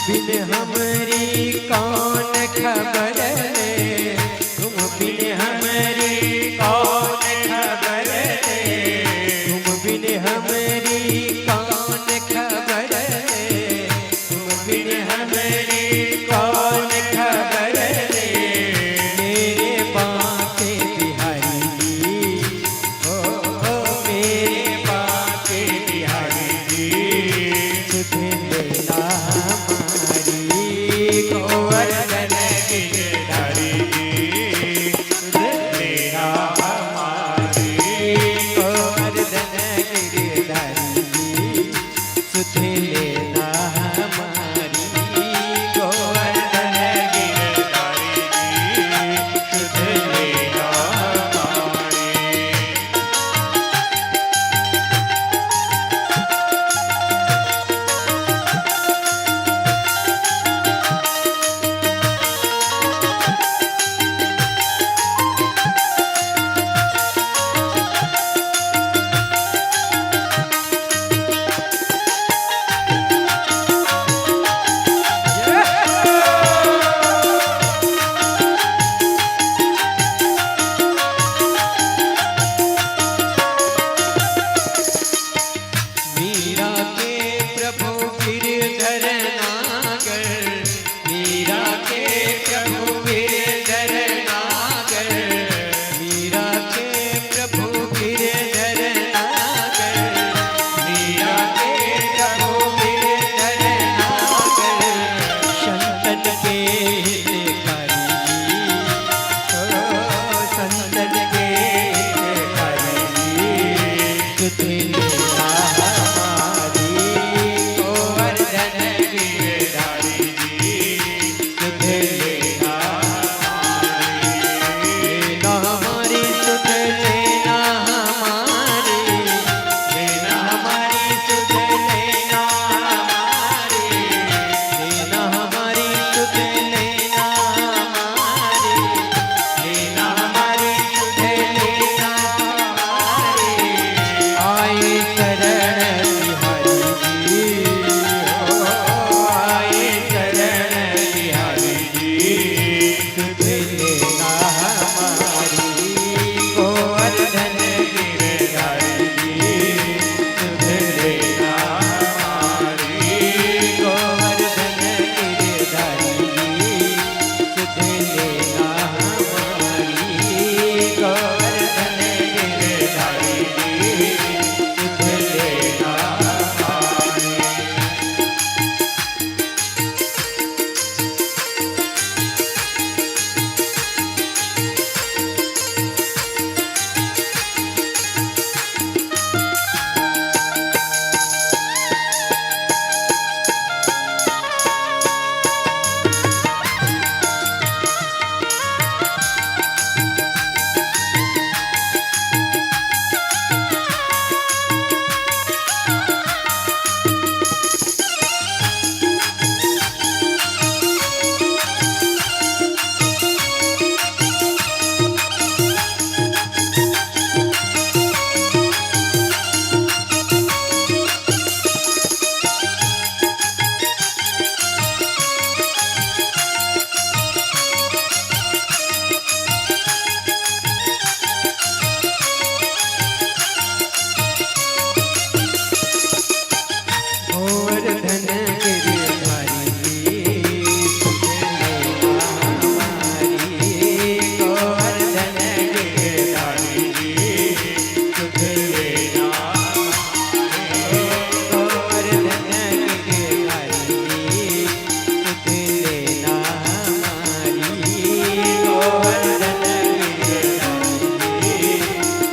बिन हमरी कौन खबर ले, तुम बिन हमरी कौन खबर ले, तुम बिन हमरी कौन खबर ले, तुम बिन हमरी कौन खबर ले, मेरे बांके बिहारी जी, ओ मेरे बांके बिहारी जी, सुध लेना हमारी गोवर्धन गिरधारी जी, सुध लेना हमारी गोवर्धन गिरधारी जी, सुध लेना हमारी गोवर्धन गिरधारी जी, सुध लेना हमारी। मीरा के प्रभु गिरधर नागर, मीरा के प्रभु गिरधर नागर, मीरा के प्रभु गिरधर नागर, मीरा के प्रभु गिरधर नागर, संतन के हितकारी जी, ओ संतन के हितकारी जी, सुध लेना हमारी गोवर्धन गिरधारी जी, सुध लेना हमारी, सुध लेना हमारी, लेना हमारी, सुध लेना हमारी, लेना हमारी, सुध लेना हमारी, लेना हमारी, सुध लेना हमारी, आए शरण बिहारी जी, ओ आए शरण बिहारी जी, सुध लेना हमारी गोवर्धन गिरधारी जी, सुध लेना हमारी गोवर्धन गिरधारी जी, सुध लेना हमारी गोवर्धन गिरधारी जी, सुध लेना हमारी। गोवर्धन गिरधारी जी, सुध लेना हमारी गोवर्धन गिरधारी जी, सुध लेना गोवर्धन गिरधारी जी, सुध लेना हमारी गोवर्धन गिरधारी जी,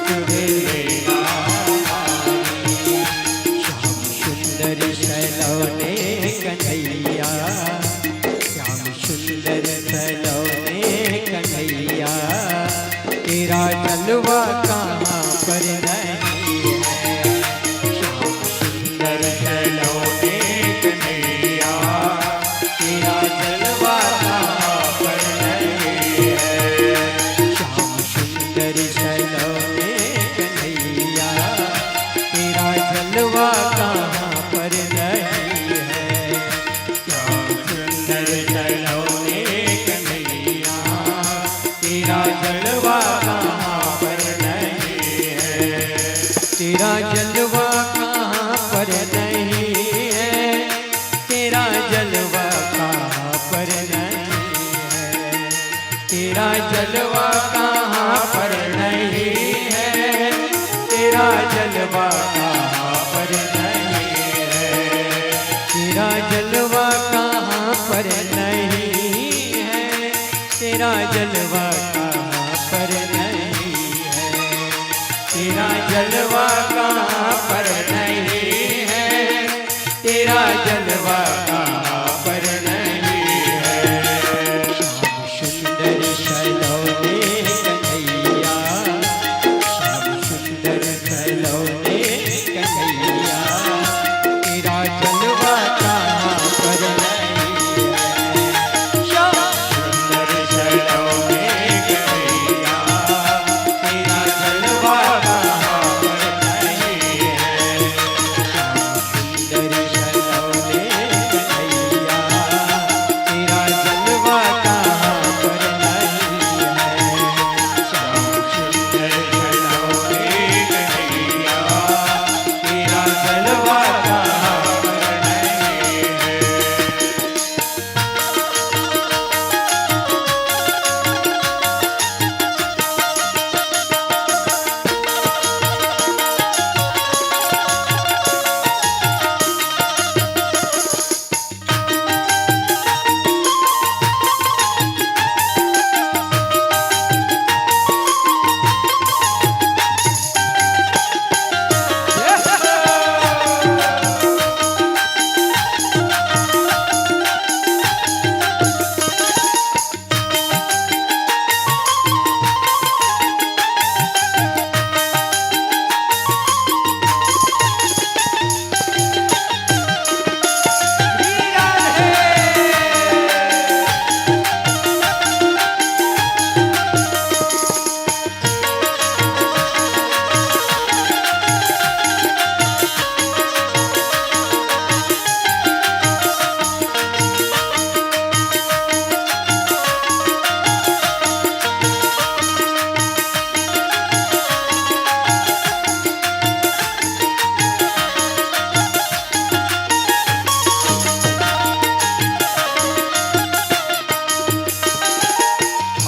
सुध लेना हमारी। श्याम सुंदर सलोने कन्हैया, श्याम सुंदर सलोने कन्हैया, तेरा जलवा कहाँ पर नहीं है, श्याम सुंदर सलोने कन्हैया, तेरा जलवा कहाँ पर नहीं है, श्याम सुंदर सलोने कन्हैया, तेरा जलवा कहाँ पर नहीं है, श्याम जलवा कहाँ पर नहीं है, तेरा जलवा कहाँ पर नहीं है, तेरा जलवा कहाँ पर नहीं है, तेरा जलवा कहाँ पर नहीं है, तेरा जलवा कहाँ पर नहीं है। श्याम सुंदर सलोने कन्हैया, श्याम सुंदर सलोने कन्हैया, तेरा जलवा कहाँ पर नहीं है। श्याम सुंदर सलोने कन्हैया, तेरा जलवा कहाँ पर नहीं है। श्याम सुंदर सलोने कन्हैया, तेरा जलवा कहाँ पर नहीं है। श्याम सुंदर सलोने कन्हैया, तेरा जलवा कहाँ पर नहीं है।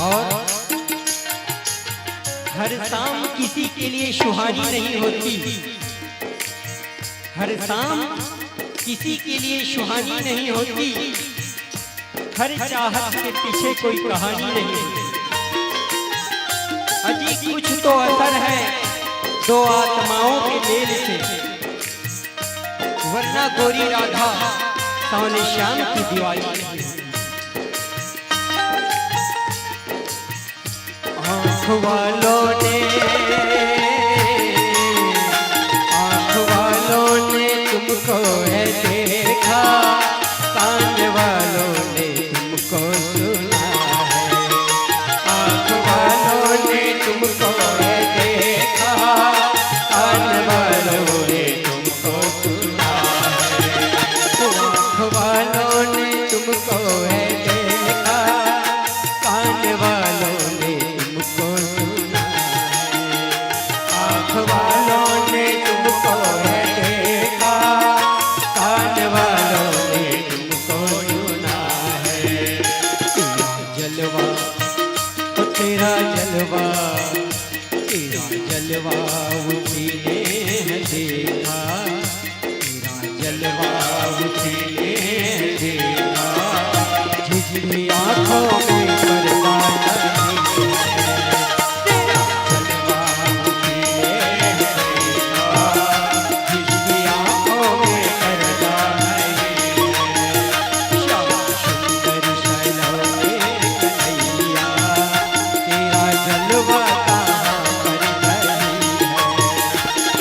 और हर शाम किसी के लिए सुहानी नहीं होती, हर शाम किसी के लिए सुहानी नहीं होती, हर चाहत के पीछे कोई कहानी नहीं होती। अजी कुछ तो असर है दो आत्माओं के मेल से, वरना गोरी राधा सावने श्याम की दिवाली नहीं होती। आँख वालों ने तुमको है देखा, कान वालों ने तुमको सुना है। आँख वालों ने तुमको है देखा, कान वालों ने तुमको सुना है। आँख वालों ने तुमको है देखा, कान वालों ने तुमको सुना है। आँख वालों ने तुमको है देखा, कान वालों ने तुमको सुना है। तेरा जलवा तो तेरा जलवा, तेरा जलवा उसी ने है देखा, तेरा जलवा उसी ने है देखा। जिसकी आँखों में पर्दा नहीं है, तेरा जलवा उसी ने है देखा। जिसकी आँखों में पर्दा नहीं है। श्याम सुंदर सलोने कन्हैया, तेरा जलवा कहाँ पर नहीं है।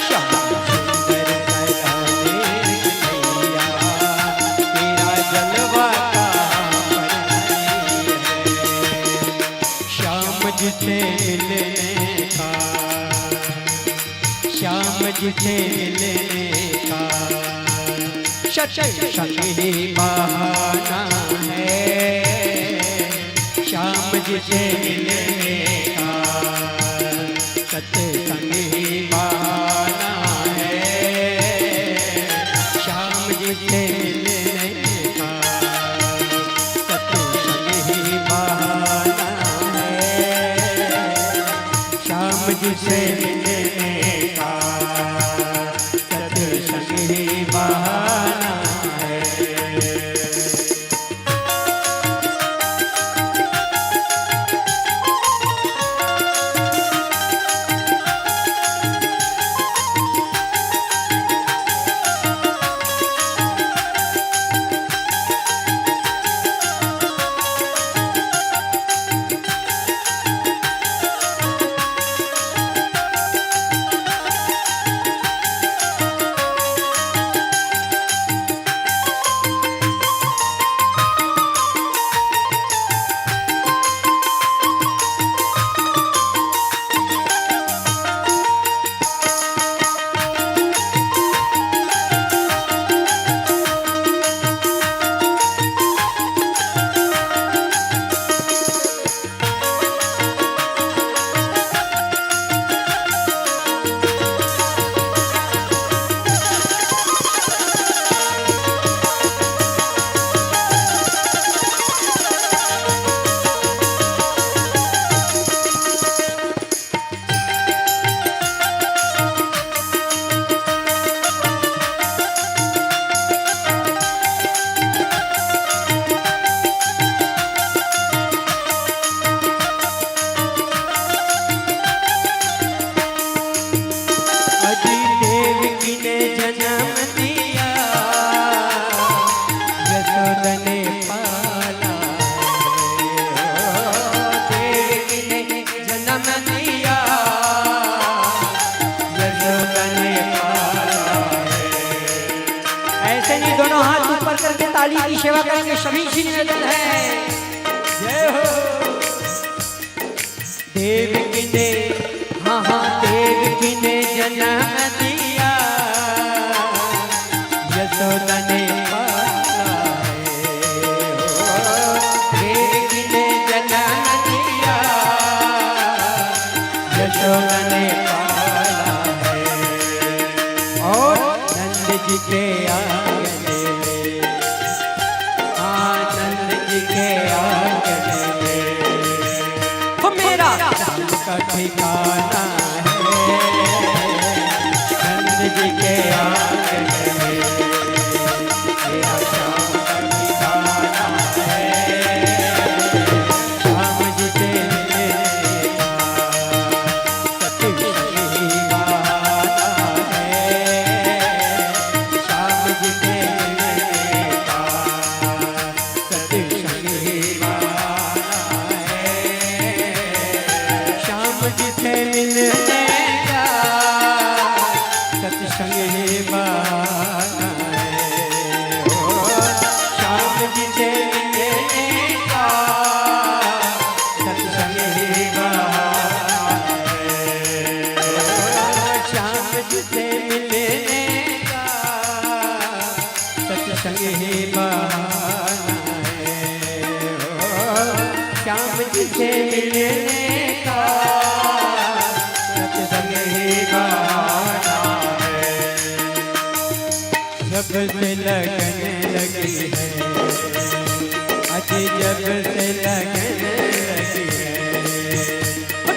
श्याम सुंदर सलोने कन्हैया, तेरा जलवा कहाँ पर नहीं है। श्याम जिसे मिलने का, श्याम जिसे मिलने का सत्संग ही बहाना है। श्याम जिसे मिलने का सत्संग ही बहाना है। श्याम जिसे मिलने का सत्संग ही बहाना है। श्याम जिसे मिलने का ताली की सेवा करेंगे सभी श्री निवेदन है। जय हो। देव की ने हाँ हाँ देव की ने जन्म दिया, यशोदा ने पाला है। देव की ने जन्म दिया, यशोदा ने पाला है। और नंद जी के आंगन में, हाँ नंद जी के आंगन में हो मेरा राम का ठिकाना है। नंद जी के आंगन में मेरा श्याम का ठिकाना है। श्याम जी से मिलने का सतसंग गाना है। श्याम जी से मिलने का सतसंग गाना है। श्याम जी से मिलने का सत्संग ही बहाना है। ओ श्याम जी से मिलने का सत्संग ही बहाना है। श्याम जी से मिलने का सत्संग ही बहाना है। श्याम जी से मिलने का सत्संग ही बहाना है। जब से लगन लगी है, अजी जब से लगन लगी है,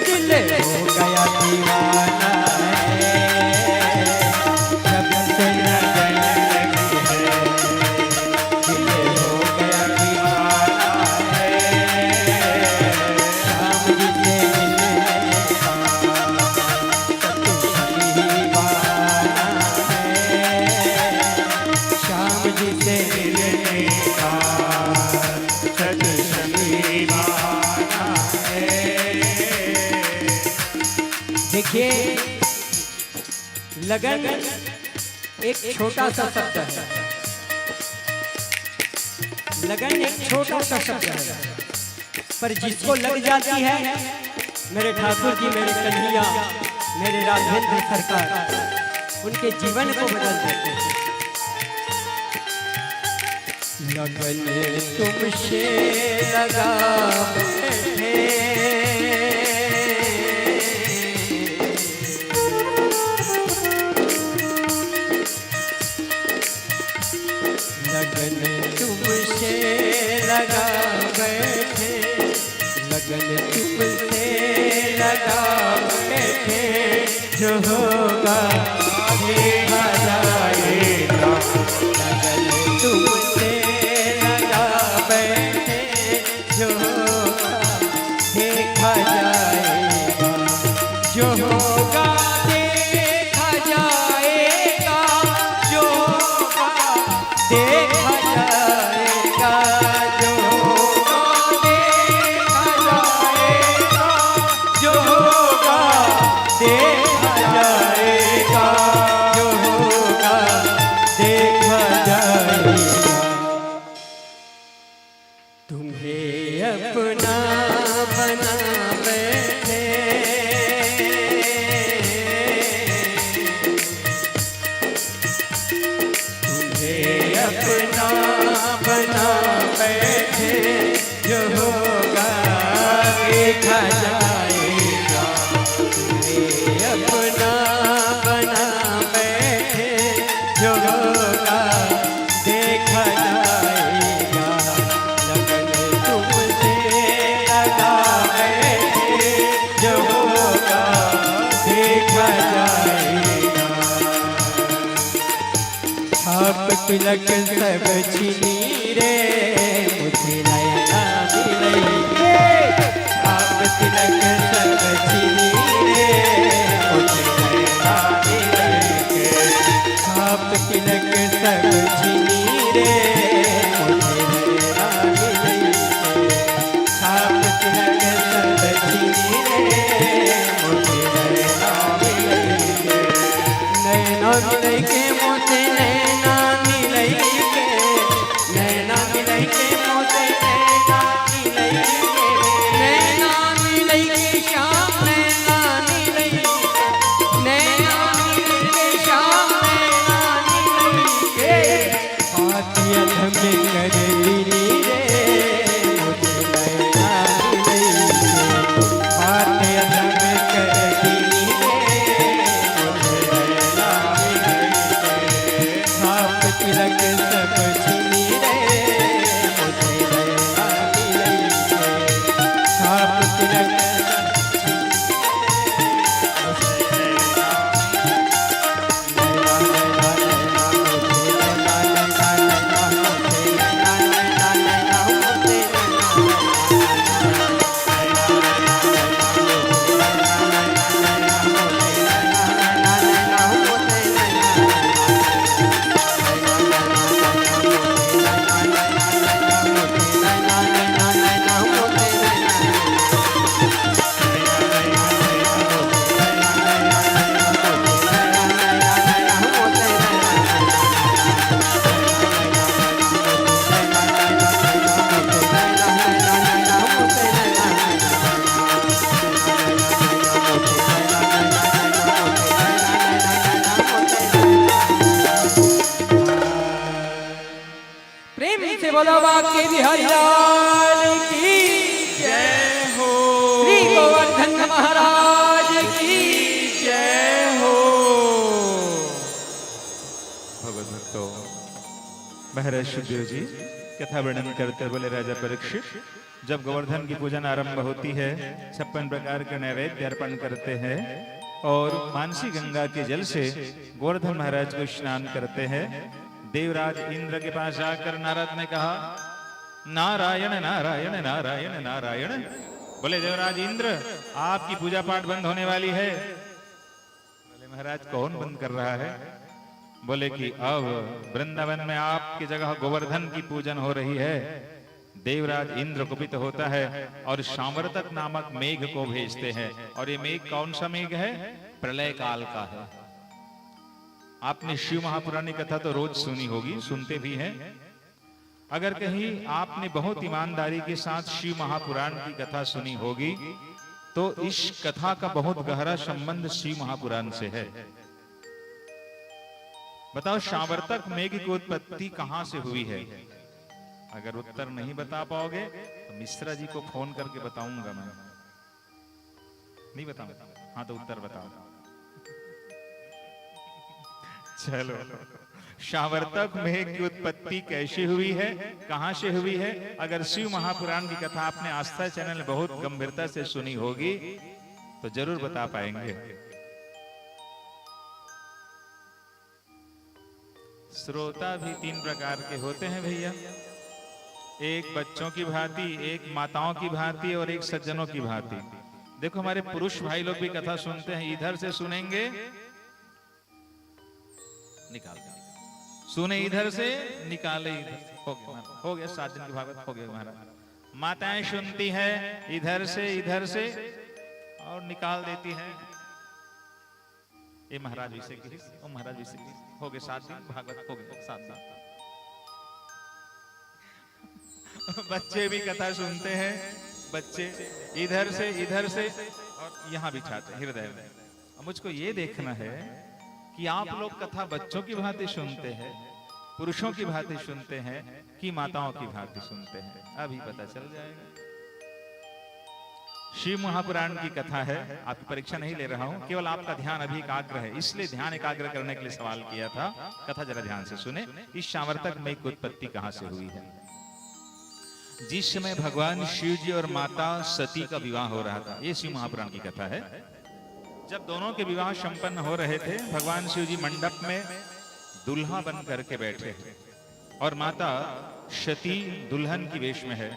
दिल हो गया दीवाना है। जब से लगन लगी है, दिल हो गया दीवाना है। श्याम जी से मिलने का सत्संग ही बहाना है। श्याम जी से मिलने का सत्संग ही बहाना है। देखिए लगन एक छोटा सा शब्द है। लगन एक छोटा सा शब्द है, पर जिसको लग जाती है, मेरे ठाकुर जी, मेरे कन्हैया, मेरे राघवेंद्र सरकार उनके जीवन को बदल देते हैं। लगन तुमसे लगा बैठे, लगन तुमसे लगा बैठे, लगन तुमसे लगा बैठे, जो होगा देखा जाएगा। लगन तुमसे लगा बैठे, जो होगा देखा जाएगा। जो होगा देखा जाएगा, जो होगा देखा जाएगा। जो होगा देखा जाएगा, जो होगा देखा जाएगा। जो होगा देखा जाएगा। तुम्हें अपना बना बैठे, तुम्हें अपना बना बैठे, जो होगा देखा जाएगा। तुम्हें अपना बना बैठे, जो होगा देखा जाएगा। लगन तुमसे लगा बैठे, जो होगा देखा जाएगा। छाप तिलक सब छिनी रे, मुझे नयना मिलेंगे। छाप तिलक सब छिनी रे, मुझे नयना मिलेंगे। छाप तिलक सब छिनी रे, मुझे नयना मिलेंगे। छाप तिलक सब छिनी रे, मुझे नयना मिलेंगे। नैना मिलेंगे, मुझे नैना मिलेंगे। नैना गोरवा के बिहारी लाल की जय हो, श्री गोवर्धन महाराज की जय हो। भगवत भक्तों, महाराज सुखदेव जी कथा वर्णन करते बोले, राजा परीक्षित जब गोवर्धन की पूजन आरंभ होती है 56 प्रकार के नैवेद्य अर्पण करते हैं और मानसी गंगा के जल से गोवर्धन महाराज को स्नान करते हैं। देवराज इंद्र के पास जाकर नारद ने कहा, नारायण नारायण नारायण नारायण। बोले देवराज इंद्र, आपकी पूजा पाठ बंद होने वाली है। बोले महाराज कौन बंद कर रहा है? बोले कि अब वृंदावन में आपकी जगह गोवर्धन की पूजन हो रही है। देवराज इंद्र कुपित होता है और शामवर्तक नामक मेघ को भेजते हैं। और ये मेघ कौन सा मेघ है? प्रलय काल का है। आपने शिव महापुराण की कथा तो रोज सुनी होगी, सुनते भी हैं। अगर कहीं आपने बहुत ईमानदारी के साथ शिव महापुराण की कथा सुनी होगी तो इस कथा का बहुत गहरा संबंध शिव महापुराण से है। बताओ, शामवर्तक मेघ की उत्पत्ति कहां से हुई है? अगर उत्तर नहीं बता पाओगे तो मिश्रा जी को फोन करके बताऊंगा मैं। नहीं बताऊंगा? हाँ तो उत्तर बताओ। चलो, शामवर्तक मेघ की उत्पत्ति कैसे हुई है, कहां से हुई है? अगर शिव महापुराण की कथा आपने आस्था चैनल में बहुत गंभीरता से सुनी होगी तो जरूर बता पाएंगे। श्रोता भी 3 प्रकार के होते हैं भैया, एक बच्चों की भांति, एक माताओं की भांति और एक सज्जनों की भांति। देखो हमारे पुरुष भाई लोग भी कथा सुनते हैं, इधर से सुनेंगे, निकाल सुने इधर से, निकाले इधर। हो गया 7 दिन की भागवत हो गया महाराज। माताएं सुनती है इधर से और निकाल देती है। ये महाराज विषय की, ओ महाराज विषय की, हो गए 7 दिन भागवत हो गए 7 दिन। बच्चे भी कथा सुनते हैं, बच्चे इधर से और यहाँ बिछाते हृदय में। मुझको ये देखना है कि आप लोग कथा बच्चों की भांति सुनते हैं, पुरुषों की भांति सुनते हैं कि माताओं की भांति सुनते हैं। अभी पता चल जाएगा। शिव महापुराण की कथा है, आपकी परीक्षा नहीं ले रहा हूं, केवल आपका ध्यान अभी एकाग्र है, इसलिए ध्यान एकाग्र करने के लिए सवाल किया था। कथा जरा ध्यान से सुने। इस शामवर्तक मेघ की उत्पत्ति कहां से हुई है? जिस समय भगवान शिव जी और माता सती का विवाह हो रहा था, ये शिव महापुराण की कथा है। जब दोनों के विवाह संपन्न हो रहे थे, भगवान शिव जी मंडप में दुल्हा बन करके बैठे और माता सती दुल्हन की वेश में है।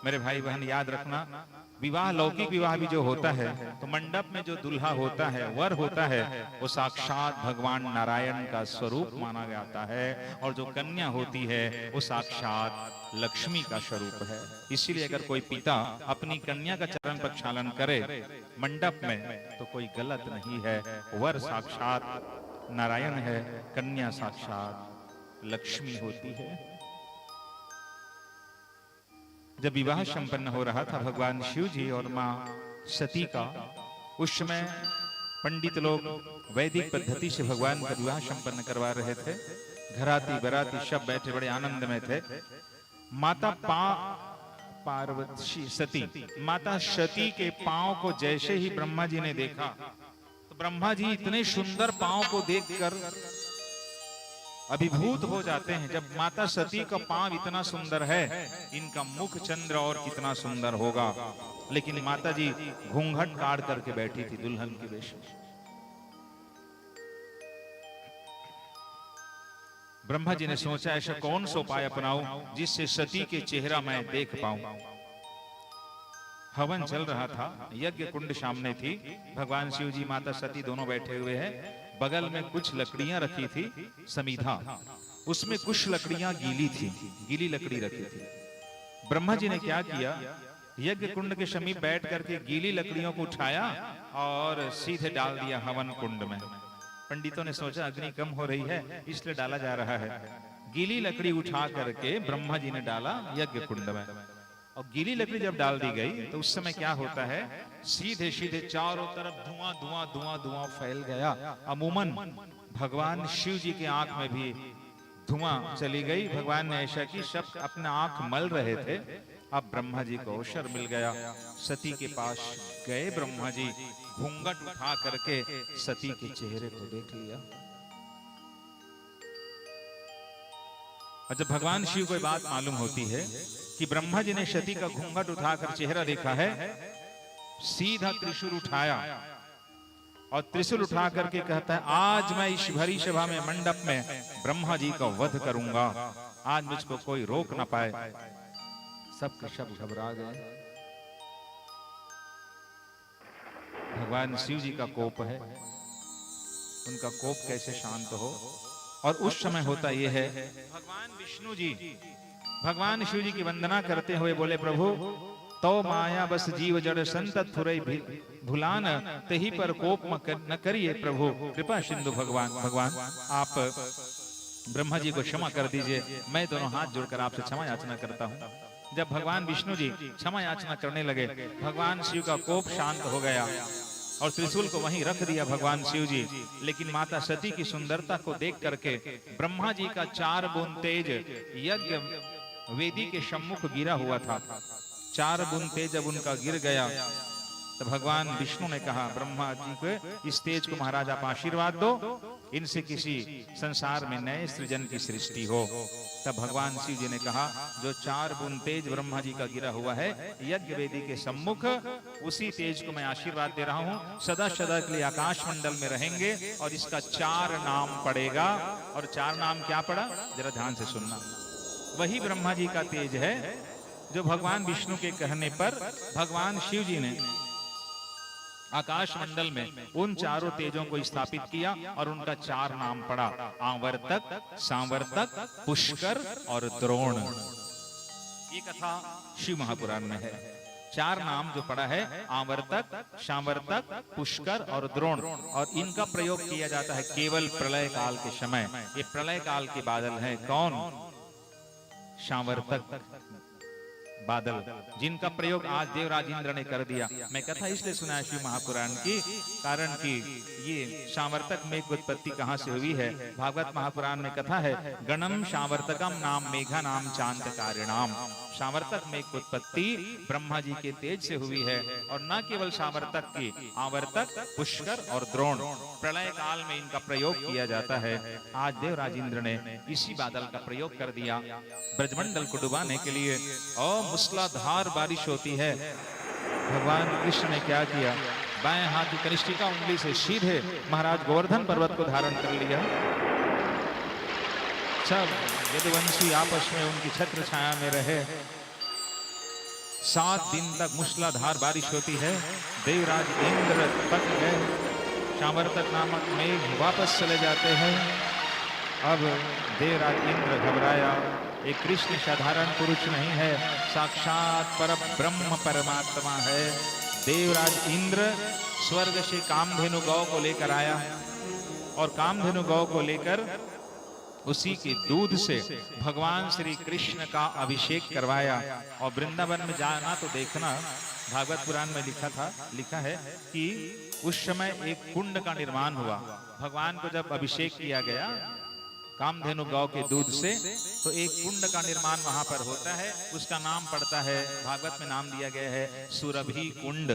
मेरे भाई बहन याद रखना, विवाह, लौकिक विवाह भी जो होता है तो मंडप में जो दुल्हा होता है, वर होता है, वो साक्षात भगवान नारायण का स्वरूप माना जाता है। और जो कन्या होती है वो साक्षात लक्ष्मी का स्वरूप है। इसीलिए अगर कोई पिता अपनी कन्या का चरण प्रक्षालन करे मंडप में तो कोई गलत नहीं है। वर साक्षात नारायण है, कन्या साक्षात लक्ष्मी होती है। जब विवाह संपन्न हो रहा था भगवान शिव जी और मां सती का, उस समय पंडित लोग वैदिक पद्धति से भगवान का विवाह संपन्न करवा रहे थे। घराती बराती सब बैठे बड़े आनंद में थे। माता पार्वती सती, माता सती के पांव को जैसे ही ब्रह्मा जी ने देखा तो ब्रह्मा जी इतने सुंदर पांव को देखकर अभिभूत हो जाते हैं। जब माता सती का पांव इतना सुंदर है, इनका मुख चंद्र और कितना सुंदर होगा। लेकिन माता जी घूंघट काट करके बैठी थी दुल्हन की वेश में। ब्रह्मा जी ने सोचा ऐसा कौन सा उपाय अपनाऊं जिससे सती के चेहरा मैं देख पाऊं। हवन चल रहा था, यज्ञ कुंड सामने थी, भगवान शिव जी माता सती दोनों बैठे हुए हैं। बगल में कुछ लकड़ियां रखी थी, समीधा, उसमें कुछ लकड़ियां गीली थी, गीली लकड़ी रखी थी। ब्रह्मा जी ने क्या किया, यज्ञ कुंड के समीप बैठ करके गीली लकड़ियों को उठाया और सीधे डाल दिया हवन कुंड में। पंडितों ने सोचा अग्नि कम हो रही है इसलिए डाला जा रहा है। गीली लकड़ी उठा करके ब्रह्मा जी ने डाला यज्ञ कुंड में। और गीली लकड़ी जब डाल दी गई तो उस समय क्या होता है, सीधे सीधे चारों तरफ धुआं धुआं धुआं धुआं फैल गया। अमूमन भगवान शिव जी के आंख में भी धुआं चली गई। भगवान ने ऐसा की, सब अपने आंख मल रहे थे। अब ब्रह्मा जी को अवसर मिल गया, सती के पास गए। ब्रह्मा जी घूंघट उठा करके सती के चेहरे को देख लिया। और जब भगवान शिव को बात मालूम होती है कि ब्रह्मा जी ने सती का घूंघट उठाकर चेहरा देखा है, सीधा त्रिशूल उठाया और त्रिशूल उठा करके कहता है, आज मैं इस भरी सभा में, मंडप में ब्रह्मा जी का वध करूंगा। आज मुझको कोई रोक ना पाए। सब के सब घबरा गए। भगवान शिव जी का कोप है, उनका कोप कैसे शांत हो। और उस समय होता यह है, भगवान विष्णु जी भगवान शिव जी की वंदना करते हुए बोले, प्रभु तो माया बस जीव जड़ संतत थुरई भुलान, तही पर कोप न करिए प्रभु कृपा सिंधु। भगवान आप ब्रह्मा जी को क्षमा कर दीजिए। मैं दोनों हाथ जोड़कर आपसे क्षमा याचना करता हूँ। जब भगवान विष्णु जी क्षमा याचना करने लगे, भगवान शिव का कोप शांत हो गया और त्रिशूल को वहीं रख दिया भगवान शिव जी। लेकिन माता सती की सुंदरता को देख करके ब्रह्मा जी का 4 बूंद तेज यज्ञ वेदी के सम्मुख गिरा हुआ था। 4 बूंद तेज जब उनका गिर गया तो भगवान विष्णु ने कहा ब्रह्मा जी को, इस तेज को महाराज आप आशीर्वाद दो, इनसे किसी संसार में नए सृजन की सृष्टि हो। तब भगवान शिव जी ने कहा, जो 4 बूंद तेज ब्रह्मा जी का गिरा हुआ है यज्ञ वेदी के सम्मुख, उसी तेज को मैं आशीर्वाद दे रहा हूँ। सदा सदा के लिए आकाश मंडल में रहेंगे और इसका 4 नाम पड़ेगा। और 4 नाम क्या पड़ा, जरा ध्यान से सुनना। वही ब्रह्मा जी का तेज है जो भगवान विष्णु के कहने पर भगवान शिव जी ने आकाश मंडल में उन 4 तेजों को स्थापित किया और उनका 4 नाम पड़ा, आवर्तक, सांवर्तक, पुष्कर और द्रोण। ये कथा शिव महापुराण में है। 4 नाम जो पड़ा है, आवर्तक, सांवर्तक, पुष्कर और द्रोण, और इनका प्रयोग किया जाता है केवल प्रलय काल के समय। ये प्रलय काल के बादल हैं। कौन? सांवर्तक बादल, जिनका प्रयोग आज देवराज इंद्र ने कर दिया। मैं कथा इसलिए सुना है शिव महापुराण की, कारण कि ये सांवर्तक मेघ की उत्पत्ति कहाँ से हुई है। भागवत महापुराण में कथा है, गणम सांवर्तकम नाम मेघा नाम चांतकारिणाम। सांवर्तक मेघ की उत्पत्ति ब्रह्मा जी के तेज से हुई है। और न केवल सांवर्तक की, आवर्तक, पुष्कर और द्रोण, प्रलय काल में इनका प्रयोग किया जाता है। आज देवराज इंद्र ने इसी बादल का प्रयोग कर दिया ब्रजमंडल को डुबाने के लिए। और मूसलाधार बारिश होती है। भगवान कृष्ण ने क्या किया, बाएं हाथ की कनिष्ठिका उंगली से सीधे महाराज गोवर्धन पर्वत को धारण कर लिया। सब यदुवंशी आपस में उनकी छत्र छाया में रहे। 7 दिन तक मूसलाधार बारिश होती है। देवराज इंद्र पक गए। सांवर्तक नामक मेघ वापस चले जाते हैं। अब देवराज इंद्र घबराया। एक कृष्ण साधारण पुरुष नहीं है, साक्षात पर ब्रह्म परमात्मा है। देवराज इंद्र स्वर्ग से कामधेनु गौ को लेकर आया और कामधेनु गौ को लेकर उसी के दूध से भगवान श्री कृष्ण का अभिषेक करवाया। और वृंदावन में जाना तो देखना, भागवत पुराण में लिखा है कि उस समय एक कुंड का निर्माण हुआ। भगवान को जब अभिषेक किया गया कामधेनु गौ के दूध से, तो एक कुंड का निर्माण वहां पर होता है। उसका नाम पड़ता है, भागवत में नाम दिया गया है सुरभि कुंड।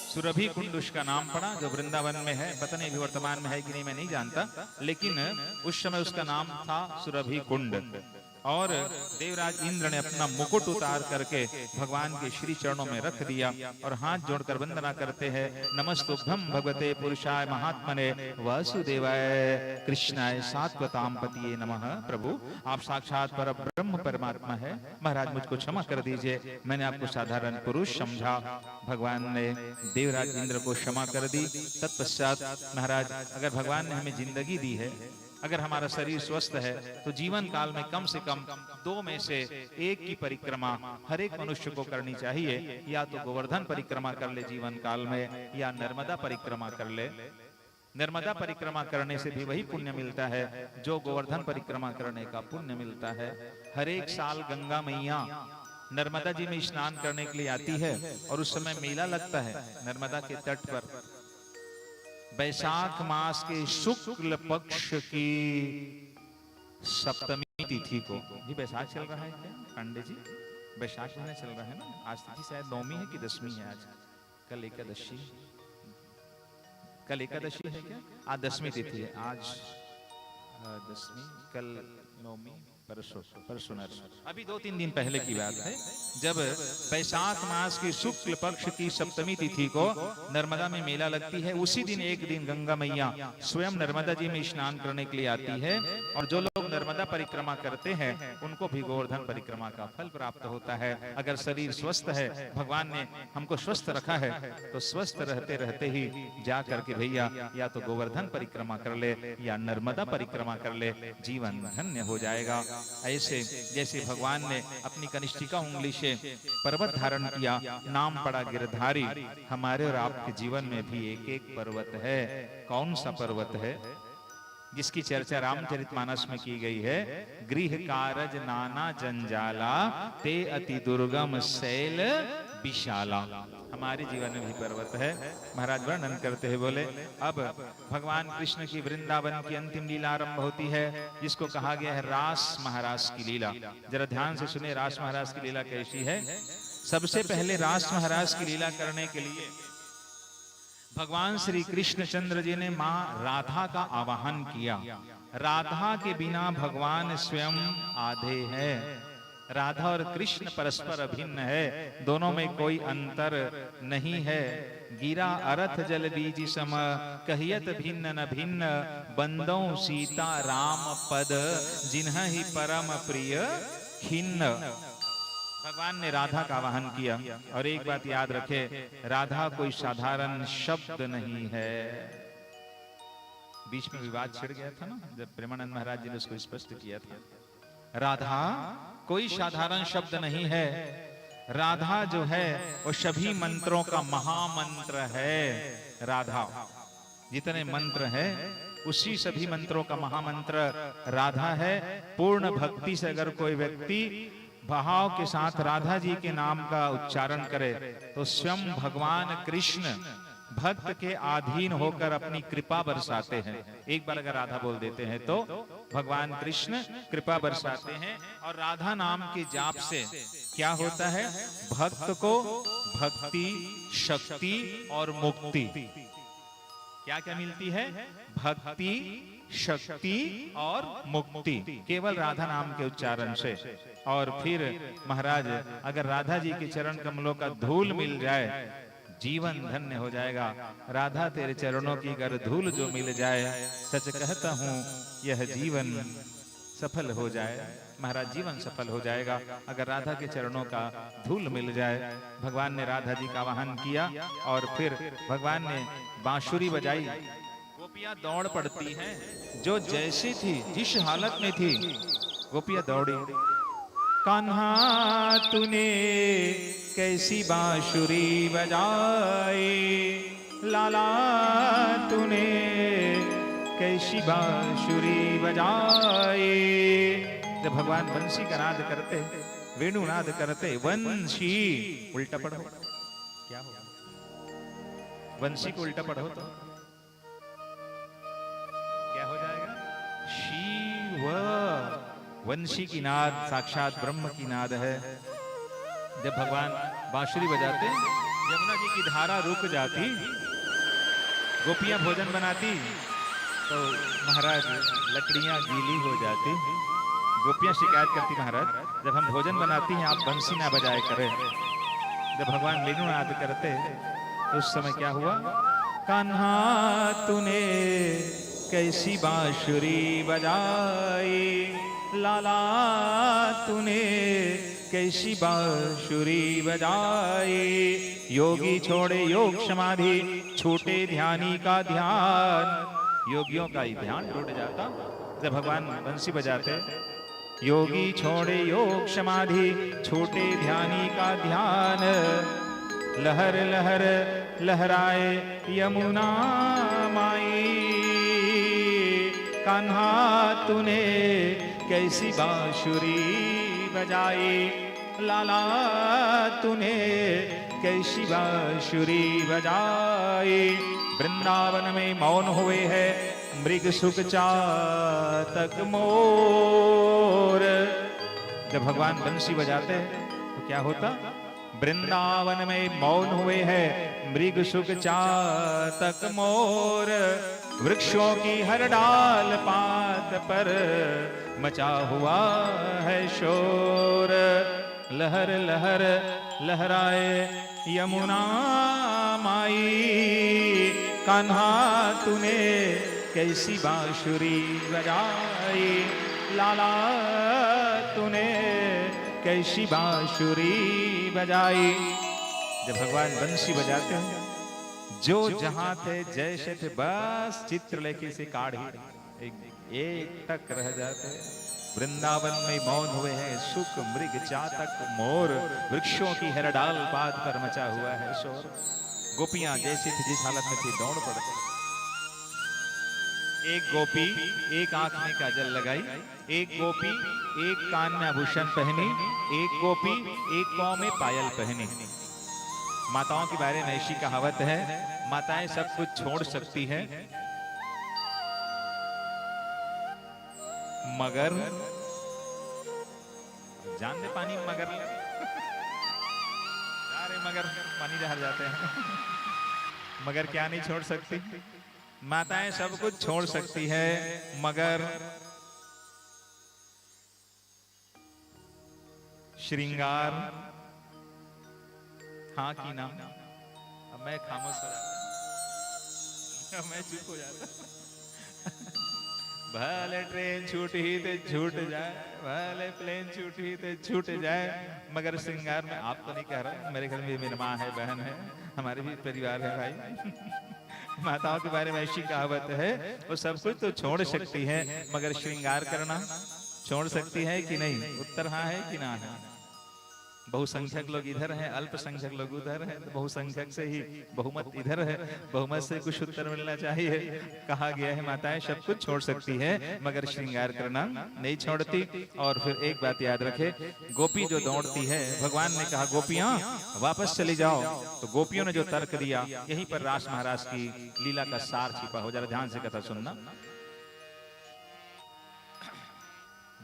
सुरभि कुंड उसका नाम पड़ा, जो वृंदावन में है। पता नहीं अभी वर्तमान में है कि नहीं, मैं नहीं जानता, लेकिन उस समय उसका नाम था सुरभि कुंड। और देवराज इंद्र ने अपना मुकुट उतार करके भगवान के श्री चरणों में रख दिया और हाथ जोड़कर वंदना करते हैं, नमस्तुभ्यं भगवते पुरुषाय महात्मने वासुदेवाय कृष्णाय सात्वताम पतिये नमः। प्रभु आप साक्षात पर ब्रह्म परमात्मा है, महाराज मुझको क्षमा कर दीजिए, मैंने आपको साधारण पुरुष समझा। भगवान ने देवराज इंद्र को क्षमा कर दी। तत्पश्चात महाराज, अगर भगवान ने हमें जिंदगी दी है, अगर हमारा शरीर स्वस्थ है, तो जीवन काल में कम से कम 2 में से 1 की परिक्रमा हर एक मनुष्य को करनी चाहिए। या तो गोवर्धन परिक्रमा कर ले जीवन काल में, या नर्मदा परिक्रमा कर ले। नर्मदा परिक्रमा करने से भी वही पुण्य मिलता है जो गोवर्धन परिक्रमा करने का पुण्य मिलता है। हर एक साल गंगा मैया नर्मदा जी में स्नान करने के लिए आती है और उस समय मेला लगता है नर्मदा के तट पर। वैशाख मास के शुक्ल पक्ष की सप्तमी तिथि को, ये वैशाख चल रहा है क्या पांडे जी? वैशाख महीना चल रहा है ना। आज तिथि शायद नौमी है कि दसवीं है आज? कल एकादशी, कल एकादशी है क्या? आज दसवीं तिथि है। आज दसवीं, कल नौमी, परसों नरसों। अभी 2-3 दिन पहले की बात है, जब वैशाख मास की शुक्ल पक्ष की सप्तमी तिथि को नर्मदा में मेला लगती है। उसी दिन एक दिन गंगा मैया स्वयं नर्मदा जी में स्नान करने के लिए आती है, और जो लोग नर्मदा परिक्रमा करते हैं उनको भी गोवर्धन परिक्रमा का फल प्राप्त होता है। अगर शरीर स्वस्थ है, भगवान ने हमको स्वस्थ रखा है, तो स्वस्थ रहते रहते ही जा करके भैया या तो गोवर्धन परिक्रमा कर ले या नर्मदा परिक्रमा कर ले, जीवन धन्य हो जाएगा। ऐसे जैसे भगवान ने अपनी कनिष्ठिका उंगली से पर्वत धारण किया, नाम पड़ा गिरधारी, हमारे और आपके जीवन में भी एक एक पर्वत है। कौन सा पर्वत है? जिसकी चर्चा रामचरितमानस में की गई है। गृह कारज नाना जंजाला, ते अति दुर्गम शैल विशाला। हमारे जीवन में भी पर्वत है। महाराज वर्णन करते हैं, बोले अब भगवान कृष्ण की वृंदावन की अंतिम लीला आरंभ होती है, जिसको कहा गया है रास महाराज की लीला। जरा ध्यान से सुने, रास महाराज की लीला कैसी है। सबसे पहले रास महाराज की लीला करने के लिए भगवान श्री कृष्ण चंद्र जी ने मां राधा का आवाहन किया। राधा के बिना भगवान स्वयं आधे हैं। राधा और कृष्ण परस्पर अभिन्न है, दोनों में कोई अंतर नहीं है। गिरा अरथ जल बीज सम, कहियत भिन्न न भिन्न, बंदों सीता राम पद, जिन्ह ही परम प्रिय खिन्न। भगवान ने राधा का आवाहन किया। और एक बात याद रखे, राधा कोई साधारण शब्द नहीं है। बीच में विवाद छिड़ गया था ना, जब प्रेमानंद महाराज जी ने उसको स्पष्ट किया था। राधा कोई साधारण शब्द नहीं है। राधा जो है वो सभी मंत्रों का महामंत्र है। राधा जितने मंत्र है उसी सभी मंत्रों का महामंत्र राधा है। पूर्ण भक्ति से अगर कोई व्यक्ति भाव के साथ राधा जी के नाम का उच्चारण करे, तो स्वयं भगवान कृष्ण भक्त के अधीन होकर अपनी कृपा बरसाते हैं। एक बार अगर राधा बोल देते हैं तो भगवान कृष्ण कृपा बरसाते हैं। और राधा नाम के जाप से क्या होता है? भक्त को भक्ति, शक्ति और मुक्ति क्या क्या मिलती है? भक्ति, शक्ति और मुक्ति केवल राधा नाम के उच्चारण से। और फिर महाराज अगर राधा जी के चरण कमलों का धूल मिल जाए, जीवन धन्य हो जाएगा। राधा तेरे चरणों की अगर धूल जो मिल जाए, सच कहता हूँ यह जीवन सफल हो जाए। महाराज जीवन सफल हो जाएगा अगर राधा के चरणों का धूल मिल जाए। भगवान ने राधा जी का आवाहन किया और फिर भगवान ने बांसुरी बजाई। गोपियां दौड़ पड़ती हैं, जो जैसी थी, जिस हालत में थी, गोपियां दौड़ी। कान्हा तूने कैसी बांसुरी बजाई, लाला तूने कैसी बांसुरी बजाई। जब भगवान वंशी का नाद करते, वेणु नाद करते, वंशी उल्टा पढ़ो, क्या हो? वंशी को उल्टा पढ़ो तो क्या हो जाएगा? शिव। वंशी की नाद साक्षात ब्रह्म की नाद है। जब भगवान बांसुरी बजाते, यमुना जी की धारा रुक जाती, गोपियां भोजन बनाती, तो महाराज लकड़ियां गीली हो जाती। गोपियां शिकायत करती, महाराज जब हम भोजन बनाती हैं आप बंसी ना बजाए करें। जब भगवान वेणु नाद करते तो उस समय क्या हुआ? कान्हा तूने कैसी बांसुरी बजाई, लाला तूने कैसी बांसुरी बजाई। योगी छोड़े योग समाधि, छूटे ध्यानी का ध्यान। योगियों का ही ध्यान टूट जाता जब भगवान बंसी बजाते। योगी छोड़े योग समाधि, छूटे ध्यानी का ध्यान। लहर लहर लहराए यमुना माई, कान्हा तूने कैसी बांसुरी बजाई, लाला तूने कैसी बांसुरी बजाई। वृंदावन में मौन हुए है मृग सुख चातक मोर। जब भगवान बंसी बजाते हैं तो क्या होता? वृंदावन में मौन हुए है मृग सुख चातक मोर। वृक्षों की हर डाल पात पर मचा हुआ है शोर। लहर लहर लहराए यमुना माई, कान्हा तूने कैसी बांसुरी बजाई। लाला तूने कैसी बांसुरी बजाई। जब भगवान बंसी बजाते हैं, जो जहां थे जैसे थे बस चित्रलेखी से काढ़ ही एक टक रह जाते। वृंदावन में मौन हुए हैं सुख मृग चातक मोर। वृक्षों की हर डाल पात पर मचा हुआ है शोर। गोपियां जैसी थी जिस हालत में थी दौड़ पड़ती। एक गोपी एक आंख में काजल लगाई, एक गोपी एक कान में आभूषण पहनी, एक गोपी एक पांव में पायल पहनी। माताओं के बारे में ऐसी कहावत है, माताएं सब कुछ छोड़ सकती हैं मगर जान दे पानी मगर अरे मगर पानी जहर जाते हैं। मगर क्या नहीं छोड़ सकती? माताएं सब कुछ छोड़ सकती है मगर श्रृंगार हाँ की ना। अब मैं खामोश हो जाता, मैं चुप हो जाता। भले ट्रेन छूटी तो छूट जाए, भले प्लेन छूटी तो छूट जाए, मगर श्रृंगार में आप तो नहीं कह रहे। मेरे घर में मेरी माँ है, बहन है, हमारे भी परिवार है भाई। माताओं के बारे में ऐसी कहावत है, वो सब कुछ तो छोड़ सकती है मगर श्रृंगार करना छोड़ सकती है कि नहीं? उत्तर हाँ है कि ना है? बहुसंख्यक लोग इधर हैं, अल्पसंख्यक लोग उधर हैं, तो बहुसंख्यक से ही बहुमत इधर है, बहुमत से कुछ उत्तर मिलना चाहिए। कहा गया है माताएं सब कुछ छोड़ सकती है मगर श्रृंगार करना नहीं छोड़ती। और फिर एक बात याद रखे, गोपी जो दौड़ती है, भगवान ने कहा गोपियां वापस चली जाओ, तो गोपियों ने जो तर्क दिया, यहीं पर रास महाराज की लीला का सार छिपा हो। जरा ध्यान से कथा सुनना।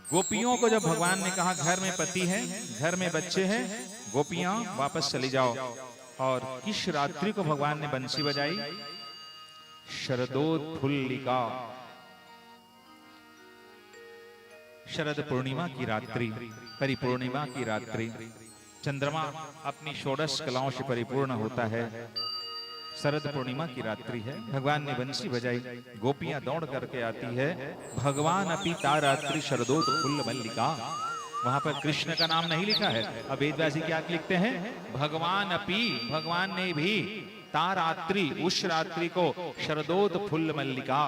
गोपियों को जब भगवान ने कहा घर में पति है, घर में बच्चे हैं, गोपियां वापस चली जाओ, और किस रात्रि को भगवान ने बंसी बजाई? शरदोत्फुल्लिका, शरद पूर्णिमा की रात्रि, परिपूर्णिमा की रात्रि। चंद्रमा अपनी षोडश कलाओं से परिपूर्ण होता है। शरद पूर्णिमा की रात्रि है, भगवान ने बंसी बजाई, गोपियां दौड़ करके आती है। भगवान अपि तारात्रि शरदोत्फुल्ल मल्लिका, वहां पर कृष्ण का नाम नहीं लिखा है। अब वेदव्यासी क्या लिखते हैं? भगवान अपि, भगवान ने भी तारात्रि, उस रात्रि को शरदोत्फुल्ल मल्लिका,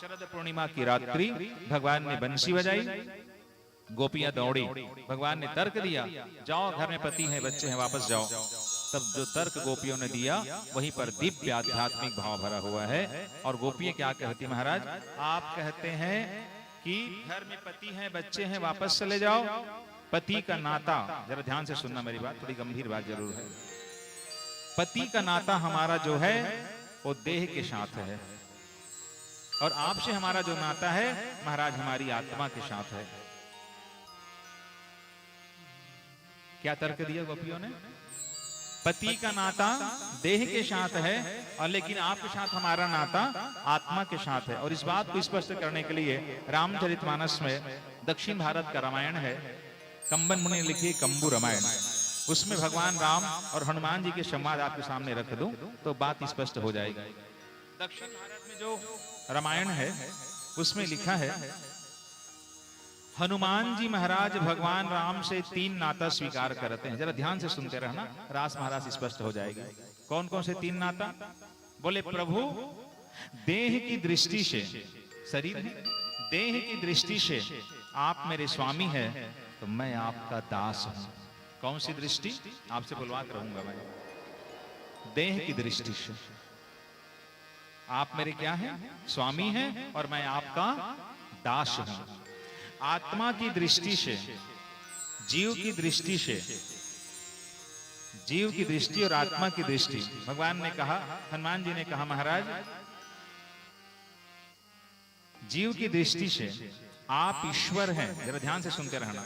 शरद पूर्णिमा की रात्रि भगवान ने बंसी बजाई, गोपियां दौड़ी। भगवान ने तर्क दिया, जाओ घर में पति है, बच्चे हैं, वापस जाओ। तब जो तर्क गोपियों ने दिया, वहीं पर दिव्य आध्यात्मिक भाव भरा हुआ है। और गोपियां क्या कहती? महाराज आप कहते हैं कि घर में पति हैं, बच्चे हैं, वापस चले जाओ। पति का नाता, जरा ध्यान से सुनना मेरी बात, थोड़ी गंभीर बात जरूर है। पति का नाता हमारा जो है वो देह के साथ है, और आपसे हमारा जो नाता है महाराज हमारी आत्मा के साथ है। क्या तर्क दिया गोपियों ने? पति का नाता देह के साथ है, और लेकिन आपके साथ हमारा नाता आत्मा के साथ है। और इस बात को स्पष्ट करने के लिए रामचरितमानस में दक्षिण भारत का रामायण है, कंबन मुनि ने लिखी कंबू रामायण। उसमें भगवान राम और हनुमान जी के संवाद आपके सामने रख दूं तो बात स्पष्ट हो जाएगी। दक्षिण भारत में जो रामायण है उसमें लिखा है, हनुमान जी महाराज भगवान राम से 3 नाता स्वीकार करते हैं। जरा ध्यान से सुनते रहना, रास महाराज स्पष्ट हो जाएगा। कौन कौन से 3 नाता? बोले प्रभु देह की दृष्टि से, शरीर है, देह की दृष्टि से आप मेरे स्वामी हैं, तो मैं आपका दास हूं। कौन सी दृष्टि? आपसे बुलवा कर रहूंगा मैं। देह की दृष्टि से आप मेरे क्या हैं? स्वामी हैं, और मैं आपका दास हूं। आत्मा की दृष्टि से, जीव की दृष्टि से जीव की दृष्टि और आत्मा की दृष्टि। भगवान ने कहा, हनुमान जी ने कहा, महाराज जीव की दृष्टि से आप ईश्वर हैं, जरा ध्यान से सुनते रहना,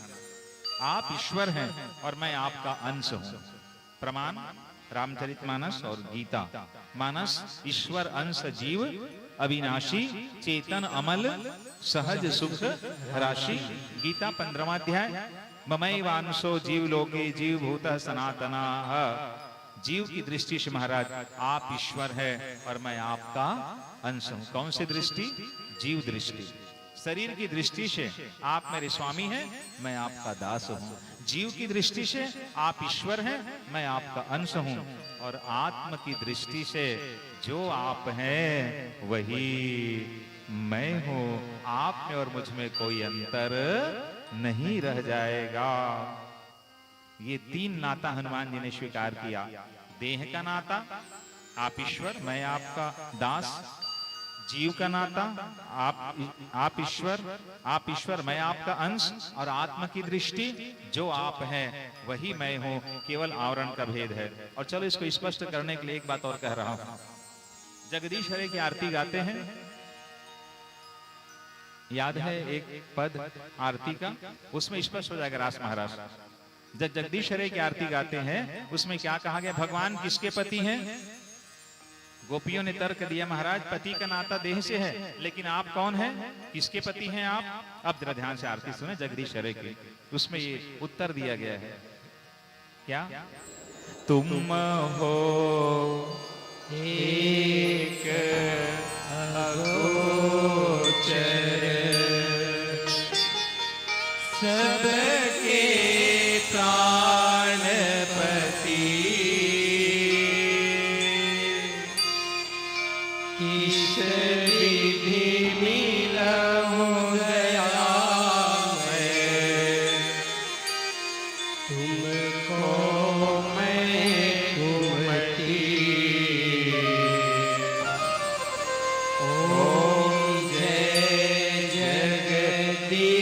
आप ईश्वर हैं और मैं आपका अंश हूं। प्रमाण रामचरितमानस और गीता। मानस ईश्वर अंश जीव अविनाशी चेतन अमल सहज सुख राशि। गीता 15वां अध्याय। ममैवांशो जीव लोके जीव भूत सनातना। जीव की दृष्टि से महाराज आप ईश्वर है और मैं आपका अंश हूं। कौन सी दृष्टि? जीव दृष्टि। शरीर की दृष्टि से आप मेरे स्वामी हैं, मैं आपका दास हूं। जीव की दृष्टि से आप ईश्वर हैं, मैं आपका अंश हूं। और आत्म की दृष्टि से जो आप हैं वही मैं हूं। आप में और मुझ में कोई अंतर नहीं रह जाएगा। ये तीन नाता हनुमान जी ने स्वीकार किया। देह का नाता, आप ईश्वर मैं आपका दास। जीव का नाता, आप ईश्वर मैं आपका अंश। और आत्मा की दृष्टि, जो आप हैं वही मैं हूं, केवल आवरण का भेद है। और चलो इसको स्पष्ट करने के लिए एक बात और कह रहा हूं। जगदीश हरे की आरती गाते हैं, याद है एक पद आरती का, उसमें स्पष्ट हो जाएगा रास महाराज। जब जगदीश हरे की आरती गाते हैं उसमें क्या कहा गया? भगवान किसके पति हैं? गोपियों ने तर्क दिया, महाराज पति का नाता देह से है, लेकिन आप कौन हैं? किसके पति हैं आप? अब जरा ध्यान से आरती सुने जगदीश हरे की, उसमें ये उत्तर दिया गया है। क्या? तुम हो एक अगोचर सबके प्राणपति, किस विधि मिलहु दयामय, तुमको मैं कुमति। ओम जय जगदीश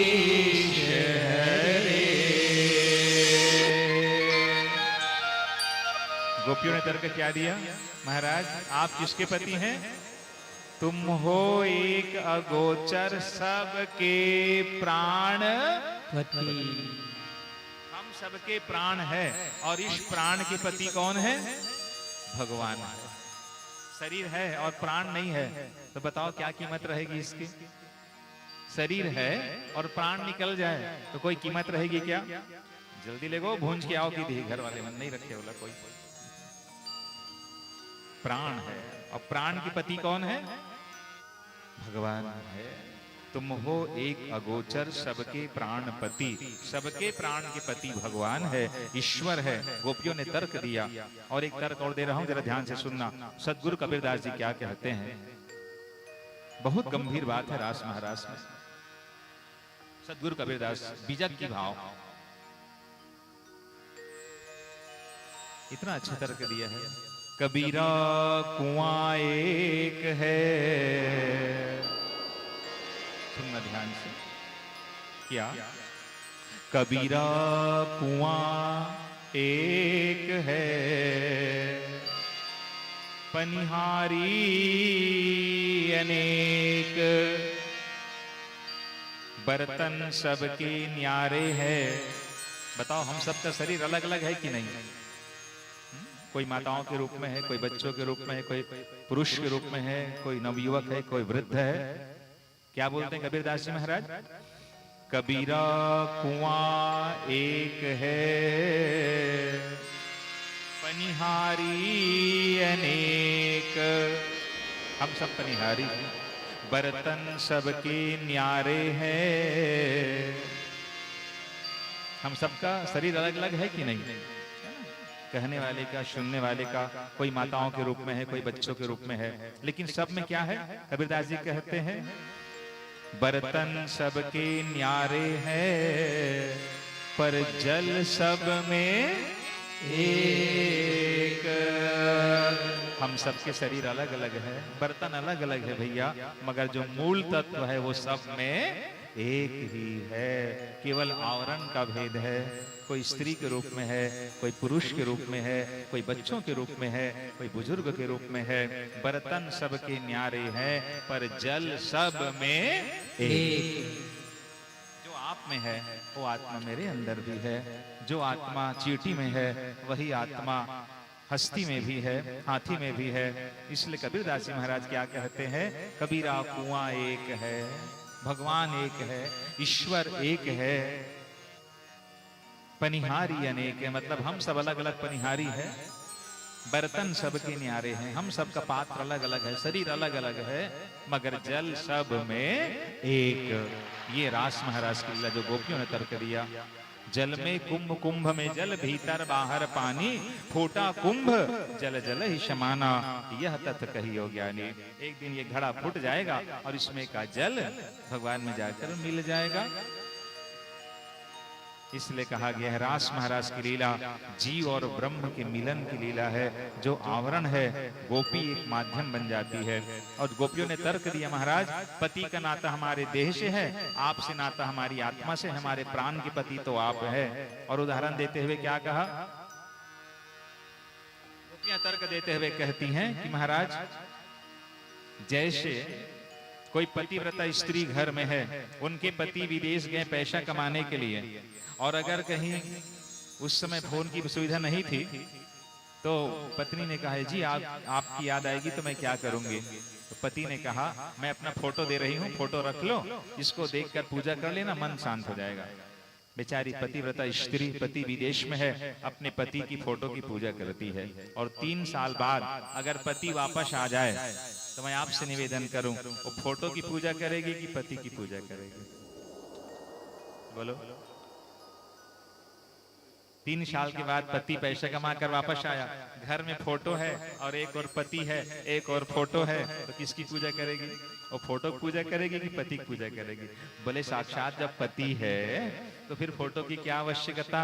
हरे। गोपियों ने तर्क क्या दिया? महाराज आप किसके पति हैं? तुम हो एक अगोचर सबके प्राण पति। हम सबके प्राण है और इस प्राण के पति कौन है? भगवान है। शरीर है और प्राण नहीं है, तो बताओ क्या कीमत रहेगी इसकी? शरीर है और प्राण निकल जाए तो कोई कीमत रहेगी क्या? जल्दी ले गो भूंज के आओ की दी, घर वाले मन नहीं रखे बोला कोई। प्राण है और प्राण के पति कौन है? भगवान है। तुम हो एक अगोचर सबके प्राणपति। सबके प्राण के पति भगवान है, ईश्वर है। गोपियों ने तर्क दिया। और एक तर्क और दे रहा हूं, जरा ध्यान से सुनना। सदगुरु कबीरदास जी क्या कहते हैं, बहुत गंभीर बात है रास महाराज में। सदगुरु कबीरदास बीजक की भाव, इतना अच्छा तर्क दिया है। कबीरा कुआं एक है, सुनना ध्यान से। क्या? कबीरा कुआं एक है, पनिहारी अनेक, बर्तन सबके न्यारे है। बताओ हम सबका शरीर अलग अलग है कि नहीं? कोई माताओं के रूप में है, कोई बच्चों के रूप में है, कोई पुरुष के रूप में है, कोई नवयुवक है, कोई वृद्ध है। क्या बोलते हैं कबीरदास जी महाराज? कबीरा कुआं एक है, पनिहारी अनेक। हम सब पनिहारी हैं, बर्तन सबके न्यारे हैं। हम सबका शरीर अलग अलग है कि नहीं? कहने वाले का, सुनने वाले का, कोई माताओं के रूप में है, कोई बच्चों के रूप में है, लेकिन सब में क्या है? कबीरदास जी कहते हैं बर्तन सबके न्यारे हैं, पर जल सब में एक। हम सबके शरीर अलग अलग है, बर्तन अलग अलग है भैया, मगर जो मूल तत्व है वो सब में एक ही है, केवल आवरण का भेद है। कोई स्त्री के रूप में है, कोई पुरुष के रूप में है, कोई बच्चों के रूप में है, कोई बुजुर्ग के रूप में है। बर्तन सबके न्यारे हैं पर जल सब में एक। जो आप में है वो आत्मा मेरे अंदर भी है। जो आत्मा चींटी में है वही आत्मा हस्ती में भी है, हाथी में भी है। इसलिए कबीरदास जी महाराज क्या कहते हैं, कबीरा कुआं एक है, भगवान एक है, ईश्वर एक है, पनिहारी अनेक है। मतलब हम सब अलग अलग पनिहारी है, बर्तन सबके न्यारे हैं, हम सबका पात्र अलग अलग है, शरीर अलग अलग है, मगर जल सब में एक। ये रास महाराज की लीला जो गोपियों ने तर्क दिया। जल में कुंभ, कुंभ में जल, भीतर बाहर पानी, फूटा कुंभ जल जल ही समाना, यह तथ कहियो ज्ञानी। एक दिन ये घड़ा फूट जाएगा और इसमें का जल भगवान में जाकर मिल जाएगा। इसलिए कहा गया है रास महाराज की लीला जीव और ब्रह्म के मिलन की लीला है। जो आवरण है गोपी एक माध्यम बन जाती है। और गोपियों ने तर्क दिया, महाराज पति का नाता हमारे देह से है, आपसे नाता हमारी आत्मा से, हमारे प्राण के पति तो आप है। और उदाहरण देते हुए क्या कहा, गोपियां तर्क देते हुए कहती हैं कि महाराज जैसे कोई पतिव्रता स्त्री घर में है, उनके पति विदेश गए पैसा कमाने के लिए, और अगर कहीं उस समय फोन की सुविधा नहीं थी तो पत्नी ने कहा जी आपकी याद आएगी तो मैं क्या करूंगी। तो पति ने कहा मैं अपना फोटो दे रही हूँ, फोटो रख लो, इसको देखकर पूजा कर लेना, मन शांत हो जाएगा। बेचारी पतिव्रता स्त्री पति विदेश में है, अपने पति की फोटो की पूजा करती है। और 3 साल बाद अगर पति वापस आ जाए तो मैं आपसे निवेदन करूं, वो फोटो की पूजा करेगी कि पति की पूजा करेगी? बोलो। 3 साल के बाद पति पैसे कमा कर वापस आया, घर में फोटो है और एक और पति है, एक और फोटो है, तो किसकी पूजा करेगी? वो फोटो की पूजा करेगी कि पति की पूजा करेगी? बोले साक्षात जब पति है तो फिर फोटो की क्या आवश्यकता।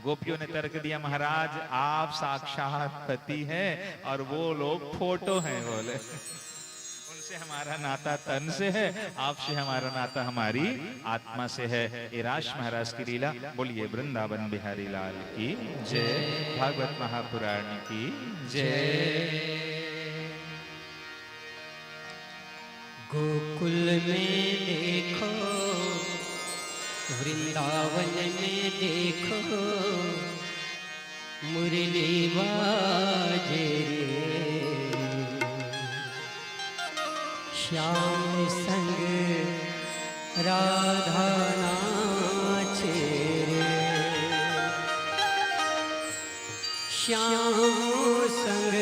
गोपियों ने तर्क दिया, महाराज आप साक्षात पति हैं और वो लोग फोटो हैं। बोले उनसे हमारा नाता तन से है, आपसे हमारा नाता हमारी आत्मा से है। ये रास महाराज की लीला। बोलिए वृंदावन बिहारी लाल की जय, भागवत महापुराण की जय। गोकुल में देखो, वृंदावन में देखो, मुरली बाजे रे, श्याम संग राधा नाचे रे, श्याम संग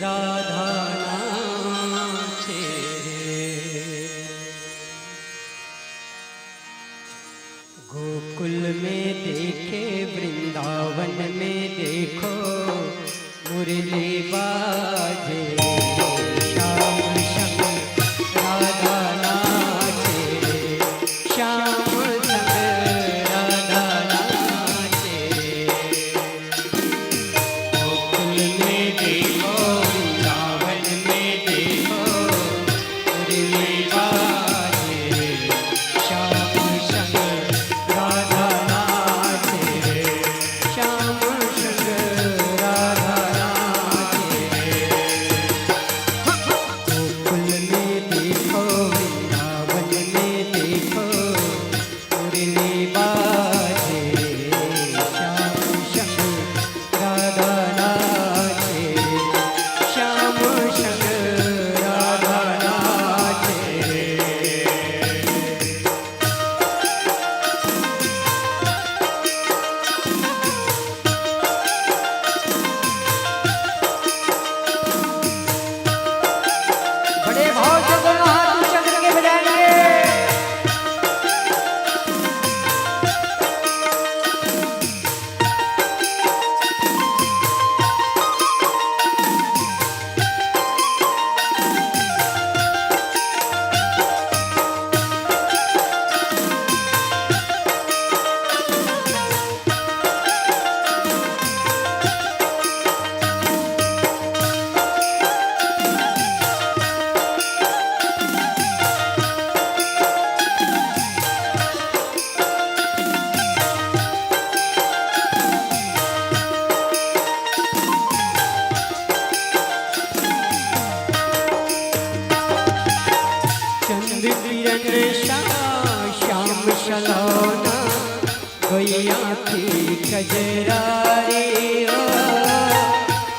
राधा नाचे रे। गोकुल में देखे, वृंदावन में देखो, मुरली बाजे श्याम संग राधा नाचे रे, श्याम संग राधा नाचे रे। गोकुल में देखो, वृंदावन में देखो, मुरली बाजे श्याम संग राधा नाचे रे, श्याम संग राधा नाचे रे। कजरा रे ओ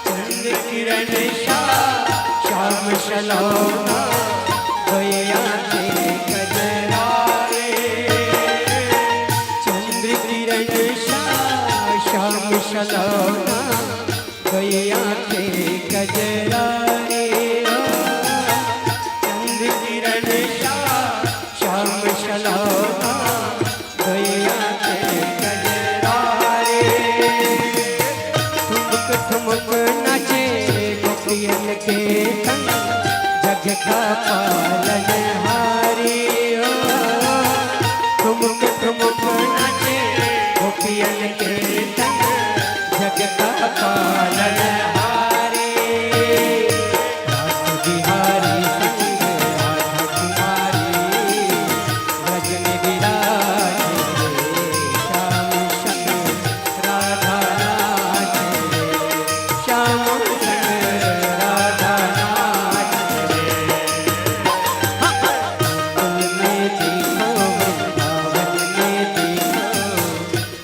चंद्र किरण श्याम सलोना गैया के कजरा रे चंद्र किरण श्याम सलोना गैया के कजरा रे ओ चंद्र किरण श्याम सलोना गैया के कजरा रे ठुमक ठुमक नाचे गोपियन के संग जग का पालनहारी ओ ठुमक ठुमक नाचे गोपियन के संग जग का पालनहारी रास बिहारी संग राधा कुमारी ब्रज में विराजे श्याम संग राधा नाचे श्याम संग राधा नाचे कुल में देखो वृंदावन में देखो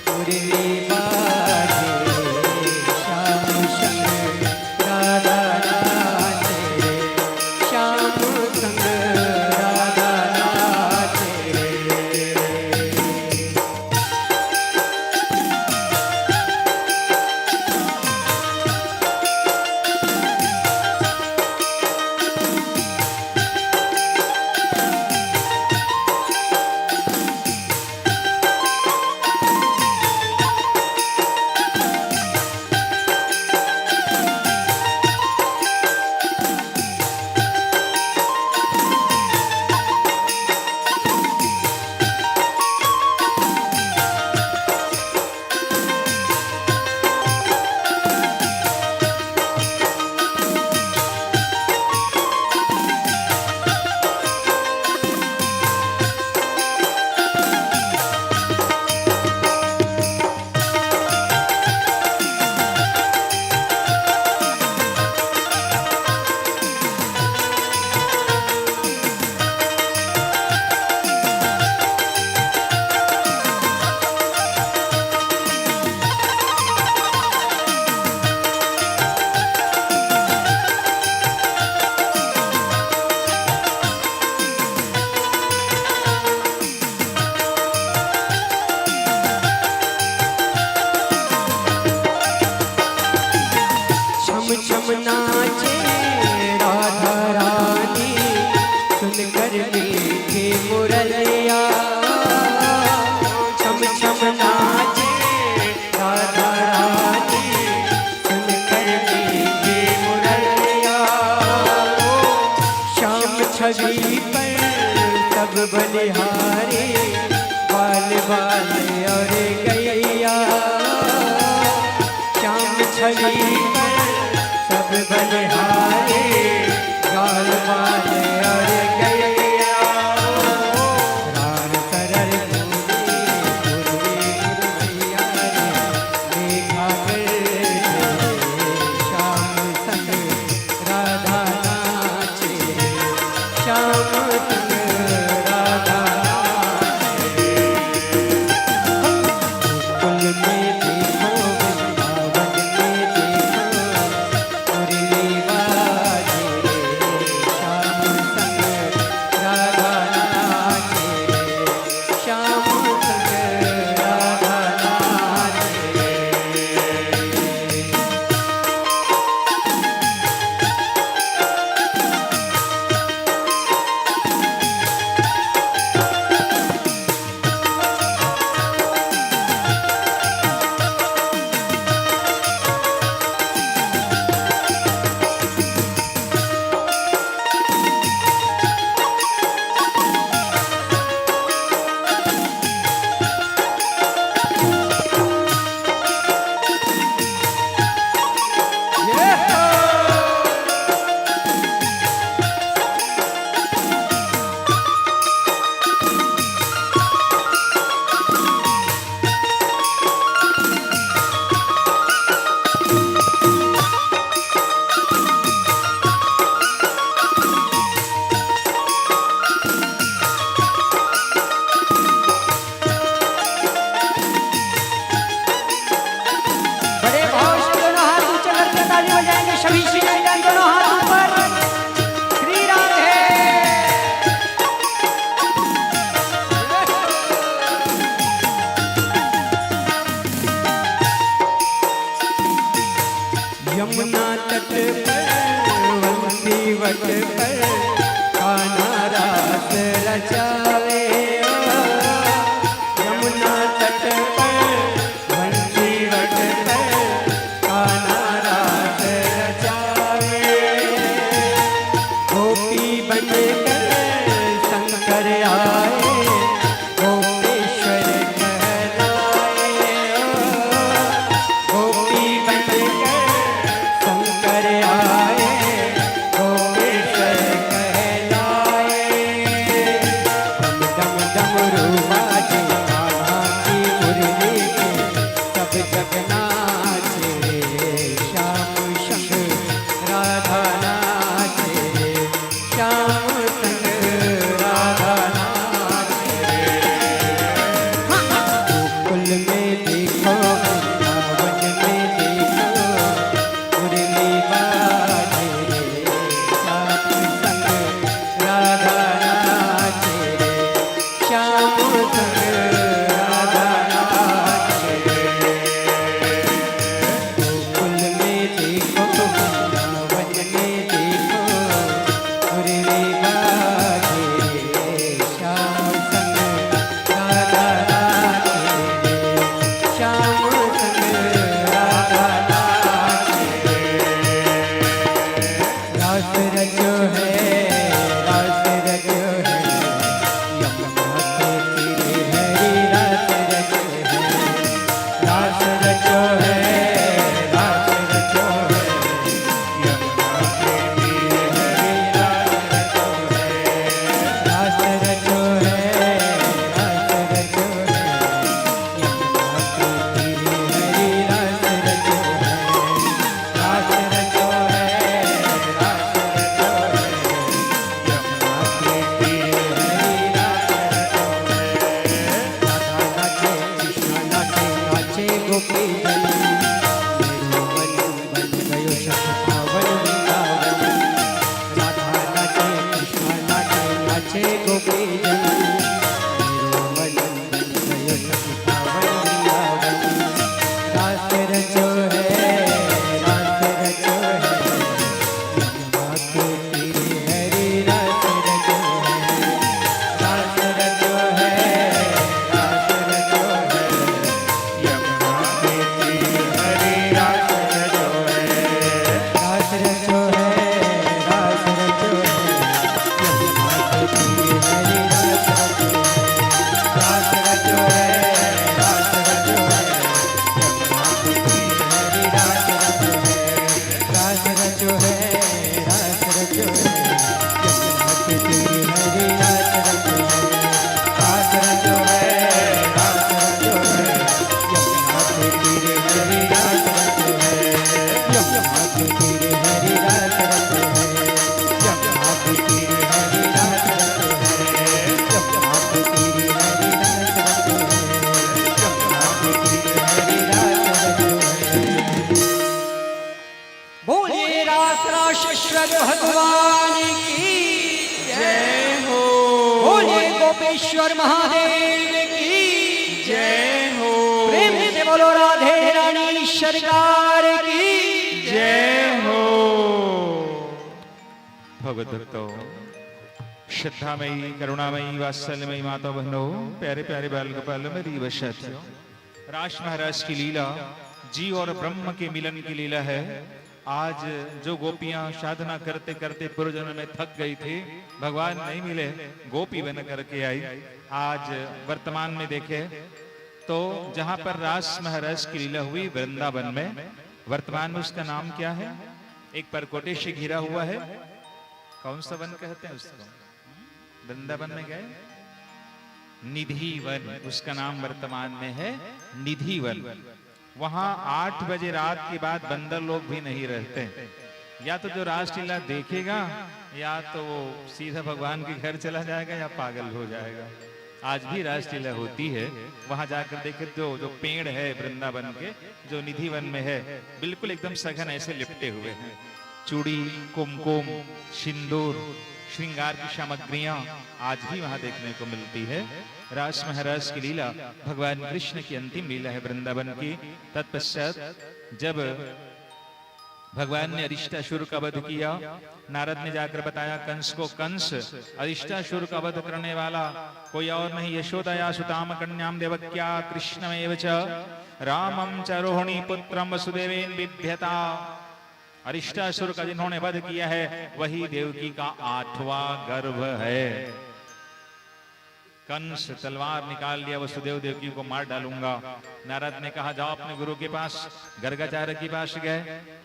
मुरली बाजे श्याम संग राधा नाचे श्याम संग राधा नाचे छम छम नाचे राधा रानी सुनकर मीठे मुरलिया छम छम नाचे राधा रानी सुनकर मीठे मुरलिया श्याम छवि पर सब बलिहारे बाल बाल और गैया श्याम छवि पर सब बलिहारे गाल बाल और गैया रार करर पूर्वी गुरमैया रे देखा कर श्याम संग राधा नाचे श्याम संग राधा नाचे कुल में देखो वृंदावन में देखो मुरली बाजे श्याम संग राधा नाचे श्याम संग राधा नाचे कान्हा रास रचावे यमुना तट पर बंसी वट पर कान्हा रास रचावे गोपी बनकर शंकर आए गोपेश्वर कहलाए गोपी बनकर शंकर आए गोपेश्वर कहलाए डम डम डमरू बाजे कान्हा की मुरली के सब जग नाचे श्याम संग राधा नाचे श्याम संग राधा नाचे गोकुल में देखो वृंदावन में देखो मुरली बाजे श्याम संग राधा नाचे श्याम संग राधा नाचे गोकुल में देखो वृंदावन में देखो मुरली बाजे श्याम संग राधा नाचे श्याम संग राधा नाचे रास रचो है रास रचो है यमुना के तीरे हरी रास रचो है रास रचो है रास रचो है यमुना के तीरे हरी रास रचो है रास रचो है रास रचो है यमुना के तीरे हरी रास रचो है रास रचो है रास रचो है यमुना के तीरे हरी रास रचो है राधा नाचे कृष्ण नाचे नाचे गोपी जन मेरो मन बन गयो शत पावन वृंदावन राधा नाचे कृष्ण नाचे नाचे गोपी जन मेरो मन बन गयो शत पावन वृंदावन रास रचो है रास रचो है यमुना के तीरे हरी रास रचो है रास रचो है रास रचो है यमुना के तीरे हरी रास रचो है रास रचो है रास रचो है यमुना के तीरे हरी रास रचो है रास रचो है रास रचो है यमुना के तीरे हरी रास रचो है रास रचो है रास रचो है यमुना के तीरे हरी रास रचो है रास रचो है रास रचो है यमुना के तीरे हरी रास रचो है यमुना के तीरे हरी रास रचो है यमुना के तीरे हरी रास रचो है यमुना के तीरे हरी रास रचो है यमुना के तीरे हरी रास रचो है बोलिए रास राशेश्वर भगवान की जय हो बोलिए गोपेश्वर महादेव की जय हो प्रेम से बोलो राधे रानी सरकार की जय हो भगवत भक्तों, श्रद्धामयी करुणामयी वात्सल्यमयी माता बहनों, प्यारे प्यारे बाल गोपाल मेरी वशत्यों, रास महाराज की लीला जीव और ब्रह्म के मिलन की लीला है। आज जो गोपियां साधना करते करते पूर्वजन्म में थक गई थी, भगवान नहीं मिले, गोपी बन करके आई। आज वर्तमान में देखे तो जहां पर रास महाराज की लीला हुई वृंदावन में, वर्तमान में उसका नाम क्या है? एक परकोटे से घिरा हुआ है। कौन सा वन कहते हैं उसको? वृंदावन में गए निधि वन, उसका नाम वर्तमान में है निधि वन। वहां 8 बजे रात के बाद बंदर लोग भी नहीं रहते। या तो जो रासलीला देखेगा या तो वो सीधा भगवान के घर चला जाएगा या पागल हो जाएगा। आज भी रासलीला होती है, वहां जाकर देखे जो पेड़ है वृंदावन के, जो निधि वन में है, बिल्कुल एकदम सघन ऐसे लिपटे हुए हैं। चूड़ी, कुमकुम, सिंदूर, श्रृंगार की सामग्रियां आज भी वहां देखने को मिलती है। रास महाराज की लीला भगवान कृष्ण की अंतिम लीला है वृंदावन की। तत्पश्चात जब भगवान ने अरिष्टासुर का वध किया। नारद ने जाकर बताया कंस को, कंस अरिष्टासुर का वध करने वाला कोई और नहीं, यशोदया सुताम कन्याम देवक्या कृष्णमेव च रामम च रोहिणी पुत्रम वसुदेवेन बिभ्यता। अरिष्टासुर का जिन्होंने वध किया है वही देवकी का 8वां गर्भ है। कंस तलवार निकाल लिया, वसुदेव देवकी को मार डालूंगा। नारद ने कहा जाओ अपने गुरु के पास। गर्गाचार्य के पास गए,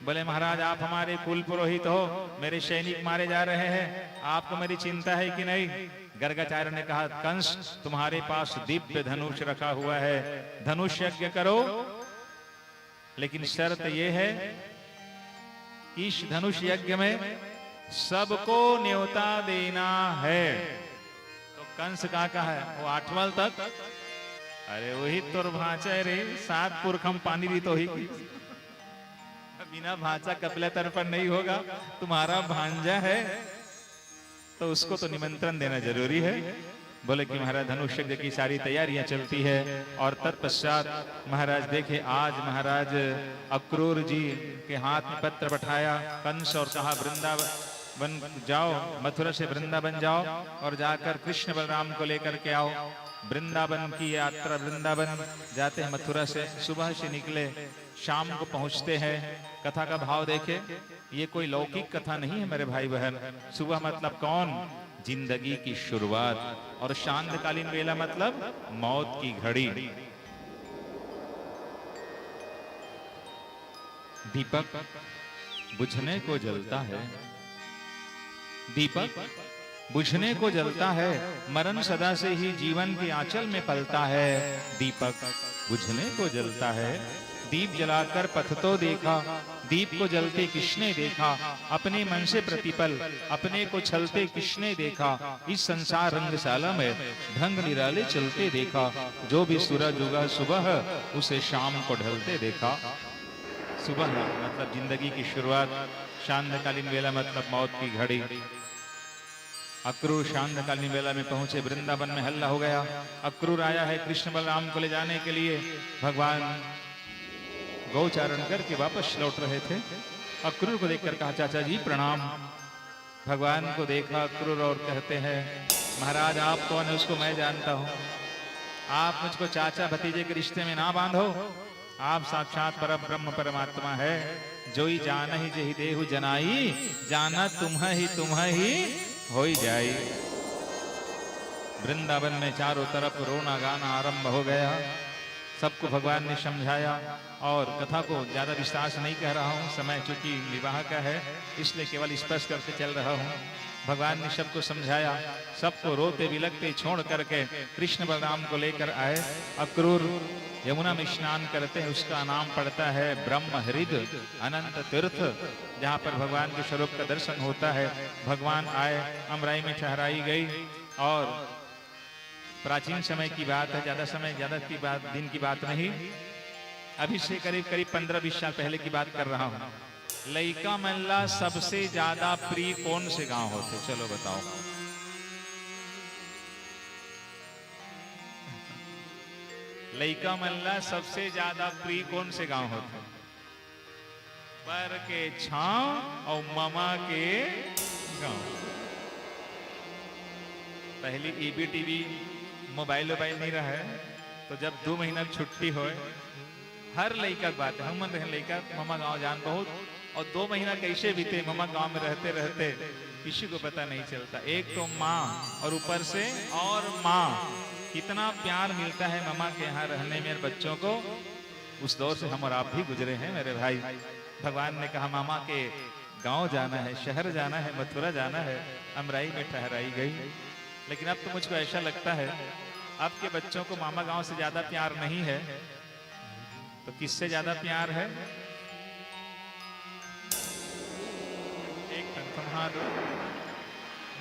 बोले महाराज आप हमारे कुल पुरोहित हो, मेरे सैनिक मारे जा रहे हैं, आपको मेरी चिंता है कि नहीं? गर्गाचार्य ने कहा कंस तुम्हारे पास दिव्य धनुष रखा हुआ है, धनुष यज्ञ करो, लेकिन शर्त यह है कि इस धनुष यज्ञ में सबको न्योता देना है। कंस का कहा है वो 8वां तक, अरे वही तोर भांचा रे, 7 पुरख हम पानी दी तो ही बिना भांचा कपिला तर्पण नहीं होगा। तुम्हारा भांजा है तो उसको तो निमंत्रण देना जरूरी है। बोले कि महाराज धनुष यज्ञ की सारी तैयारियां चलती है। और तत्पश्चात महाराज देखे आज महाराज अक्रूर जी के हाथ में पत्र पठाया कंस और कहा वृंदावन जाओ, मथुरा से वृंदावन जाओ और जाकर कृष्ण बलराम को लेकर के आओ। वृंदावन की यात्रा, वृंदावन जाते हैं मथुरा से, सुबह से निकले शाम को पहुंचते हैं। कथा का भाव देखे, ये कोई लौकिक कथा नहीं है मेरे भाई बहन। सुबह मतलब कौन? जिंदगी की शुरुआत, और शांतकालीन वेला मतलब मौत की घड़ी। दीपक बुझने को जलता है, दीपक बुझने को जलता है, मरण सदा से ही जीवन के आंचल में पलता है। दीपक बुझने को जलता है, दीप जलाकर पथ तो देखा, दीप को जलते किसने देखा, अपने मन से प्रतिपल अपने को छलते किसने देखा। इस संसार रंगशाला में ढंग निराले चलते देखा, जो भी सूरज उगा सुबह उसे शाम को ढलते देखा। सुबह मतलब जिंदगी की शुरुआत, शांतकालीन वेला मतलब मौत की घड़ी। अक्रूर शांतकालीन वेला में पहुंचे, वृंदावन में हल्ला हो गया। अक्रूर आया है कृष्ण बलराम को ले जाने के लिए। भगवान गौचारण करके वापस लौट रहे थे। अक्रूर को देखकर कहा चाचा जी प्रणाम। भगवान को देखा अक्रूर और कहते हैं महाराज आप कौन है? उसको मैं जानता हूं, आप मुझको चाचा भतीजे के रिश्ते में ना बांधो। आप साक्षात परम ब्रह्म परमात्मा है। जो ही जान ही जही देहु जनाई, जाना तुम ही हो जाई। वृंदावन में चारों तरफ रोना गाना आरंभ हो गया। सबको भगवान ने समझाया, और कथा को ज्यादा विस्तार से नहीं कह रहा हूँ, समय चूंकि विवाह का है इसलिए केवल स्पर्श करके चल रहा हूँ। भगवान ने सबको समझाया, सबको रोते बिलखते छोड़ करके कृष्ण बलराम को लेकर आए। अक्रूर यमुना में स्नान करते हैं, उसका नाम पड़ता है ब्रह्म हृद अनंत तीर्थ, जहाँ पर भगवान के स्वरूप का दर्शन होता है। भगवान आए, अमराई में ठहराई गई, और प्राचीन समय की बात है, ज्यादा दिन की बात नहीं, अभी से करीब 15-20 साल पहले की बात कर रहा हूँ। लइका मल्ला सबसे ज्यादा प्रिय कौन से गांव होते? चलो बताओ। लइका मल्ला सबसे ज्यादा प्रिय कौन से गांव होते? पर के छांव और मामा के गांव। पहली EBTV मोबाइल नहीं रहा है, तो जब 2 महीना छुट्टी हो, हर लड़का बात है, हम रहे लड़का मामा गांव जान बहुत, और 2 महीना कैसे बीते मामा गांव में रहते रहते किसी को पता नहीं चलता। एक तो माँ, और ऊपर से और माँ, कितना प्यार मिलता है मामा के यहाँ रहने में बच्चों को। उस दौर से हम और आप भी गुजरे हैं मेरे भाई। भगवान ने कहा मामा के गांव जाना है, शहर जाना है, मथुरा जाना है। अमराई में ठहराई गई। लेकिन अब तो मुझको ऐसा लगता है अब के बच्चों को मामा गांव से ज्यादा प्यार नहीं है, तो किससे ज्यादा प्यार है? एक तुम्हारा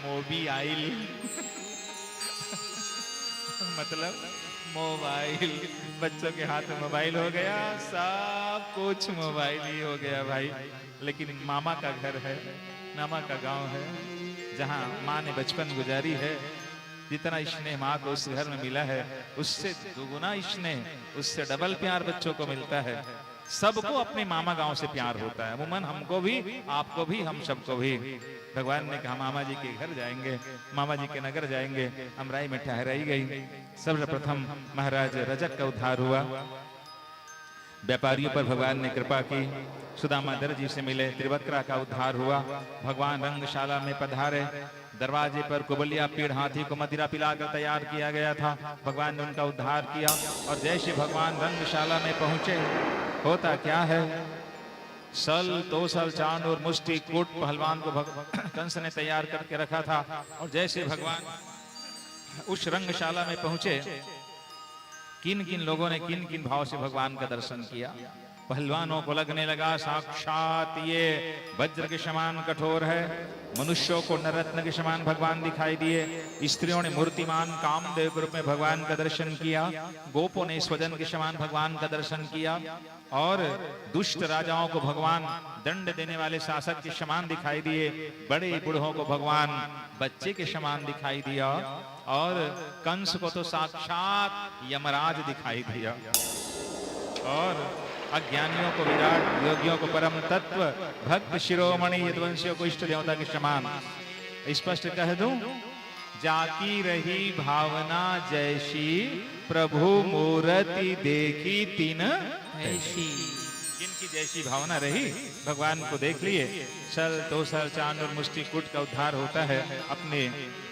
मोबाइल मतलब मोबाइल, बच्चों के हाथ में मोबाइल हो गया, सब कुछ मोबाइल ही हो गया भाई। लेकिन मामा का घर है, मामा का गांव है, जहां माँ ने बचपन गुजारी है। जितना स्नेह माँ को उस घर में मिला है, उससे दुगुना स्नेह, उससे डबल प्यार बच्चों को मिलता है। सबको अपने मामा गांव से प्यार होता है, अमूमन हमको भी, आपको भी, हम सबको भी। भगवान ने कहा मामा जी के घर जाएंगे, मामा जी के नगर जाएंगे। अमराई में ठहराई गई। सर्वप्रथम महाराज रजक का उद्धार हुआ। व्यापारियों पर भगवान ने कृपा की, सुदामा दर्जी से मिले। त्रिवक्रा का उद्धार हुआ। भगवान रंगशाला में पधारे। दरवाजे पर कुबलिया पीड़ हाथी को मदिरा पिलाकर तैयार किया गया था। भगवान ने उनका उद्धार किया। और जैसे भगवान रंगशाला में पहुंचे, होता क्या है, सल, तोसल, चांद और मुष्टि कूट पहलवान को कंस ने तैयार करके रखा था। और जैसे भगवान उस रंगशाला में पहुंचे, किन किन लोगों ने किन किन भाव से भगवान का दर्शन किया। पहलवानों को लगने लगा साक्षात ये वज्र के समान कठोर है। मनुष्यों को नररत्न के समान भगवान दिखाई दिए। स्त्रियों ने मूर्तिमान कामदेव के रूप में भगवान का दर्शन किया। गोपों ने स्वजन के समान भगवान का दर्शन किया। और दुष्ट राजाओं को भगवान दंड देने वाले शासक के समान दिखाई दिए। बड़े बूढ़ों को भगवान बच्चे के समान दिखाई दिया। और कंस को तो साक्षात यमराज दिखाई दिया। और अज्ञानियों को विराट, योगियों को परम तत्व, भक्त शिरोमणि, यदुवंशियों को इष्ट देवता के समान। स्पष्ट कह दूं, जाकी रही भावना जैसी, प्रभु मूर्ति देखी तीन ऐसी। जिनकी जैसी भावना रही, भगवान को देख लिए। सल, तोसल, चांद और मुष्टि कूट का उद्धार होता है। अपने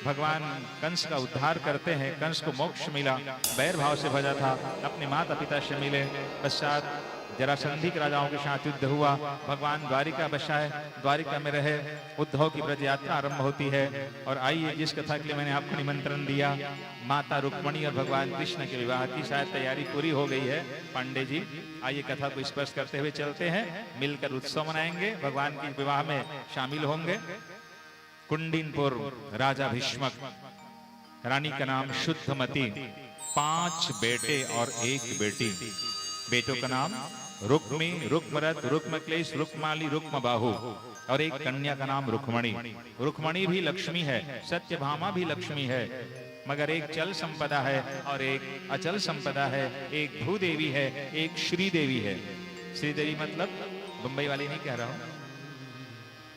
भगवान कंस का उद्धार करते हैं। कंस को मोक्ष मिला, बैर भाव से भजा था। अपने माता पिता से मिले। पश्चात जरासंधि के राजाओं के साथ युद्ध हुआ। भगवान द्वारिका बसाए, द्वारिका में रहे। उद्धव की ब्रज यात्रा आरंभ होती है। और आइए, जिस कथा के लिए मैंने आपको निमंत्रण दिया, माता रुक्मणी और भगवान कृष्ण के विवाह की शायद तैयारी पूरी हो गई है। पांडे जी, आइए कथा को स्पर्श करते हुए चलते हैं। मिलकर उत्सव मनाएंगे, भगवान के विवाह में शामिल होंगे। कुंडिनपुर राजा भीष्मक, रानी का नाम शुद्धमती, 5 बेटे और 1 बेटी। बेटों का नाम रुक्मी, रुक्मरथ, रुक्मक्लेश, रुक्माली, रुक्मबाहु। और एक कन्या का नाम रुक्मणी। रुक्मणी भी लक्ष्मी है, सत्यभामा भी लक्ष्मी है, मगर एक चल संपदा है और एक अचल संपदा है। एक भूदेवी है, एक श्रीदेवी है। श्रीदेवी मतलब बंबई वाली नहीं कह रहा हूं,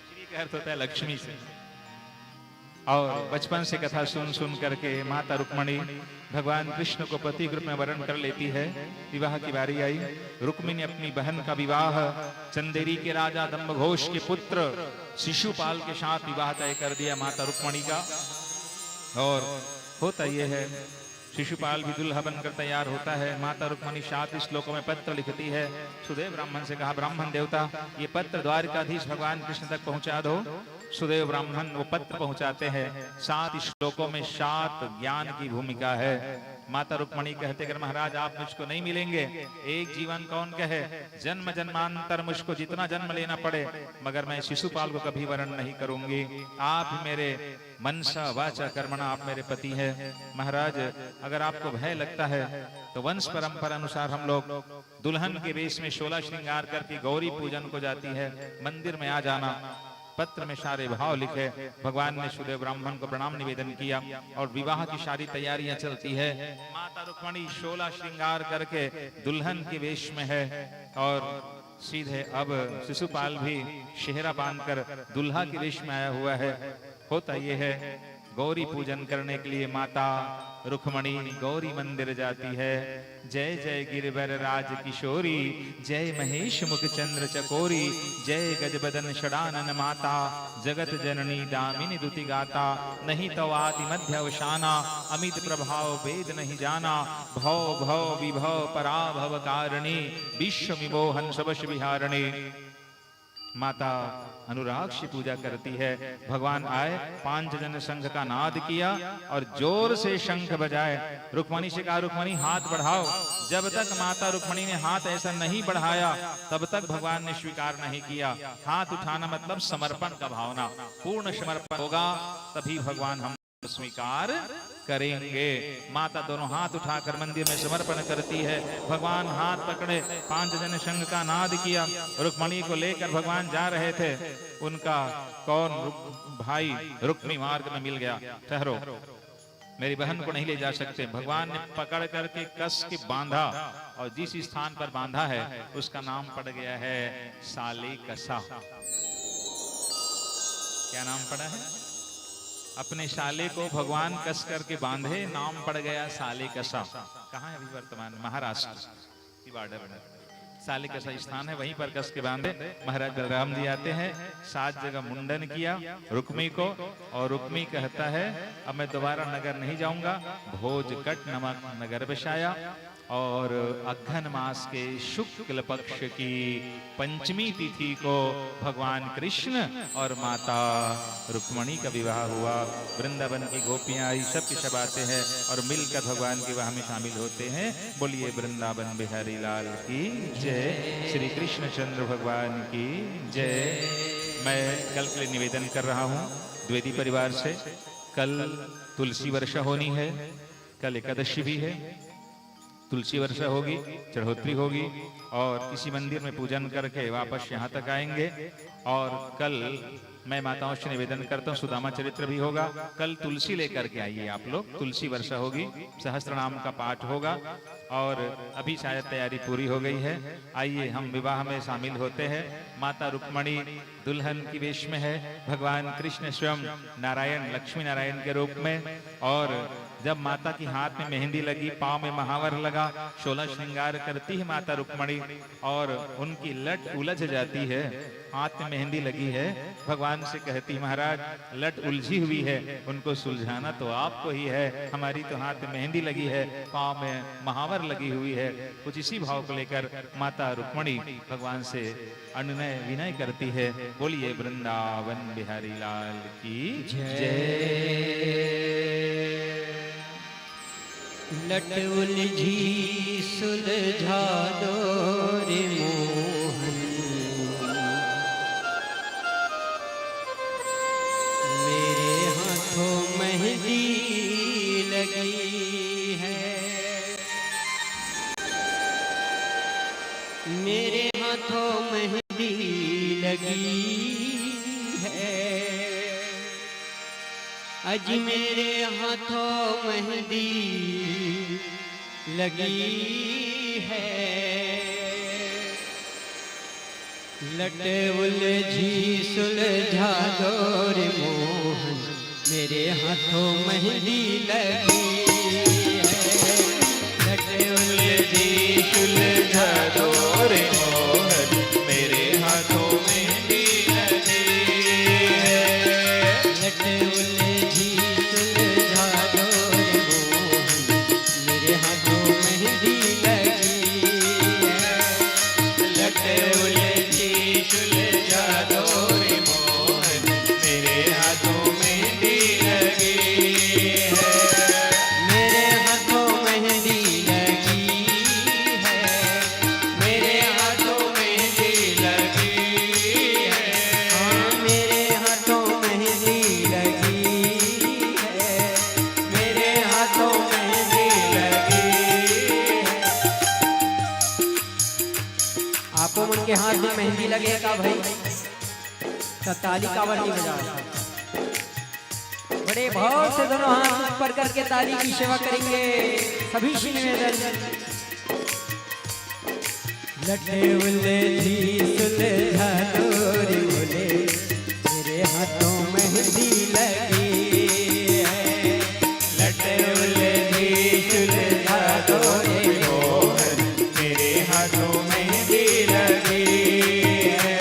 श्री का अर्थ होता है लक्ष्मी से। और बचपन से कथा सुन सुन करके माता रुक्मणी भगवान कृष्ण को पति रूप में वरण कर लेती है। विवाह की बारी आई। रुक्मिणी ने अपनी बहन का विवाह चंदेरी के राजा दंभघोष के पुत्र शिशुपाल के साथ विवाह तय कर दिया माता रुक्मणी का। और होता यह है, शिशुपाल भी दुल्हा बनकर तैयार होता है। माता रुक्मणी 7 श्लोकों में पत्र लिखती है। सुदेव ब्राह्मण से कहा, ब्राह्मण देवता, ये पत्र द्वारिकाधीश भगवान कृष्ण तक पहुंचा दो। सुदेव ब्राह्मण वो पत्र पहुंचाते हैं। 7 श्लोकों में 7 ज्ञान की भूमिका है। माता रुक्मणी कहते कि महाराज, आप मुझको नहीं मिलेंगे। एक जीवन कौन कहे, जन्म जन्मांतर मुझको जितना जन्म लेना पड़े, मगर मैं शिशुपाल को कभी वरण नहीं करूंगी। आप ही मेरे मनसा वाचा कर्मणा, आप मेरे पति हैं। महाराज, अगर आपको भय लगता है तो वंश परंपरा अनुसार हम लोग दुल्हन के वेश में 16 श्रृंगार करके गौरी पूजन को जाती है, मंदिर में आ जाना। पत्र में सारे भाव लिखे। भगवान ने सुदेव ब्राह्मण को प्रणाम निवेदन किया और विवाह की सारी तैयारियां चलती है। माता रुक्मणी 16 श्रृंगार करके दुल्हन के वेश में है। और सीधे अब शिशुपाल भी सेहरा बांधकर दुल्हा के वेश में आया हुआ है। होता यह है, गौरी पूजन करने के लिए माता रुक्मणी गौरी मंदिर जाती है। जय जय गिरिवर राज किशोरी, जय महेश मुख चंद्र चकोरी, जय गजबदन षडानन माता, जगत जननी दामिनी दुति गाता। नहीं तो आदि मध्य अवसाना, अमित प्रभाव वेद नहीं जाना। भव भव विभव पराभव कारिणी, विश्व विमोहन सबश विहारिणी। माता अनुराग से पूजा करती है। भगवान आए, 5 जन शंख का नाद किया और जोर से शंख बजाए। रुक्मणी से कहा, रुक्मणी हाथ बढ़ाओ। जब तक माता रुक्मणी ने हाथ ऐसा नहीं बढ़ाया, तब तक भगवान ने स्वीकार नहीं किया। हाथ उठाना मतलब समर्पण का भावना, पूर्ण समर्पण होगा तभी भगवान हम स्वीकार करेंगे। माता दोनों हाथ उठाकर मंदिर में समर्पण करती है। भगवान हाथ पकड़े, 5 जन शंख का नाद किया। रुक्मणी को लेकर भगवान जा रहे थे। उनका कौन भाई रुक्मी मार्ग में मिल गया। ठहरो, मेरी बहन को नहीं ले जा सकते। भगवान ने पकड़ करके कस के बांधा और जिस स्थान पर बांधा है उसका नाम पड़ गया है साले कसा। क्या नाम पड़ा है? अपने साले को भगवान कस करके बांधे, नाम पड़ गया साले कसा। कहाँ है अभी वर्तमान? महाराष्ट्र की बॉर्डर में साले कसा स्थान है, वहीं पर कस के बांधे। महाराज बलराम जी आते हैं, 7 जगह मुंडन किया रुक्मी को, और रुक्मी कहता है अब मैं दोबारा नगर नहीं जाऊंगा। भोज कट नमक नगर बसाया, और अघन मास के शुक्ल पक्ष की पंचमी तिथि को भगवान कृष्ण और माता रुक्मणी का विवाह हुआ। वृंदावन की गोपियां आई, सब सब आते हैं और मिलकर भगवान के विवाह में शामिल होते हैं। बोलिए वृंदावन बिहारी लाल की जय, श्री कृष्ण चंद्र भगवान की जय। मैं कल के लिए निवेदन कर रहा हूँ द्विवेदी परिवार से। कल तुलसी वर्षा होनी है, कल एकादशी भी है, तुलसी वर्षा होगी, चढ़ोतरी होगी, और किसी मंदिर में पूजन करके वापस यहाँ तक आएंगे। और कल मैं माताओं से निवेदन करता हूँ सुदामा चरित्र भी होगा। कल तुलसी लेकर के आइए आप लोग, तुलसी वर्षा होगी, सहस्त्र नाम का पाठ होगा, और अभी शायद तैयारी पूरी हो गई है। आइए हम विवाह में शामिल होते हैं। माता रुक्मणी दुल्हन की वेश में है, भगवान कृष्ण स्वयं नारायण लक्ष्मी नारायण के रूप में। और जब माता की हाथ में मेहंदी लगी, पांव में महावर लगा, 16 श्रृंगार करती है माता रुक्मणी, और उनकी लट उलझ जाती है। हाथ में मेहंदी लगी है, भगवान से कहती महाराज लट उलझी हुई है, उनको सुलझाना तो आपको ही है, हमारी तो हाथ में मेहंदी लगी है, पांव में महावर लगी हुई है। कुछ इसी भाव को लेकर माता रुक्मणी भगवान से अनुनय विनय करती है। बोलिए वृंदावन बिहारी लाल की जय। लट उलझी सुलझा दो रे मोहन, मेरे हाथों मेहंदी लगी है, मेरे हाथों मेहंदी लगी है, अज मेरे हाथों मेहंदी लगी है। लट उलझी सुलझा दो रे मोहन, मेरे हाथों मेहंदी लगी है। लट उलझी सुलझा दो रे मोहन, मेरे हाथों मेहंदी लगी है। लट उलझी सुलझा दो रे मोहन, मेरे हाथों मेहंदी लगी है। लट उलझी सुलझा दो रे मोहन, मेरे हाथों मेहंदी लगी है। मेरे हाथों मेहंदी लगी है, मेरे हाथों मेहंदी लगी है। हाँ मेरे हाथों मेहंदी लगी है, मेरे हाथों मेहंदी लगी है। आपको उनके हाथ में मेहंदी लगेगा भाई, तो ताली कावर नहीं बजा। बड़े भाव से दोनों हाथ ऊपर करके ताली की सेवा करेंगे सभी से निवेदन। लटे उलझी सुलझा दो रे बोले, मेरे हाथों मेहंदी लगी है। लटे उलझी सुलझा दो रे मोहन, मेरे हाथों मेहंदी लगी है।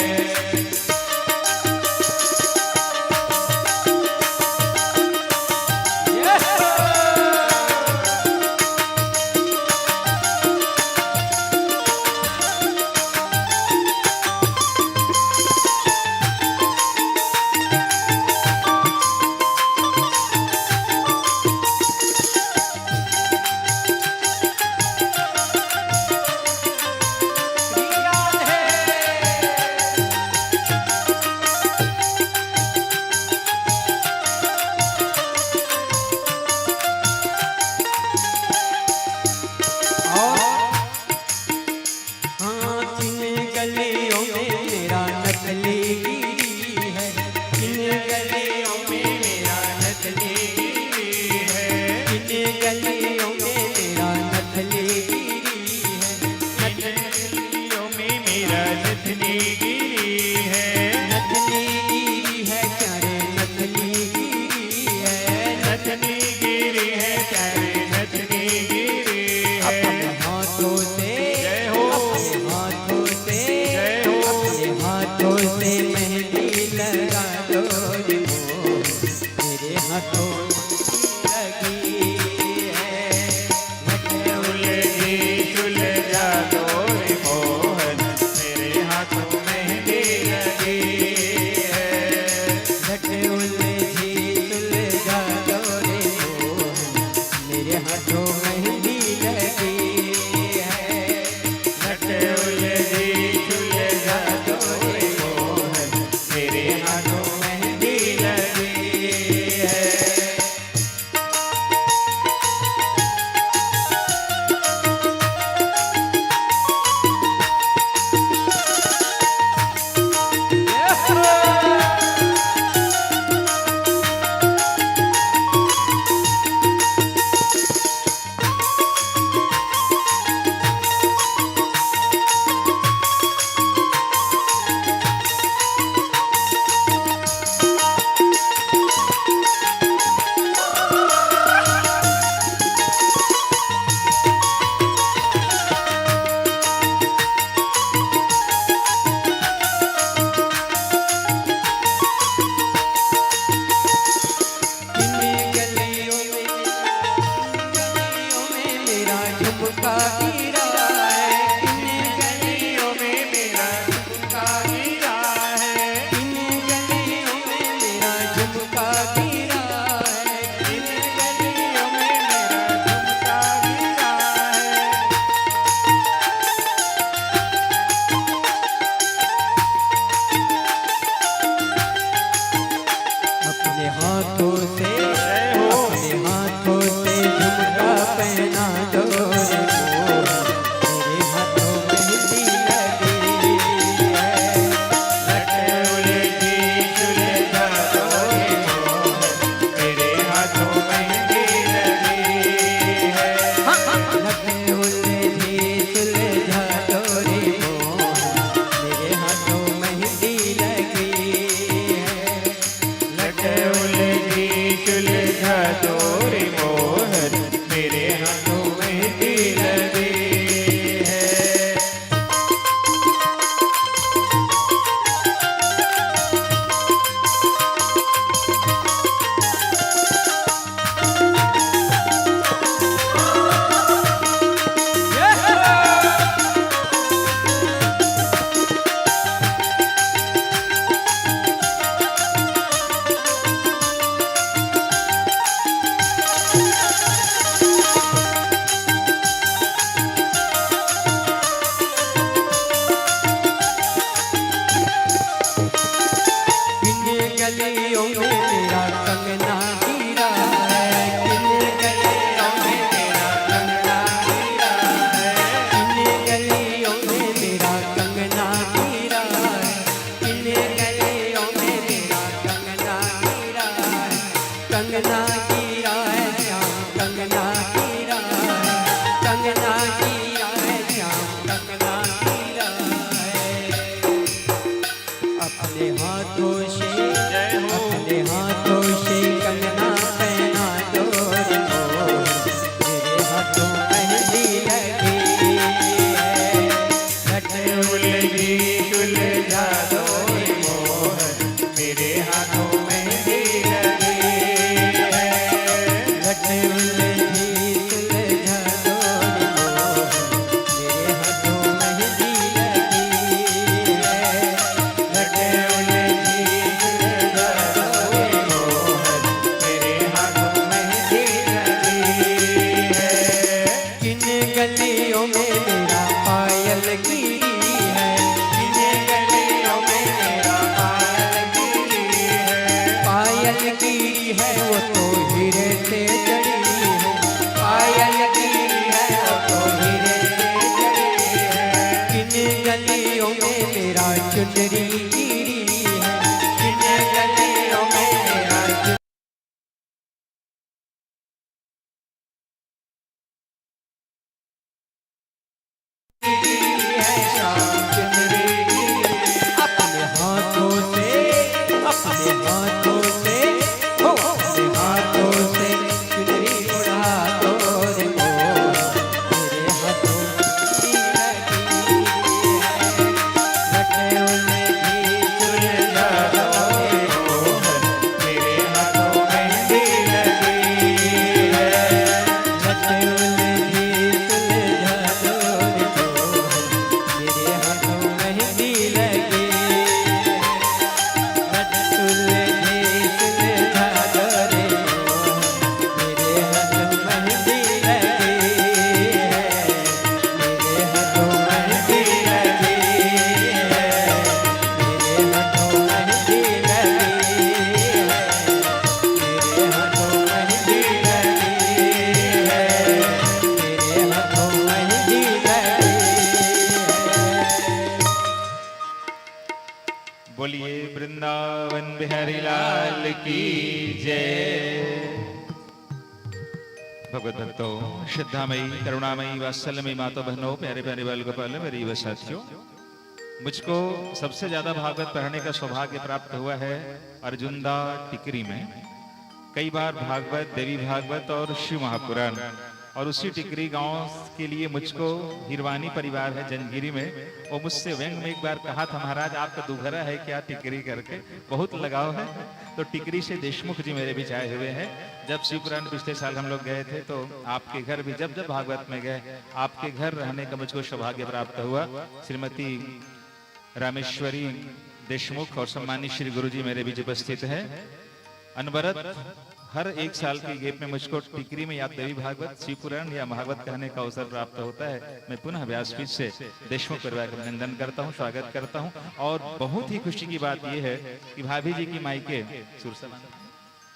झुमका गिरा है, किन गलियों में मेरा झुमका गिरा है, किन गलियों में मेरा झुमका गिरा है। इन गलियों में मेरा झुमका गिरा है। अपने हाथों से, जय हो। अपने हाथों से झुमका पहना दो रे मोहन, मेरे हाथों मेहंदी लगी है। लटे उलझी सुलझा दो रे मोहन, मेरे हाथों मेहंदी लगी है। लटे उलझी सुलझा दो रे मोहन, मेरे हाथों मेहंदी लगी है। लटे उलझी सुलझा दो रे मोहन, मेरे हाथों मेहंदी लगी है। किन गलियों में मेरा कंगना गिरा है, किन गलियों में मेरा कंगना गिरा है। किन गलियों में मेरा कंगना गिरा है, किन गलियों में मेरा कंगना गिरा है। कंगना गिरा है श्याम, कंगना गिरा है, कंगना गिरा है श्याम, कंगना गिरा है। अपने हाथों से, जय हो। अपने हाथों से कंगना पहना दो रे मोहन, मेरे हाथों मेहंदी लगी है। लटे उलझी सुलझा दो रे मोहन, मेरे हाथों मेहंदी लगी है। लटे उलझी सुलझा दो रे मोहन, मेरे हाथों मेहंदी लगी है। लटे उलझी सुलझा दो रे मोहन, मेरे हाथों मेहंदी लगी है। किन गलियों में मेरा पायल गिरी है, किन गलियों में मेरा पायल गिरी है। पायल गिरी है वो तो हीरे से जड़ी है। पायल गिरी है वो तो हीरे से जड़ी है। किन गलियों में मेरा चुनरी गिरी है, किन गलियों में मेरा चुनरी है श्याम, चुनरी गिरी। अपने हाथों से, अपने हाथों से, हो अपने हाथों से चुनरी उड़ा दो रे मोहन, मेरे हाथों मेहंदी लगी है। लटे उलझी सुलझा दो रे मोहन, मेरे हाथों मेहंदी लगी है। लटे उलझी सुलझा दो रे मोहन, मेरे हाथों मेहंदी लगी है। लट उलझी सुलझा दो रे मोहन, मेरे हाथों मेहंदी लगी है। मेरे हाथों मेहंदी लगी है, मेरे हाथों मेहंदी लगी है, मेरे हाथों मेहंदी लगी है, मेरे हाथों मेहंदी लगी है। बोलिए वृंदावन बिहारी लाल की जय। भगवत भक्तों, श्रद्धामयी, करुणामयी, वात्सल्यमयी माता बहनों, प्यारे प्यारे बाल गोपाल, मेरे युवा साथियों, मुझको सबसे ज्यादा भागवत पढ़ने का सौभाग्य प्राप्त हुआ है अर्जुनदा टिकरी में। कई बार भागवत, देवी भागवत और शिव महापुराण, और उसी टिकरी गांव के लिए मुझको हिरवानी परिवार है जंजीरी में, वो मुझसे व्यंग में एक बार कहा था, महाराज आपका दुघरा है क्या टिकरी करके, बहुत लगाव है। तो टिकरी से देशमुख जी मेरे बीच आए हुए हैं, जब शिवपुराण पिछले साल हम लोग गए थे तो आपके घर भी जब जब भागवत में गए आपके घर रहने का मुझको सौभाग्य प्राप्त हुआ। श्रीमती रामेश्वरी देशमुख और सम्मानित श्री गुरुजी मेरे बीच उपस्थित हैं। अनवरत हर एक साल के गेप में मुझको टिकरी में या देवी भागवत शिवपुराण या भागवत कहने का अवसर प्राप्त होता है। मैं पुनः व्यासपीठ से देशमुख परिवार का अभिनंदन करता हूं, स्वागत करता हूं। और बहुत ही खुशी की बात यह है कि भाभी जी की मायके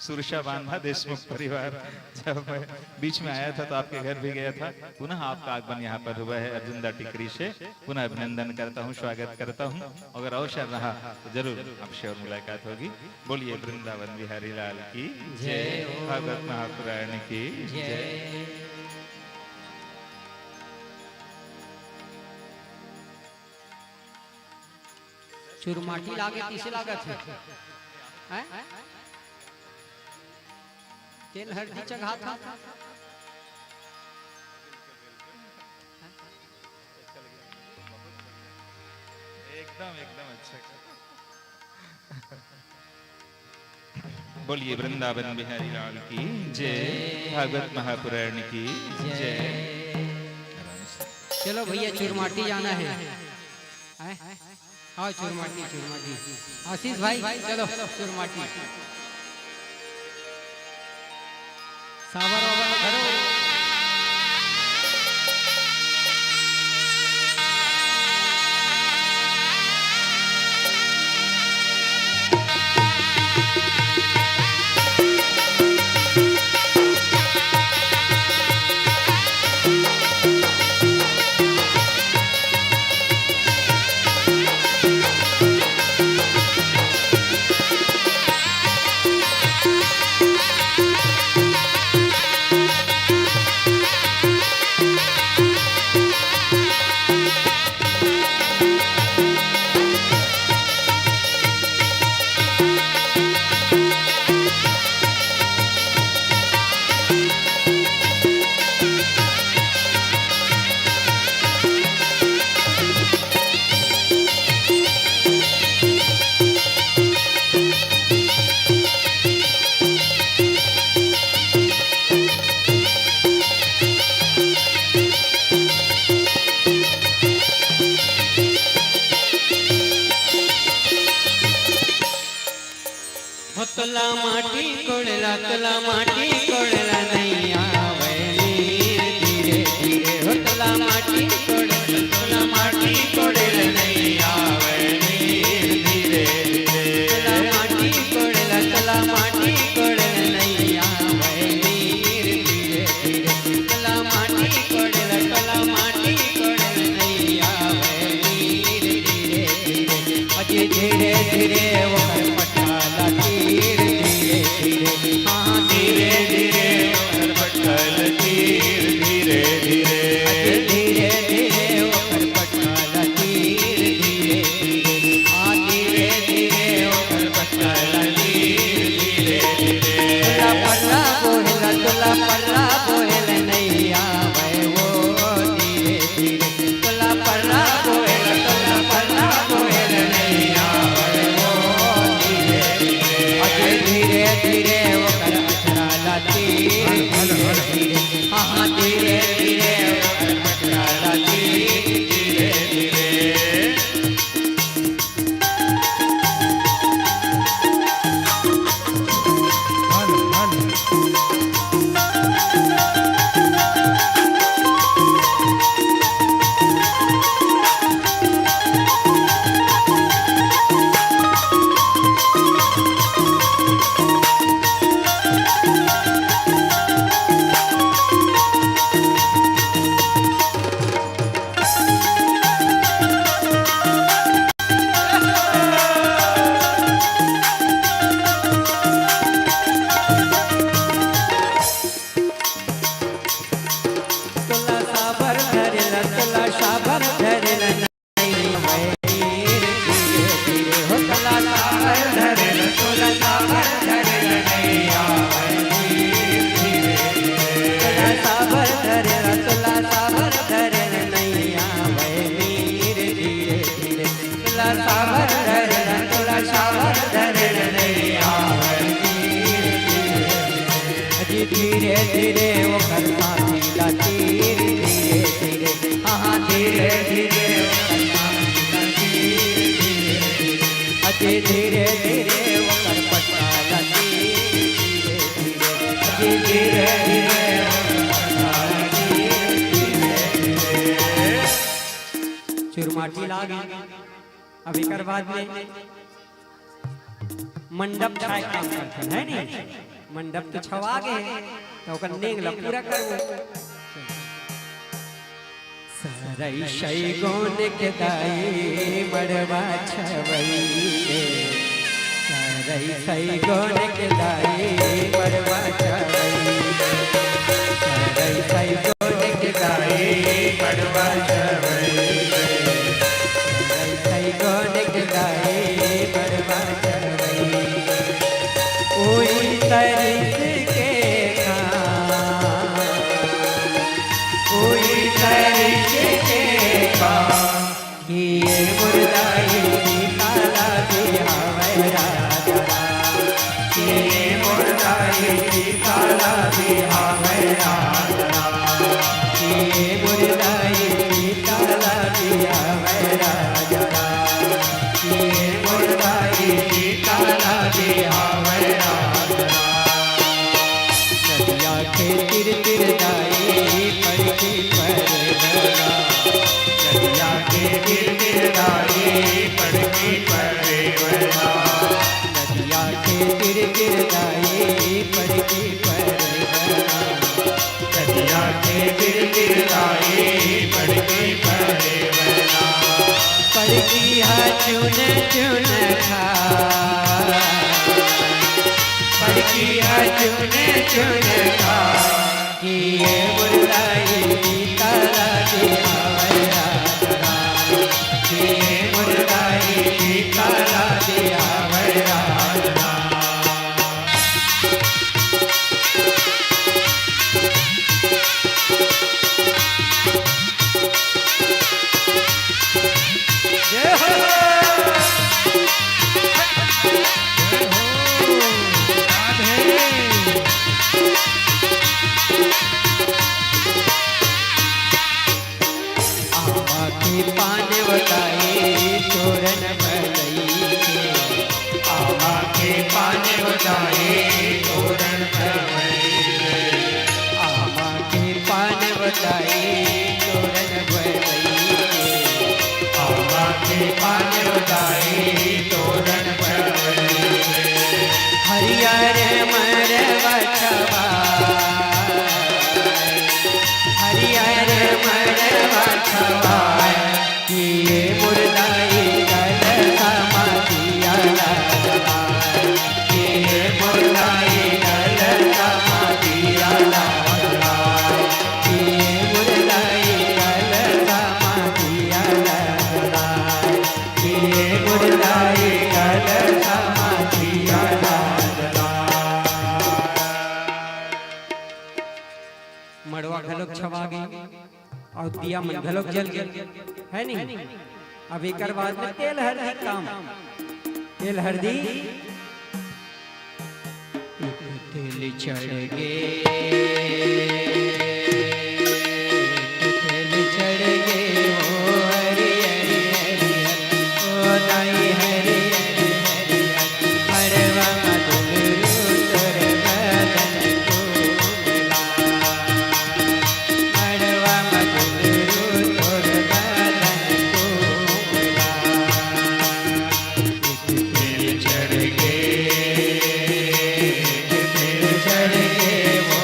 सुरसा बांधा देशमुख परिवार जब मैं बीच में आया था तो आपके घर भी गया था। पुनः आपका आगमन यहाँ पर हुआ है अर्जुनदा टिकरी से। पुनः अभिनंदन करता हूँ, स्वागत करता हूँ। अगर अवसर रहा तो जरूर आपसे और मुलाकात होगी। बोलिए वृंदावन बिहारी लाल की जय, भागवत महापुराण की जय। चुरमाटी लागे किसे लागत है? तेल हल्दी चढ़ा था। एकदम एकदम अच्छा। बोलिए वृंदावन बिहारी लाल की जय, भागवत महापुराण की जय। चलो भैया चुरमाटी जाना है। हाँ चुरमाटी चुरमाटी। आशीष भाई चलो चुरमाटी। सावर वावर धरो। तला माटी कोड़ला तला माटी कोड़ला नहीं आवे धीरे धीरे हो तला माटी कोड़ला तला माटी कोड़ला नहीं आवे धीरे धीरे तला माटी कोड़ला तला माटी कोड़ला नहीं आवे धीरे धीरे तला माटी कोड़ला तला माटी कोड़ला नहीं आवे धीरे धीरे अजय धीरे धीरे वो पटाला धीरे धीरे हाँ धीरे धीरे पटल तीर धीरे धीरे धीरे धीरे ओकर पटल तीर धीरे हाँ धीरे धीरे ओकर पटल तीर धीरे धीरे तुला पर्रा बोहल नहीं आवे वो धीरे धीरे तुला पर्रा बोहल नहीं आवे वो धीरे धीरे धीरे धीरे ओकर अचराला धीरे धीरे हाँ धीरे धीरे ओकर अचराला धीरे धीरे जी धीरे धीरे वो करता सीधा तीर धीरे धीरे हाँ धीरे धीरे वो करता सीधा तीर धीरे धीरे अजी धीरे धीरे वो कर पटका तीर धीरे धीरे अजी धीरे धीरे चुरमाटी लागी अभी कर बाद में मंडप छाए काम करते हैं नहीं मंडप तो छवा गए तो ओकर नेग ला पूरा करबो सरई शई गोन के दाई मड़वा छवई सरई शई गोन के दाई मड़वा छवई सरई शई गोन के दाई मड़वा छवई सरई शई गोन के दाई मड़वा छवई कोई तरिस के खान कोई तरिस के खान ये मुर्दाई काला बिहावे राजा ये मुर्दाई काला बिहावे राजा ये मुर्दाई काला बिहावे राजा ये मुर्दाई काला बिहावे नदिया के तिर तिर दाई पड़ती परवरा नदिया के तिर तिर दाई पड़ती परवरा नदिया के तिर तिर दाई पड़ती परवरा नदिया के तिर तिर दाई पड़ती परवरा पड़ती है चुन चुन खा पड़की चुन चुन का ये मुर्दाई काला बिहावे राजा ये मुर्दाई काला बिहावे राजा जय हो पान बताए तोरण भलई के आमा के पान बताए तोरण भलई के आमा के पान बताए तोरण भलई के आमा के पान बताए तोरण भलई के हरियर मरवा छवा हरियर मरवा छवा ये मुर्दाई गल समाधिया लाला ये मुर्दाई गल समाधिया लाला ये मुर्दाई गल समाधिया लाला ये मुर्दाई गल समाधिया लाला मड़वा घलोक छवा गई और दिया मन घलोक जल गया है नहीं अब एक बाद में तेल हल्दी काम तेल हल्दी तेल चढ़ गे तेल चढ़ गे ओ हरि हरि हरि ओ दाई हरि हरि हरि मरवा मधुरू तोर बदन कोमला मरवा मधुरू तोर बदन कोमला तेल चढ़ गे वो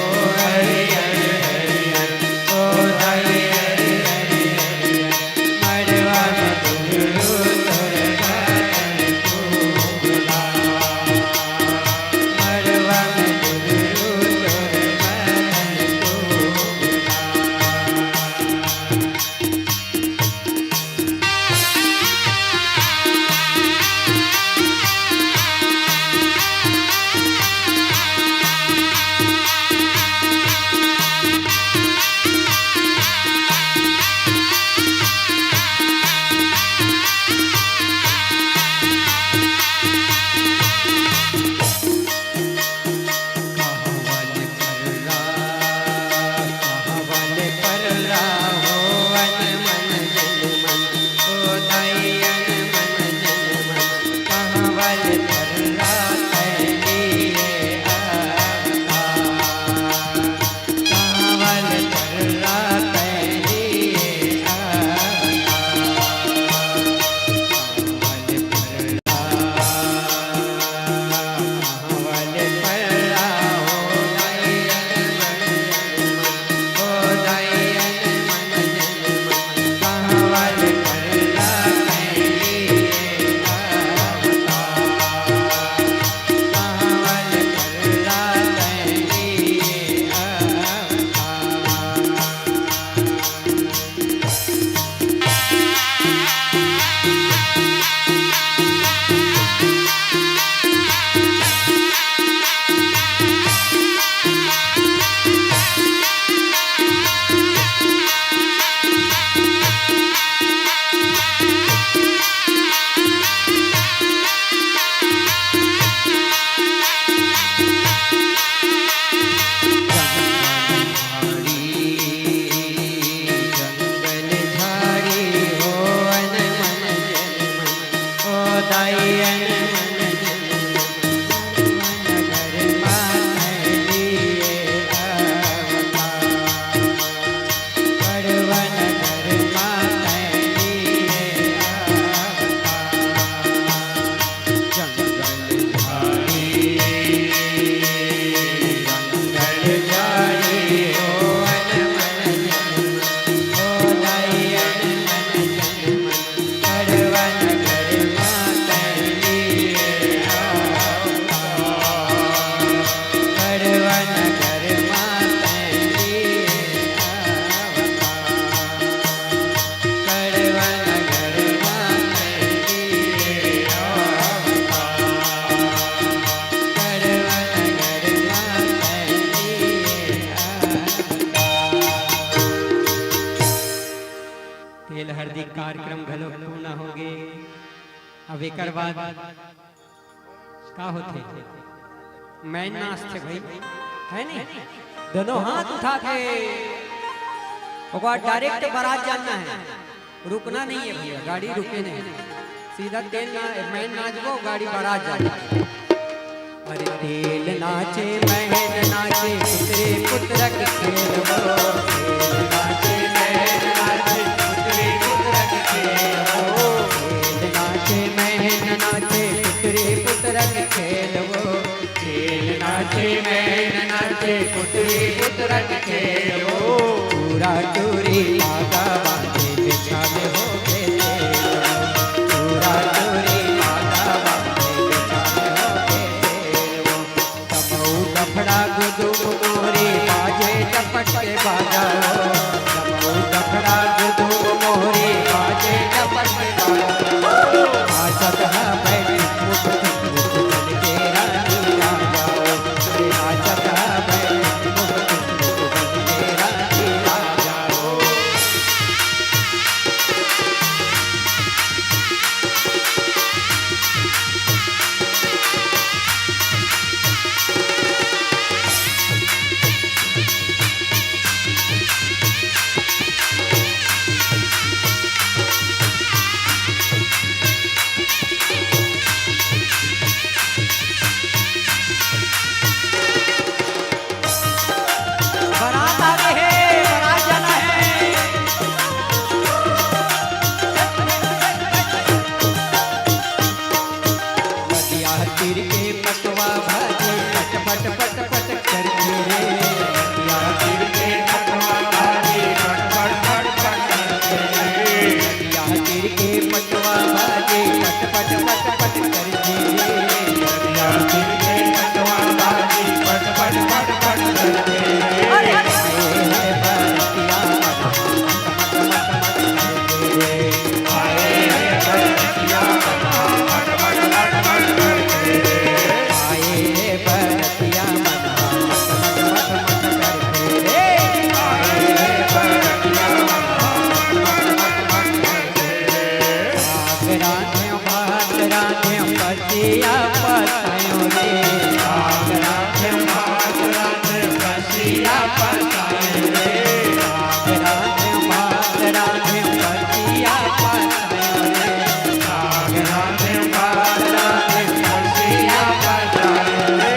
अब एक बाद का होते मैं नाच थे भाई है नहीं दोनों हाथ उठा के डायरेक्ट बारात जाना है, रुकना नहीं है भैया, गाड़ी रुके नहीं, सीधा तेल ना मैं नाचबो गाड़ी बारात जाना। अरे तेल नाचे महन नाचे पुत्रे पुत्र के खेलबो, तेल नाचे महन नाचे पुत्रे पुत्र के खेलबो, तेल नाचे महन नाचे पुत्रे पुत्र के खेलबो, तेल नाचे महन नाचे पुत्रे पुत्र के खेलबो, पूरा टूरी धागा बांधे बिछा में हो गए पूरा टूरी धागा बांधे बिछा में हो गए तबऊ डफड़ा गुदुम मोरे बाजे टपट के बाजाओ, तबऊ डफड़ा गुदुम मोरे बाजे टपट के बाजाओ, आसत है बैठ मुख मुख बन के रानी राजाओ, आसत है बैठ मुख मुख बन के रानी राजाओ। बारात आ रहे हैं, बारात जाना है। नदिया तीर के पटवा भाजे पट पट पट पट करके रे, नदिया तीर के पटवा भाजे पट पट पट पट करके रे, नदिया तीर के पटवा भाजे पट पट पट पट करके रे, नदिया तीर के पटवा भाजे पट पट पट पट करके रे। अरे बरतिया मत मत मत करके रे, आए बरतिया मत मत मत मत करके रे, आए बरतिया मत मत मत करके रे, आए बरतिया मत मत मत करके रे। भात राधे बसिया पसायो रे, भात राधे बसिया पसायो रे, भात राधे बसिया पसायो रे, भात राधे बसिया पसायो रे।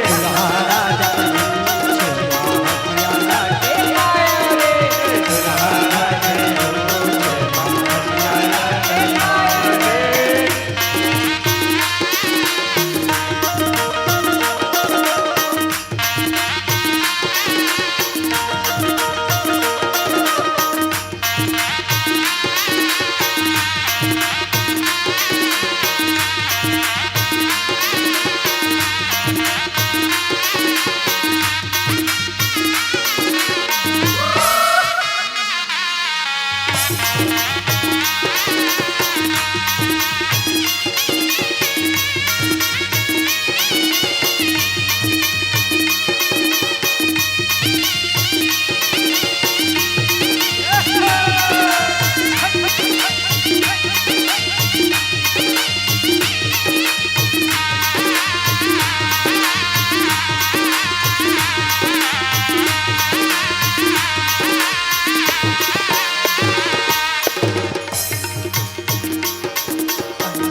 दुल्हा राजा छिलवा हथिया लागे आयो रे, दुल्हा राजा छिलवा हथिया लागे आयो रे।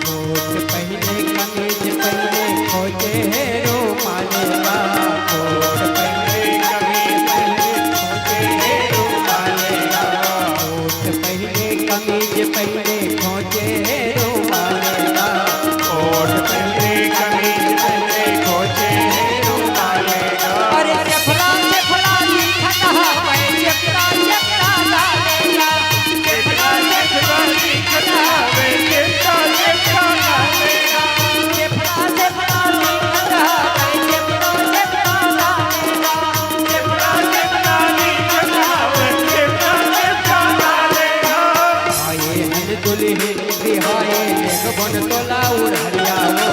कोट पहने कमीज पहने खोजे है रूमालेगा, कोट पहने कमीज पहने खोजे है रूमालेगा, कोट पहने कमीज पहने खोजे है रूमालेगा, कोट पहने कमीज पहने खोजे है रूमालेगा। अरे चपला चपला लिखता है चपला चपला डालेगा, चपला चपला लिखता है चपला चपला डालेगा, चपला चपला लिखता है चपला चपला डालेगा, चपला चपला लिखता है चपला चपला डालेगा। आए हन दुल्हन बिहाए लेग बन तोला उड़ हरियाओ,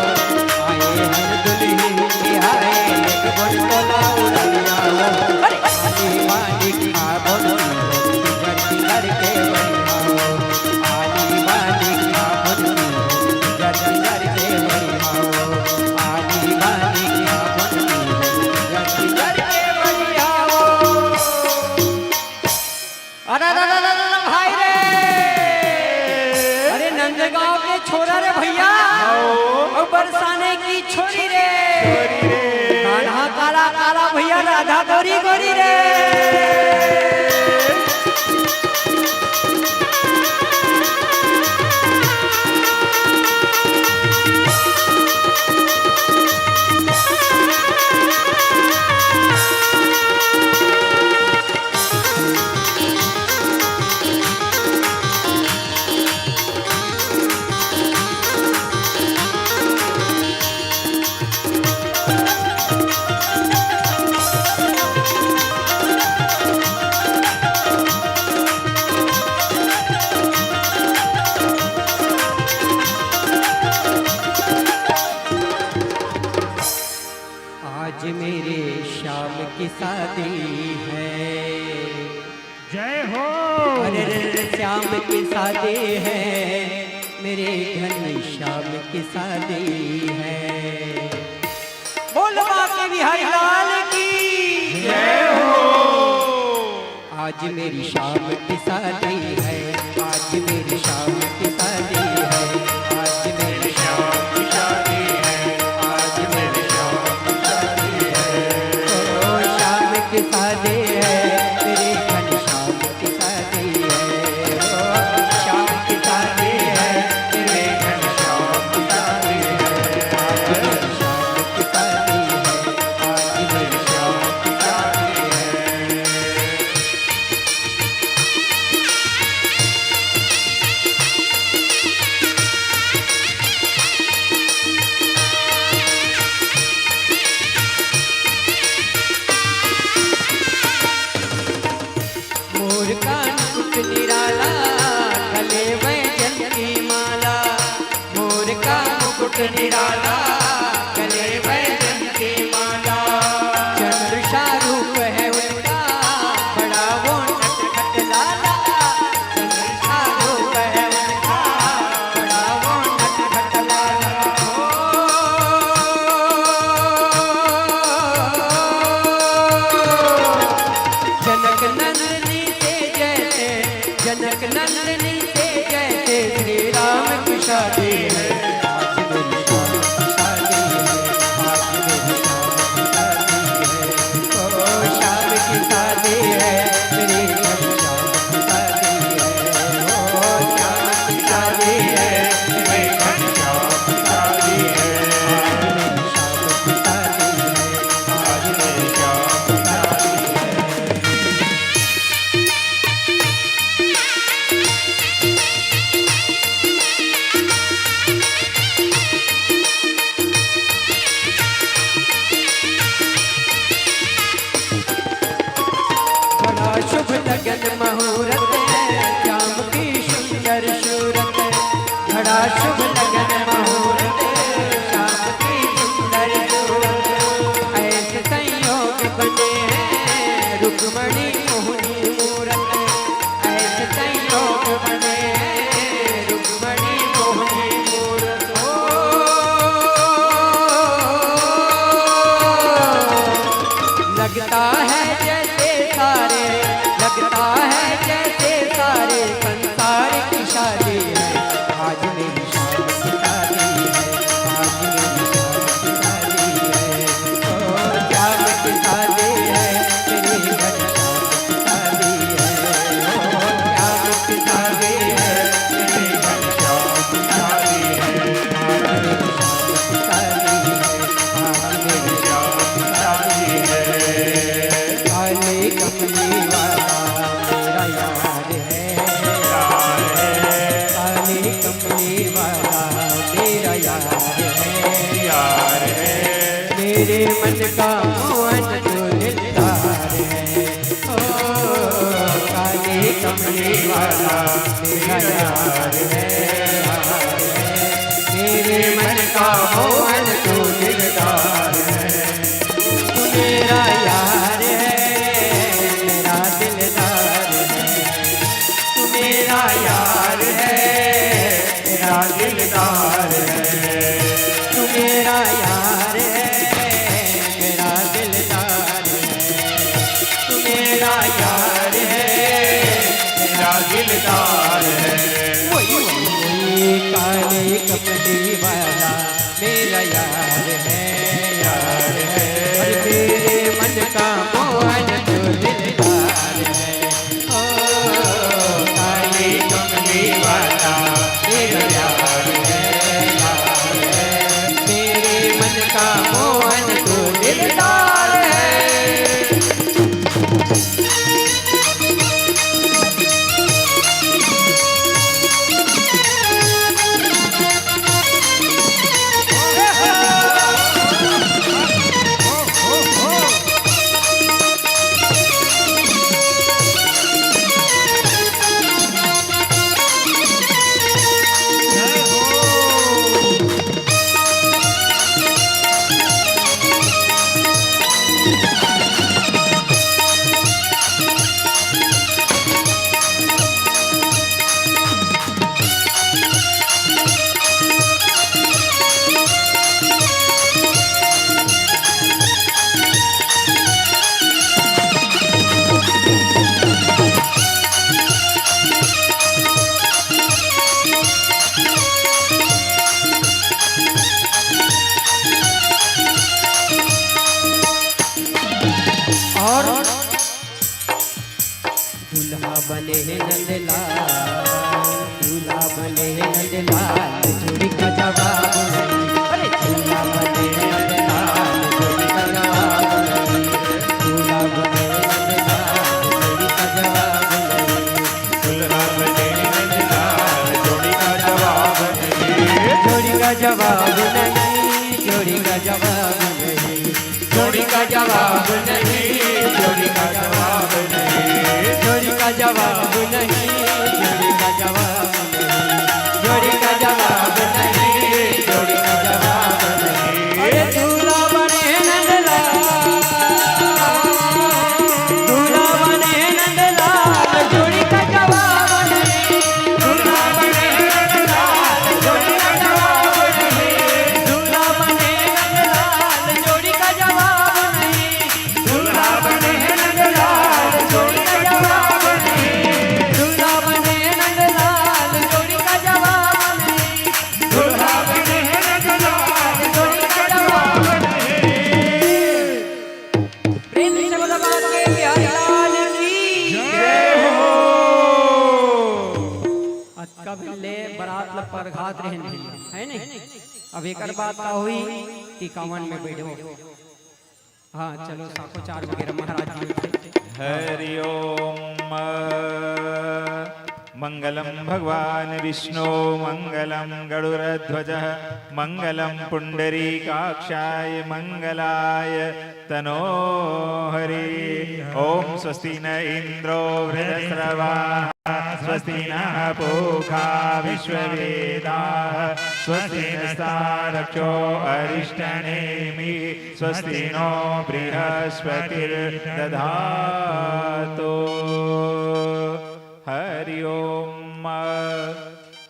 आए हन दुल्हन बिहाए लेग बन तोला उड़ हरियाओ, आली मालिक आबन गुजर के बैठाओ, आली मालिक आबन गुजर अरे भाई रे, अरे नंदगांव के छोरा रे भैया, और बरसाने की छोरी रे, कान्हा काला काला भैया, राधा गोरी गोरी रे। आज मेरे श्याम की शादी है, जय हो। अरे श्याम की शादी है, मेरे घनी श्याम की शादी है। बोल बाके बिहारी लाल की जय हो। आज मेरी श्याम की शादी है, आज मेरी श्याम की शादी है, आज मेरी श्याम की शादी है, आज मेरी श्याम की शादी है। ओ श्याम की शादी है, मेरे घन श्याम की शादी है। ओ श्याम की शादी है, मेरे घन श्याम की शादी है। आज मेरी श्याम की शादी है, आज मेरी श्याम की शादी है। मोर का मुकुट निराला, गले में जल की माला। मोर का मुकुट निराला, गले में जल की माला। चंद्र शारूप है उनका, बड़ा वो नटखट लाला। चंद्र शारूप है उनका, बड़ा वो नटखट लाला। जनक नंदनी से जैसे, जनक नंदनी से जैसे श्री राम की शादी है। आज मेरी श्याम की शादी है, आज मेरी श्याम की शादी है। ओ श्याम की शादी है, मेरी घन श्याम की शादी है। ओ श्याम की शादी है, मेरी घन श्याम की शादी है। आज मेरी श्याम की शादी है, आज मेरी श्याम की शादी है। बड़ा शुभ लगन मुहूर्त है, श्याम की सुंदर सूरत है। बड़ा शुभ लगन मुहूर्त है, श्याम की सुंदर सूरत। ऐसे संयोग बने हैं, रुक्मणी मोहिनी मूरत। ऐसे संयोग बने हैं, रुक्मणी मोहिनी मूरत। लगता है जैसे सारे, लगता है जैसे सारे संसार की शादी है। आज मेरी श्याम की शादी है, आज मेरी श्याम की शादी है। ओ श्याम की शादी है, मेरी घन श्याम की शादी है। ओ श्याम की शादी है, मेरी घन श्याम की शादी है। आज मेरी श्याम की शादी है, आज मेरी श्याम की शादी है। काले कमली वाला मेरा यार है, काले कमली वाला मेरा यार है। मेरे मन का मोहन जो दिलदार है। ओ काले कमली वाला मेरा यार है, मेरे मन का मोहन जो दिलदार है। तू मेरा यार है, मेरा दिलदार है। तू मेरा यार है, मेरा दिलदार है। तू मेरा यार है, मेरा दिलदार है। तू मेरा यार है, गिलदार है। काले कपड़े वाला मेरा यार है, यार है। अरे मेरे मन का मोहन जो दिलदार है, ओ काले कपड़े वाला मेरा यार है, यार है। मेरे मन का मोहन जो दिलदार है। दूल्हा बने हैं नंदलाल, दूल्हा बने हैं नंदलाल, जोड़ी का जवाब नहीं। अरे दूल्हा बने हैं नंदलाल, जोड़ी का जवाब नहीं। दूल्हा बने हैं नंदलाल, जोड़ी का जवाब नहीं। दूल्हा बने नंदलाल, जोड़ी का जवाब नहीं। जोड़ी का जवाब नहीं, जोड़ी का जवाब नहीं। जोड़ी का जवाब नहीं, जोड़ी का जवाब नहीं। जोड़ी का जवाब नहीं, जोड़ी का जवाब नहीं। जोड़ी का जवाब नहीं, जोड़ी का जवाब नहीं। अरे दूल्हा बने नंदलाल, दूल्हा बने नंदलाल, जोड़ी का जवाब नहीं। दूल्हा बने नंदलाल, जोड़ी का जवाब नहीं। दूल्हा बने नंदलाल, जोड़ी का जवाब नहीं। दूल्हा बने नंदलाल, जोड़ी का जवाब नहीं। दूल्हा बने नंदलाल, जोड़ी का जवाब नहीं। दूल्हा बने नंदलाल, जोड़ी का जवाब नहीं। प्रेम से बोला बात के बिहारी लाल की जय हो। कब ले बरात ल पर घात रहन है नहीं। अब एक बात का हुई कि कावन में बैठो। हाँ चलो साको चार वगैरह महाराज जी थे। हरि ओम। मंगलम भगवान विष्णु मंगलम गरुड़ध्वज मंगलम पुंडरीकाक्षाय मंगलाय तनो हरि। ओम स्वस्ति न इंद्रो वृद्धश्रवाः स्वस्ति नः पूषा विश्ववेदाः स्वस्ति नस्तारक्षो अरिष्टनेमिः स्वस्ति नो बृहस्पतिर्दधातु। हरि ओम।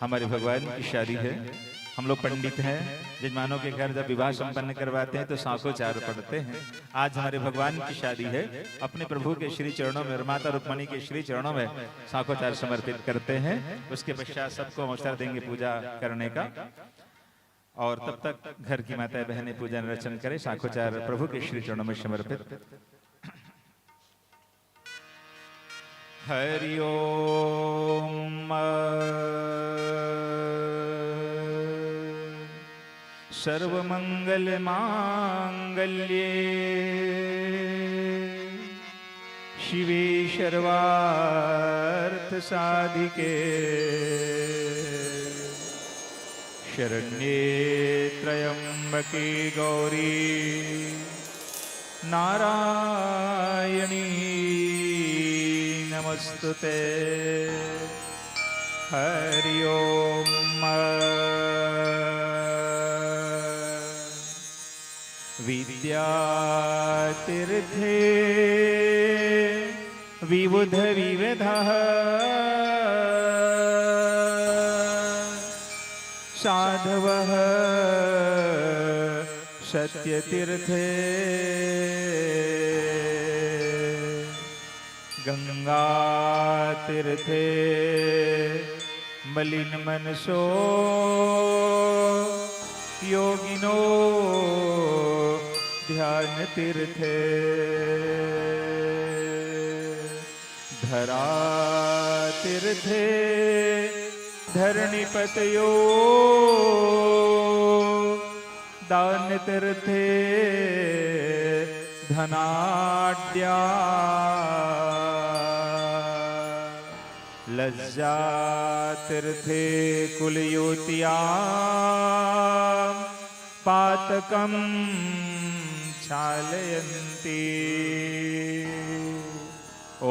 हमारे भगवान की शादी है। हम लोग पंडित हैं। जजमानों के घर जब विवाह संपन्न करवाते हैं तो सांखोचार पढ़ते हैं। आज हमारे भगवान की शादी है। अपने प्रभु के श्री चरणों में और माता रुक्मणी के श्री चरणों में सांखोचार समर्पित करते हैं। उसके पश्चात सबको अवसर देंगे पूजा करने का। और तब तक घर की माताएं बहनें पूजा रचन करें। सांखोचार प्रभु के श्री चरणों में समर्पित। हरि ओम। सर्वमंगल मांगल्ये शिवे सर्वार्थ साधिके शरण्ये त्र्यंबके गौरी नारायणी नमस्तुते। हरि ओम। विद्यातीर्थे विबुध विविधः साधवः सत्यतीर्थे गंगा तीर्थे मलिन मनसो योगिनो ध्यान तीर्थे धरा तीर्थे धरणिपतयो दान तीर्थे धनाढ्या लज्जा तीर्थे कुलयोत्या पातकं क्षालयन्ति।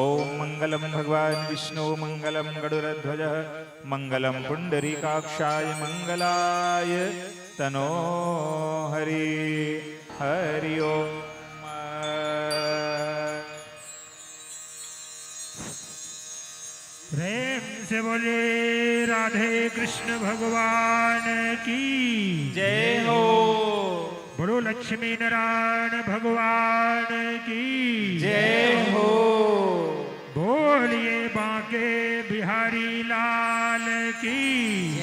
ओम मंगलम भगवान विष्णु मंगलम गरुड़ध्वज मंगलम पुंडरीकाक्षाय मंगलाय तनो हरि हरि ओम। प्रेम से बोले राधे कृष्ण भगवान की जय हो। बोलो लक्ष्मी नारायण भगवान की जय हो। बोलिए बांके बिहारी लाल की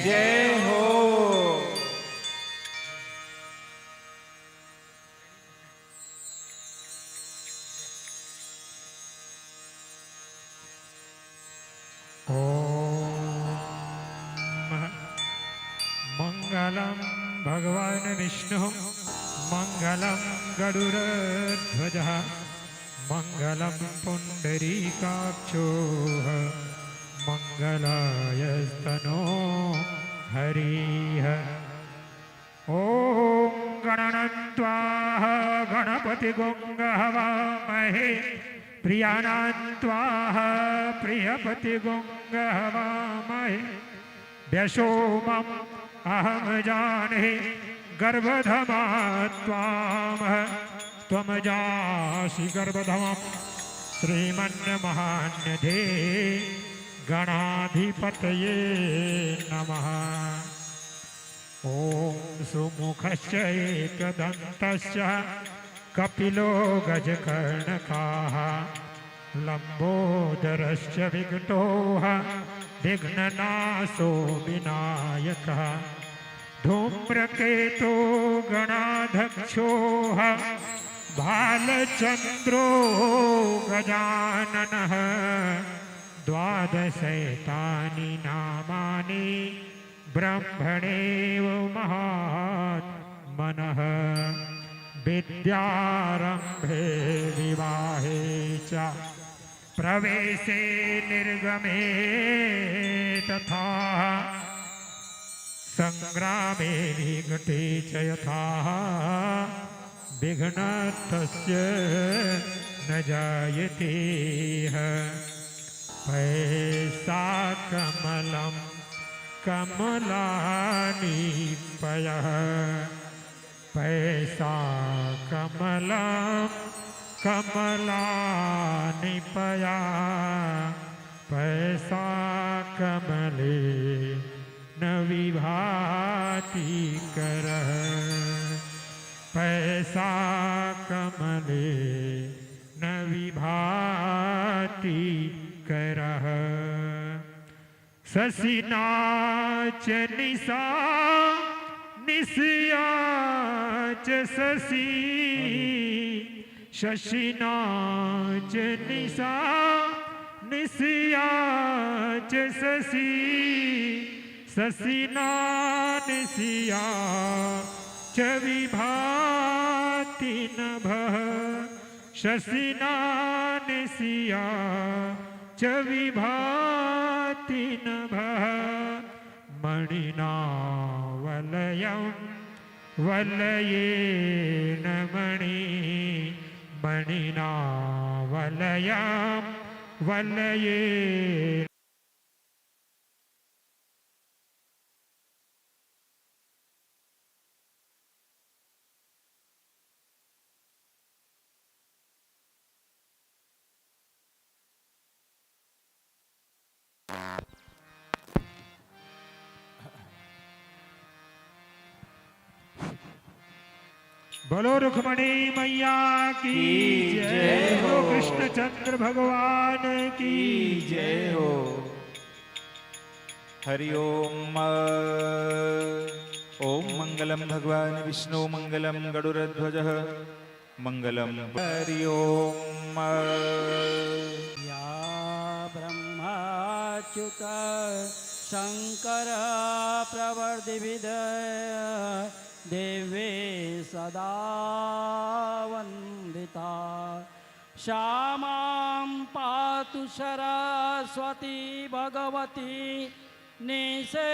जय हो। मंगलम भगवान विष्णु मंगलम गरुड़ध्वज मंगलम पुंडरीकाक्षो मंगलायस्तनो हरिः। ओम गणनन्त्वा गणपति गंगहवामहे प्रियानान्त्वा प्रियपति गंगहवामहे व्यशोमम् अहम जाने गर्भधमात्वाम त्वम जासि गर्भधमं श्रीमन्महान्यधे गणाधिपतये नमः। ओम सुमुखश्च एकदन्तश्च कपिलो गजकर्णकाः लंबोदरश्च विकटोः विघ्ननाशो विनायकः धूम्रकेतो गणाध्यक्षोः भालचन्द्रो गजाननः द्वादशैतानि नामानि ब्रह्मणेव महात्मनः। विद्यारम्भे विवाहे च प्रवेशे निर्गमे तथा संग्रामे निकटे च यथा विघ्नस्तस्य न जायते। पैसा कमलं कमलानि पयः पैसा कमलं कमलानि पया पैसा कमले न विभाति करः पैसा कमले न विभाति करः। शशिनाच निशा निशयाच शशि शशिनाच निशा निशयाच शशि शशिना निशया च विभाति नभः शशिना निशया च विभाति नभः। मणिना वलयं वलयेन मणि मणिना वलयं वलयेन बोलो रुक्मणी मैया की जय हो। कृष्णचंद्र भगवान की जय हो। हरि ओम। ओम मंगलम भगवान विष्णु मंगलम गरुड़ध्वजः मंगलम। हरि ओम। या ब्रह्माच्युत शंकर प्रवर्तिविदय देवे सदा वंदिता श्यामां पातु सरस्वती भगवती निशेषजाढ्यापः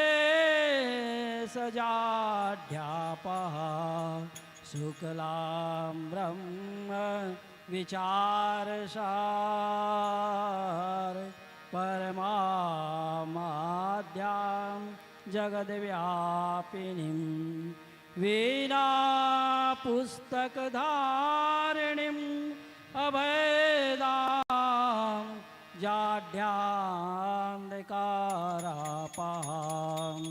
शुक्लां ब्रह्म विचारसार परमाद्यां जगद्व्यापिनीं वीणा पुस्तकधारिणीम् अभेदां जाड्यान्धकारापहां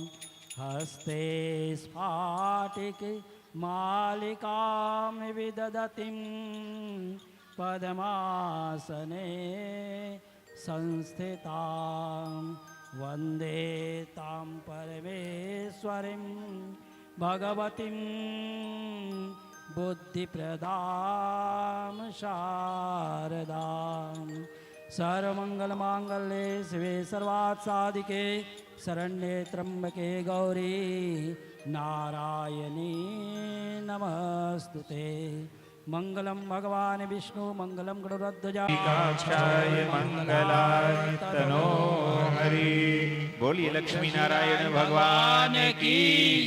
हस्ते स्फाटिक मालिकां विदधतीं पद्मासने संस्थितां वन्दे तां परमेश्वरीं भगवतीं बुद्धिप्रदां शारदां सर्वमङ्गलमाङ्गल्ये शिवे सर्वार्थसाधिके शरण्ये त्र्यम्बके गौरी नारायणी नमस्तुते। मंगलम भगवान विष्णु मंगलम गरुड़ध्वज काक्षाय मंगलाय तनो हरि। बोलिए लक्ष्मी नारायण भगवान की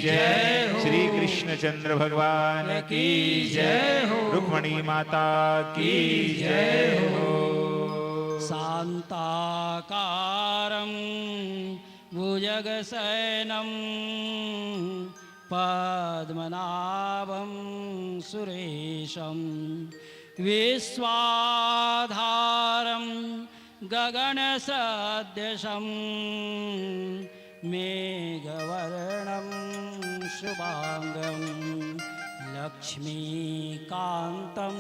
जय। श्री कृष्णचंद्र भगवान की जय हो। रुक्मणी माता की जय हो। शांताकारं भुजगशयनं पद्मनाभं सुरेशं विश्वाधारं गगनसदृशं मेघवर्णं शुभांगं लक्ष्मीकान्तं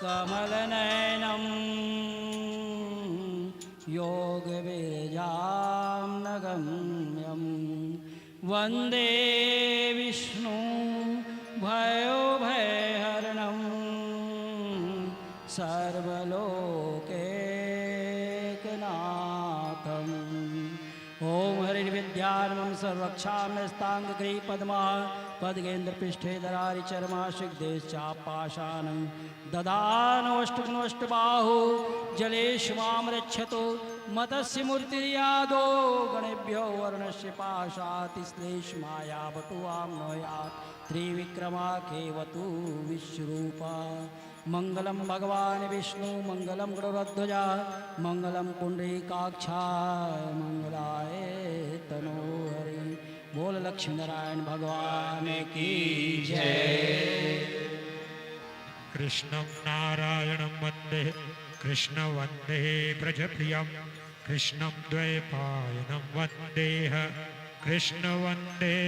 कमलनयनं योगविरजां नगम्यं वन्दे विष्णु भयोभयहरणं सर्वलोकैकनाथम्। ओम हरिर्विद्यारम्भं सर्वरक्षाम्यस्ताङ्गग्री पद्मा पद्गेन्द्रपृष्ठे दरारि चर्माशिग्देश्चापाशानं ददानोऽष्टबाहु जलेषु मां रक्षतु मतस्य मूर्तिर्यादो गणेभ्यो वर्णस्य पाशातिश्लेष्माया बटुवां नोयात् त्रिविक्रमा केवतु विश्वरूपा। मंगलम भगवान विष्णु मंगलम गरुड़ध्वजा मंगलम पुंडरीकाक्षाय मंगलाय तनोहरि। बोल लक्ष्मी नारायण भगवान की जय। कृष्णं नारायणं वन्दे कृष्ण वन्दे ब्रजप्रियं कृष्णं द्वैपायनं वन्देह कृष्ण वन्दे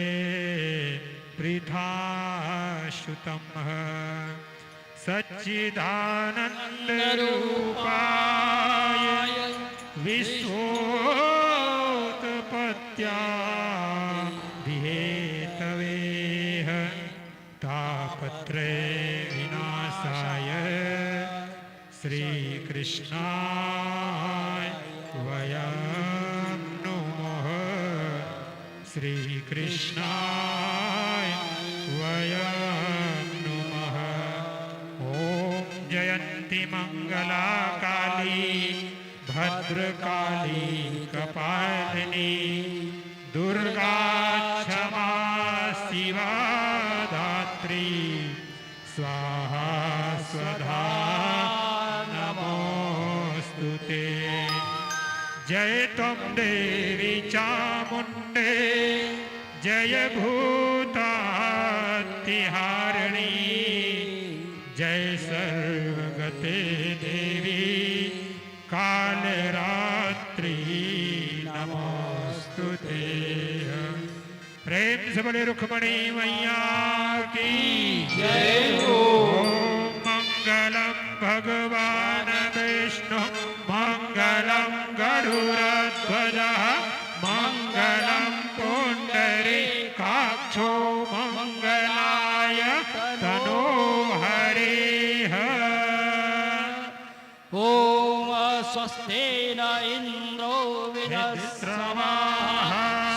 प्रीताश्रुतं सच्चिदानन्दरूपाय विश्वोत्पत्त्यादिहेतवे तापत्रय विनाशाय श्रीकृष्णाय वयं नुमः। श्रीकृष्णाय वयं नुमः। ॐ जयन्ती मंगला काली भद्रकाली कपालिनी दुर्गा क्षमा शिवा धात्री स्वाहा स्वधा नमोस्तुते। जय त्वं देवी चामुण्डे जय भूतातिहारिणी जय सर्वगते देवी कालरात्रि नमोस्तुते। प्रेम से बोले रुक्मणी मैया की जय हो। मंगलम भगवान विष्णु मंगलम गरुड़ध्वज मंगलम पुंडरीकाक्षो मंगलाय तनोहरिः। ओम स्वस्ति न इंद्रो विदस्रवाः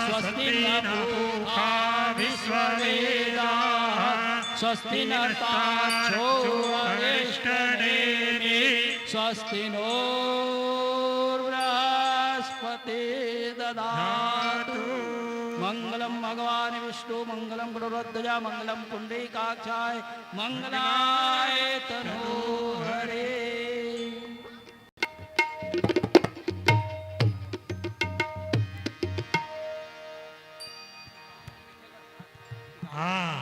स्वस्ति न पूषा विश्ववेदाः स्वस्ति न ताक्षो अरिष्टनेमिः स्वस्ति नो बृहस्पति ददातु। मंगलम भगवान विष्णु मंगलम गरुड़ध्वज मंगलम पुंडरीकाक्षाय मंगलाय तनोहरे। हाँ,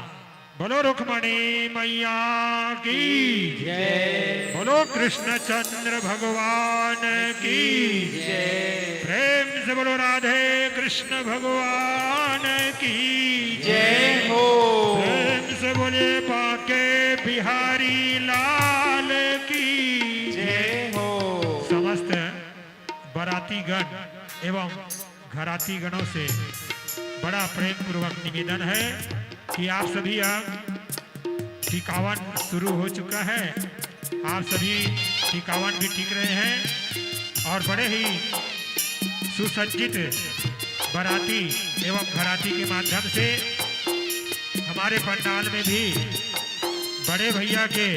बोलो रुक्मणी मैया की जय। बोलो कृष्णचंद्र भगवान की जय। प्रेम से बोलो राधे कृष्ण भगवान की जय हो। प्रेम से बोले बाके बिहारी लाल की जय हो। समस्त बाराती गण एवं घराती गणों से बड़ा प्रेम पूर्वक निवेदन है कि आप सभी अब टिकावन शुरू हो चुका है। आप सभी टिकावन भी टिक रहे हैं और बड़े ही सुसज्जित बाराती एवं घराती के माध्यम से हमारे पंडाल में भी बड़े भैया के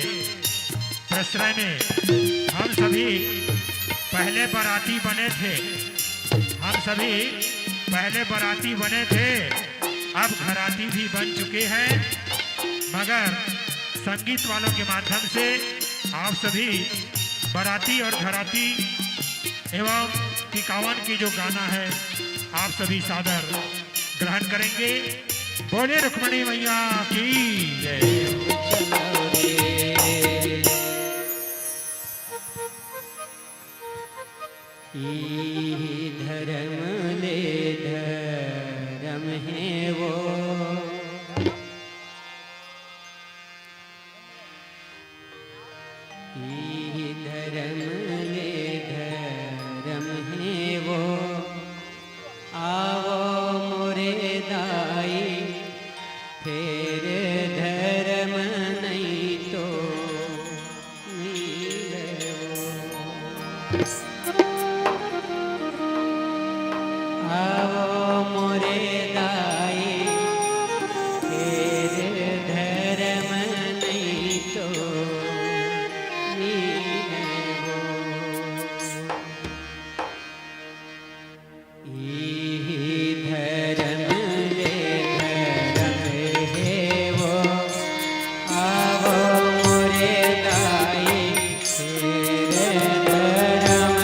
प्रश्रय में हम सभी पहले बाराती बने थे। हम सभी पहले बाराती बने थे, अब घराती भी बन चुके हैं, मगर संगीत वालों के माध्यम से आप सभी बाराती और घराती एवं टिकावन की जो गाना है आप सभी सादर ग्रहण करेंगे। बोले रुक्मणी मैया की जय। धर्म ले धर्म है वो धर्म ले धर्म है वो आओ मोरे दाई फिर धर्म नहीं तो मिले वो। आओ मोरे दाई फिर धर्म नहीं तो मिले वो। धर्म ले धर्म है वो आओ मोरे दाई फिर धर्म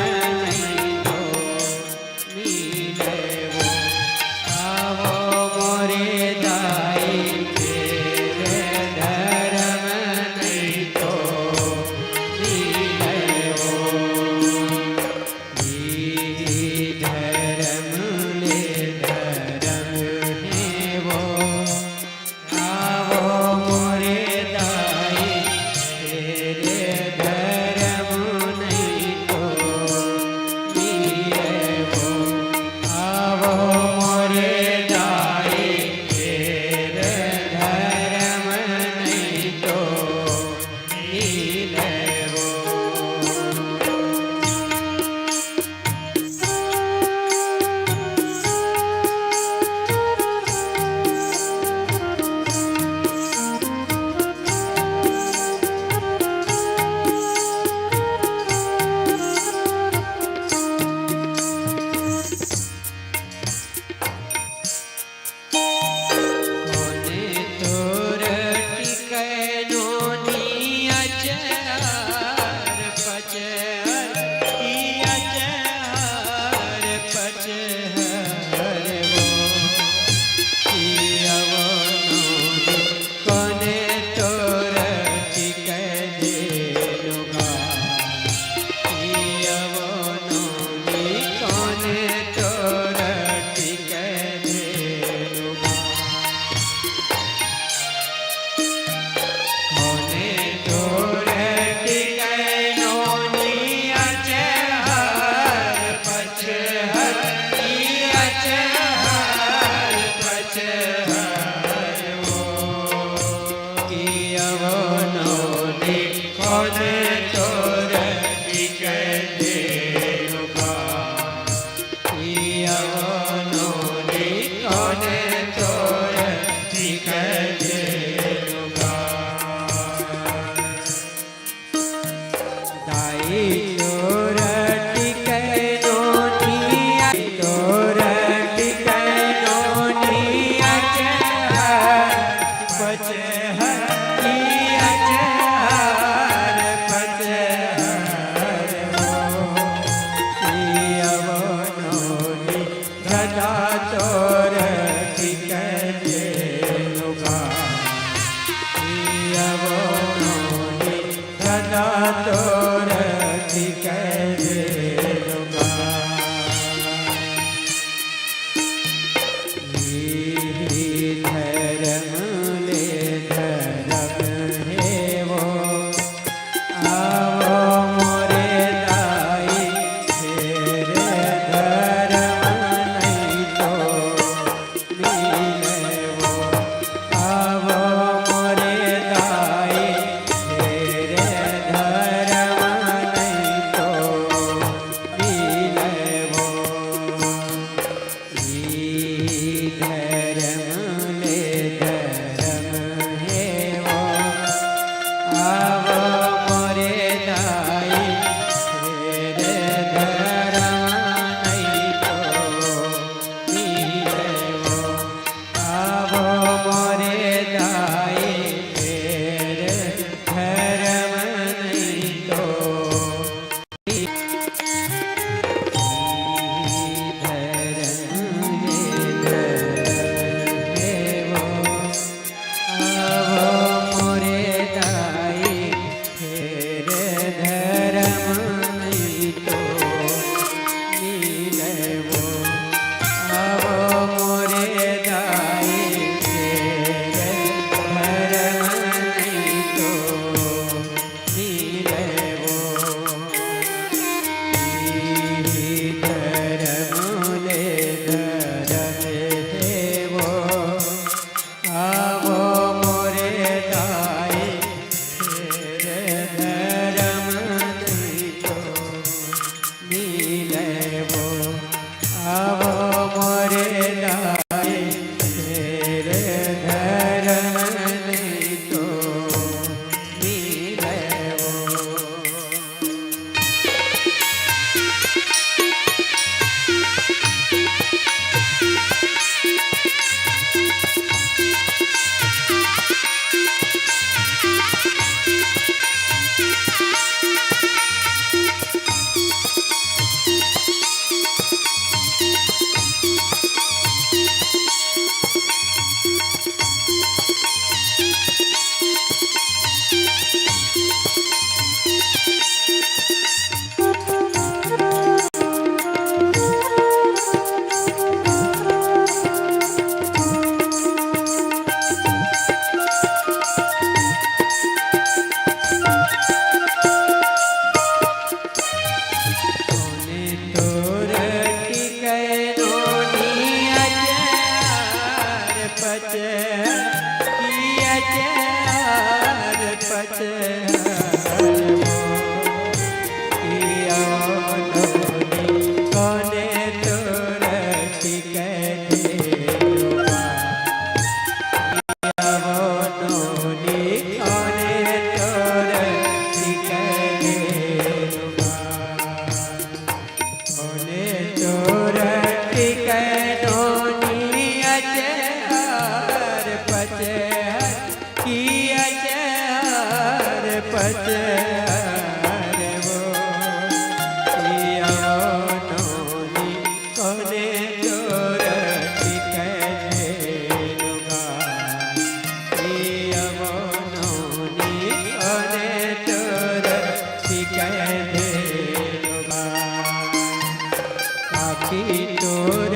आखी तोर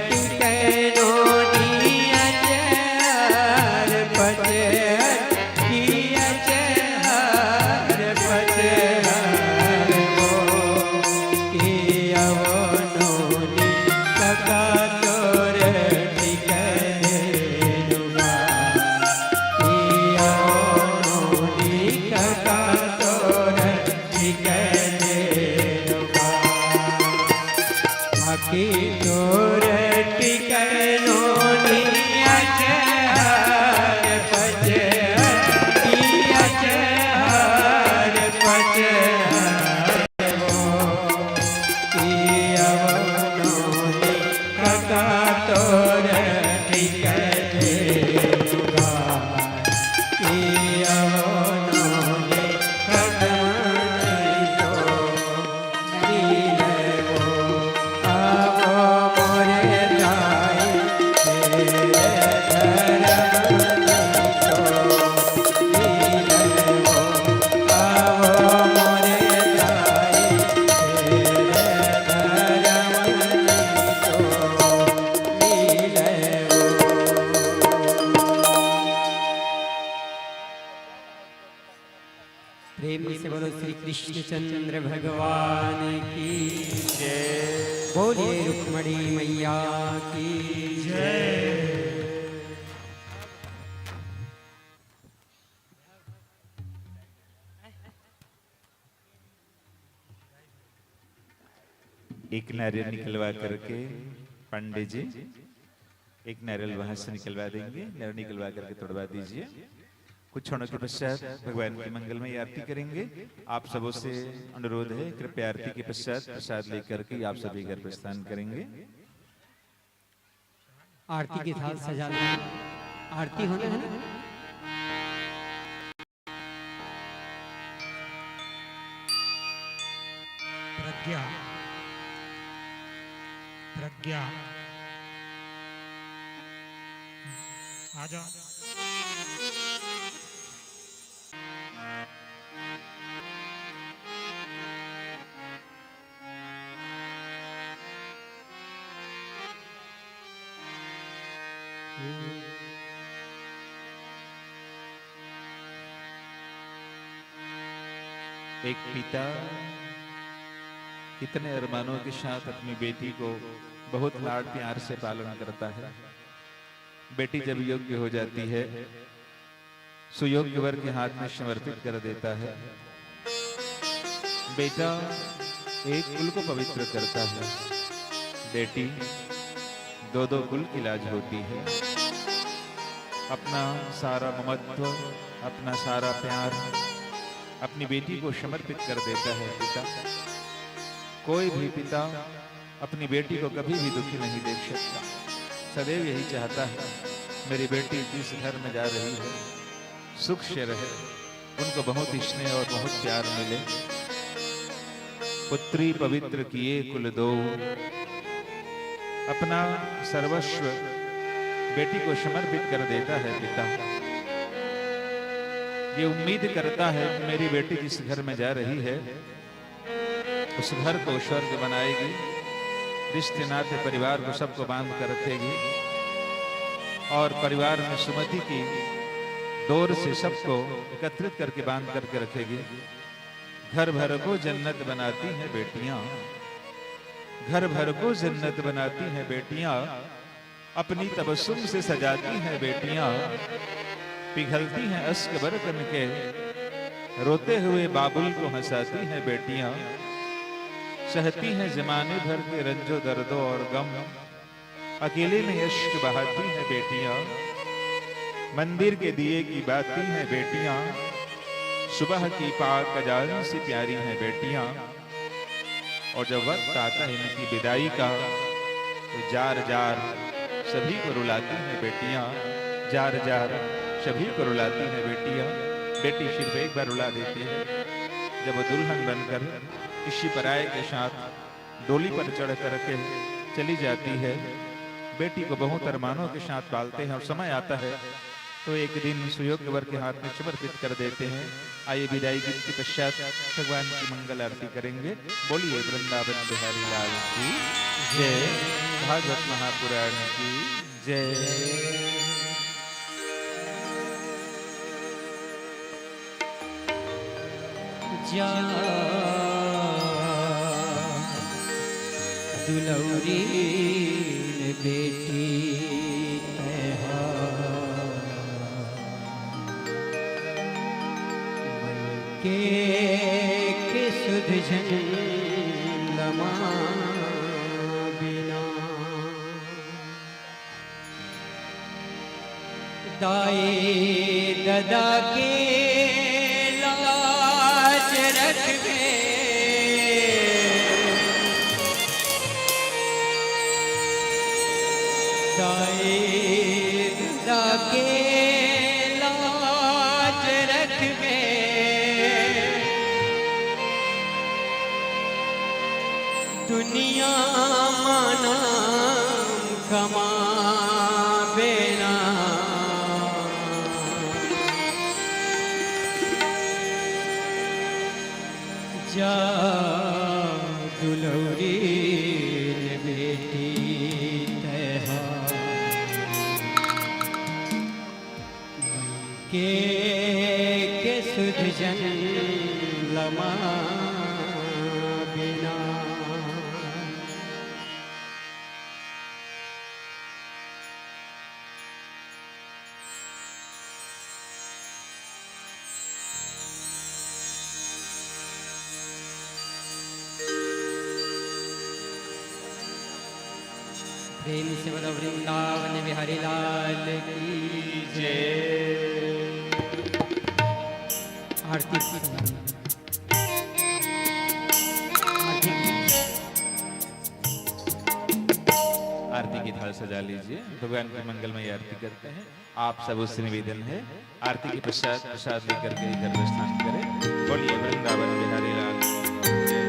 टिकनो नियचार पचे कियचार पचे हो कि अवनोनी कका तोर टिकने नुमा कि अवनोनी कका तोर टिकने नुमा आखी तोर टिकनो नियचार पचे कियचार पचे हो कि अवनोनी कका तोर टिकने नुमा कि अवनोनी कका तो मिले हो आवो मोरे जाए तेरे धर्म तो मिले हो आवो मोरे जाए तेरे धर्म तो मिले हो। प्रेम से बोलो श्री कृष्णचंद्र भगवान की जय। बोलिए रुक्मणी मैया की जय। एक नारियल निकलवा करके पंडित जी एक नारियल वहां से निकलवा देंगे, नारियल निकलवा करके तोड़वा दीजिए। कुछ क्षणों के पश्चात भगवान की मंगलमय आरती करेंगे। आप सबों से अनुरोध है, कृपया आरती के पश्चात प्रसाद लेकर के आप सभी घर प्रस्थान करेंगे। आरती के साथ सजाना आरती होना है ना। प्रज्ञा प्रज्ञा आ जाओ। एक पिता कितने अरमानों के साथ अपनी बेटी को बहुत लाड प्यार से पालन करता है। बेटी जब योग्य हो जाती है, सुयोग्य वर के हाथ में समर्पित कर देता है। बेटा एक कुल को पवित्र करता है, बेटी दो दो कुल की लाज होती है। अपना सारा ममत्व, अपना सारा प्यार अपनी बेटी को समर्पित कर देता है पिता। कोई भी पिता अपनी बेटी को कभी भी दुखी नहीं देख सकता। सदैव यही चाहता है मेरी बेटी जिस घर में जा रही है सुख से रहे, उनको बहुत स्नेह और बहुत प्यार मिले। पुत्री पवित्र किए कुल दो, अपना सर्वस्व बेटी को समर्पित कर देता है पिता। ये उम्मीद करता है कि मेरी बेटी जिस घर में जा रही है उस घर को स्वर्ग बनाएगी, रिश्ते नाते परिवार को सबको बांध कर रखेगी और परिवार में सुमति की डोर से सबको एकत्रित करके बांध करके रखेगी। घर भर को जन्नत बनाती हैं बेटियां, घर भर को जन्नत बनाती हैं बेटियां, अपनी तबस्सुम से सजाती हैं बेटियां। पिघलती हैं अश्क बरतन के, रोते हुए बाबुल को हंसाती हैं बेटियां। सहती हैं जमाने भर के रंजो दर्दों और गम, अकेले में अश्क बहाती हैं बेटियां। मंदिर के दिए की बाती हैं बेटियां, सुबह की पाक अजान से प्यारी हैं बेटियां। और जब वक्त आता है इनकी विदाई का तो जार जार सभी को रुलाती हैं बेटियां, जार जार सभी को रुलाती हैं बेटियां। बेटी सिर्फ एक बार रुला देती है जब वो दुल्हन बनकर किसी पराये के साथ डोली पर चढ़ कर के चली जाती है। बेटी को बहुत अरमानों के साथ पालते हैं और समय आता है तो एक दिन सुयोग्य वर के हाथ में समर्पित कर देते हैं। आइए विदाई गीत के पश्चात भगवान की मंगल आरती करेंगे। बोलिए वृंदावन बिहारी लाल की जय। भागवत महापुराण की जय। जा दुलौरी बेटी के सुध जन लमा बिना दाए ददा के लाज रख के दाए ददा के लाज रख के दुनिया माना कमा बेना जा दुलौरी बेटी तहा के सुध जन लमा बिना प्रेम से बोलो वृंदावन बिहारी लाल की जय। आरती आरती की थाल सजा लीजिए। भगवान की मंगलमय आरती करते हैं। आप सब उससे निवेदन है आरती के पश्चात प्रसाद लेकर के इधर प्रस्थान करें। बोलिए वृंदावन बिहारी लाल जय।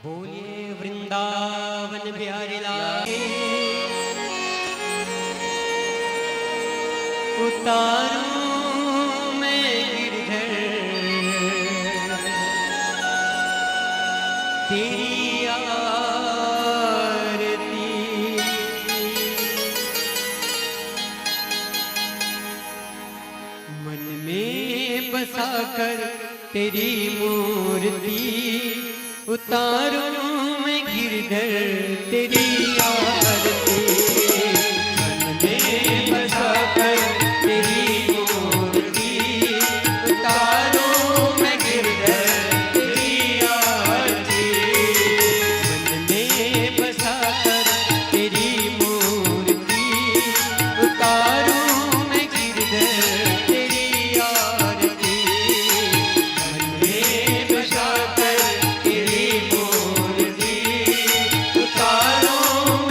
बोलिए वृंदावन बिहारी लाल उतारूं मैं गिरधर तेरी आरती मन में बसाकर तेरी मूर्ति उतारूं मैं गिरधर तेरी आरती मन में बसाकर तेरी मूर्ति उतारूं मैं गिरधर तेरी आरती मन में बसाकर तेरी मूर्ति उतारूं मैं गिरधर तेरी आरती मन में बसाकर तेरी मूर्ति उतारूं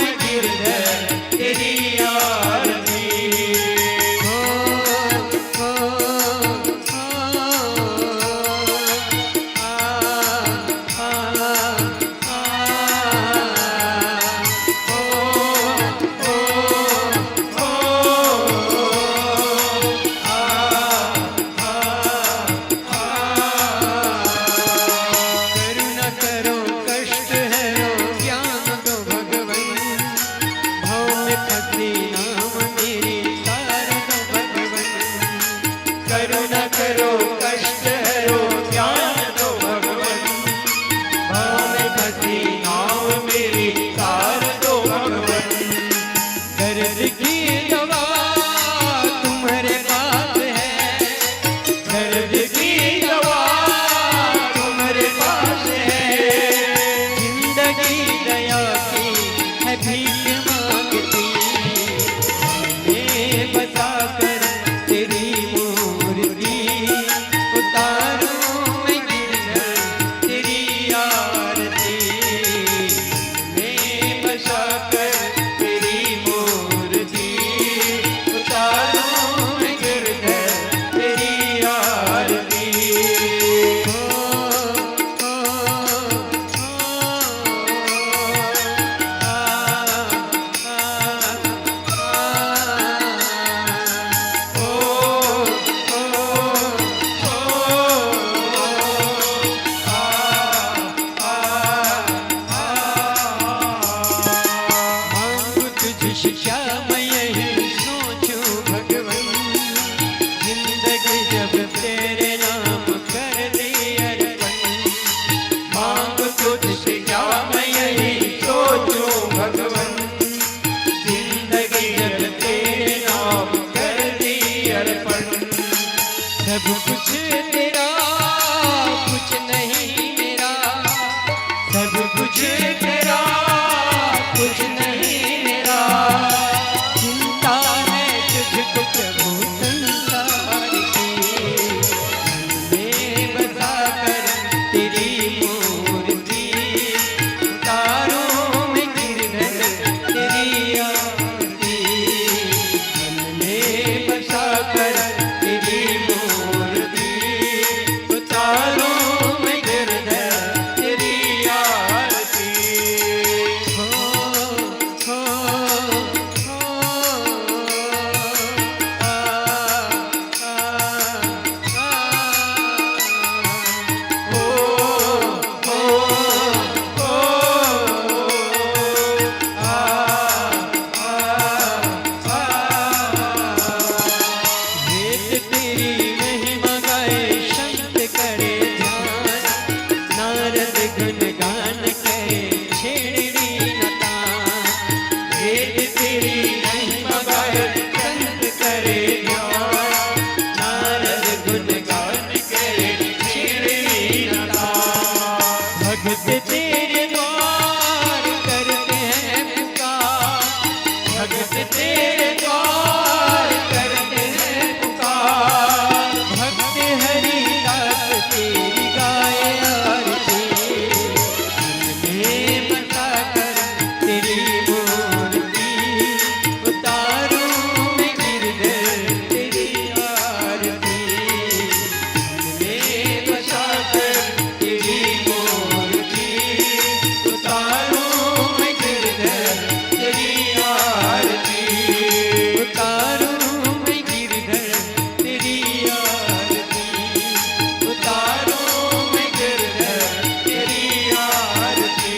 जब तेरे नाम कर दी अर्पण, मांग तुझसे क्या मैं यही सोचूं भगवन, जिंदगी जब तेरे नाम कर दी अर्पण। सब कुछ तेरा कुछ नहीं मेरा, सब कुछ तेरा कुछ नहीं मेरा, चिंता है तुझको प्रभु संसार की, मैं बसा कर तेरी मूर्ति, उतारूं मैं गिरधर तेरी आरती, मन में बसा कर तेरी मूर्ति, उतारूं मैं गिरधर तेरी आरती। हो वेद तेरी महिमा गाए संत करे ध्यान, नारद गुण गान करे छेड़ी नतान, वेद तेरी महिमा गाए संत करे ध्यान, नारद गुण गान करे छेड़ी नतान, भगत तेरे द्वार करते हैं पुकार, भगत तेरे द्वार करते हैं पुकार, भक्त हरिदास तेरी गाए आरती, मन में बसा कर तेरी मूर्ति, उतारूं मैं गिरधर तेरी आरती, मन में बसा कर तेरी मूर्ति, उतारूं मैं गिरधर तेरी आरती, उतारूं मैं गिरधर तेरी आरती, उतारूं मैं गिरधर तेरी आरती,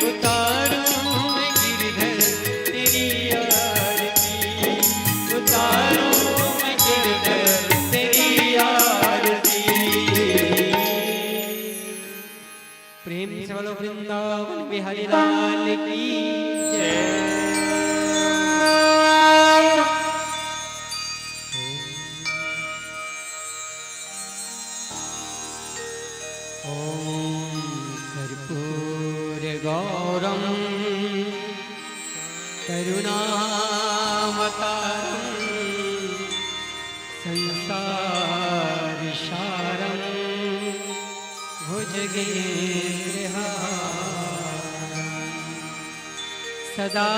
उतारूं मैं गिरधर तेरी आरती, उतारूं मैं गिरधर तेरी आरती। प्रेम से बोलो वृंदावन बिहारी लाल की जय। ओम कर्पूर गौरम करुणावतारम संसार सारम भुजगेन्द्रहारं सदा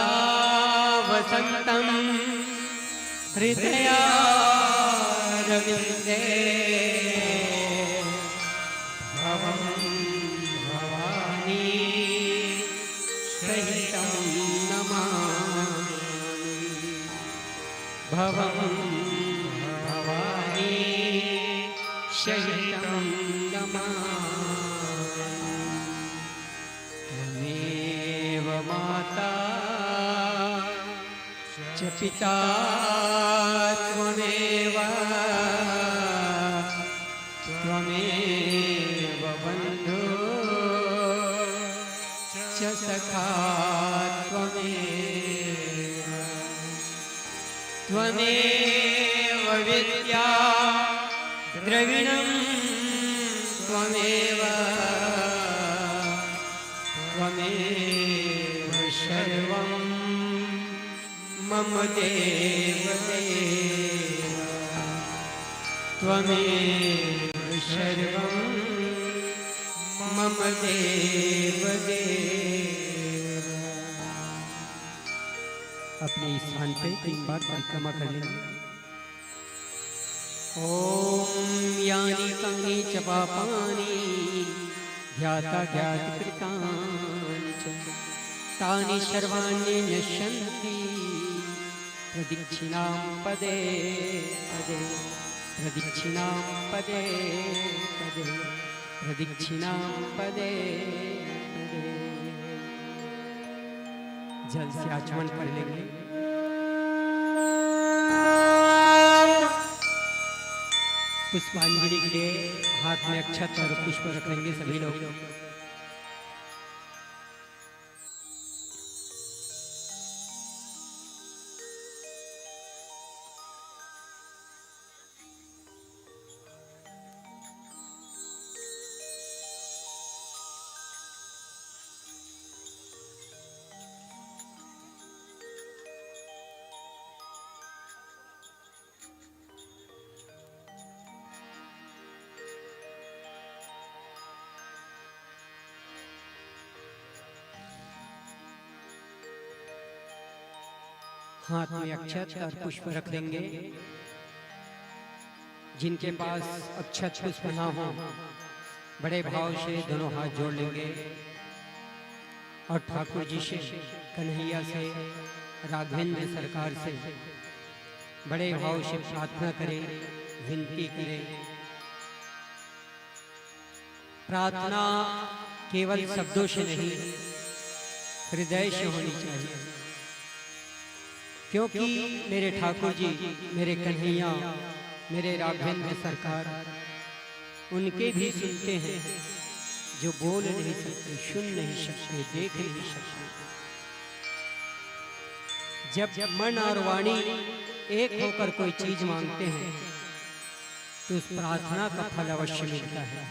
वसन्तं हृदयारविन्दे भवं भवानी सहितं नमामि, भवं भवानी सहितं नमामि, त्वमेव माता च पिता त्वमेव, त्वमेव बन्धु च सखा त्वमेव, त्वमेव विद्या द्रविणं त्वमेव, त्वमेव सर्वं मम देव देव, त्वमेव सर्वं मम देव देव। अपने इस स्थान पे 3 बार परिक्रमा कर लेंगे। ओम यानि कानि च पापानि ध्याता ज्ञात कृतानि च तानि सर्वाणि नश्यन्ति प्रदक्षिणां पदे पदे, प्रदक्षिणां पदे पदे, प्रदक्षिणां पदे पदे। जल से आचमन कर लेंगे। पुष्पांजलि के लिए हाथ में अक्षत और पुष्प रखेंगे सभी लोग। हाथ में अक्षत और पुष्प रख देंगे। जिनके पास अक्षत पुष्प ना हो बड़े भाव से दोनों हाथ जोड़ लेंगे और ठाकुर जी से, कन्हैया से, राघवेंद्र सरकार से बड़े भाव से प्रार्थना करें, विनती करें। प्रार्थना केवल शब्दों से नहीं, हृदय से होनी चाहिए, क्योंकि मेरे ठाकुर जी, मेरे कन्हैया, मेरे राघवेंद्र सरकार उनके भी सुनते हैं जो बोल नहीं सकते, सुन नहीं सकते, देख नहीं सकते। जब मन और वाणी एक होकर कोई चीज मांगते हैं तो उस प्रार्थना का फल अवश्य मिलता है।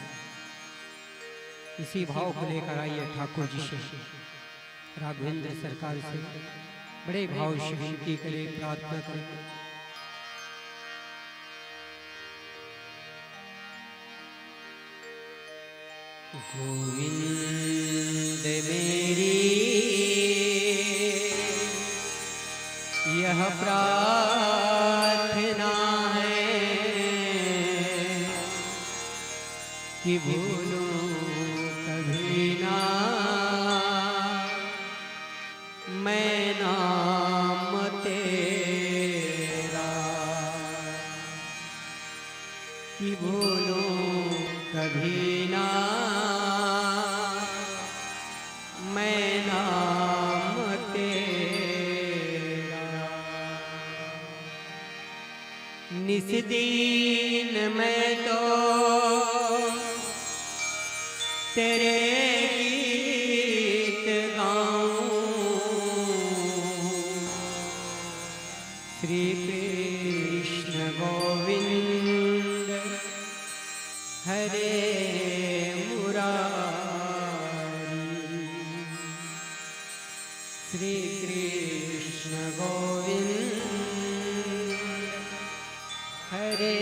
इसी भाव को लेकर आइए ठाकुर जी से, राघवेंद्र सरकार से बड़े भाव से विनती करें, प्रार्थना करें। गोविंद मेरी यह प्रार्थना है कि भूलूं कभी ना मैं नाम तेरा, कि भूलूं कभी ना मैं नाम तेरा। निस दिन मैं तो तेरे गीत गाऊं, श्री कृष्ण गोविंद हरे मुरारी, श्री कृष्ण गोविंद हरे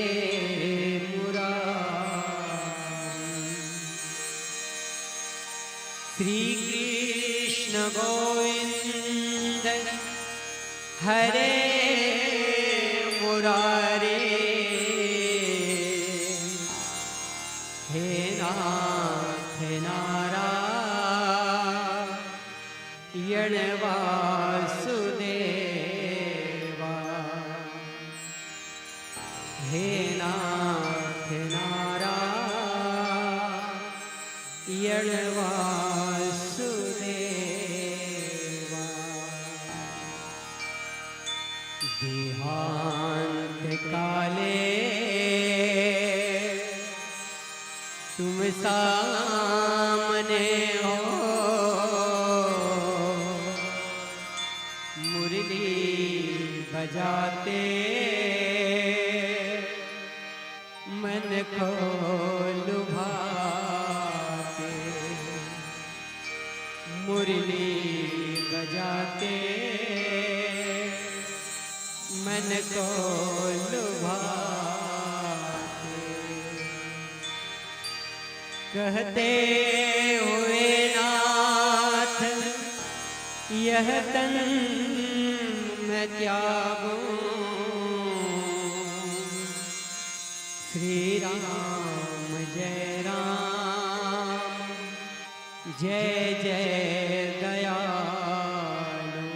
मुरारी, श्री कृष्ण गोविंद हरे मुरारी। हे नाथ नारायण वासुदेवा, हे नाथ नारायण वासुदेवा। देहांत काले तुम सामने हो, मुरली बजाते मन को लुभाते, मुरली बजाते मन को लुभाते। कहते हुए नाथ यह तन मैं त्यागूं, श्री राम जय राम जय जय दयालु,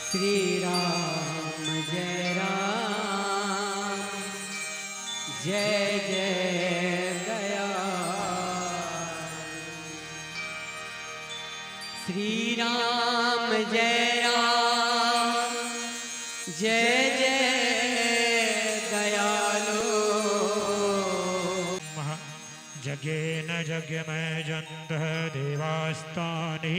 श्री राम जय राम जय जय श्री राम जय राम जय जय दयालु, यज्ञेन यज्ञमयजन्तः देवास्तानि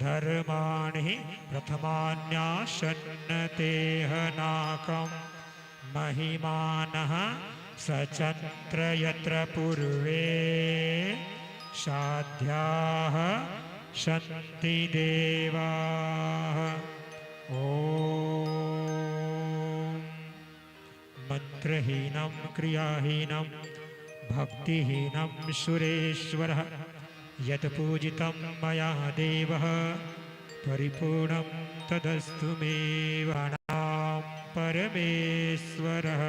धर्माणि प्रथमान्याशन्नतेह नाकम् महिमानः सचत्र यत्र पूर्वे साध्याः सन्ति देवाः। ॐ मंत्रहीनं क्रियाहीनं भक्तिहीनं सुरेश्वरः यत्पूजितं मया देवः परिपूर्णं तदस्तु मे। गृहाणां परमेश्वरः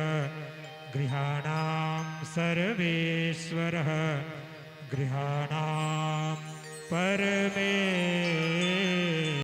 गृहाणां सर्वेश्वरः गृहाणां परमेश्वरः।